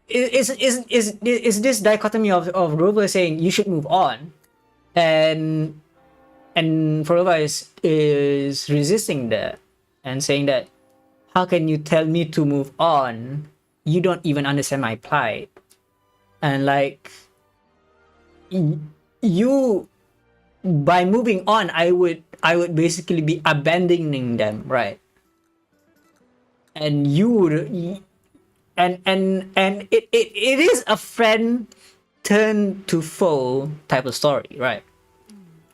is this dichotomy of Rover saying you should move on, and Frolova is resisting that and saying that how can you tell me to move on? You don't even understand my plight. And like, you, by moving on, I would basically be abandoning them, right? And you would, and it is a friend turn to foe type of story, right?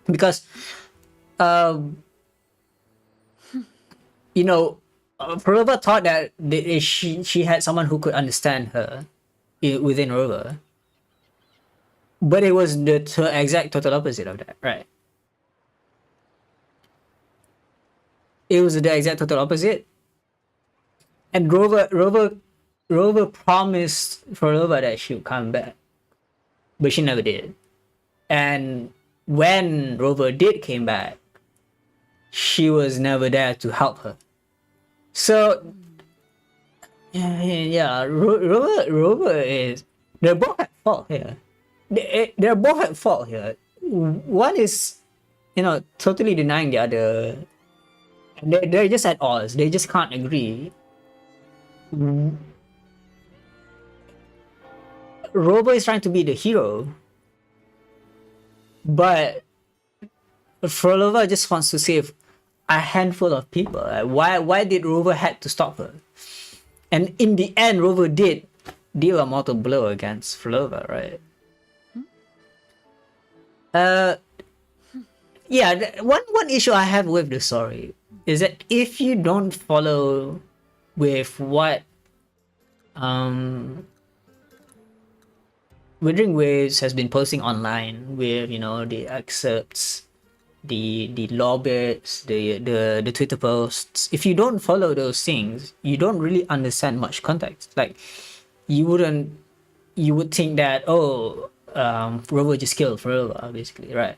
Because Frolova thought that she had someone who could understand her within Rover, but it was the exact total opposite of that, right? It was the exact total opposite, and Rover promised Frolova that she would come back, but she never did. And when Rover did came back, she was never there to help her. So yeah, Rover is, they're both at fault here. They're both at fault here. One is, totally denying the other. They're just at odds. They just can't agree. Rover is trying to be the hero, but Frolova just wants to save a handful of people. Why did Rover had to stop her? And in the end, Rover did deal a mortal blow against Frolova, right? Yeah, one issue I have with the story is that if you don't follow with what Wuthering Waves has been posting online with, the excerpts, the law bits, the Twitter posts, if you don't follow those things, you don't really understand much context. Like, you would think that, Rover just killed Frolova, basically, right?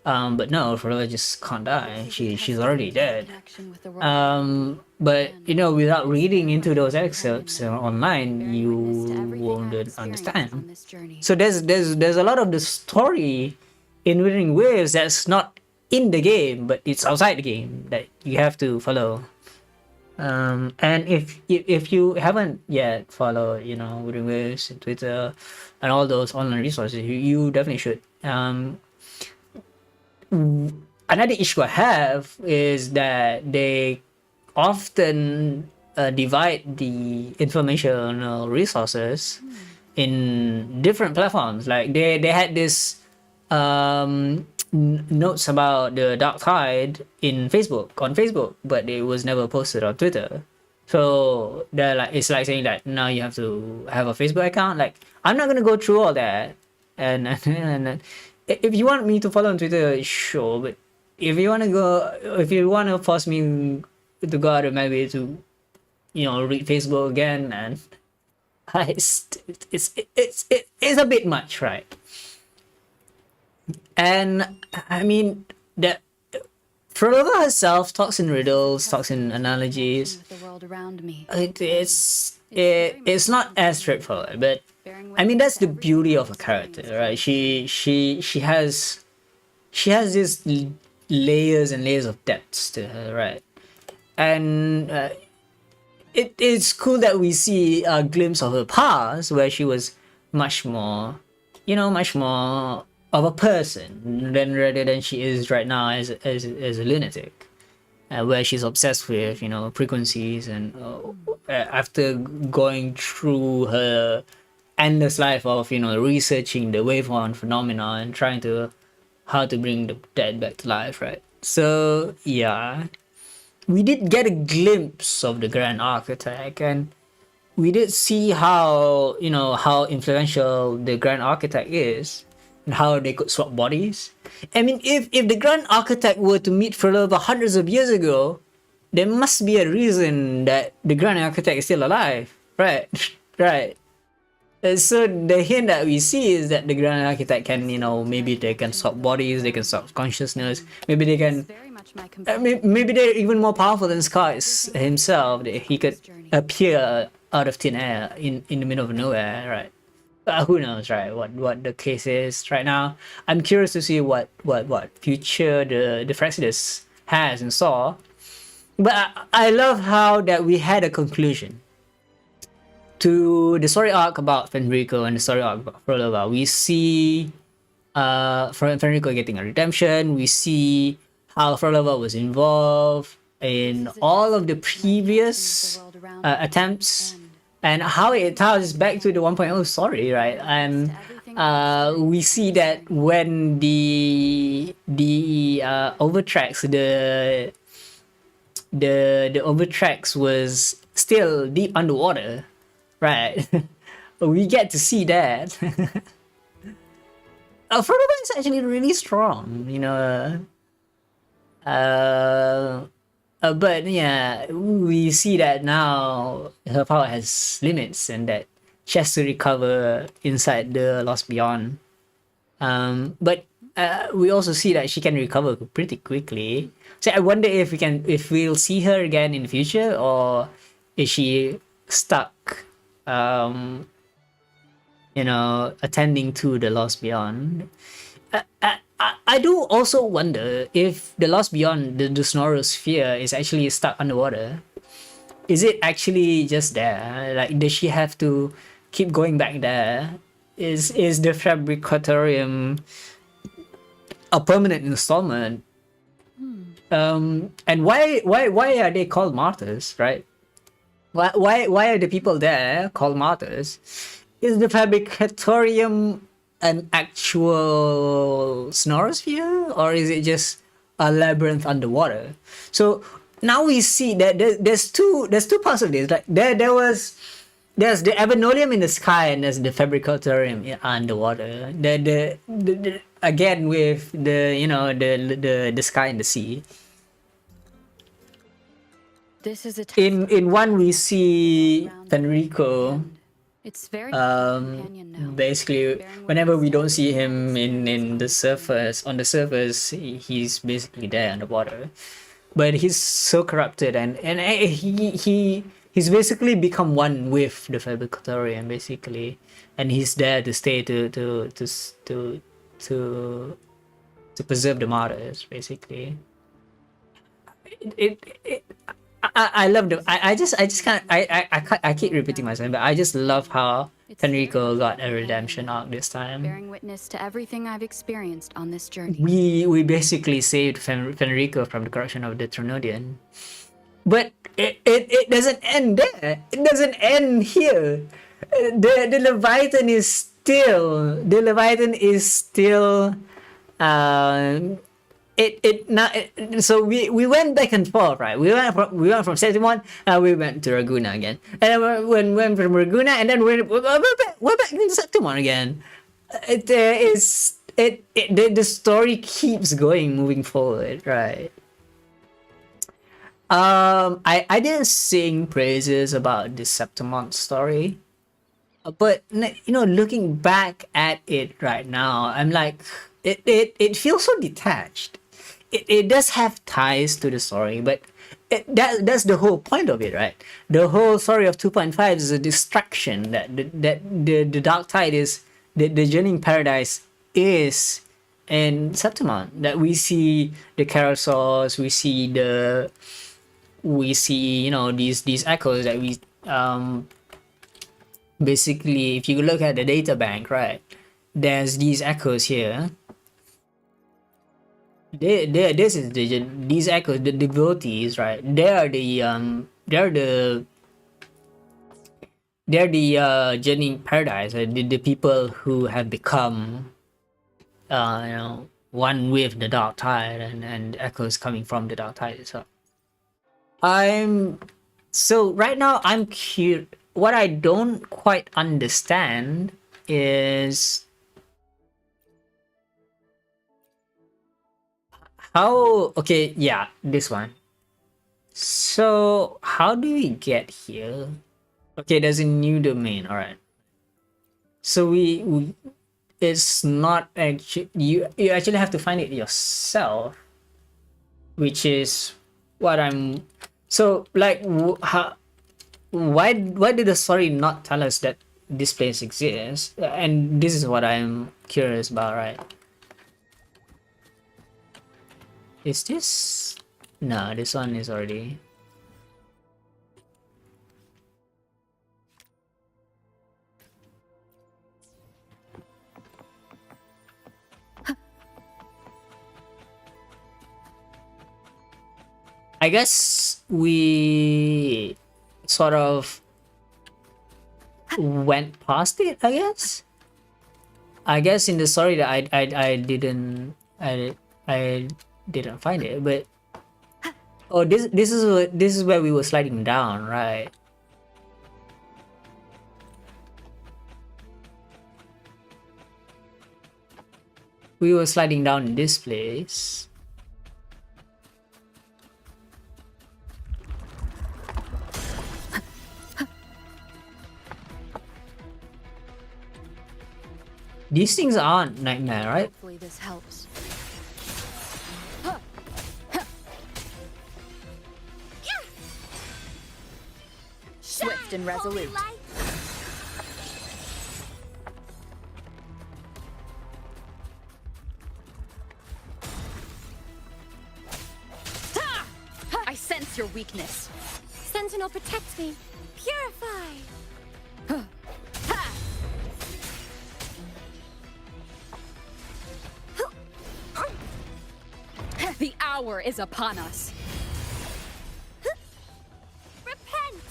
But no, Frolova just can't die. She's already dead. But without reading into those excerpts online, you won't understand. So there's a lot of the story in Wuthering Waves that's not in the game, but it's outside the game that you have to follow. And if you haven't yet followed, Wuthering Waves and Twitter and all those online resources, you definitely should. Another issue I have is that they often divide the informational resources in different platforms. Like they had this notes about the Dark Tide on Facebook, but it was never posted on Twitter. So they're like, it's like saying that now you have to have a Facebook account. Like, I'm not gonna go through all that, and if you want me to follow on Twitter, sure. But if you want to force me to go out of my way to, read Facebook again, and it's a bit much, right? And I mean that Frolova herself talks in riddles, talks in analogies. With the world around me. It's not as straightforward, but I mean that's the beauty of a character, right? She has these layers and layers of depths to her, right? And it is cool that we see a glimpse of her past where she was much more, much more of a person than rather than she is right now as a lunatic, where she's obsessed with frequencies and after going through her endless life of researching the waveform phenomena and trying to how to bring the dead back to life, right? So yeah, we did get a glimpse of the Grand Architect, and we did see how how influential the Grand Architect is and how they could swap bodies. I mean, if the Grand Architect were to meet Frolova hundreds of years ago, there must be a reason that the Grand Architect is still alive, right? Right. So the hint that we see is that the Grand Architect can, maybe they can swap bodies, they can swap consciousness, maybe they can. Maybe they're even more powerful than Scar himself. He could appear out of thin air in the middle of nowhere, right? Who knows, right? What the case is right now. I'm curious to see what future the Frexidus has in store. But I love how that we had a conclusion to the story arc about Fenrico and the story arc about Frolova. We see Fenrico getting a redemption. We see how Frolova was involved in all of the previous attempts and how it ties back to the 1.0 story, right? And we see that when the overtracks, the overtracks was still deep underwater, right? We get to see that. Frolova is actually really strong, but yeah, we see that now her power has limits and that she has to recover inside the Lost Beyond. But we also see that she can recover pretty quickly. So I wonder if we'll see her again in the future, or is she stuck, attending to the Lost Beyond. I do also wonder if the Lost Beyond, the Snorro Sphere, is actually stuck underwater. Is it actually just there? Like, does she have to keep going back there? Is the Fabricatorium a permanent installment? And why are they called martyrs, right? Why are the people there called martyrs? Is the Fabricatorium an actual Snorrosphere, or is it just a labyrinth underwater? So now we see that there's two parts of this. Like there's the Evanolium in the sky and there's the Fabricatorium underwater. The again with the sky and the sea. This is a in one we see Fenrico. It's very basically whenever we don't see him on the surface, he's basically there underwater. But he's so corrupted and he's basically become one with the Fabricatorium basically, and he's there to stay to preserve the martyrs basically. I love them. I just can't. I keep repeating myself, but I just love how Fenrico got a redemption arc this time. bearing witness to everything I've experienced on this journey. We basically saved Fenrico from the corruption of the Trinodian, but it doesn't end there. It doesn't end here. The Leviathan is still. So we went back and forth, right? We went from Septimon, and we went to Raguna again, and then we went from Raguna, and then we're back to Septimon again. The story keeps moving forward, right? I didn't sing praises about the Septimon story, but looking back at it right now, I'm like, it feels so detached. it does have ties to the story, but that's the whole point of it, right? The whole story of 2.5 is a distraction that the dark tide is the journeying paradise is in Septimon. That we see the carousels, we see, you know, these echoes that we basically, if you look at the data bank, right, there's these echoes here. This is these echoes, the devotees, right? They're the journeying paradise, the people who have become you know, one with the dark tide, and echoes coming from the dark tide itself. So right now I'm curious. What I don't quite understand is how. Okay, yeah, this one. So how do we get here? Okay, there's a new domain. All right. So we it's not actually, you actually have to find it yourself, which is what I'm. So like, how, why did the story not tell us that this place exists? And this is what I'm curious about, right? Is this? No, this one is already. I guess we sort of went past it, I guess in the story that I didn't find it, but oh, this is where we were sliding down, right? We were sliding down in this place. These things aren't nightmare, right? Hopefully this helps. Swift and resolute. I sense your weakness. Sentinel, protect me. Purify. The hour is upon us. Repent.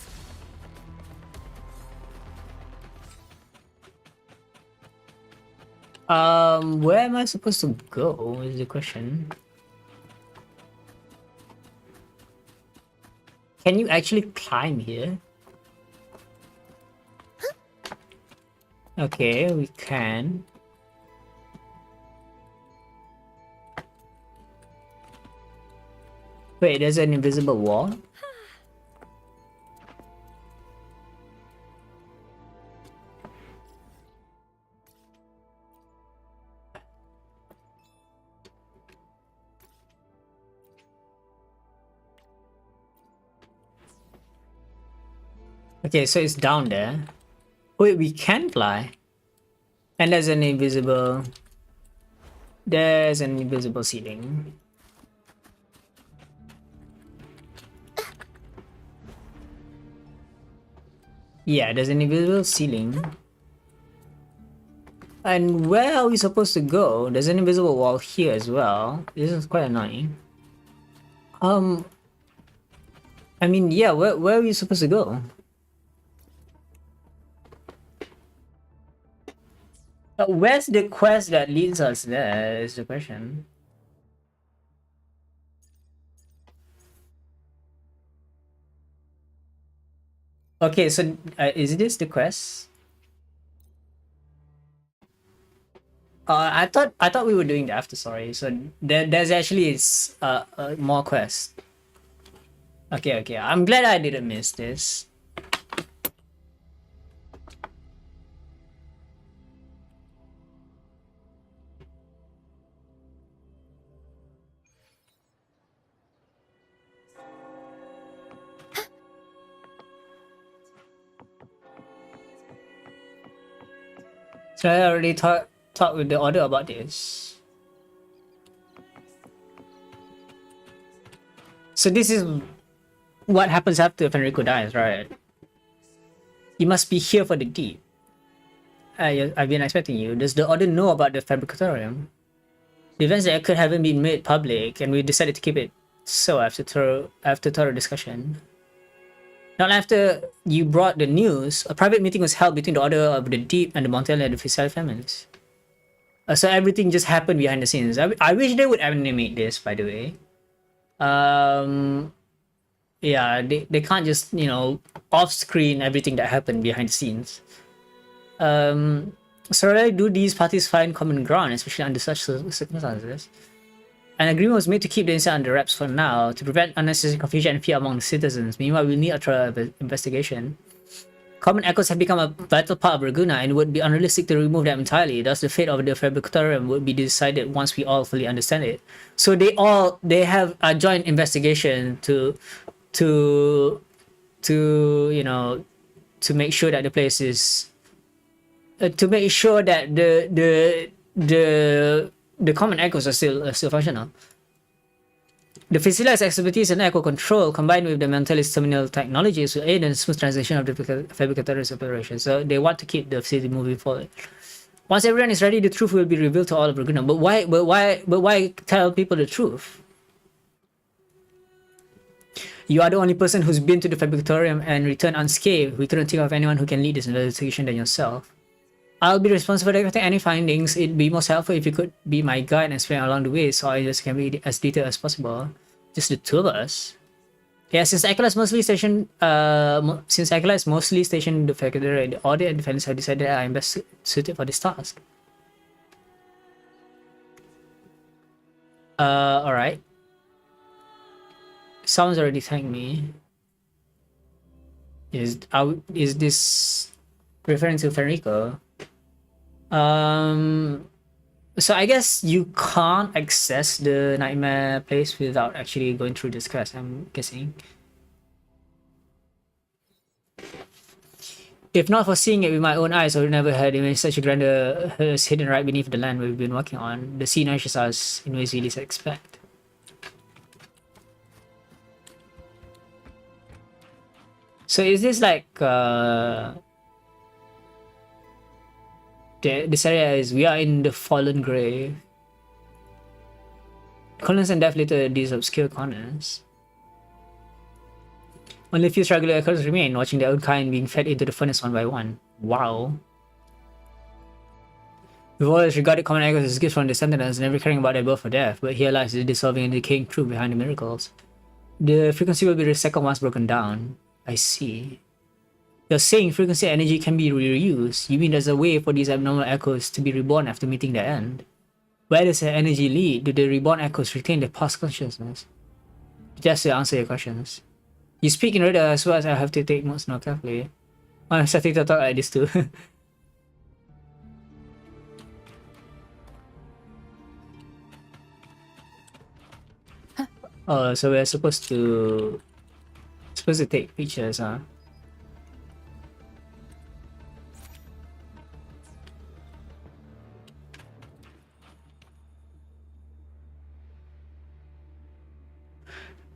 Where am I supposed to go is the question. Can you actually climb here? Okay, we can. Wait, there's an invisible wall? Okay, so it's down there. Wait, we can fly. And there's an invisible... There's an invisible ceiling. Yeah, there's an invisible ceiling. And where are we supposed to go? There's an invisible wall here as well. This is quite annoying. I mean, yeah, where are we supposed to go? Where's the quest that leads us there is the question. Okay, so is this the quest? I thought we were doing the after story. So there's actually more quest. Okay. I'm glad I didn't miss this. So I already talked with the Order about this. So this is what happens after Fenrico dies, right? You must be here for the deed. I've been expecting you. Does the Order know about the Fabricatorium? The events that occurred haven't been made public, and we decided to keep it so after thorough discussion. Not after you brought the news, a private meeting was held between the Order of the Deep and the Montel and the Fiscal families. So everything just happened behind the scenes. I wish they would animate this, by the way. Yeah, they can't just, you know, off-screen everything that happened behind the scenes. So rarely do these parties find common ground, especially under such circumstances. An agreement was made to keep the incident under wraps for now, to prevent unnecessary confusion and fear among the citizens. Meanwhile, we need a thorough investigation. Common echoes have become a vital part of Ragunna, and it would be unrealistic to remove them entirely. Thus, the fate of the Fabricatorium would be decided once we all fully understand it. So they have a joint investigation to you know, to make sure that the place is to make sure that the common echoes are still functional. The facility's expertise in echo control combined with the mentalist terminal technologies will aid in smooth transition of the Fabricatorium's operations. So they want to keep the facility moving forward. Once everyone is ready, the truth will be revealed to all of Ragunna. But why tell people the truth? You are the only person who's been to the Fabricatorium and returned unscathed. We couldn't think of anyone who can lead this investigation than yourself. I'll be responsible for detecting any findings. It'd be most helpful if you could be my guide and explain along the way so I just can be as detailed as possible. Just the two of us. Yeah, since Akela is mostly stationed in the Fabricatorium, the Order and defenders have decided that I'm best suited for this task. Alright. Someone's already thanked me. Is this referring to Fenrico? So I guess you can't access the nightmare place without actually going through this quest, I'm guessing. If not for seeing it with my own eyes, I would never had imagined such a grandeur is hidden right beneath the land we've been working on. The sea nourishes us in ways we least expect. So is this like this area is we are in the fallen grave. Colonists and death litter these obscure corners. Only a few regular echoes remain, watching their own kind being fed into the furnace one by one. Wow. We've always regarded common echoes as gifts from the Sentinels, never caring about their birth or death, but here lies the dissolving and decaying truth behind the miracles. The frequency will be recycled once broken down. I see. You're saying frequency energy can be reused. You mean there's a way for these abnormal echoes to be reborn after meeting their end? Where does the energy lead? Do the reborn echoes retain their past consciousness? Just to answer your questions. You speak in riddle as well as I have to take notes now carefully. I'm starting to talk like this too. Oh, so we're supposed to take pictures, huh?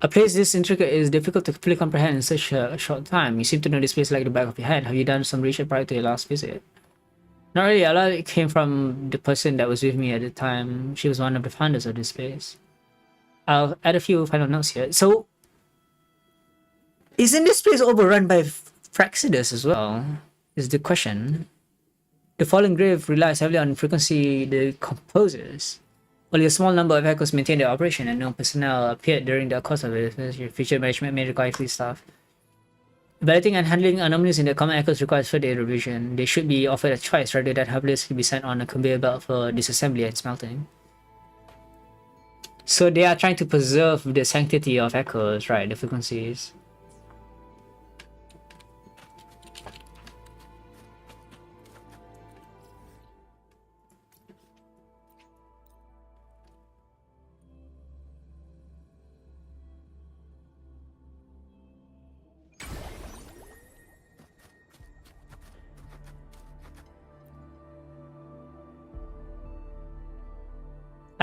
A place this intricate is difficult to fully comprehend in such a short time. You seem to know this place like the back of your hand. Have you done some research prior to your last visit? Not really. A lot of it came from the person that was with me at the time. She was one of the founders of this place. I'll add a few final notes here. So, isn't this place overrun by Praxidus as well? Is the question. The fallen grave relies heavily on frequency decomposes. Only a small number of echoes maintain their operation, and no personnel appeared during the course of it. Future management may require free staff. Evaluating and handling anomalies in the common echoes requires further revision. They should be offered a choice rather than helplessly be sent on a conveyor belt for disassembly and smelting. So they are trying to preserve the sanctity of echoes, right? The frequencies.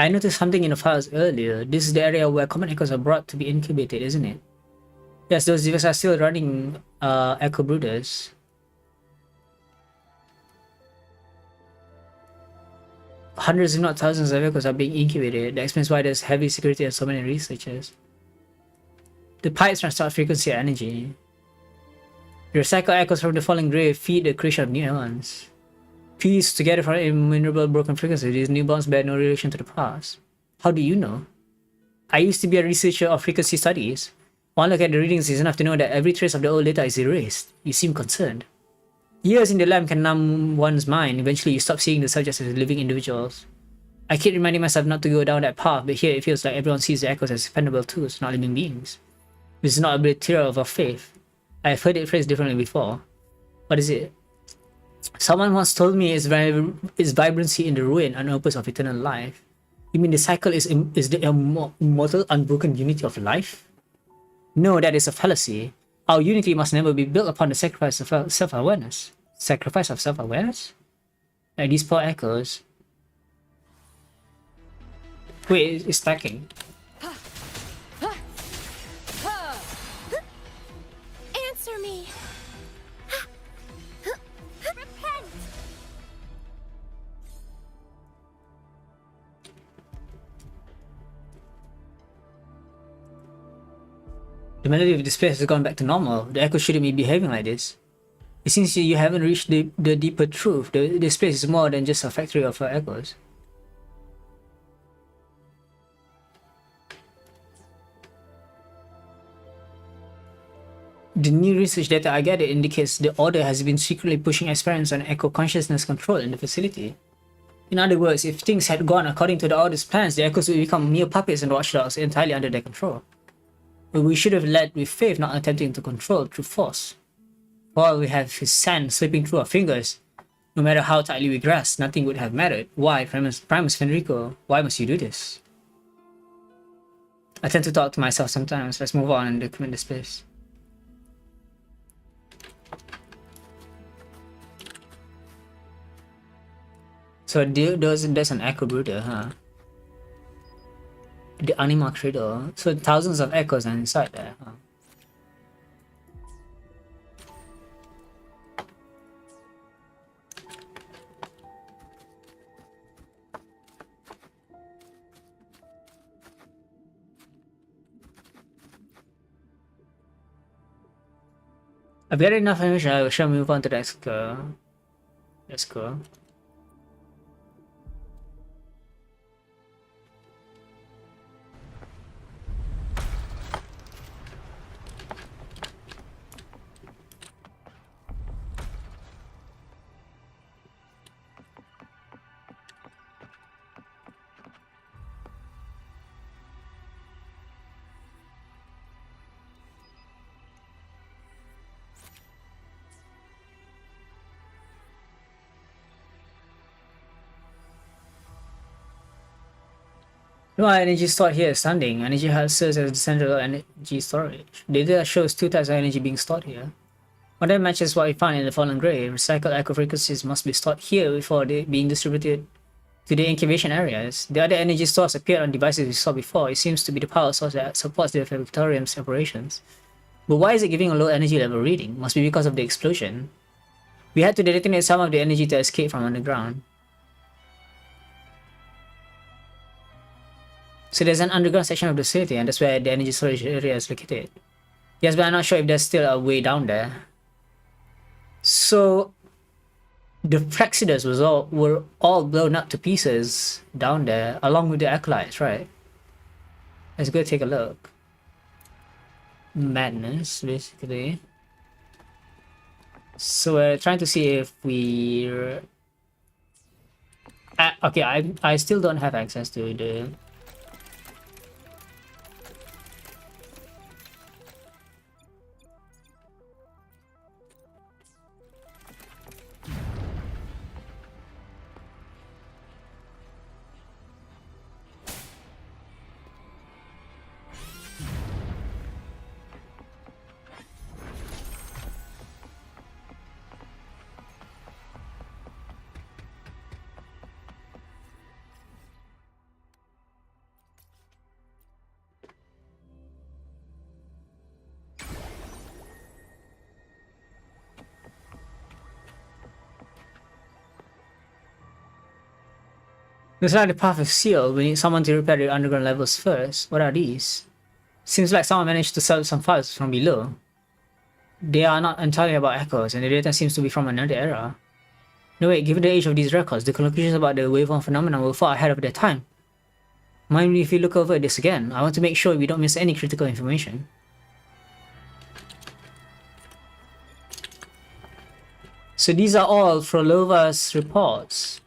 I noticed something in the files earlier. This is the area where common echoes are brought to be incubated, isn't it? Yes, those devices are still running echo brooders. Hundreds if not thousands of echoes are being incubated. That explains why there's heavy security and so many researchers. The pipes transport frequency energy. The recycled echoes from the falling grave feed the creation of new ones. Pieced together from innumerable broken frequencies, these new bonds bear no relation to the past. How do you know? I used to be a researcher of frequency studies. One look at the readings is enough to know that every trace of the old data is erased. You seem concerned. Years in the lab can numb one's mind. Eventually, you stop seeing the subjects as living individuals. I keep reminding myself not to go down that path, but here it feels like everyone sees the echoes as expendable tools, not living beings. This is not a betrayal of our faith. I have heard it phrased differently before. What is it? Someone once told me its vibrancy in the ruin and opus of eternal life. You mean the cycle is the immortal, unbroken unity of life? No, that is a fallacy. Our unity must never be built upon the sacrifice of self-awareness. Sacrifice of self-awareness? Like these poor echoes. Wait, it's stacking. Answer me! Repent! The melody of despair has gone back to normal. The echo shouldn't be behaving like this. It seems you haven't reached the deeper truth. This place is more than just a factory of echoes. The new research data I gathered indicates the Order has been secretly pushing experiments on echo consciousness control in the facility. In other words, if things had gone according to the Order's plans, the echoes would become mere puppets and watchdogs entirely under their control. But we should have led with faith, not attempting to control through force. While we have his sand slipping through our fingers, no matter how tightly we grasp, nothing would have mattered. Why, Primus Fenrico? Why must you do this? I tend to talk to myself sometimes. Let's move on and document this place. So there's an echo brooder, huh? The Anima Cradle. So thousands of echoes are inside there, huh? I've got enough information. I shall move on to the next Let's go. No, energy stored here is standing. Energy serves as the central energy storage. Data shows two types of energy being stored here. One that matches what we found in the fallen grave. Recycled echo frequencies must be stored here before being distributed to the incubation areas. The other energy stores appeared on devices we saw before. It seems to be the power source that supports the Victorium's operations. But why is it giving a low energy level reading? Must be because of the explosion. We had to detonate some of the energy to escape from underground. So there's an underground section of the facility, and that's where the energy storage area is located. Yes, but I'm not sure if there's still a way down there. So the Flexidas were all blown up to pieces down there, along with the acolytes, right? Let's go take a look. Madness, basically. So we're trying to see if we're... okay, I still don't have access to the... Looks like the path is sealed. We need someone to repair the underground levels first. What are these? Seems like someone managed to sell some files from below. They are not entirely about echoes, and the data seems to be from another era. No wait, given the age of these records, the conclusions about the waveform phenomenon were far ahead of their time. Mind me if we look over this again? I want to make sure we don't miss any critical information. So these are all Frolova's reports.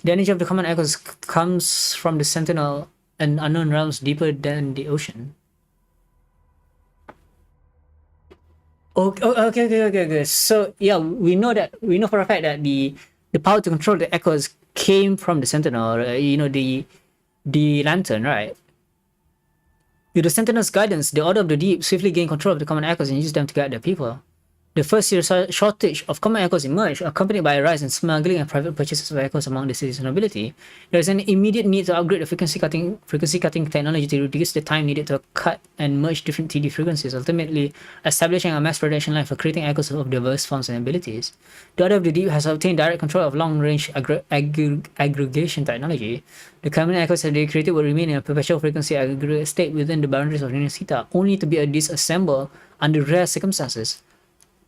The energy of the common echoes comes from the Sentinel and unknown realms deeper than the ocean. Okay. So yeah, we know for a fact that the power to control the echoes came from the Sentinel. The lantern, right? With the Sentinel's guidance, the Order of the Deep swiftly gained control of the common echoes and used them to guide their people. The first serious shortage of common echoes emerged, accompanied by a rise in smuggling and private purchases of echoes among the city's nobility. There is an immediate need to upgrade the frequency cutting technology to reduce the time needed to cut and merge different TD frequencies, ultimately establishing a mass production line for creating echoes of diverse forms and abilities. The Order of the Deep has obtained direct control of long-range aggregation technology. The common echoes that they created will remain in a perpetual frequency aggregate state within the boundaries of Renacita, only to be disassembled under rare circumstances.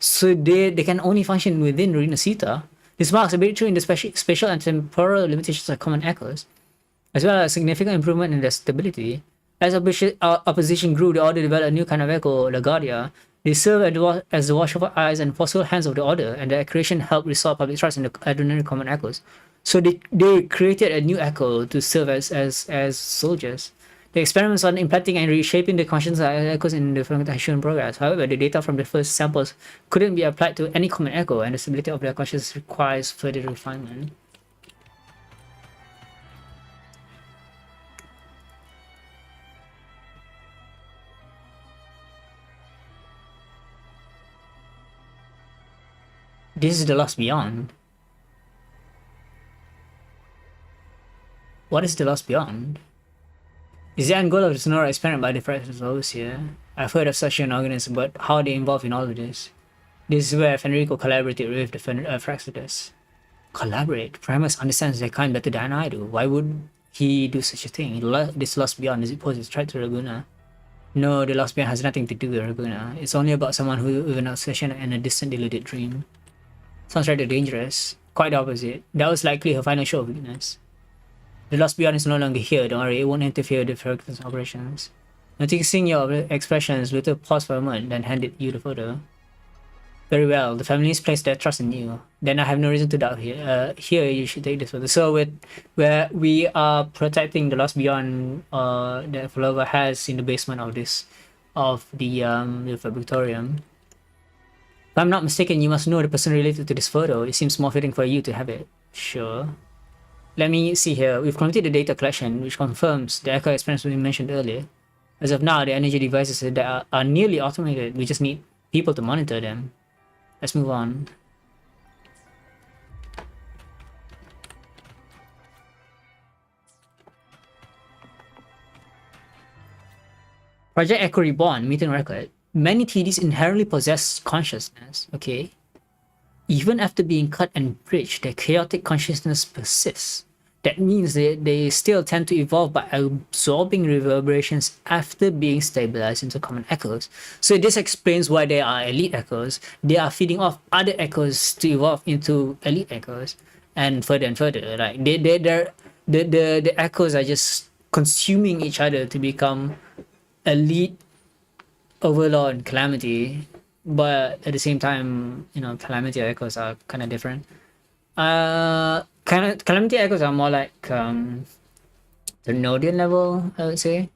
So they can only function within Renacita. This marks a breakthrough in the spatial and temporal limitations of common echoes, as well as significant improvement in their stability. As opposition grew, the Order developed a new kind of echo, LaGuardia. They serve as the watchful eyes and forceful hands of the Order, and their creation helped restore public trust in the ordinary common echoes. So they created a new echo to serve as soldiers. The experiments on implanting and reshaping the consciousness of echoes in the fermentation progress. However, the data from the first samples couldn't be applied to any common echo, and the stability of their consciousness requires further refinement. This is the Lost Beyond. What is the Lost Beyond? Is the end goal of the Sonora experiment by the Fractals here? I've heard of such an organism, but how are they involved in all of this? This is where Fenrico collaborated with the Fractals. Collaborate? Primus understands their kind better than I do. Why would he do such a thing? This Lost Beyond, is it poses a threat to Laguna? No, the Lost Beyond has nothing to do with Laguna. It's only about someone who with an obsession and a distant deluded dream. Sounds rather dangerous. Quite the opposite. That was likely her final show of weakness. The Lost Beyond is no longer here, don't worry, it won't interfere with the Fractals' operations. Noticing your expressions, Luther paused for a moment, then handed you the photo. Very well, the families placed their trust in you. Then I have no reason to doubt here. Here, you should take this photo. So we are protecting the Lost Beyond that Flova has in the basement of the Fabricatorium. If I'm not mistaken, you must know the person related to this photo. It seems more fitting for you to have it. Sure. Let me see here. We've completed the data collection, which confirms the echo experience we mentioned earlier. As of now, the energy devices that are nearly automated. We just need people to monitor them. Let's move on. Project Echo Reborn, meeting record. Many TDs inherently possess consciousness, okay? Even after being cut and bridged, their chaotic consciousness persists. That means they still tend to evolve by absorbing reverberations after being stabilized into common echoes. So this explains why they are elite echoes. They are feeding off other echoes to evolve into elite echoes, and further. Like the echoes are just consuming each other to become elite, Overlord, and Calamity. But at the same time, Calamity echoes are kind of different. Calamity echoes are more like the Nodian level, I would say.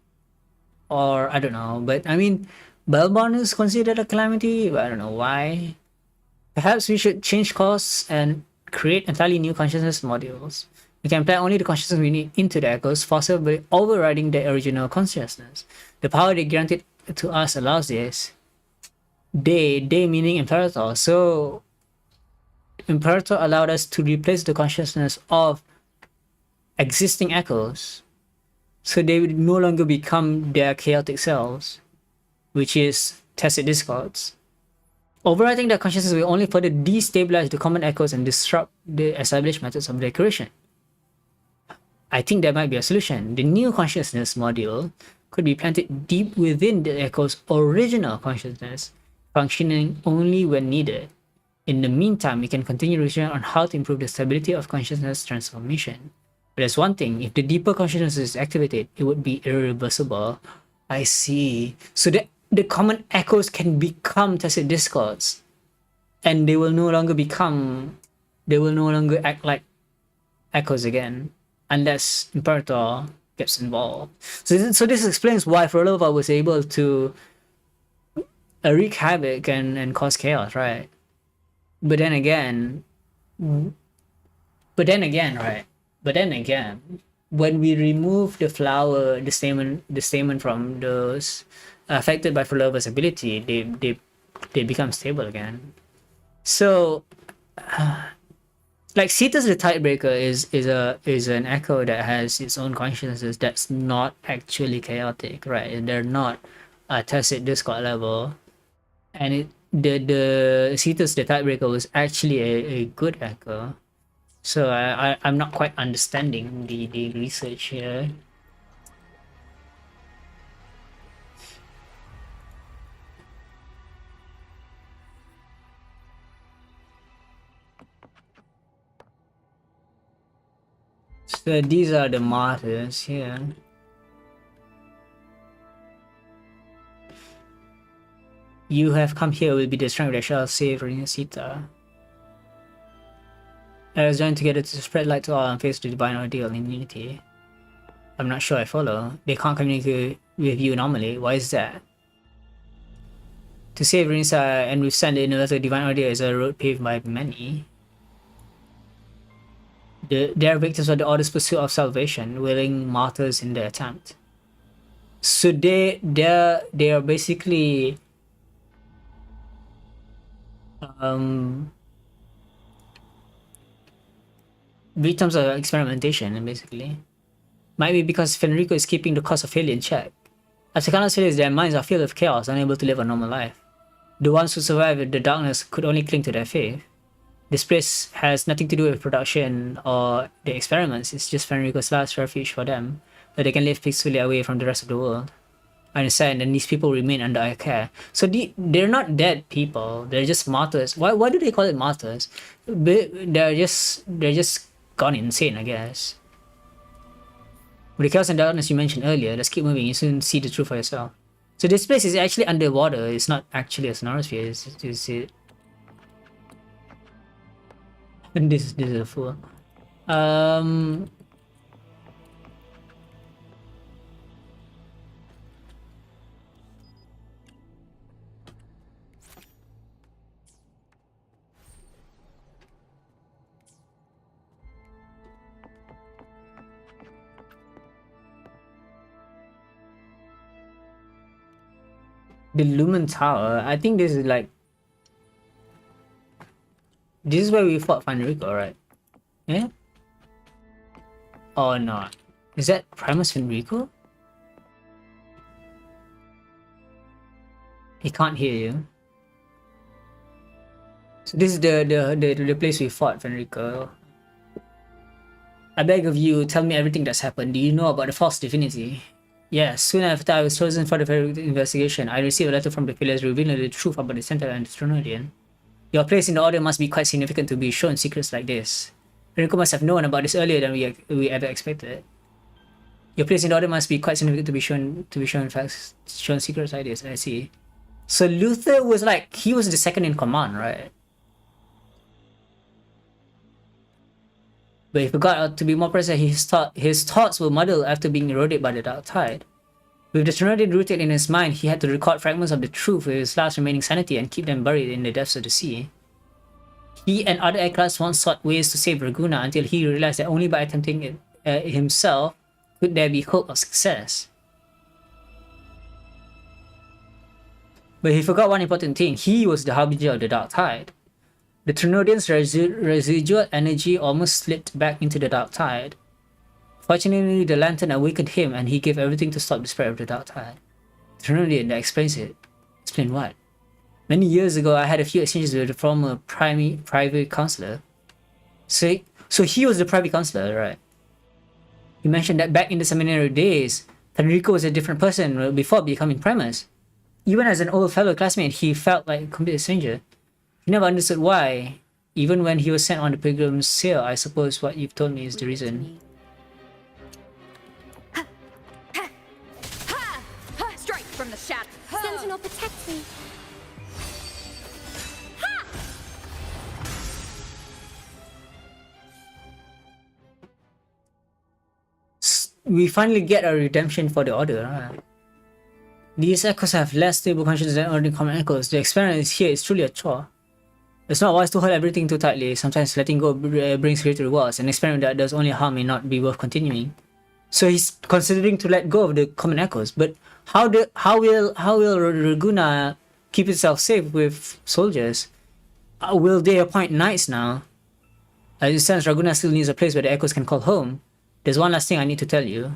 Or, I don't know. But, I mean, Bellborn is considered a Calamity, but I don't know why. Perhaps we should change course and create entirely new consciousness modules. We can apply only the consciousness we need into the echoes, forcibly overriding the original consciousness. The power they granted to us allows this. They meaning Imperator. So Imperator allowed us to replace the consciousness of existing echoes, so they would no longer become their chaotic selves, which is Tacit Discords. Overwriting their consciousness will only further destabilize the common echoes and disrupt the established methods of decoration. I think there might be a solution. The new consciousness module could be planted deep within the echo's original consciousness, functioning only when needed. In the meantime, we can continue research on how to improve the stability of consciousness transformation. But there's one thing, if the deeper consciousness is activated, it would be irreversible. I see. So the common echoes can become tacit discords. And they will no longer act like echoes again. Unless Imperator gets involved. So this explains why Frolova was able to wreak havoc and cause chaos, right? But then again, when we remove the flower, the stamen from those affected by Frolova's ability, they become stable again. So, like Cetus the Tidebreaker is an echo that has its own consciousness that's not actually chaotic, right? And they're not tacit discord level, and the Cetus the Tidebreaker was actually a good echo. So I'm not quite understanding the research here. So these are the martyrs here. You have come here will be the strength that shall save Renasita. Let us join together to spread light to all and face the divine ordeal in unity. I'm not sure I follow. They can't communicate with you normally. Why is that? To save Renisa and withstand the universal divine ordeal is a road paved by many. They are victims of the Order's pursuit of salvation, willing martyrs in their attempt. So they are basically victims of experimentation, basically. Might be because Fenrico is keeping the cause of failure in check. As Takano's failures, their minds are filled with chaos, unable to live a normal life. The ones who survive the darkness could only cling to their faith. This place has nothing to do with production or the experiments, it's just Fenrico's last refuge for them, where they can live peacefully away from the rest of the world. I understand, and these people remain under our care. So they're not dead people, they're just martyrs. Why do they call it martyrs? They're just gone insane, I guess. With the chaos and darkness you mentioned earlier, let's keep moving, you soon see the truth for yourself. So this place is actually underwater, it's not actually a sonorosphere, it's this is a fool. The Lumen Tower, I think this is like... This is where we fought Fenrico, right? Yeah? Or not? Is that Primus Fenrico? He can't hear you. So this is the place we fought Fenrico. I beg of you, tell me everything that's happened. Do you know about the false divinity? Yes, soon after I was chosen for the investigation, I received a letter from the pillars revealing the truth about the Center and the Tronodian. Your place in the Order must be quite significant to be shown secrets like this. Fenrico must have known about this earlier than we ever expected. Your place in the Order must be quite significant to be shown secrets like this. I see. So Luther was like, he was the second in command, right? But he forgot to be more present. His thoughts were muddled after being eroded by the dark tide. With the Trinity rooted in his mind, he had to record fragments of the truth with his last remaining sanity and keep them buried in the depths of the sea. He and other Eklas once sought ways to save Raguna until he realized that only by attempting it himself could there be hope of success. But he forgot one important thing. He was the harbinger of the dark tide. The Trinodian's residual energy almost slipped back into the dark tide. Fortunately, the lantern awakened him and he gave everything to stop the spread of the dark tide. The Trinodian, that explains it. Explain what? Many years ago, I had a few exchanges with a former private counselor. So he was the private counselor, right? He mentioned that back in the seminary days, Federico was a different person before becoming Primus. Even as an old fellow classmate, he felt like a complete stranger. He never understood why. Even when he was sent on the pilgrim's sail, I suppose what you've told me is the reason. Strike from the shadow. Sentinel, protect me. We finally get a redemption for the Order. Huh? These echoes have less stable conscience than ordinary common echoes. The experiment here is truly a chore. It's not wise to hold everything too tightly. Sometimes letting go brings greater rewards. An experiment that does only harm may not be worth continuing. So he's considering to let go of the common echoes. But how will Raguna keep itself safe with soldiers? Will they appoint knights now? As it stands, Raguna still needs a place where the echoes can call home. There's one last thing I need to tell you.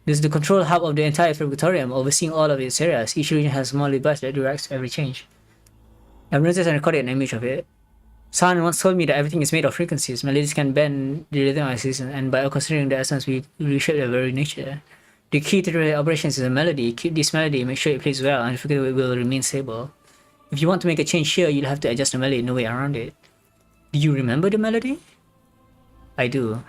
This is the control hub of the entire Fabricatorium, overseeing all of its areas. Each region has a small device that directs every change. I've noticed and recorded an image of it. Someone once told me that everything is made of frequencies. Melodies can bend the rhythm of season, and by considering the essence, we reshape their very nature. The key to the operations is a melody. Keep this melody, make sure it plays well, and forget it will remain stable. If you want to make a change here, you'll have to adjust the melody, no way around it. Do you remember the melody? I do.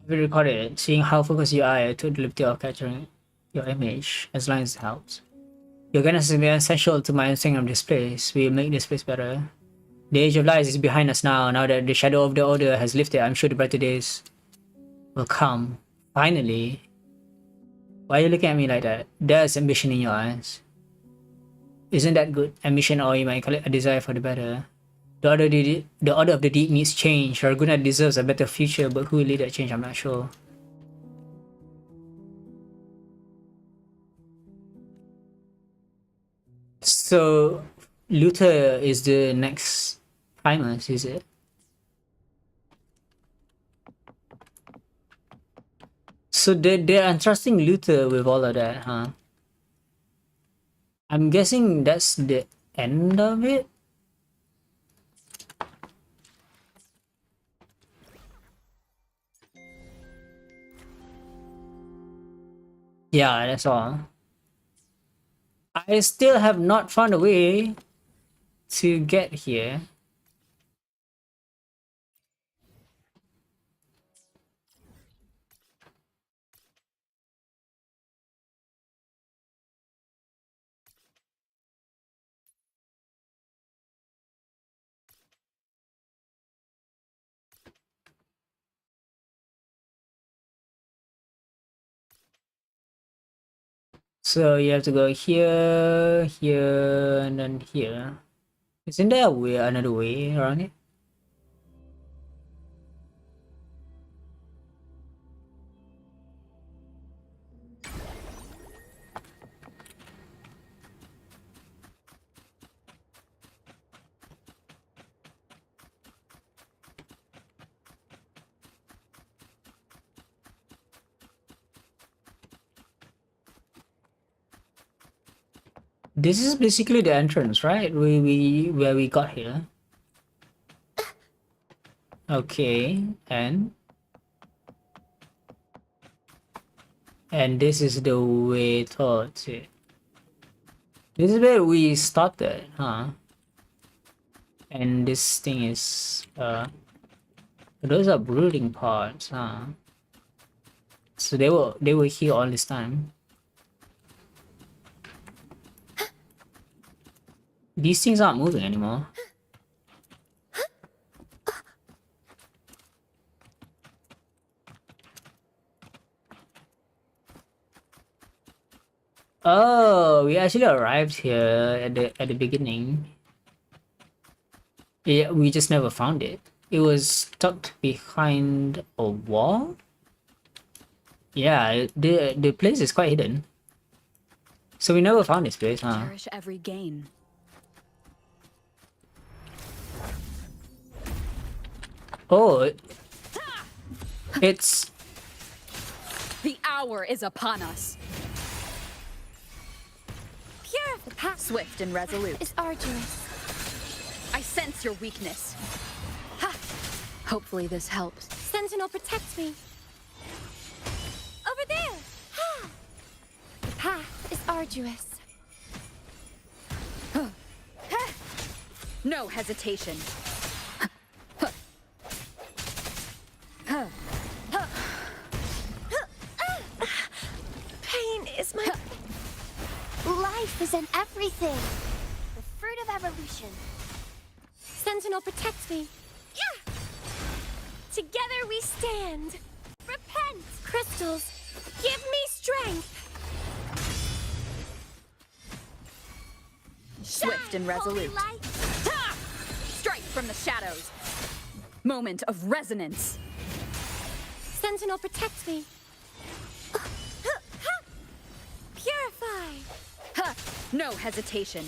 We recorded it, seeing how focused you are to the liberty of capturing your image as long as it helps. Your guidance is essential to my understanding of this place. We will make this place better. The age of lies is behind us now. Now that the shadow of the Order has lifted, I'm sure the brighter days will come. Finally. Why are you looking at me like that? There's ambition in your eyes. Isn't that good? Ambition, or you might call it a desire for the better. The order of the deep needs change. Raguna deserves a better future, but who will lead that change, I'm not sure. So, Luther is the next Primus, is it? So they're entrusting Luther with all of that, huh? I'm guessing that's the end of it? Yeah, that's all. I still have not found a way to get here. So you have to go here, here, and then here. Isn't there a way, another way around it? This is basically the entrance, right? Where we got here. Okay, and this is the way towards it. This is where we started, huh? And this thing is those are brooding parts, huh? So they were here all this time. These things aren't moving anymore. Oh, we actually arrived here at the beginning. Yeah, we just never found it. It was tucked behind a wall? Yeah, the place is quite hidden. So we never found this place, huh? Cherish every gain. Oh, it's... The hour is upon us. Pure the path Swift and resolute. is arduous. I sense your weakness. Ha! Hopefully this helps. Sentinel protects me. Over there! Ha! The path is arduous. No hesitation. Pain is my... Life is in everything. The fruit of evolution. Sentinel protects me. Yeah! Together we stand. Repent! Crystals, give me strength! Swift and resolute. Ha! Strike from the shadows. Moment of resonance. Sentinel protects me. Purify! Ha! No hesitation.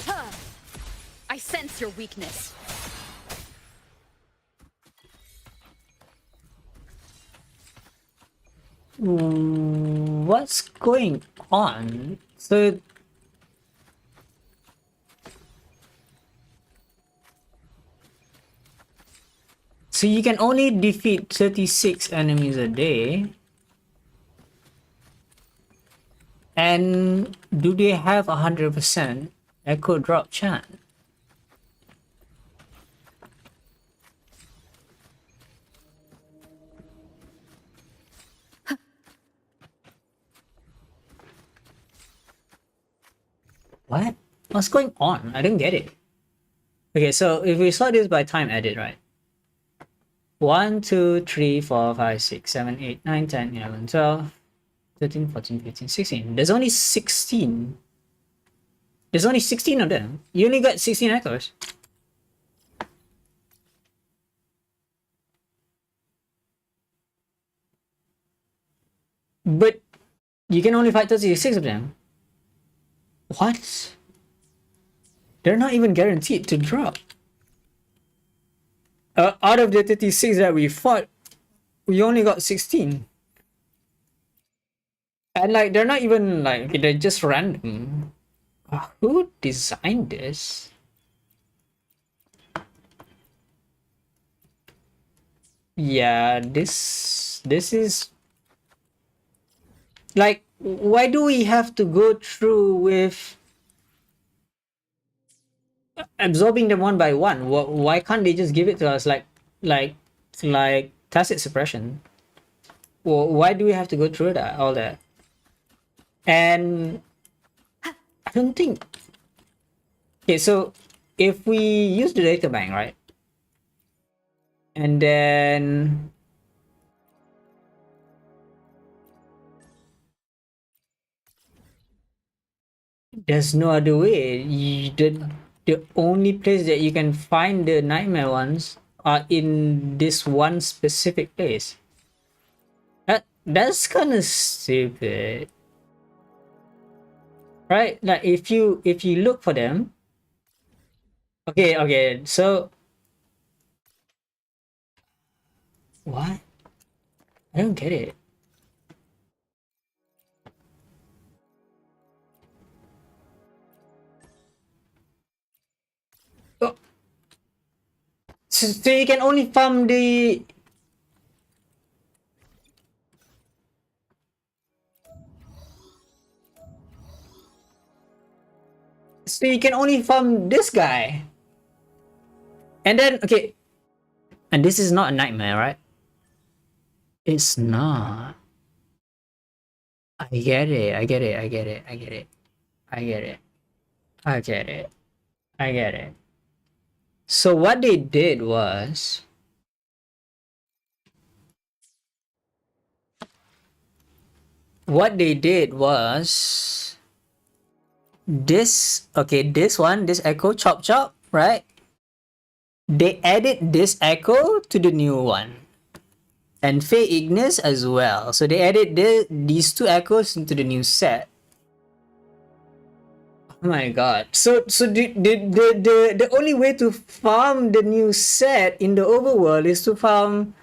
Ha! I sense your weakness. What's going on? So you can only defeat 36 enemies a day. And do they have 100% echo drop chance? What? What's going on? I don't get it. Okay, so if we saw this by time edit, right? 1, 2, 3, 4, 5, 6, 7, 8, 9, 10, 11, 12, 13, 14, 15, 16. There's only 16. There's only 16 of them. You only got 16 echoes. But you can only fight 36 of them. What? They're not even guaranteed to drop. Out of the 36 that we fought, we only got 16. And like, they're not even like, they're just random. Who designed this? Yeah, this is... Like, why do we have to go through with absorbing them one by one? Why can't they just give it to us like tacit suppression? Why do we have to go through that, all that? And I don't think... Okay, so if we use the data bank, right? And then... There's no other way. The only place that you can find the nightmare ones are in this one specific place. That's kind of stupid. Right? Like if you look for them. Okay, so what? I don't get it. Oh. So you can only farm the... So you can only farm this guy. And then, okay. And this is not a nightmare, right? It's not. I get it. I get it. So what they did was... This, okay, this one, this echo chop chop, right? they added this echo to the new one, and Faye Ignis as well. So they added these two echoes into the new set. Oh my god. So the only way to farm the new set in the overworld is to farm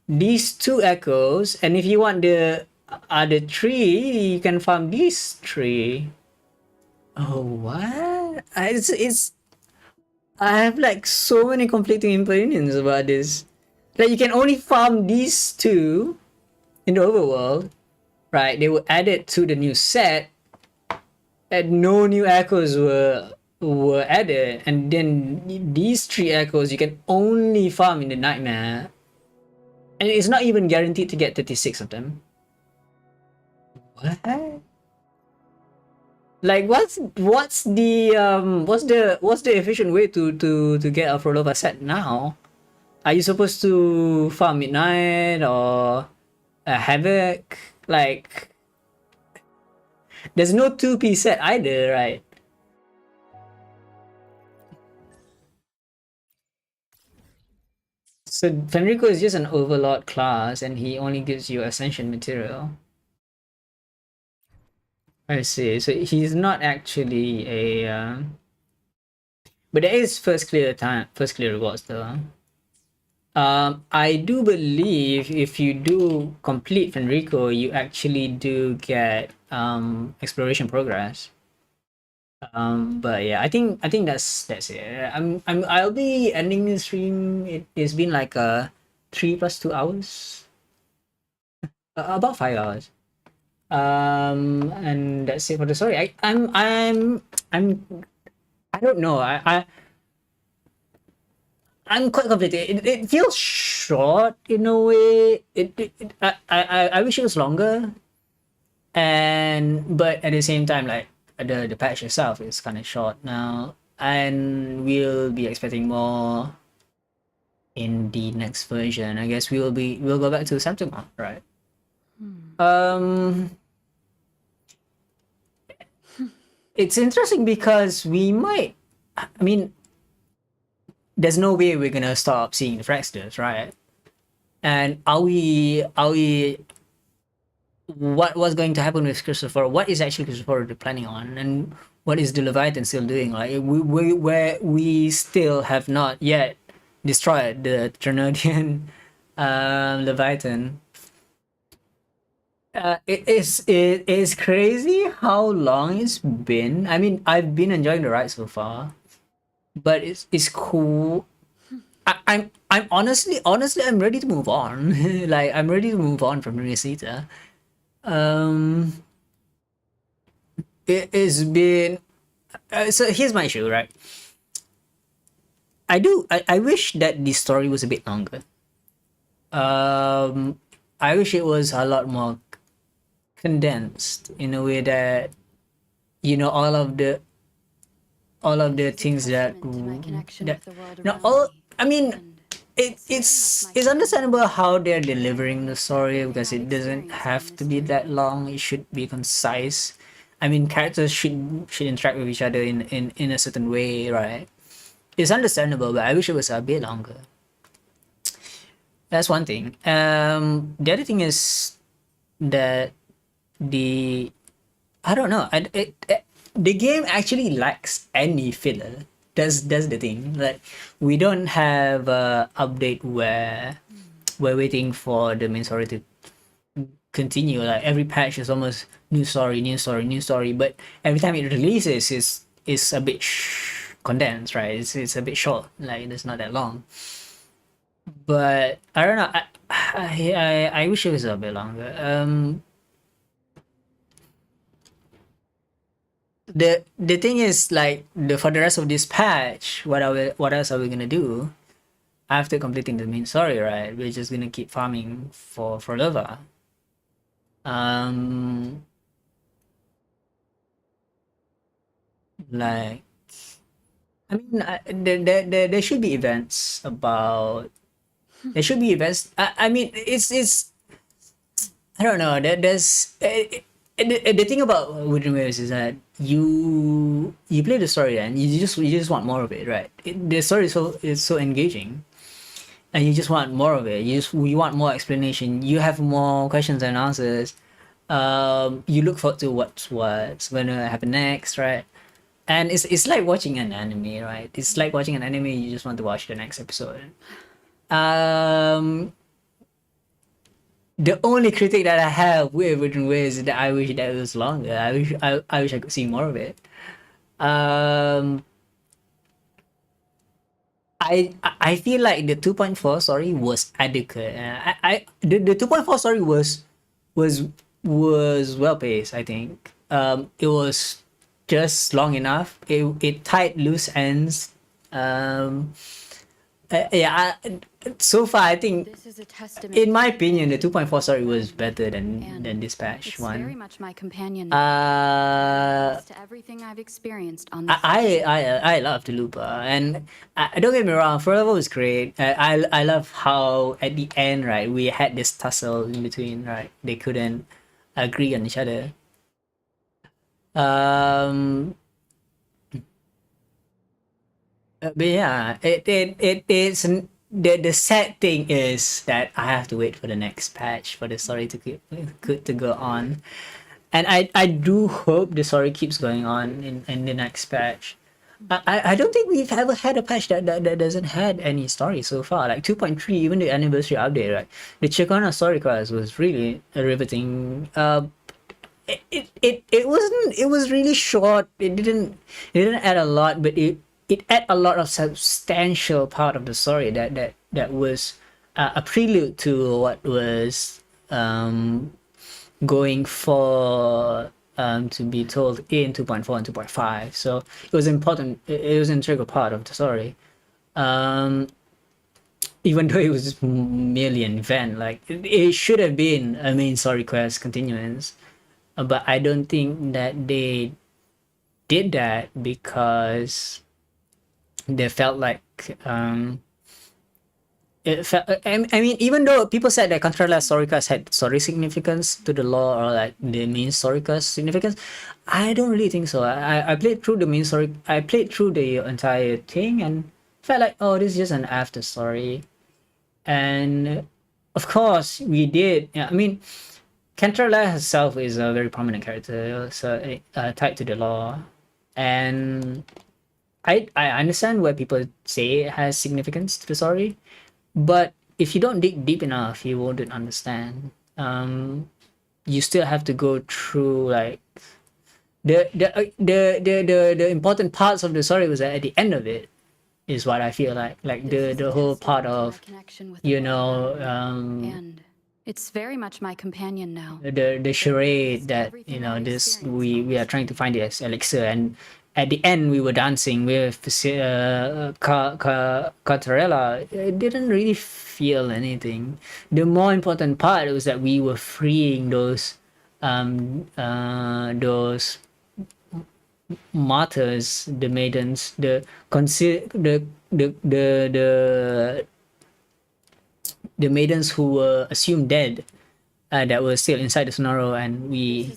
these two echoes, and if you want the other three, you can farm these three. Oh, what? It's I have like so many conflicting opinions about this. Like you can only farm these two in the overworld, right? They were added to the new set, and no new echoes were added. And then these three echoes you can only farm in the nightmare, and it's not even guaranteed to get 36 of them. What? Like what's the efficient way to get a Frodova set now? Are you supposed to farm Midnight or Havoc? Like, there's no 2P set either, right? So Fenrico is just an overlord class and he only gives you ascension material. I see. So he's not actually a but there is first clear rewards though. I do believe if you do complete Fenrico, you actually do get exploration progress. But yeah, I think that's it. I'll be ending the stream. It's been like 3 + 2 hours, about 5 hours. And that's it for the story. I don't know. I'm quite conflicted. It feels short in a way. I wish it was longer. But at the same time, like the patch itself is kind of short now, and we'll be expecting more in the next version. I guess we'll go back to September, right? It's interesting because we might. I mean, there's no way we're gonna stop seeing the Fraxters, right? And are we what was going to happen with Christopher? What is actually Christopher planning on, and what is the Leviathan still doing? Like we still have not yet destroyed the Trinodian Leviathan. It is crazy how long it's been. I mean, I've been enjoying the ride so far, but it's cool. I'm honestly I'm ready to move on. Like I'm ready to move on from Resita. It has been so here's my issue, right? I wish that the story was a bit longer. I wish it was a lot more condensed in a way that all of the things that no all I mean it's understandable how they're delivering the story because it doesn't have to be that long. It should be concise. I mean, characters should interact with each other in a certain way, right? It's understandable, but I wish it was a bit longer. That's one thing. The other thing is that I don't know. The game actually lacks any filler. That's the thing. Like we don't have a update where we're waiting for the main story to continue. Like every patch is almost new story. But every time it releases, is a bit condensed, right? It's a bit short. Like it's not that long. But I don't know. I wish it was a bit longer. The thing is like for the rest of this patch, what else are we gonna do after completing the main story, right? We're just gonna keep farming for lava. Like I mean there should be events about there should be events. I mean it's I don't know. There's the thing about Wuthering Waves is that you play the story and you just want more of it, right? The story is so engaging, and you just want more of it. You want more explanation. You have more questions and answers. You look forward to what's gonna happen next, right? And it's like watching an anime, right? It's like watching an anime. You just want to watch the next episode. Um, the only critic that I have with Wuthering Waves is that I wish that it was longer. I wish I could see more of it. Um, I feel like the 2.4 story was adequate. The 2.4 story was was well paced. I think it was just long enough. It tied loose ends. Um, yeah. So far, I think, This is a testament in my opinion, the 2.4 story was better than Dispatch It's one. very much my companion. To everything I've experienced on this. I love the Looper, and don't get me wrong, Forever was great. I love how at the end, right, we had this tussle in between, right? They couldn't agree on each other. Um, but yeah, the sad thing is that I have to wait for the next patch for the story to go on, and I do hope the story keeps going on in the next patch. I don't think we've ever had a patch that doesn't had any story so far. Like 2.3, even the anniversary update, right? The Chicana story quest was really riveting. It wasn't. It was really short. It didn't add a lot, but it add a lot of substantial part of the story that was a prelude to what was going for to be told in 2.4 and 2.5. So it was important. It was an integral part of the story. Even though it was just merely an event, like it should have been a main story quest continuance, but I don't think that they did that because they felt like it felt, I mean, even though people said that Controller story quest had story significance to the lore or like the main story quest significance, I don't really think so. I played through the main story. I played through the entire thing and felt like, oh, this is just an after story. And of course, we did. Yeah, I mean, Controller herself is a very prominent character, so tied to the lore, and I understand why people say it has significance to the story, but if you don't dig deep enough, you wouldn't understand. You still have to go through like the important parts of the story was at the end of it is what I feel like the whole part of And it's very much my companion now. the charade that this we are trying to find this elixir, and at the end we were dancing with Catarella. It didn't really feel anything. The more important part was that we were freeing those martyrs, the maidens, the maidens who were assumed dead, that were still inside the Sonoro, and we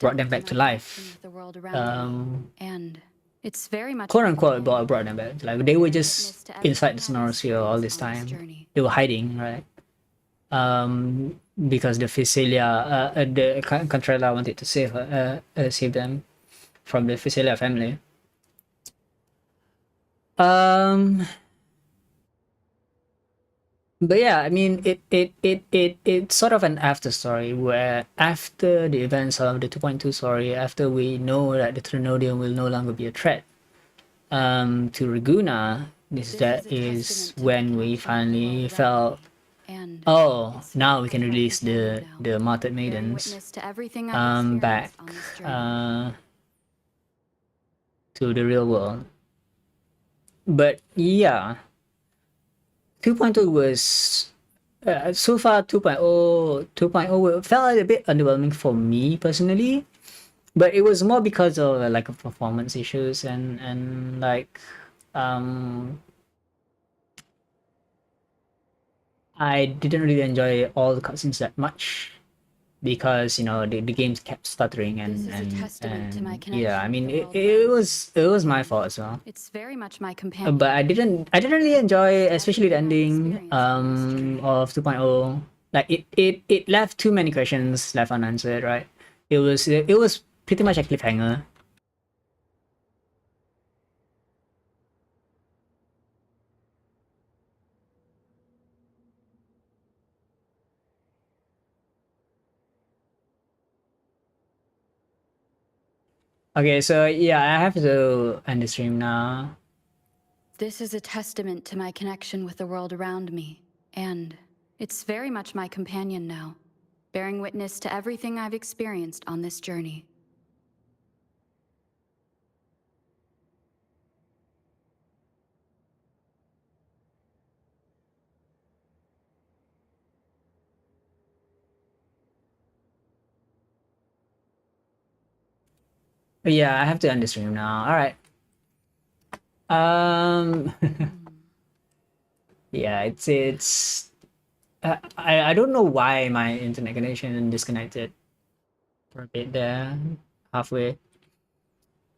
brought them back to life. And it's very much Quote unquote brought them back to life. They were just inside the Sonoro sphere all this time. They were hiding, right? Because the Physalia, the Contrella wanted to save her, save them from the Physalia family. But yeah, I mean, it's sort of an after story where after the events of the 2.2 story, after we know that the Trinodium will no longer be a threat to Reguna, that is when we finally felt, oh, now we can release the martyred maidens back to the real world. But yeah, 2.2 was so far 2.0 felt a bit underwhelming for me personally, but it was more because of like performance issues and like I didn't really enjoy all the cutscenes that much. because you know the game kept stuttering This is a testament to my yeah, I connection mean with the it was my fault as well. It's very much my companion. But I didn't really enjoy, especially the ending of 2.0. Like it left too many questions left unanswered, right? It was pretty much a cliffhanger. Okay, so yeah, I have to end the stream now. This is a testament to my connection with the world around me, and it's very much my companion now, bearing witness to everything I've experienced on this journey. But yeah, I have to end the stream now. All right. Yeah, it's I don't know why my internet connection disconnected for a bit there, halfway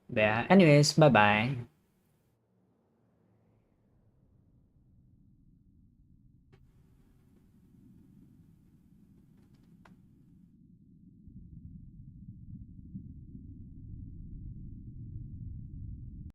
there. Anyways, bye bye.